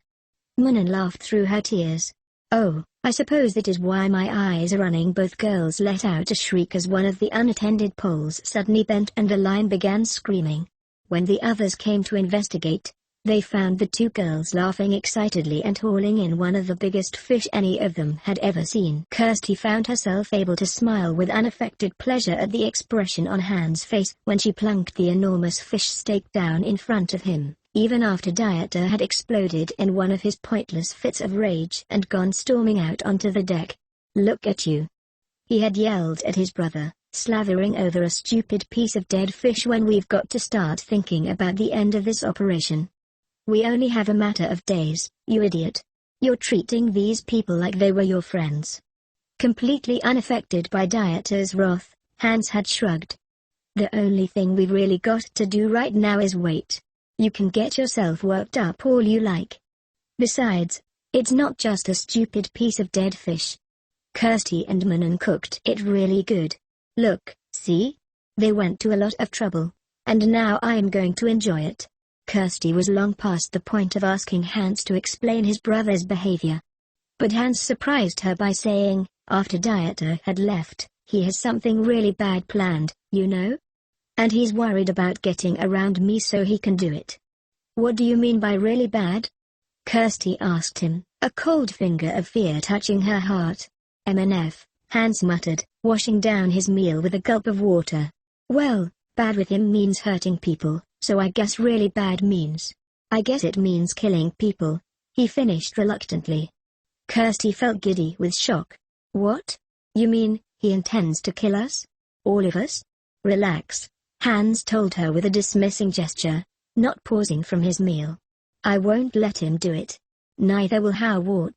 Munan laughed through her tears. Oh, I suppose that is why my eyes are running. Both girls let out a shriek as one of the unattended poles suddenly bent and a lion began screaming. When the others came to investigate, they found the two girls laughing excitedly and hauling in one of the biggest fish any of them had ever seen. Kirstie found herself able to smile with unaffected pleasure at the expression on Hans' face when she plunked the enormous fish steak down in front of him, even after Dieter had exploded in one of his pointless fits of rage and gone storming out onto the deck. Look at you! He had yelled at his brother, slavering over a stupid piece of dead fish. When we've got to start thinking about the end of this operation. We only have a matter of days, you idiot. You're treating these people like they were your friends. Completely unaffected by Dieter's wrath, Hans had shrugged. The only thing we've really got to do right now is wait. You can get yourself worked up all you like. Besides, it's not just a stupid piece of dead fish. Kirstie and Munan cooked it really good. Look, see? They went to a lot of trouble. And now I'm going to enjoy it. Kirstie was long past the point of asking Hans to explain his brother's behavior. But Hans surprised her by saying, after Dieter had left, he has something really bad planned, you know? And he's worried about getting around me so he can do it. What do you mean by really bad? Kirstie asked him, a cold finger of fear touching her heart. MNF, Hans muttered, washing down his meal with a gulp of water. Well, bad with him means hurting people. So I guess really bad means. I guess it means killing people, he finished reluctantly. Kirstie felt giddy with shock. What? You mean, he intends to kill us? All of us? Relax, Hans told her with a dismissing gesture, not pausing from his meal. I won't let him do it. Neither will Howard.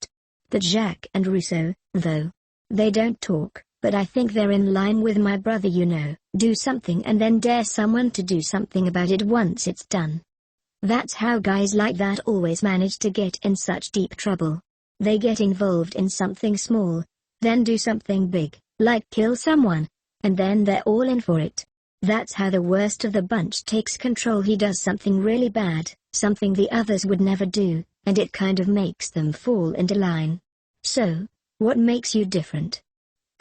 That Jacques and Rousseau, though. They don't talk, but I think they're in line with my brother, you know. Do something and then dare someone to do something about it once it's done. That's how guys like that always manage to get in such deep trouble. They get involved in something small, then do something big, like kill someone, and then they're all in for it. That's how the worst of the bunch takes control. He does something really bad, something the others would never do, and it kind of makes them fall into line. So, what makes you different?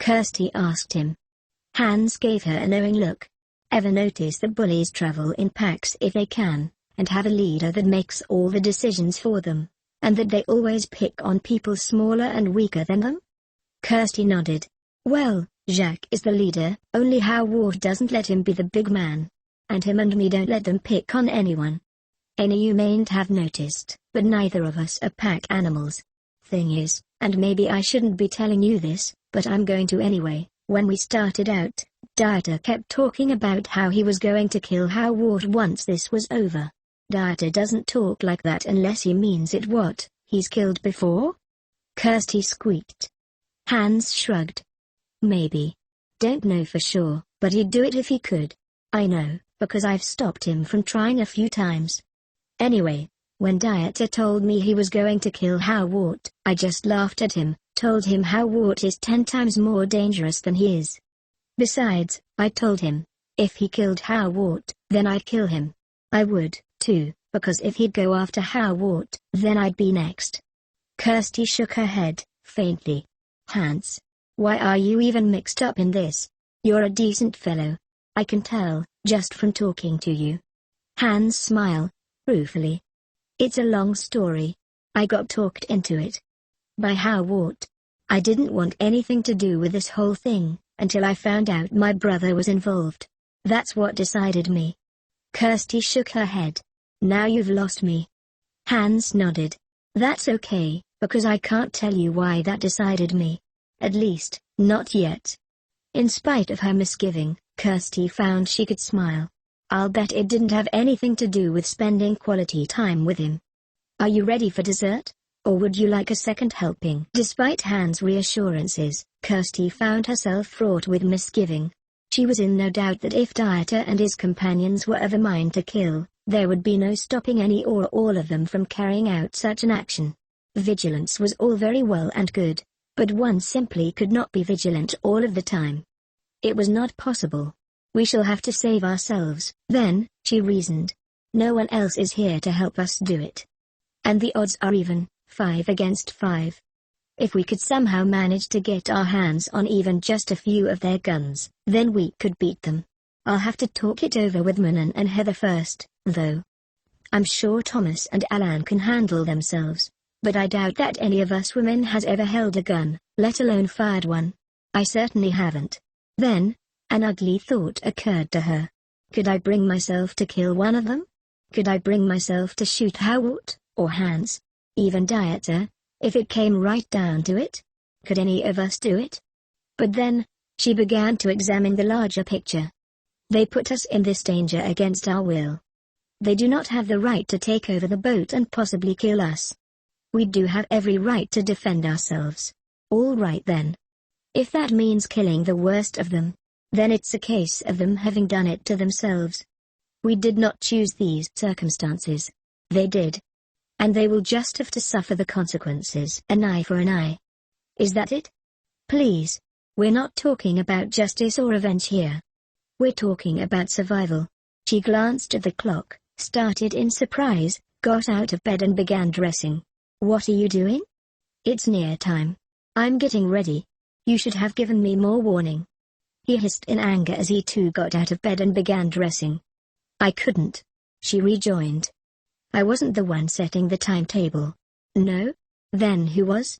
Kirstie asked him. Hans gave her a knowing look. Ever notice that bullies travel in packs if they can, and have a leader that makes all the decisions for them, and that they always pick on people smaller and weaker than them? Kirstie nodded. Well, Jacques is the leader, only Howard doesn't let him be the big man. And him and me don't let them pick on anyone. Any you mayn't have noticed, but neither of us are pack animals. Thing is, and maybe I shouldn't be telling you this, but I'm going to anyway. When we started out, Dieter kept talking about how he was going to kill Howard once this was over. Dieter doesn't talk like that unless he means it. What, he's killed before? Kirstie squeaked. Hans shrugged. Maybe. Don't know for sure, but he'd do it if he could. I know, because I've stopped him from trying a few times. Anyway, when Dieter told me he was going to kill Howard, I just laughed at him. Told him Howard is 10 times more dangerous than he is. Besides, I told him, if he killed Howard, then I'd kill him. I would, too, because if he'd go after Howard, then I'd be next. Kirstie shook her head, faintly. Hans, why are you even mixed up in this? You're a decent fellow. I can tell, just from talking to you. Hans smiled, ruefully. It's a long story. I got talked into it. By Howard. I didn't want anything to do with this whole thing, until I found out my brother was involved. That's what decided me. Kirstie shook her head. Now you've lost me. Hans nodded. That's okay, because I can't tell you why that decided me. At least, not yet. In spite of her misgiving, Kirstie found she could smile. I'll bet it didn't have anything to do with spending quality time with him. Are you ready for dessert? Or would you like a second helping? Despite Hans' reassurances, Kirstie found herself fraught with misgiving. She was in no doubt that if Dieter and his companions were of a mind to kill, there would be no stopping any or all of them from carrying out such an action. Vigilance was all very well and good, But one simply could not be vigilant all of the time. It was not possible. We shall have to save ourselves, then, she reasoned. No one else is here to help us do it. And the odds are even, 5 against 5. If we could somehow manage to get our hands on even just a few of their guns, then we could beat them. I'll have to talk it over with Manon and Heather first, though. I'm sure Thomas and Alan can handle themselves, but I doubt that any of us women has ever held a gun, let alone fired one. I certainly haven't. Then, an ugly thought occurred to her. Could I bring myself to kill one of them? Could I bring myself to shoot Howard, or Hans? Even Dieter, if it came right down to it? Could any of us do it? But then, she began to examine the larger picture. They put us in this danger against our will. They do not have the right to take over the boat and possibly kill us. We do have every right to defend ourselves. All right then. If that means killing the worst of them, then it's a case of them having done it to themselves. We did not choose these circumstances. They did. And they will just have to suffer the consequences. An eye for an eye. Is that it? Please. We're not talking about justice or revenge here. We're talking about survival. She glanced at the clock, started in surprise, got out of bed and began dressing. What are you doing? It's near time. I'm getting ready. You should have given me more warning. He hissed in anger as he too got out of bed and began dressing. I couldn't. She rejoined. I wasn't the one setting the timetable. No? Then who was?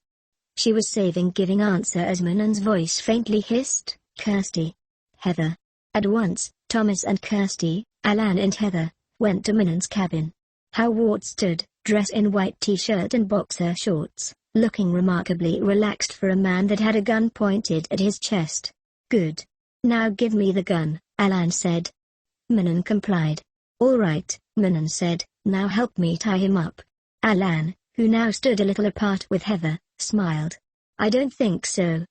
She was saving giving answer as Manon's voice faintly hissed, Kirstie. Heather. At once, Thomas and Kirstie, Alan and Heather, went to Manon's cabin. Howard stood, dressed in white t-shirt and boxer shorts, looking remarkably relaxed for a man that had a gun pointed at his chest. Good. Now give me the gun, Alan said. Manon complied. All right, Manon said, now help me tie him up. Alan, who now stood a little apart with Heather, smiled. I don't think so.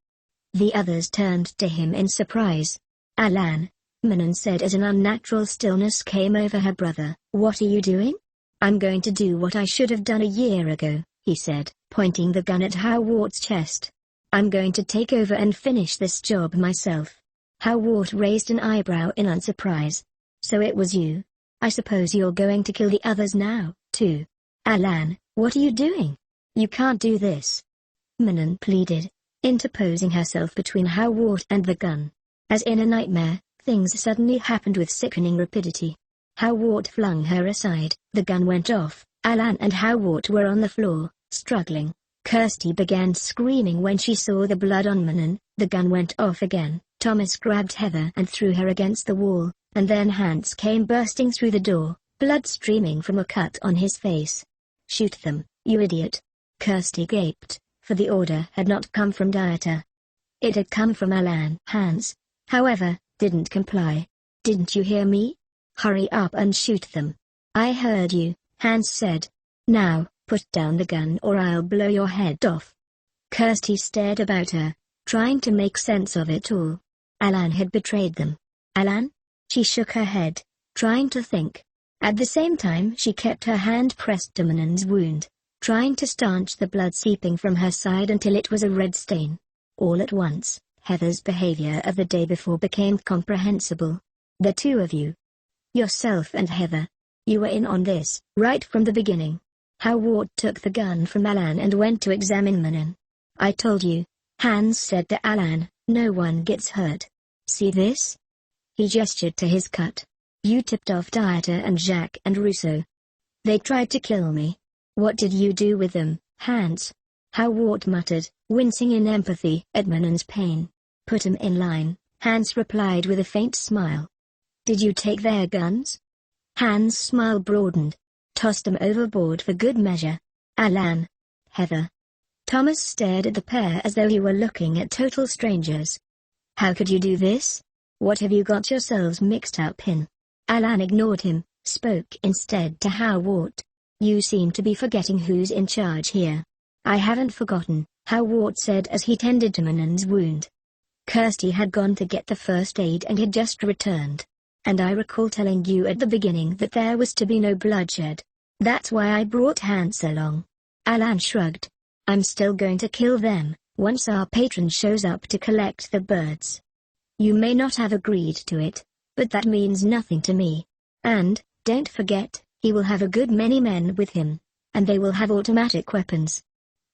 The others turned to him in surprise. Alan, Manon said as an unnatural stillness came over her brother. What are you doing? I'm going to do what I should have done a year ago, he said, pointing the gun at Howard's chest. I'm going to take over and finish this job myself. Howard raised an eyebrow in unsurprise. So it was you. I suppose you're going to kill the others now, too. Alan, what are you doing? You can't do this. Manon pleaded, interposing herself between Howard and the gun. As in a nightmare, things suddenly happened with sickening rapidity. Howard flung her aside, the gun went off, Alan and Howard were on the floor, struggling. Kirstie began screaming when she saw the blood on Manon, the gun went off again, Thomas grabbed Heather and threw her against the wall, and then Hans came bursting through the door, blood streaming from a cut on his face. Shoot them, you idiot. Kirstie gaped, for the order had not come from Dieter. It had come from Alan. Hans, however, didn't comply. Didn't you hear me? Hurry up and shoot them. I heard you, Hans said. Now, put down the gun or I'll blow your head off. Kirstie stared about her, trying to make sense of it all. Alan had betrayed them. Alan? She shook her head, trying to think. At the same time she kept her hand pressed to Manon's wound, trying to stanch the blood seeping from her side until it was a red stain. All at once, Heather's behavior of the day before became comprehensible. The two of you. Yourself and Heather. You were in on this, right from the beginning. Howard took the gun from Alan and went to examine Manon. I told you, Hans said to Alan, no one gets hurt. See this? He gestured to his cut. You tipped off Dieter and Jacques and Rousseau. They tried to kill me. What did you do with them, Hans? Howard muttered, wincing in empathy at Manon's pain. Put 'em in line, Hans replied with a faint smile. Did you take their guns? Hans' smile broadened. Tossed them overboard for good measure. Alan. Heather. Thomas stared at the pair as though he were looking at total strangers. How could you do this? What have you got yourselves mixed up in? Alan ignored him, spoke instead to Howard. You seem to be forgetting who's in charge here. I haven't forgotten, Howard said as he tended to Manon's wound. Kirstie had gone to get the first aid and had just returned. And I recall telling you at the beginning that there was to be no bloodshed. That's why I brought Hans along. Alan shrugged. I'm still going to kill them, once our patron shows up to collect the birds. You may not have agreed to it, but that means nothing to me. And, don't forget, he will have a good many men with him, and they will have automatic weapons.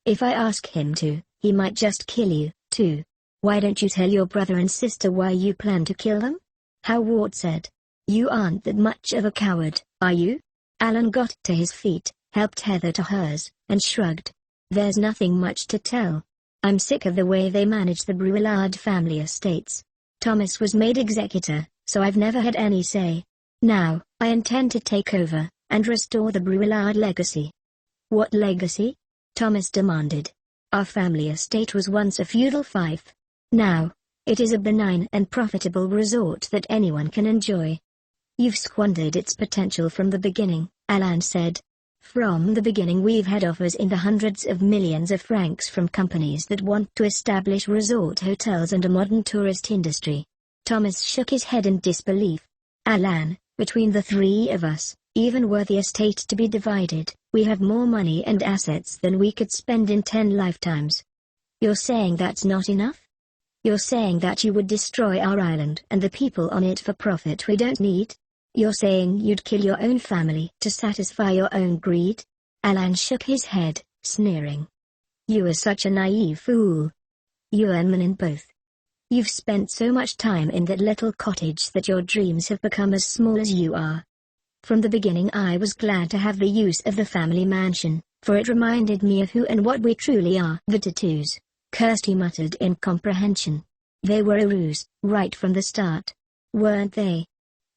If I ask him to, he might just kill you, too. Why don't you tell your brother and sister why you plan to kill them? Howard said. You aren't that much of a coward, are you? Alan got to his feet, helped Heather to hers, and shrugged. There's nothing much to tell. I'm sick of the way they manage the Bruillard family estates. Thomas was made executor, so I've never had any say. Now, I intend to take over, and restore the Bruillard legacy. What legacy? Thomas demanded. Our family estate was once a feudal fief. Now, it is a benign and profitable resort that anyone can enjoy. You've squandered its potential from the beginning, Alan said. From the beginning we've had offers in the hundreds of millions of francs from companies that want to establish resort hotels and a modern tourist industry. Thomas shook his head in disbelief. Alan, between the three of us, even were the estate to be divided, we have more money and assets than we could spend in 10 lifetimes. You're saying that's not enough? You're saying that you would destroy our island and the people on it for profit we don't need? You're saying you'd kill your own family to satisfy your own greed? Alan shook his head, sneering. You are such a naive fool. You are men in both. You've spent so much time in that little cottage that your dreams have become as small as you are. From the beginning I was glad to have the use of the family mansion, for it reminded me of who and what we truly are. The tattoos, Kirstie muttered in comprehension. They were a ruse, right from the start. Weren't they?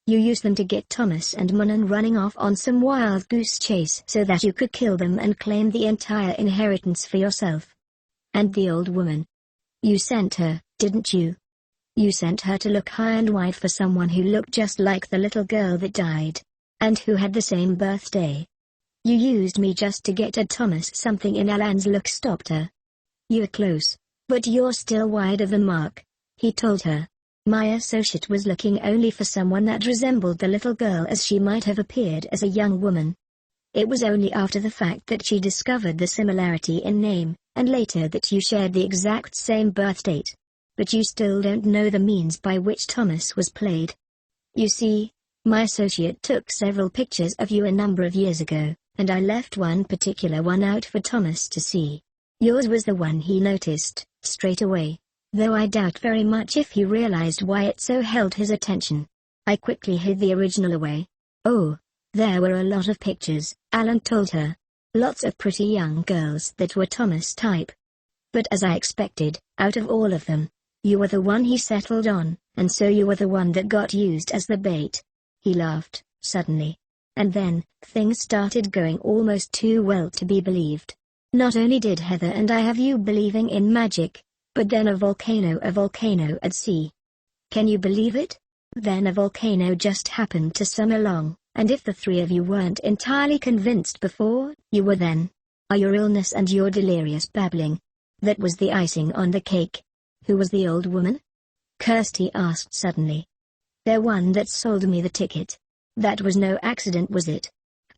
You used them to get Thomas and Manon running off on some wild goose chase so that you could kill them and claim the entire inheritance for yourself. And the old woman. You sent her, didn't you? You sent her to look high and wide for someone who looked just like the little girl that died. And who had the same birthday. You used me just to get at Thomas. Something in Alan's look stopped her. You're close, but you're still wide of the mark, he told her. My associate was looking only for someone that resembled the little girl as she might have appeared as a young woman. It was only after the fact that she discovered the similarity in name, and later that you shared the exact same birth date. But you still don't know the means by which Thomas was played. You see, my associate took several pictures of you a number of years ago, and I left one particular one out for Thomas to see. Yours was the one he noticed, straight away, though I doubt very much if he realized why it so held his attention. I quickly hid the original away. Oh, there were a lot of pictures, Alan told her. Lots of pretty young girls that were Thomas' type. But as I expected, out of all of them, you were the one he settled on, and so you were the one that got used as the bait. He laughed, suddenly. And then, things started going almost too well to be believed. Not only did Heather and I have you believing in magic, but then a volcano at sea. Can you believe it? Then a volcano just happened to swim along, and if the three of you weren't entirely convinced before, you were then. Are your illness and your delirious babbling? That was the icing on the cake. Who was the old woman? Kirstie asked suddenly. The one that sold me the ticket. That was no accident, was it?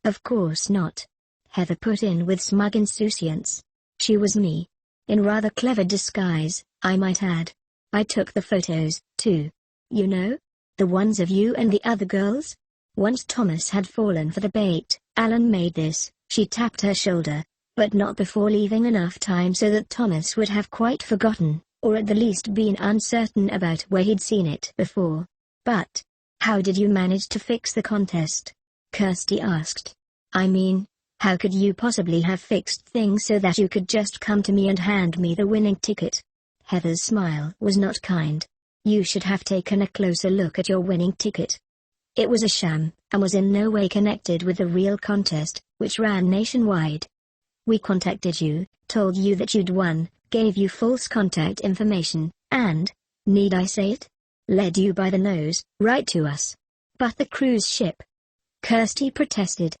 Of course not. Heather put in with smug insouciance. She was me. In rather clever disguise, I might add. I took the photos, too. You know? The ones of you and the other girls? Once Thomas had fallen for the bait, Alan made this. She tapped her shoulder, but not before leaving enough time so that Thomas would have quite forgotten, or at the least been uncertain about where he'd seen it before. But, how did you manage to fix the contest? Kirstie asked. I mean, how could you possibly have fixed things so that you could just come to me and hand me the winning ticket? Heather's smile was not kind. You should have taken a closer look at your winning ticket. It was a sham, and was in no way connected with the real contest, which ran nationwide. We contacted you, told you that you'd won, gave you false contact information, and, need I say it? Led you by the nose, right to us. But the cruise ship. Kirstie protested.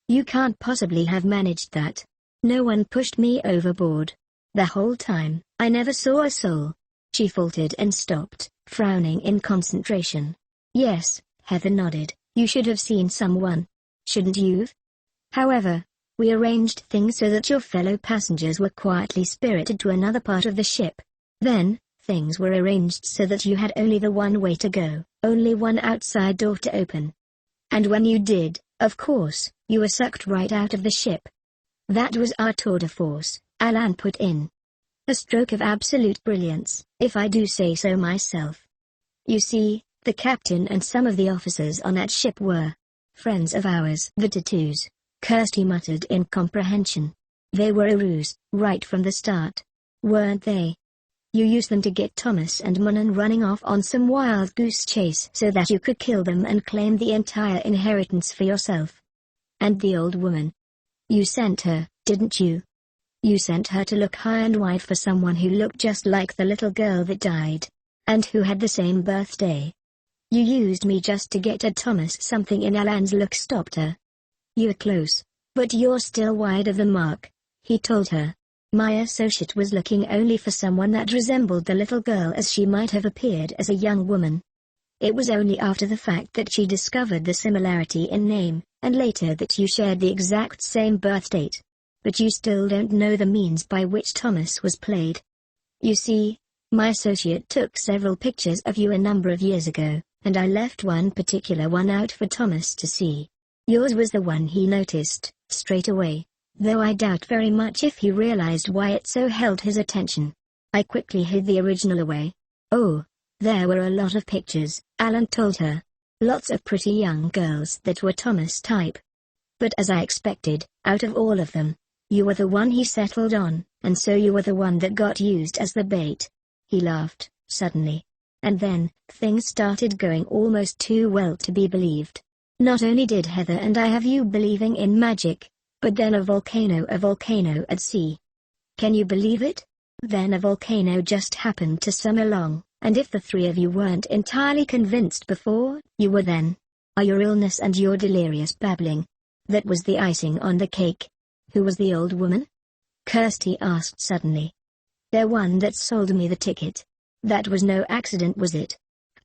You can't possibly have managed that. No one pushed me overboard. The whole time, I never saw a soul. She faltered and stopped, frowning in concentration. Yes, Heather nodded, you should have seen someone. Shouldn't you've? However, We arranged things so that your fellow passengers were quietly spirited to another part of the ship. Then, things were arranged so that you had only the one way to go, only one outside door to open. And when you did, of course, you were sucked right out of the ship. That was our tour de force, Alan put in. A stroke of absolute brilliance, if I do say so myself. You see, the captain and some of the officers on that ship were friends of ours. The tattoos, Kirstie muttered in comprehension. They were a ruse, right from the start. Weren't they? You used them to get Thomas and Manon running off on some wild goose chase so that you could kill them and claim the entire inheritance for yourself. And the old woman. You sent her, didn't you? You sent her to look high and wide for someone who looked just like the little girl that died. And who had the same birthday. You used me just to get at Thomas. Something in Alan's look stopped her. You're close, but you're still wide of the mark, he told her. My associate was looking only for someone that resembled the little girl as she might have appeared as a young woman. It was only after the fact that she discovered the similarity in name, and later that you shared the exact same birth date. But you still don't know the means by which Thomas was played. You see, my associate took several pictures of you a number of years ago, and I left one particular one out for Thomas to see. Yours was the one he noticed, straight away, though I doubt very much if he realized why it so held his attention. I quickly hid the original away. Oh, there were a lot of pictures, Alan told her. Lots of pretty young girls that were Thomas' type. But as I expected, out of all of them, you were the one he settled on, and so you were the one that got used as the bait. He laughed, suddenly. And then, things started going almost too well to be believed. Not only did Heather and I have you believing in magic, but then a volcano at sea. Can you believe it? Then a volcano just happened to swim along, and if the three of you weren't entirely convinced before, you were then. Are your illness and your delirious babbling? That was the icing on the cake. Who was the old woman? Kirstie asked suddenly. The one that sold me the ticket. That was no accident, was it?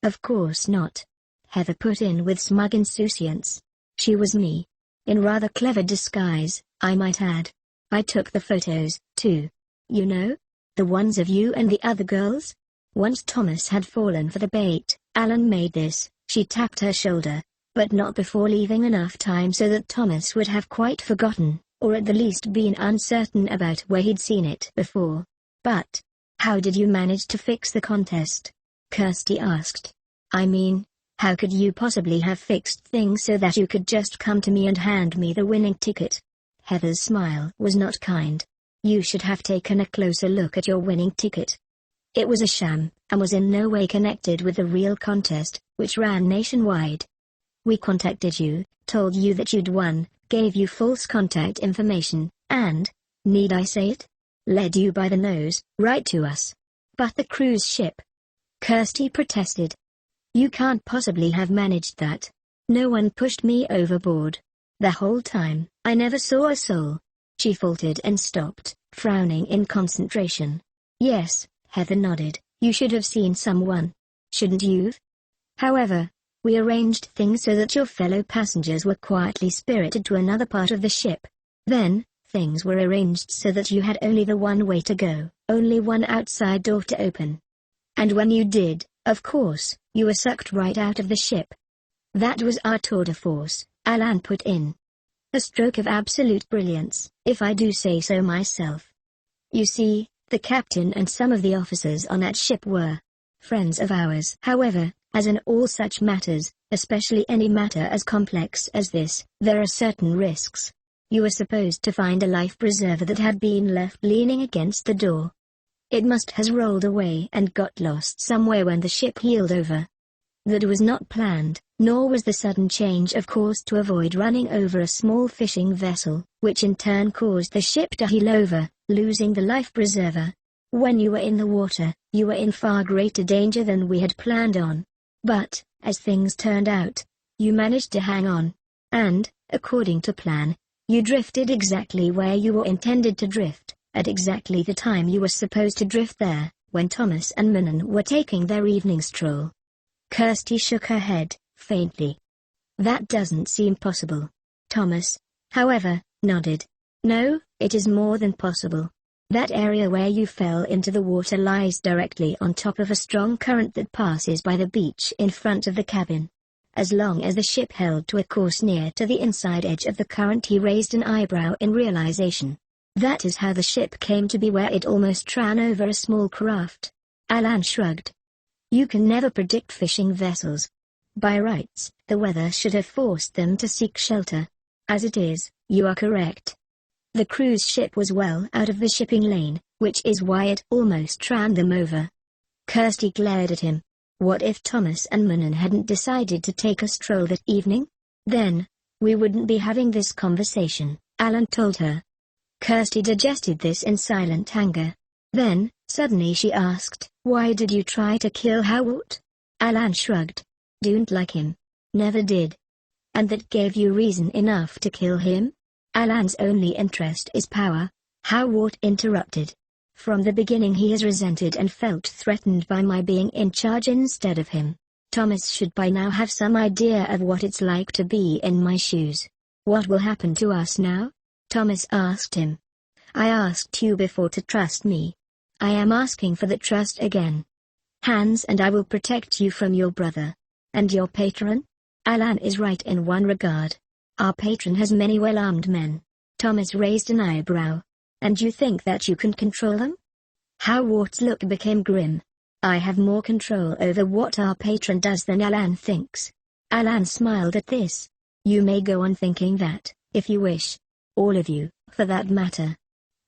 Of course not. Heather put in with smug insouciance. She was me. In rather clever disguise, I might add. I took the photos, too. You know? The ones of you and the other girls? Once Thomas had fallen for the bait, Alan made this. She tapped her shoulder, but not before leaving enough time so that Thomas would have quite forgotten, or at the least been uncertain about where he'd seen it before. But how did you manage to fix the contest? Kirstie asked. I mean, how could you possibly have fixed things so that you could just come to me and hand me the winning ticket? Heather's smile was not kind. You should have taken a closer look at your winning ticket. It was a sham, and was in no way connected with the real contest, which ran nationwide. We contacted you, told you that you'd won, gave you false contact information, and, need I say it? Led you by the nose, right to us. But the cruise ship. Kirstie protested. You can't possibly have managed that. No one pushed me overboard. The whole time, I never saw a soul. She faltered and stopped, frowning in concentration. Yes, Heather nodded, you should have seen someone. Shouldn't you've? However, we arranged things so that your fellow passengers were quietly spirited to another part of the ship. Then, things were arranged so that you had only the one way to go, only one outside door to open. And when you did, of course, you were sucked right out of the ship. That was our tour de force, Alan put in. A stroke of absolute brilliance, if I do say so myself. You see, the captain and some of the officers on that ship were friends of ours. However, as in all such matters, especially any matter as complex as this, there are certain risks. You were supposed to find a life preserver that had been left leaning against the door. It must has rolled away and got lost somewhere when the ship heeled over. That was not planned, nor was the sudden change of course to avoid running over a small fishing vessel, which in turn caused the ship to heel over, losing the life preserver. When you were in the water, you were in far greater danger than we had planned on. But, as things turned out, you managed to hang on. And, according to plan, you drifted exactly where you were intended to drift, at exactly the time you were supposed to drift there, when Thomas and Manon were taking their evening stroll. Kirstie shook her head, faintly. That doesn't seem possible. Thomas, however, nodded. No, it is more than possible. That area where you fell into the water lies directly on top of a strong current that passes by the beach in front of the cabin. As long as the ship held to a course near to the inside edge of the current, he raised an eyebrow in realization. That is how the ship came to be where it almost ran over a small craft. Alan shrugged. You can never predict fishing vessels. By rights, the weather should have forced them to seek shelter. As it is, you are correct. The cruise ship was well out of the shipping lane, which is why it almost ran them over. Kirstie glared at him. What if Thomas and Manon hadn't decided to take a stroll that evening? Then, we wouldn't be having this conversation, Alan told her. Kirstie digested this in silent anger. Then, suddenly she asked, why did you try to kill Howard? Alan shrugged. Don't like him. Never did. And that gave you reason enough to kill him? Alan's only interest is power, Howard interrupted. From the beginning he has resented and felt threatened by my being in charge instead of him. Thomas should by now have some idea of what it's like to be in my shoes. What will happen to us now? Thomas asked him. I asked you before to trust me. I am asking for that trust again. Hans and I will protect you from your brother. And your patron? Alan is right in one regard. Our patron has many well-armed men. Thomas raised an eyebrow. And you think that you can control them? Howard's look became grim. I have more control over what our patron does than Alan thinks. Alan smiled at this. You may go on thinking that, if you wish. All of you, for that matter.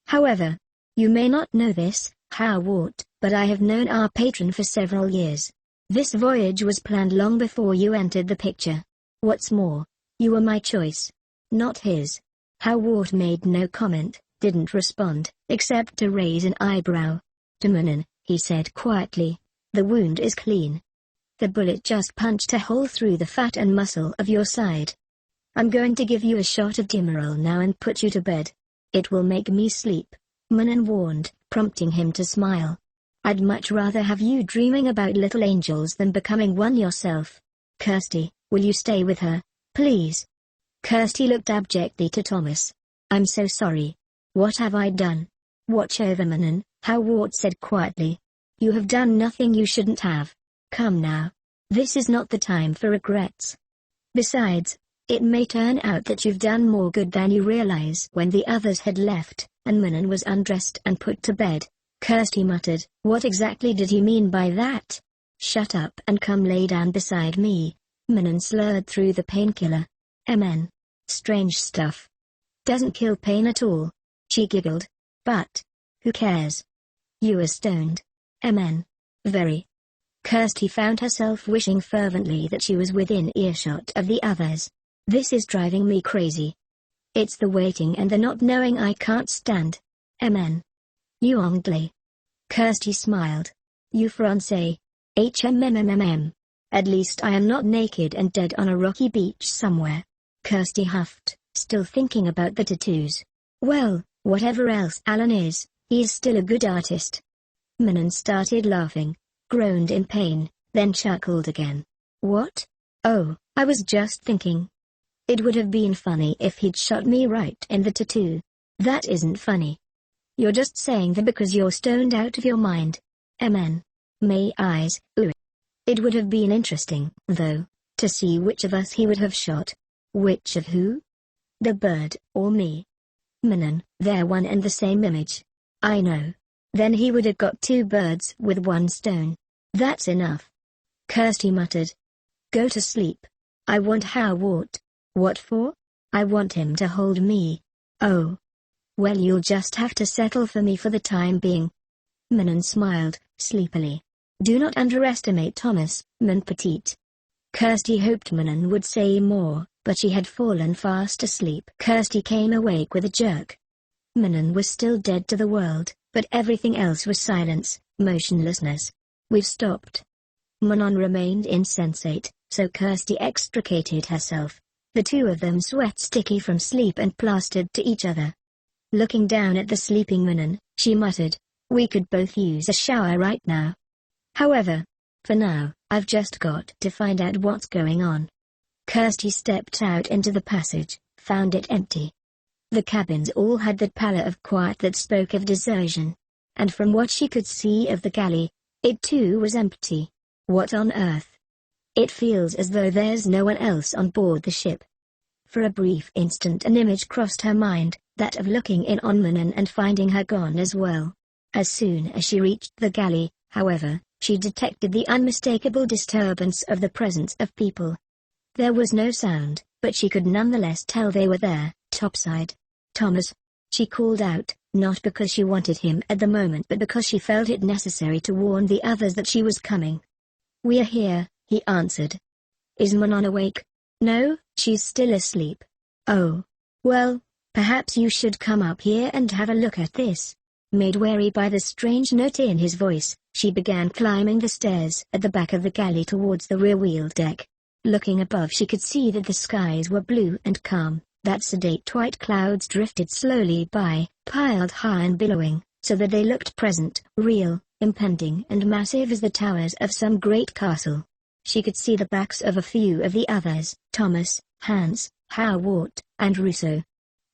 However, you may not know this, Howard, but I have known our patron for several years. This voyage was planned long before you entered the picture. What's more, you were my choice, not his. Howard made no comment, didn't respond, except to raise an eyebrow. To Manon, he said quietly, the wound is clean. The bullet just punched a hole through the fat and muscle of your side. I'm going to give you a shot of Demerol now and put you to bed. It will make me sleep, Manon warned, prompting him to smile. I'd much rather have you dreaming about little angels than becoming one yourself. Kirstie, will you stay with her, please? Kirstie looked abjectly to Thomas. I'm so sorry. What have I done? Watch over Manon, Howard said quietly. You have done nothing you shouldn't have. Come now. This is not the time for regrets. Besides, it may turn out that you've done more good than you realize. When the others had left, and Manon was undressed and put to bed, Kirstie muttered, what exactly did he mean by that? Shut up and come lay down beside me. Manon slurred through the painkiller. Amen. Strange stuff. Doesn't kill pain at all. She giggled. But, who cares? You are stoned. Amen. Very. Kirstie found herself wishing fervently that she was within earshot of the others. This is driving me crazy. It's the waiting and the not knowing I can't stand. Amen. You Anglais. Kirstie smiled. You Francais. HMMMMM. At least I am not naked and dead on a rocky beach somewhere. Kirstie huffed, still thinking about the tattoos. Well, whatever else Alan is, he is still a good artist. Manon started laughing, groaned in pain, then chuckled again. What? Oh, I was just thinking. It would have been funny if he'd shot me right in the tattoo. That isn't funny. You're just saying that because you're stoned out of your mind. Amen. May eyes, ooh. It would have been interesting, though, to see which of us he would have shot. Which of who? The bird, or me? Manon, they're one and the same image. I know. Then he would have got two birds with one stone. That's enough. Kirstie muttered. Go to sleep. I want Howard. What for? I want him to hold me. Oh. Well, you'll just have to settle for me for the time being. Manon smiled, sleepily. Do not underestimate Thomas, mon petit. Kirstie hoped Manon would say more, but she had fallen fast asleep. Kirstie came awake with a jerk. Manon was still dead to the world, but everything else was silence, motionlessness. We've stopped. Manon remained insensate, so Kirstie extricated herself. The two of them sweat sticky from sleep and plastered to each other. Looking down at the sleeping Manon, she muttered, we could both use a shower right now. However, for now, I've just got to find out what's going on. Kirstie stepped out into the passage, found it empty. The cabins all had that pallor of quiet that spoke of desertion. And from what she could see of the galley, it too was empty. What on earth? It feels as though there's no one else on board the ship. For a brief instant an image crossed her mind, that of looking in on Manon and finding her gone as well. As soon as she reached the galley, however, she detected the unmistakable disturbance of the presence of people. There was no sound, but she could nonetheless tell they were there, topside. "Thomas!" she called out, not because she wanted him at the moment but because she felt it necessary to warn the others that she was coming. "We are here," he answered. "Is Manon awake?" "No, she's still asleep." "Oh. Well, perhaps you should come up here and have a look at this." Made wary by the strange note in his voice, she began climbing the stairs at the back of the galley towards the rear wheel deck. Looking above she could see that the skies were blue and calm, that sedate white clouds drifted slowly by, piled high and billowing, so that they looked present, real, impending and massive as the towers of some great castle. She could see the backs of a few of the others, Thomas, Hans, Howard, and Rousseau.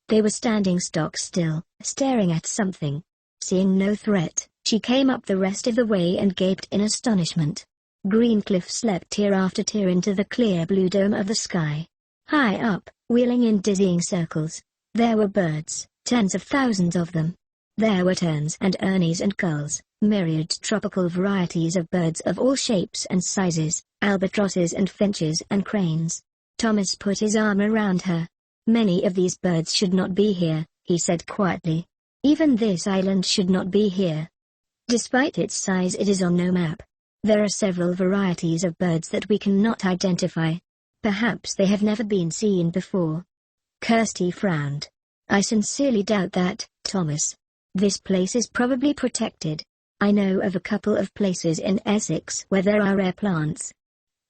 They were standing stock still, staring at something. Seeing no threat, she came up the rest of the way and gaped in astonishment. Green cliffs leapt tier after tier into the clear blue dome of the sky. High up, wheeling in dizzying circles, there were birds, tens of thousands of them. There were terns and ernies and gulls, myriad tropical varieties of birds of all shapes and sizes, albatrosses and finches and cranes. Thomas put his arm around her. "Many of these birds should not be here," he said quietly. "Even this island should not be here. Despite its size it is on no map. There are several varieties of birds that we cannot identify. Perhaps they have never been seen before." Kirstie frowned. "I sincerely doubt that, Thomas. This place is probably protected. I know of a couple of places in Essex where there are rare plants.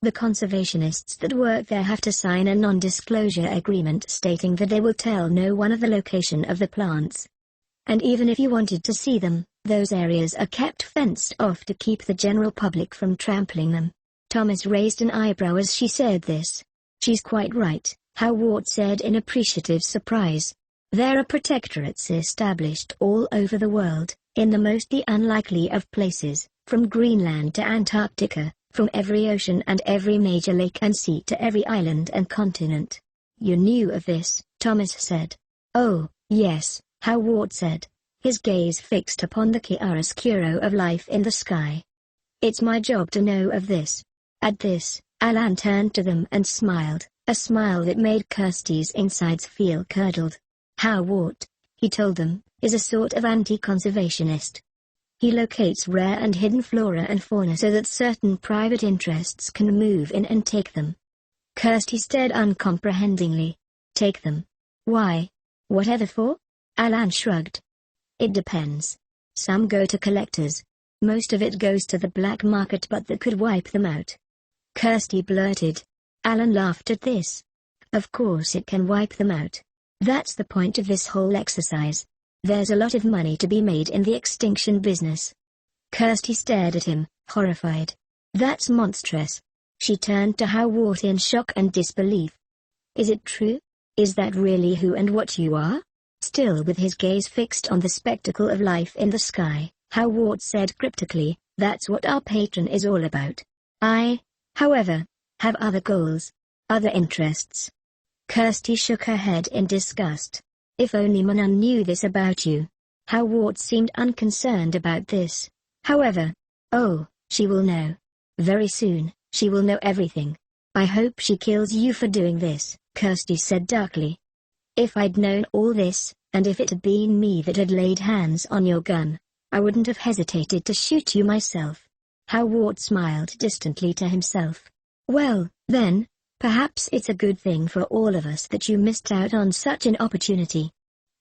The conservationists that work there have to sign a non-disclosure agreement stating that they will tell no one of the location of the plants. And even if you wanted to see them, those areas are kept fenced off to keep the general public from trampling them." Thomas raised an eyebrow as she said this. "She's quite right," Howard said in appreciative surprise. "There are protectorates established all over the world, in the most unlikely of places, from Greenland to Antarctica, from every ocean and every major lake and sea to every island and continent." "You knew of this," Thomas said. "Oh, yes," Howard said, his gaze fixed upon the chiaroscuro of life in the sky. "It's my job to know of this." At this, Alan turned to them and smiled, a smile that made Kirstie's insides feel curdled. "Howard," he told them, "is a sort of anti-conservationist. He locates rare and hidden flora and fauna so that certain private interests can move in and take them." Kirstie stared uncomprehendingly. "Take them? Why? Whatever for?" Alan shrugged. "It depends. Some go to collectors. Most of it goes to the black market, but that could wipe them out." Kirstie blurted. Alan laughed at this. "Of course it can wipe them out. That's the point of this whole exercise. There's a lot of money to be made in the extinction business." Kirstie stared at him, horrified. "That's monstrous." She turned to Howard in shock and disbelief. "Is it true? Is that really who and what you are?" Still with his gaze fixed on the spectacle of life in the sky, Howard said cryptically, "That's what our patron is all about. I, however, have other goals, other interests." Kirstie shook her head in disgust. "If only Manon knew this about you." Howard seemed unconcerned about this. "However, oh, she will know. Very soon, she will know everything. I hope she kills you for doing this," Kirstie said darkly. "If I'd known all this, and if it had been me that had laid hands on your gun, I wouldn't have hesitated to shoot you myself." Howard smiled distantly to himself. "Well, then, perhaps it's a good thing for all of us that you missed out on such an opportunity.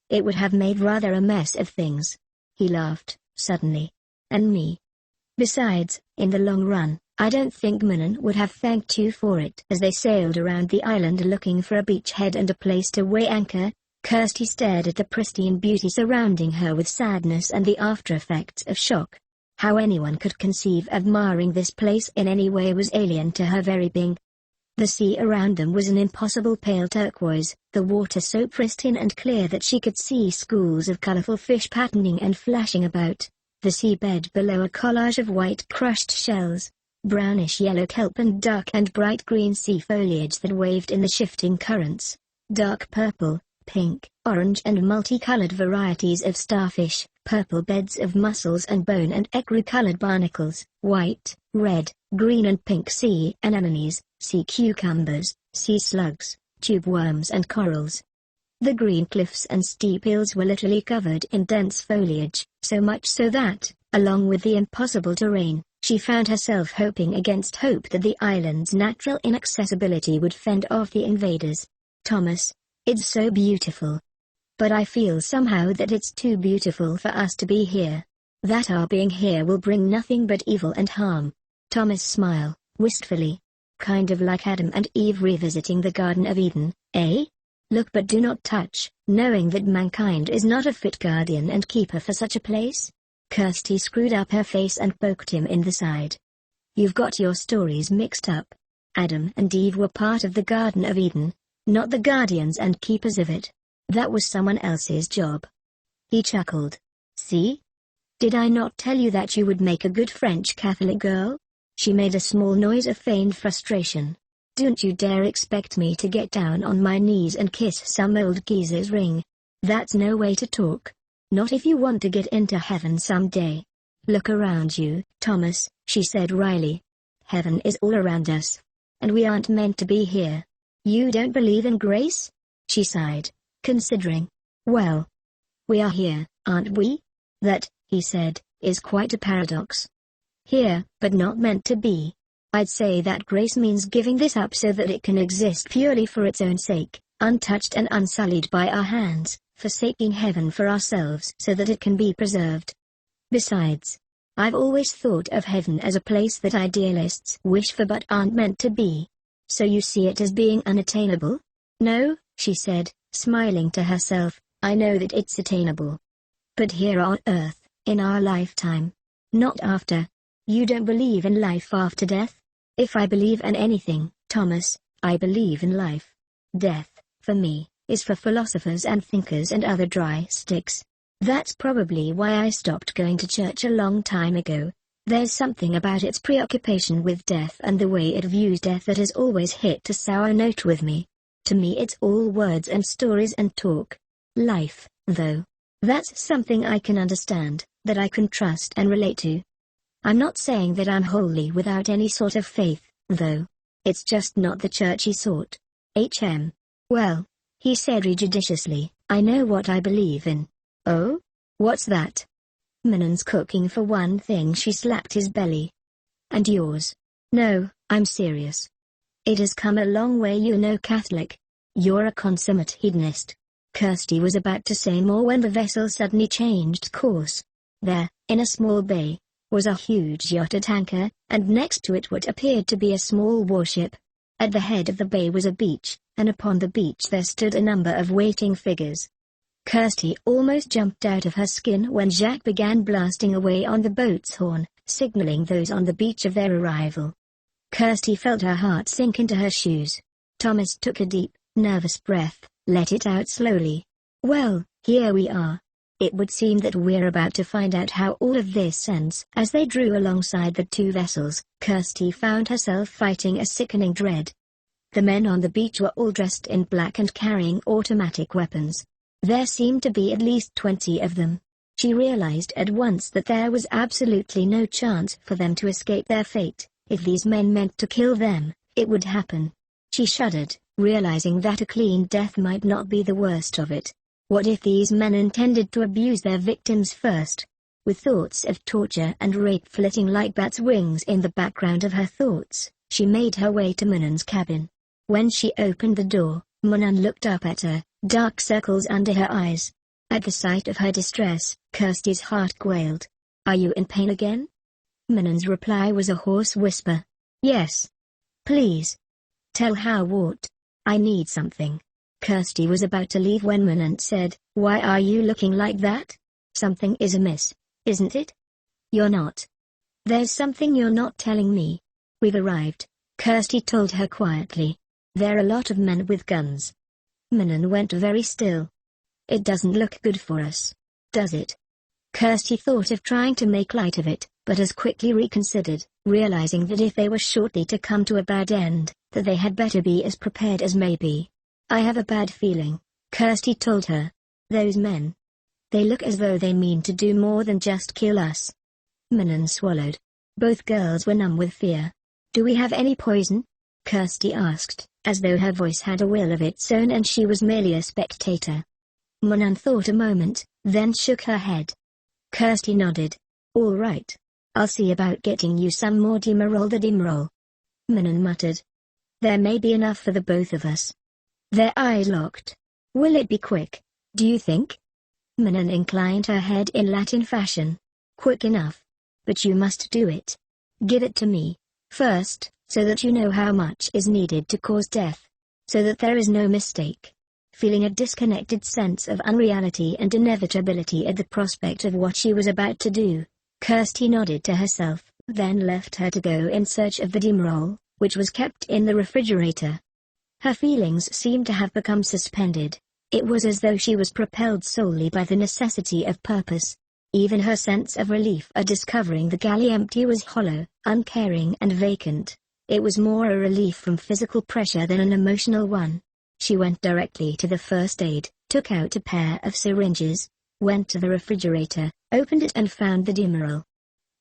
It would have made rather a mess of things." He laughed, suddenly. "And me. Besides, in the long run, I don't think Manon would have thanked you for it." As they sailed around the island looking for a beachhead and a place to weigh anchor, Kirstie stared at the pristine beauty surrounding her with sadness and the after-effects of shock. How anyone could conceive of marring this place in any way was alien to her very being. The sea around them was an impossible pale turquoise, the water so pristine and clear that she could see schools of colorful fish patterning and flashing about. The seabed below a collage of white crushed shells, brownish yellow kelp and dark and bright green sea foliage that waved in the shifting currents. Dark purple, pink, orange and multicolored varieties of starfish, purple beds of mussels and bone and ecru-colored barnacles, white, red, green and pink sea anemones, sea cucumbers, sea slugs, tube worms and corals. The green cliffs and steep hills were literally covered in dense foliage, so much so that, along with the impossible terrain, she found herself hoping against hope that the island's natural inaccessibility would fend off the invaders. Thomas, it's so beautiful. But I feel somehow that it's too beautiful for us to be here. That our being here will bring nothing but evil and harm. Thomas smiled, wistfully. Kind of like Adam and Eve revisiting the Garden of Eden, eh? Look but do not touch, knowing that mankind is not a fit guardian and keeper for such a place? Kirstie screwed up her face and poked him in the side. You've got your stories mixed up. Adam and Eve were part of the Garden of Eden, not the guardians and keepers of it. That was someone else's job. He chuckled. See? Did I not tell you that you would make a good French Catholic girl? She made a small noise of feigned frustration. Don't you dare expect me to get down on my knees and kiss some old geezer's ring. That's no way to talk. Not if you want to get into heaven someday. Look around you, Thomas, she said wryly. Heaven is all around us. And we aren't meant to be here. You don't believe in grace? She sighed, considering. Well, we are here, aren't we? That, he said, is quite a paradox. Here, but not meant to be. I'd say that grace means giving this up so that it can exist purely for its own sake, untouched and unsullied by our hands, forsaking heaven for ourselves so that it can be preserved. Besides, I've always thought of heaven as a place that idealists wish for but aren't meant to be. So you see it as being unattainable? No, she said, smiling to herself, I know that it's attainable. But here on Earth, in our lifetime. Not after. You don't believe in life after death? If I believe in anything, Thomas, I believe in life. Death, for me, is for philosophers and thinkers and other dry sticks. That's probably why I stopped going to church a long time ago. There's something about its preoccupation with death and the way it views death that has always hit a sour note with me. To me it's all words and stories and talk. Life, though. That's something I can understand, that I can trust and relate to. I'm not saying that I'm wholly without any sort of faith, though. It's just not the churchy sort. Well, he said judiciously, I know what I believe in. Oh? What's that? Minan's cooking for one thing. She slapped his belly. And yours? No, I'm serious. It has come a long way, you know, Catholic. You're a consummate hedonist. Kirstie was about to say more when the vessel suddenly changed course. There, in a small bay, was a huge yacht at anchor, and next to it what appeared to be a small warship. At the head of the bay was a beach, and upon the beach there stood a number of waiting figures. Kirstie almost jumped out of her skin when Jacques began blasting away on the boat's horn, signaling those on the beach of their arrival. Kirstie felt her heart sink into her shoes. Thomas took a deep, nervous breath, let it out slowly. Well, here we are. It would seem that we're about to find out how all of this ends. As they drew alongside the two vessels, Kirstie found herself fighting a sickening dread. The men on the beach were all dressed in black and carrying automatic weapons. There seemed to be at least 20 of them. She realized at once that there was absolutely no chance for them to escape their fate. If these men meant to kill them, it would happen. She shuddered, realizing that a clean death might not be the worst of it. What if these men intended to abuse their victims first? With thoughts of torture and rape flitting like bats' wings in the background of her thoughts, she made her way to Minan's cabin. When she opened the door, Minan looked up at her, dark circles under her eyes. At the sight of her distress, Kirstie's heart quailed. Are you in pain again? Minan's reply was a hoarse whisper. Yes. Please. Tell how what? I need something. Kirstie was about to leave when Minan said, Why are you looking like that? Something is amiss, isn't it? You're not. There's something you're not telling me. We've arrived. Kirstie told her quietly. There are a lot of men with guns. Manon went very still. It doesn't look good for us, does it? Kirstie thought of trying to make light of it, but as quickly reconsidered, realizing that if they were shortly to come to a bad end, that they had better be as prepared as may be. I have a bad feeling, Kirstie told her. Those men. They look as though they mean to do more than just kill us. Manon swallowed. Both girls were numb with fear. Do we have any poison? Kirstie asked, as though her voice had a will of its own and she was merely a spectator. Manon thought a moment, then shook her head. Kirstie nodded. All right. I'll see about getting you some more Demerol. The Demerol. Manon muttered. There may be enough for the both of us. Their eyes locked. Will it be quick, do you think? Manon inclined her head in Latin fashion. Quick enough. But you must do it. Give it to me, first, so that you know how much is needed to cause death. So that there is no mistake. Feeling a disconnected sense of unreality and inevitability at the prospect of what she was about to do, Kirstie nodded to herself, then left her to go in search of the Demerol, which was kept in the refrigerator. Her feelings seemed to have become suspended. It was as though she was propelled solely by the necessity of purpose. Even her sense of relief at discovering the galley empty was hollow, uncaring and vacant. It was more a relief from physical pressure than an emotional one. She went directly to the first aid, took out a pair of syringes, went to the refrigerator, opened it and found the Demerol.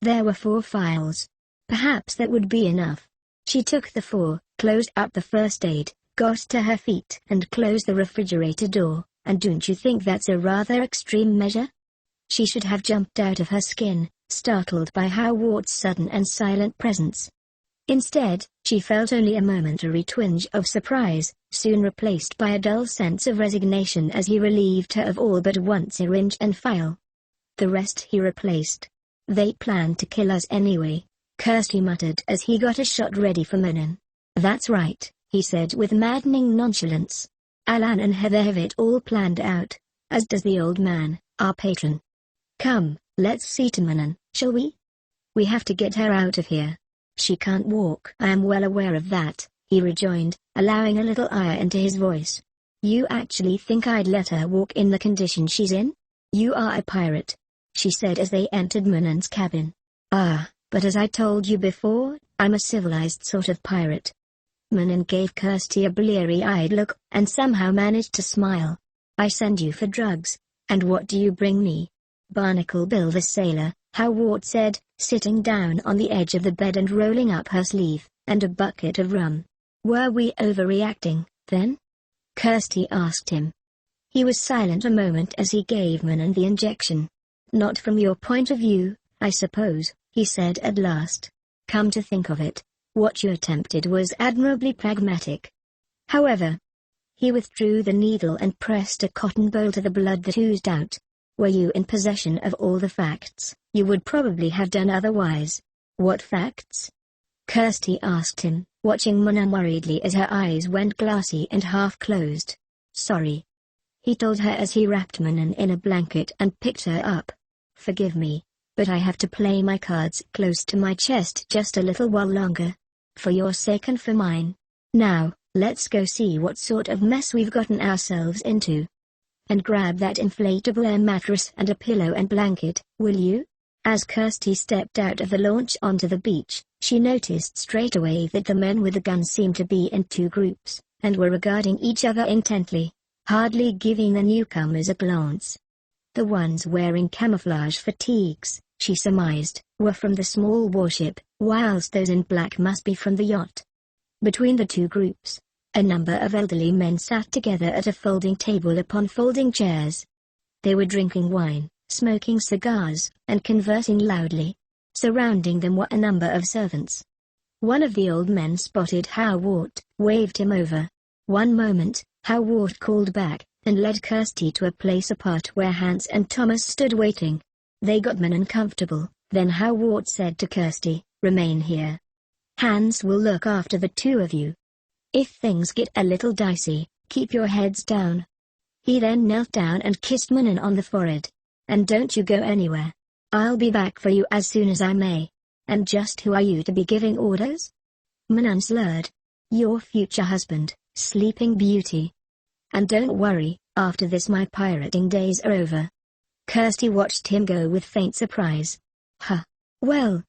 There were 4 phials. Perhaps that would be enough. She took the 4, closed up the first aid, got to her feet and closed the refrigerator door, and don't you think that's a rather extreme measure? She should have jumped out of her skin, startled by Howart's sudden and silent presence. Instead, she felt only a momentary twinge of surprise, soon replaced by a dull sense of resignation as he relieved her of all but one syringe and phial. The rest he replaced. They planned to kill us anyway, Kirstie muttered as he got a shot ready for Manon. That's right, he said with maddening nonchalance. Alan and Heather have it all planned out, as does the old man, our patron. Come, let's see to Manon, shall we? We have to get her out of here. She can't walk. I am well aware of that, he rejoined, allowing a little ire into his voice. You actually think I'd let her walk in the condition she's in? You are a pirate, she said as they entered Manon's cabin. Ah, but as I told you before, I'm a civilized sort of pirate. Manon gave Kirstie a bleary-eyed look, and somehow managed to smile. I send you for drugs, and what do you bring me? Barnacle Bill the sailor, Howard said, sitting down on the edge of the bed and rolling up her sleeve, and a bucket of rum. Were we overreacting, then? Kirstie asked him. He was silent a moment as he gave Manon the injection. Not from your point of view, I suppose, he said at last. Come to think of it, what you attempted was admirably pragmatic. However, he withdrew the needle and pressed a cotton bowl to the blood that oozed out. Were you in possession of all the facts, you would probably have done otherwise. What facts? Kirstie asked him, watching Manon worriedly as her eyes went glassy and half-closed. Sorry, he told her as he wrapped Manon in a blanket and picked her up. Forgive me, but I have to play my cards close to my chest just a little while longer. For your sake and for mine. Now, let's go see what sort of mess we've gotten ourselves into. And grab that inflatable air mattress and a pillow and blanket, will you? As Kirstie stepped out of the launch onto the beach, she noticed straight away that the men with the guns seemed to be in 2 groups, and were regarding each other intently, hardly giving the newcomers a glance. The ones wearing camouflage fatigues, she surmised, were from the small warship, whilst those in black must be from the yacht. Between the 2 groups, a number of elderly men sat together at a folding table upon folding chairs. They were drinking wine, smoking cigars, and conversing loudly. Surrounding them were a number of servants. One of the old men spotted Howard, waved him over. One moment, Howard called back, and led Kirstie to a place apart where Hans and Thomas stood waiting. They got Manon uncomfortable, then Howard said to Kirstie, remain here. Hans will look after the 2 of you. If things get a little dicey, keep your heads down. He then knelt down and kissed Manon on the forehead. And don't you go anywhere. I'll be back for you as soon as I may. And just who are you to be giving orders? Manan slurred. Your future husband, Sleeping Beauty. And don't worry, after this my pirating days are over. Kirstie watched him go with faint surprise. Huh. Well,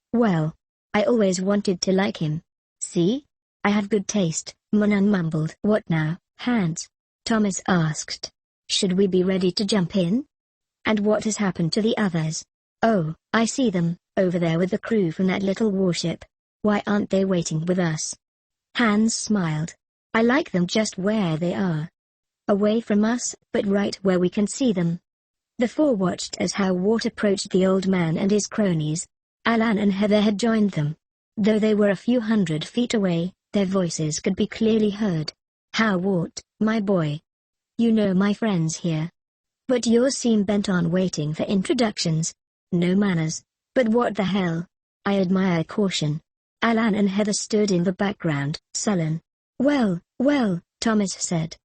I always wanted to like him. See? I have good taste, Manan mumbled. What now, Hans? Thomas asked. Should we be ready to jump in? And what has happened to the others? Oh, I see them, over there with the crew from that little warship. Why aren't they waiting with us? Hans smiled. I like them just where they are. Away from us, but right where we can see them. The four watched as Howard approached the old man and his cronies. Alan and Heather had joined them. Though they were a few 100 feet away, their voices could be clearly heard. Howard, my boy. You know my friends here. But yours seem bent on waiting for introductions. No manners. But what the hell? I admire caution. Alan and Heather stood in the background, sullen. Well, Thomas said.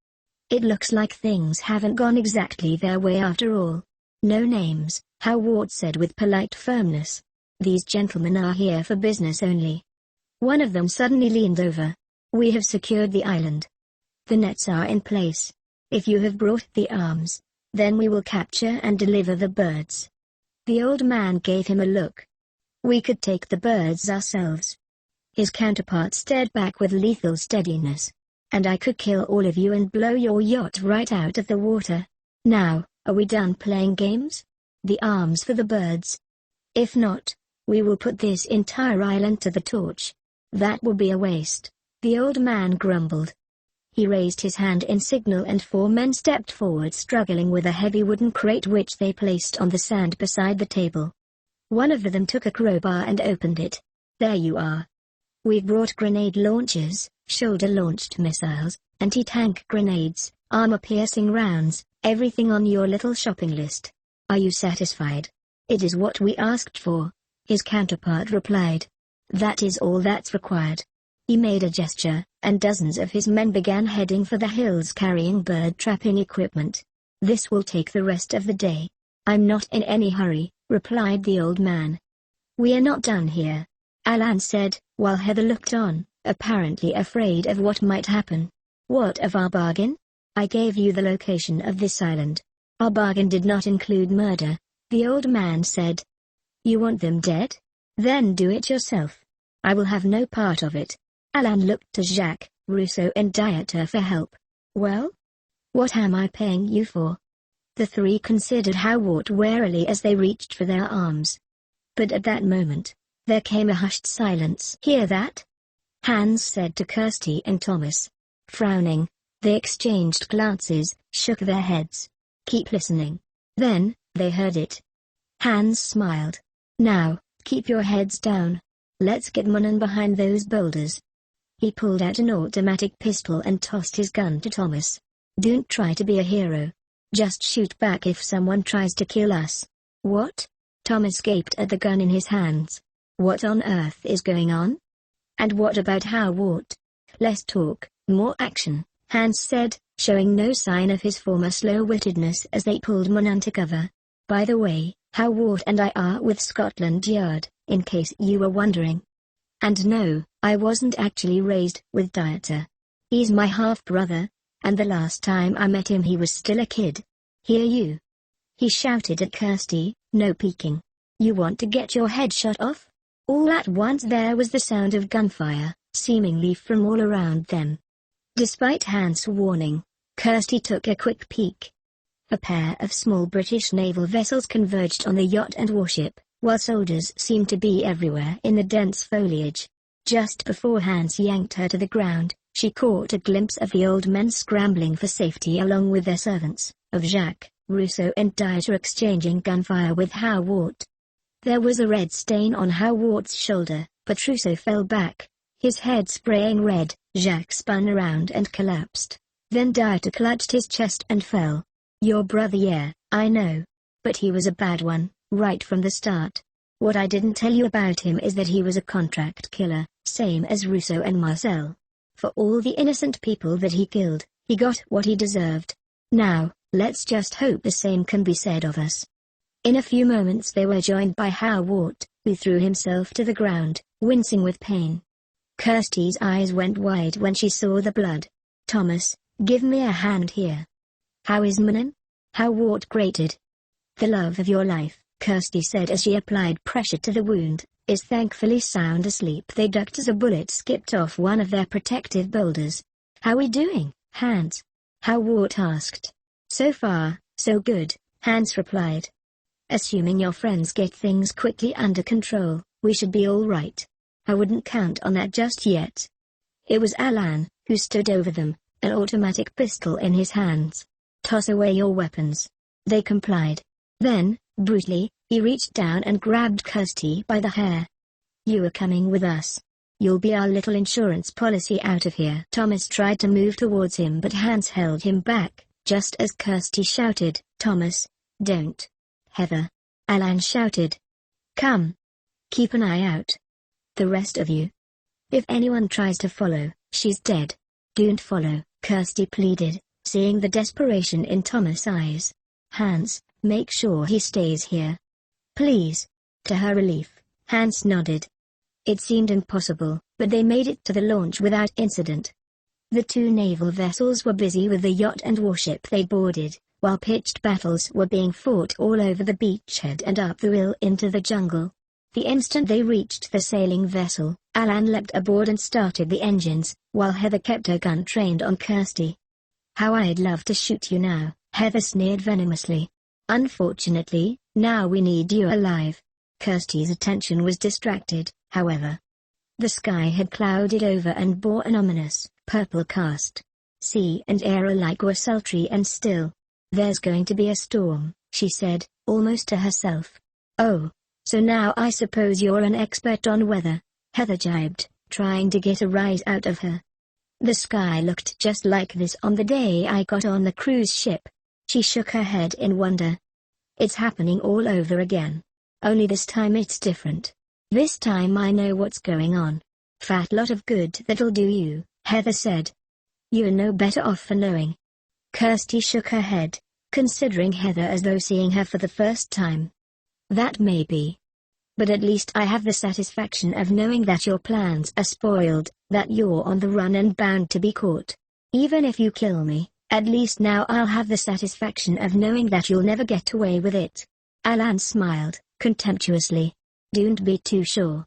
It looks like things haven't gone exactly their way after all. No names, Howard said with polite firmness. These gentlemen are here for business only. One of them suddenly leaned over. We have secured the island. The nets are in place. If you have brought the arms, then we will capture and deliver the birds. The old man gave him a look. We could take the birds ourselves. His counterpart stared back with lethal steadiness. And I could kill all of you and blow your yacht right out of the water. Now, are we done playing games? The arms for the birds. If not, we will put this entire island to the torch. That will be a waste, the old man grumbled. He raised his hand in signal and four men stepped forward struggling with a heavy wooden crate which they placed on the sand beside the table. One of them took a crowbar and opened it. There you are. We've brought grenade launchers, shoulder-launched missiles, anti-tank grenades, armor-piercing rounds, everything on your little shopping list. Are you satisfied? It is what we asked for, his counterpart replied. That is all that's required. He made a gesture, and dozens of his men began heading for the hills carrying bird-trapping equipment. This will take the rest of the day. I'm not in any hurry, replied the old man. We are not done here, Alan said, while Heather looked on, apparently afraid of what might happen. What of our bargain? I gave you the location of this island. Our bargain did not include murder, the old man said. You want them dead? Then do it yourself. I will have no part of it. Alan looked to Jacques, Rousseau and Dieter for help. Well? What am I paying you for? The three considered Howard warily as they reached for their arms. But at that moment, there came a hushed silence. Hear that? Hans said to Kirstie and Thomas. Frowning, they exchanged glances, shook their heads. Keep listening. Then, they heard it. Hans smiled. Now, keep your heads down. Let's get Manan behind those boulders. He pulled out an automatic pistol and tossed his gun to Thomas. Don't try to be a hero. Just shoot back if someone tries to kill us. What? Thomas gaped at the gun in his hands. What on earth is going on? And what about Howard? Less talk, more action, Hans said, showing no sign of his former slow-wittedness as they pulled Manan to cover. By the way, Howard and I are with Scotland Yard, in case you were wondering. And no, I wasn't actually raised with Dieter. He's my half-brother, and the last time I met him he was still a kid. Hear you? He shouted at Kirstie, no peeking. You want to get your head shot off? All at once there was the sound of gunfire, seemingly from all around them. Despite Hans' warning, Kirstie took a quick peek. A pair of small British naval vessels converged on the yacht and warship, while soldiers seemed to be everywhere in the dense foliage. Just before Hans yanked her to the ground, she caught a glimpse of the old men scrambling for safety along with their servants, of Jacques, Rousseau and Dieter exchanging gunfire with Howard. There was a red stain on Howard's shoulder, but Rousseau fell back, his head spraying red. Jacques spun around and collapsed. Then Dieter clutched his chest and fell. Your brother, yeah, I know. But he was a bad one, right from the start. What I didn't tell you about him is that he was a contract killer, same as Rousseau and Marcel. For all the innocent people that he killed, he got what he deserved. Now, let's just hope the same can be said of us. In a few moments they were joined by Howard, who threw himself to the ground, wincing with pain. Kirstie's eyes went wide when she saw the blood. "Thomas, give me a hand here. How is Manon? How Wart grated?" "The love of your life," Kirstie said as she applied pressure to the wound, "is thankfully sound asleep." They ducked as a bullet skipped off one of their protective boulders. "How we doing, Hans?" How Wart asked. "So far, so good," Hans replied. "Assuming your friends get things quickly under control, we should be all right. I wouldn't count on that just yet." It was Alan, who stood over them, an automatic pistol in his hands. "Toss away your weapons." They complied. Then, brutally, he reached down and grabbed Kirstie by the hair. "You are coming with us. You'll be our little insurance policy out of here." Thomas tried to move towards him but Hans held him back, just as Kirstie shouted, "Thomas, don't." "Heather!" Alan shouted. "Come. Keep an eye out. The rest of you. If anyone tries to follow, she's dead." "Don't follow," Kirstie pleaded, seeing the desperation in Thomas' eyes. "Hans, make sure he stays here. Please." To her relief, Hans nodded. It seemed impossible, but they made it to the launch without incident. The two naval vessels were busy with the yacht and warship they boarded, while pitched battles were being fought all over the beachhead and up the rill into the jungle. The instant they reached the sailing vessel, Alan leapt aboard and started the engines, while Heather kept her gun trained on Kirstie. "How I'd love to shoot you now," Heather sneered venomously. "Unfortunately, now we need you alive." Kirstie's attention was distracted, however. The sky had clouded over and bore an ominous, purple cast. Sea and air alike were sultry and still. "There's going to be a storm," she said, almost to herself. "Oh, so now I suppose you're an expert on weather," Heather jibed, trying to get a rise out of her. "The sky looked just like this on the day I got on the cruise ship." She shook her head in wonder. "It's happening all over again. Only this time it's different. This time I know what's going on." "Fat lot of good that'll do you," Heather said. "You're no better off for knowing." Kirstie shook her head, considering Heather as though seeing her for the first time. "That may be. But at least I have the satisfaction of knowing that your plans are spoiled, that you're on the run and bound to be caught. Even if you kill me, at least now I'll have the satisfaction of knowing that you'll never get away with it." Alan smiled, contemptuously. "Don't be too sure.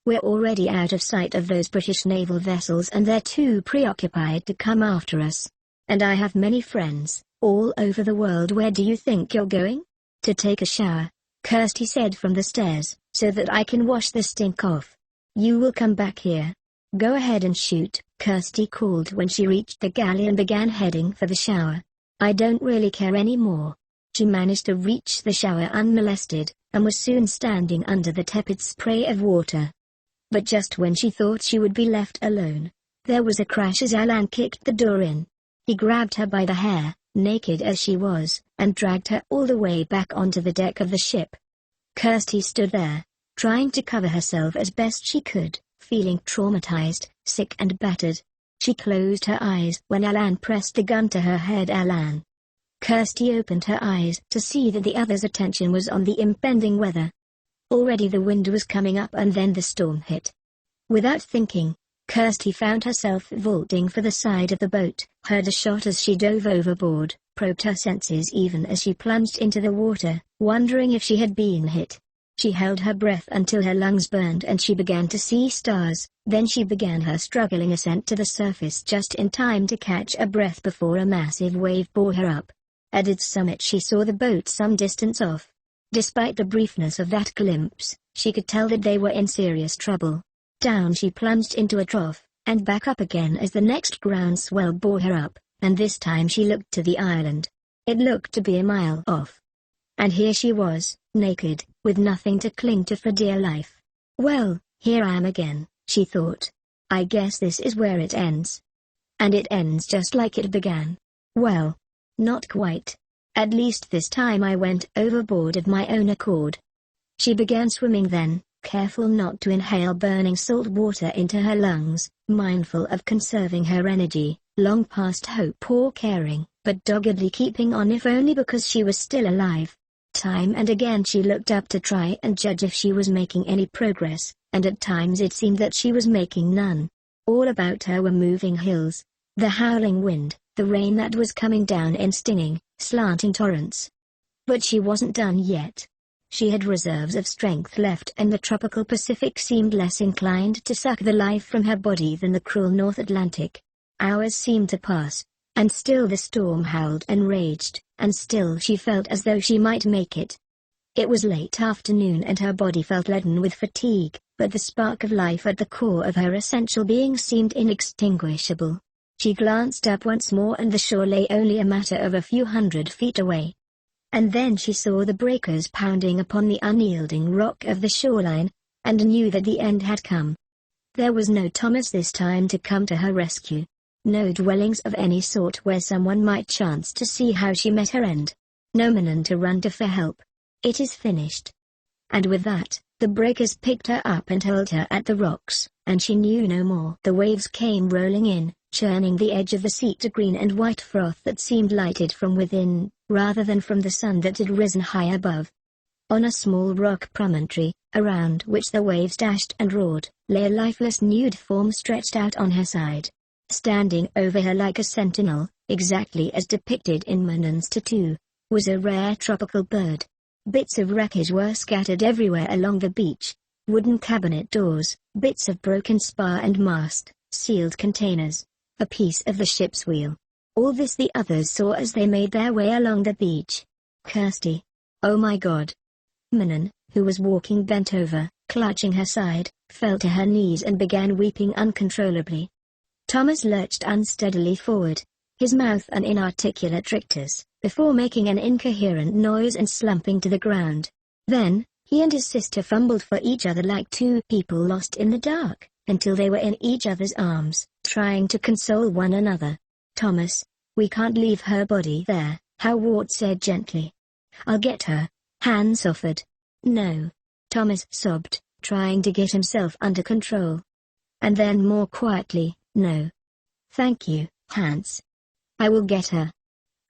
We're already out of sight of those British naval vessels and they're too preoccupied to come after us. And I have many friends, all over the world." "Where do you think you're going?" "To take a shower," Kirstie said from the stairs, "so that I can wash the stink off. You will come back here." "Go ahead and shoot," Kirstie called when she reached the galley and began heading for the shower. "I don't really care anymore." She managed to reach the shower unmolested, and was soon standing under the tepid spray of water. But just when she thought she would be left alone, there was a crash as Alan kicked the door in. He grabbed her by the hair, naked as she was, and dragged her all the way back onto the deck of the ship. Kirstie stood there, trying to cover herself as best she could, feeling traumatized, sick and battered. She closed her eyes when Alan pressed the gun to her head. "Alan." Kirstie opened her eyes to see that the other's attention was on the impending weather. Already the wind was coming up and then the storm hit. Without thinking, Kirstie found herself vaulting for the side of the boat, heard a shot as she dove overboard, probed her senses even as she plunged into the water, wondering if she had been hit. She held her breath until her lungs burned and she began to see stars, then she began her struggling ascent to the surface just in time to catch a breath before a massive wave bore her up. At its summit she saw the boat some distance off. Despite the briefness of that glimpse, she could tell that they were in serious trouble. Down she plunged into a trough, and back up again as the next groundswell bore her up, and this time she looked to the island. It looked to be a mile off. And here she was, naked, with nothing to cling to for dear life. "Well, here I am again," she thought. "I guess this is where it ends." And it ends just like it began. Well, not quite. At least this time I went overboard of my own accord. She began swimming then, careful not to inhale burning salt water into her lungs, mindful of conserving her energy, long past hope or caring, but doggedly keeping on if only because she was still alive. Time and again she looked up to try and judge if she was making any progress, and at times it seemed that she was making none. All about her were moving hills, the howling wind, the rain that was coming down in stinging, slanting torrents. But she wasn't done yet. She had reserves of strength left, and the tropical Pacific seemed less inclined to suck the life from her body than the cruel North Atlantic. Hours seemed to pass, and still the storm howled and raged, and still she felt as though she might make it. It was late afternoon and her body felt leaden with fatigue, but the spark of life at the core of her essential being seemed inextinguishable. She glanced up once more and the shore lay only a matter of a few 100 feet away. And then she saw the breakers pounding upon the unyielding rock of the shoreline, and knew that the end had come. There was no Thomas this time to come to her rescue. No dwellings of any sort where someone might chance to see how she met her end. No man to run to for help. It is finished. And with that, the breakers picked her up and hurled her at the rocks, and she knew no more. The waves came rolling in, churning the edge of the sea to green and white froth that seemed lighted from within, rather than from the sun that had risen high above. On a small rock promontory, around which the waves dashed and roared, lay a lifeless nude form stretched out on her side. Standing over her like a sentinel, exactly as depicted in Manon's tattoo, was a rare tropical bird. Bits of wreckage were scattered everywhere along the beach. Wooden cabinet doors, bits of broken spar and mast, sealed containers, a piece of the ship's wheel. All this the others saw as they made their way along the beach. Kirstie. Oh my God. Manon, who was walking bent over, clutching her side, fell to her knees and began weeping uncontrollably. Thomas lurched unsteadily forward, his mouth an inarticulate rictus, before making an incoherent noise and slumping to the ground. Then, he and his sister fumbled for each other like two people lost in the dark, until they were in each other's arms, trying to console one another. Thomas, we can't leave her body there, Howard said gently. I'll get her, Hans offered. No. Thomas sobbed, trying to get himself under control. And then more quietly, no. Thank you, Hans. I will get her.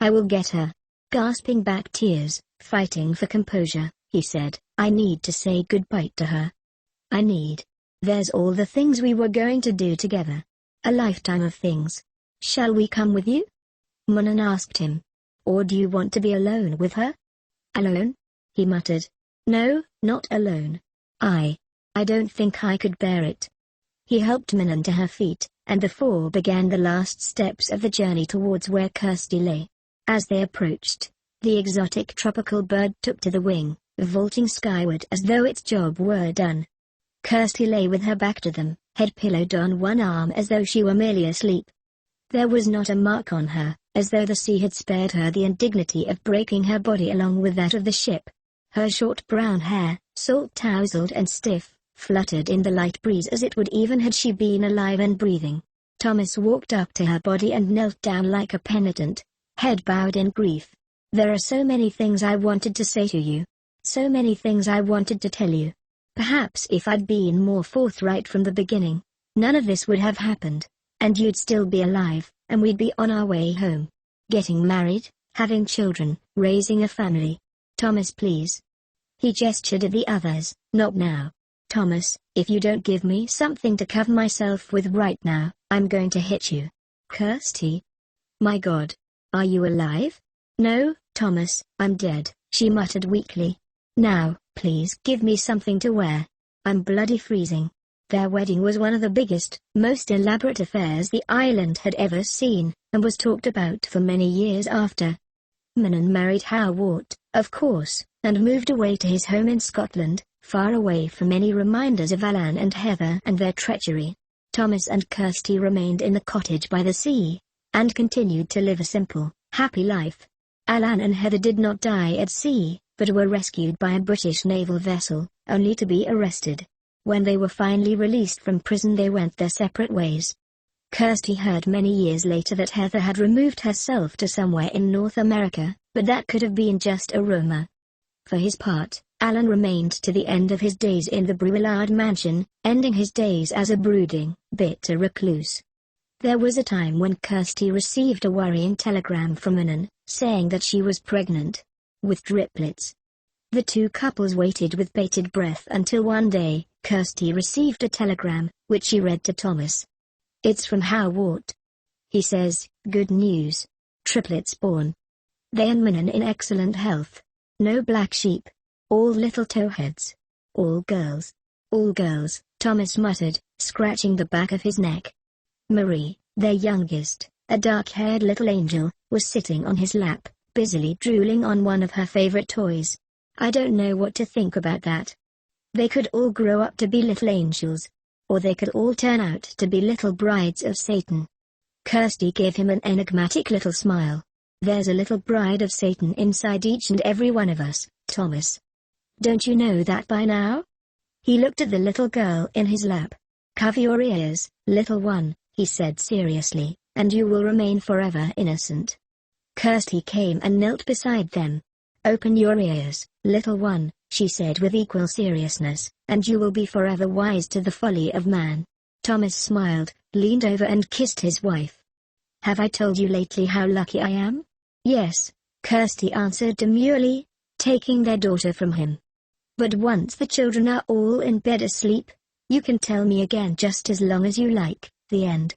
I will get her. Gasping back tears, fighting for composure, he said, I need to say goodbye to her. I need. There's all the things we were going to do together. A lifetime of things. Shall we come with you? Manon asked him. Or do you want to be alone with her? Alone? He muttered. No, not alone. I don't think I could bear it. He helped Manon to her feet, and the four began the last steps of the journey towards where Kirstie lay. As they approached, the exotic tropical bird took to the wing, vaulting skyward as though its job were done. Kirstie lay with her back to them, head pillowed on one arm as though she were merely asleep. There was not a mark on her, as though the sea had spared her the indignity of breaking her body along with that of the ship. Her short brown hair, salt-tousled and stiff, fluttered in the light breeze as it would even had she been alive and breathing. Thomas walked up to her body and knelt down like a penitent, head bowed in grief. There are so many things I wanted to say to you. So many things I wanted to tell you. Perhaps if I'd been more forthright from the beginning, none of this would have happened, and you'd still be alive, and we'd be on our way home. Getting married, having children, raising a family. Thomas, please. He gestured at the others. Not now. Thomas, if you don't give me something to cover myself with right now, I'm going to hit you. Kirstie? My God. Are you alive? No, Thomas, I'm dead, she muttered weakly. Now, please give me something to wear. I'm bloody freezing. Their wedding was one of the biggest, most elaborate affairs the island had ever seen, and was talked about for many years after. Manon married Howard, of course, and moved away to his home in Scotland, far away from any reminders of Alan and Heather and their treachery. Thomas and Kirstie remained in the cottage by the sea, and continued to live a simple, happy life. Alan and Heather did not die at sea, but were rescued by a British naval vessel, only to be arrested. When they were finally released from prison they went their separate ways. Kirstie heard many years later that Heather had removed herself to somewhere in North America, but that could have been just a rumor. For his part, Alan remained to the end of his days in the Brewillard mansion, ending his days as a brooding, bitter recluse. There was a time when Kirstie received a worrying telegram from Manon, saying that she was pregnant. With triplets. The two couples waited with bated breath until one day, Kirstie received a telegram, which she read to Thomas. It's from Howard. He says, good news. Triplets born. They and Manon in excellent health. No black sheep. All little towheads. All girls. All girls, Thomas muttered, scratching the back of his neck. Marie, their youngest, a dark-haired little angel, was sitting on his lap, busily drooling on one of her favorite toys. I don't know what to think about that. They could all grow up to be little angels. Or they could all turn out to be little brides of Satan. Kirstie gave him an enigmatic little smile. There's a little bride of Satan inside each and every one of us, Thomas. Don't you know that by now? He looked at the little girl in his lap. Cover your ears, little one, he said seriously, and you will remain forever innocent. Kirstie came and knelt beside them. Open your ears, little one, she said with equal seriousness, and you will be forever wise to the folly of man. Thomas smiled, leaned over and kissed his wife. Have I told you lately how lucky I am? Yes, Kirstie answered demurely, taking their daughter from him. But once the children are all in bed asleep, you can tell me again just as long as you like. The end.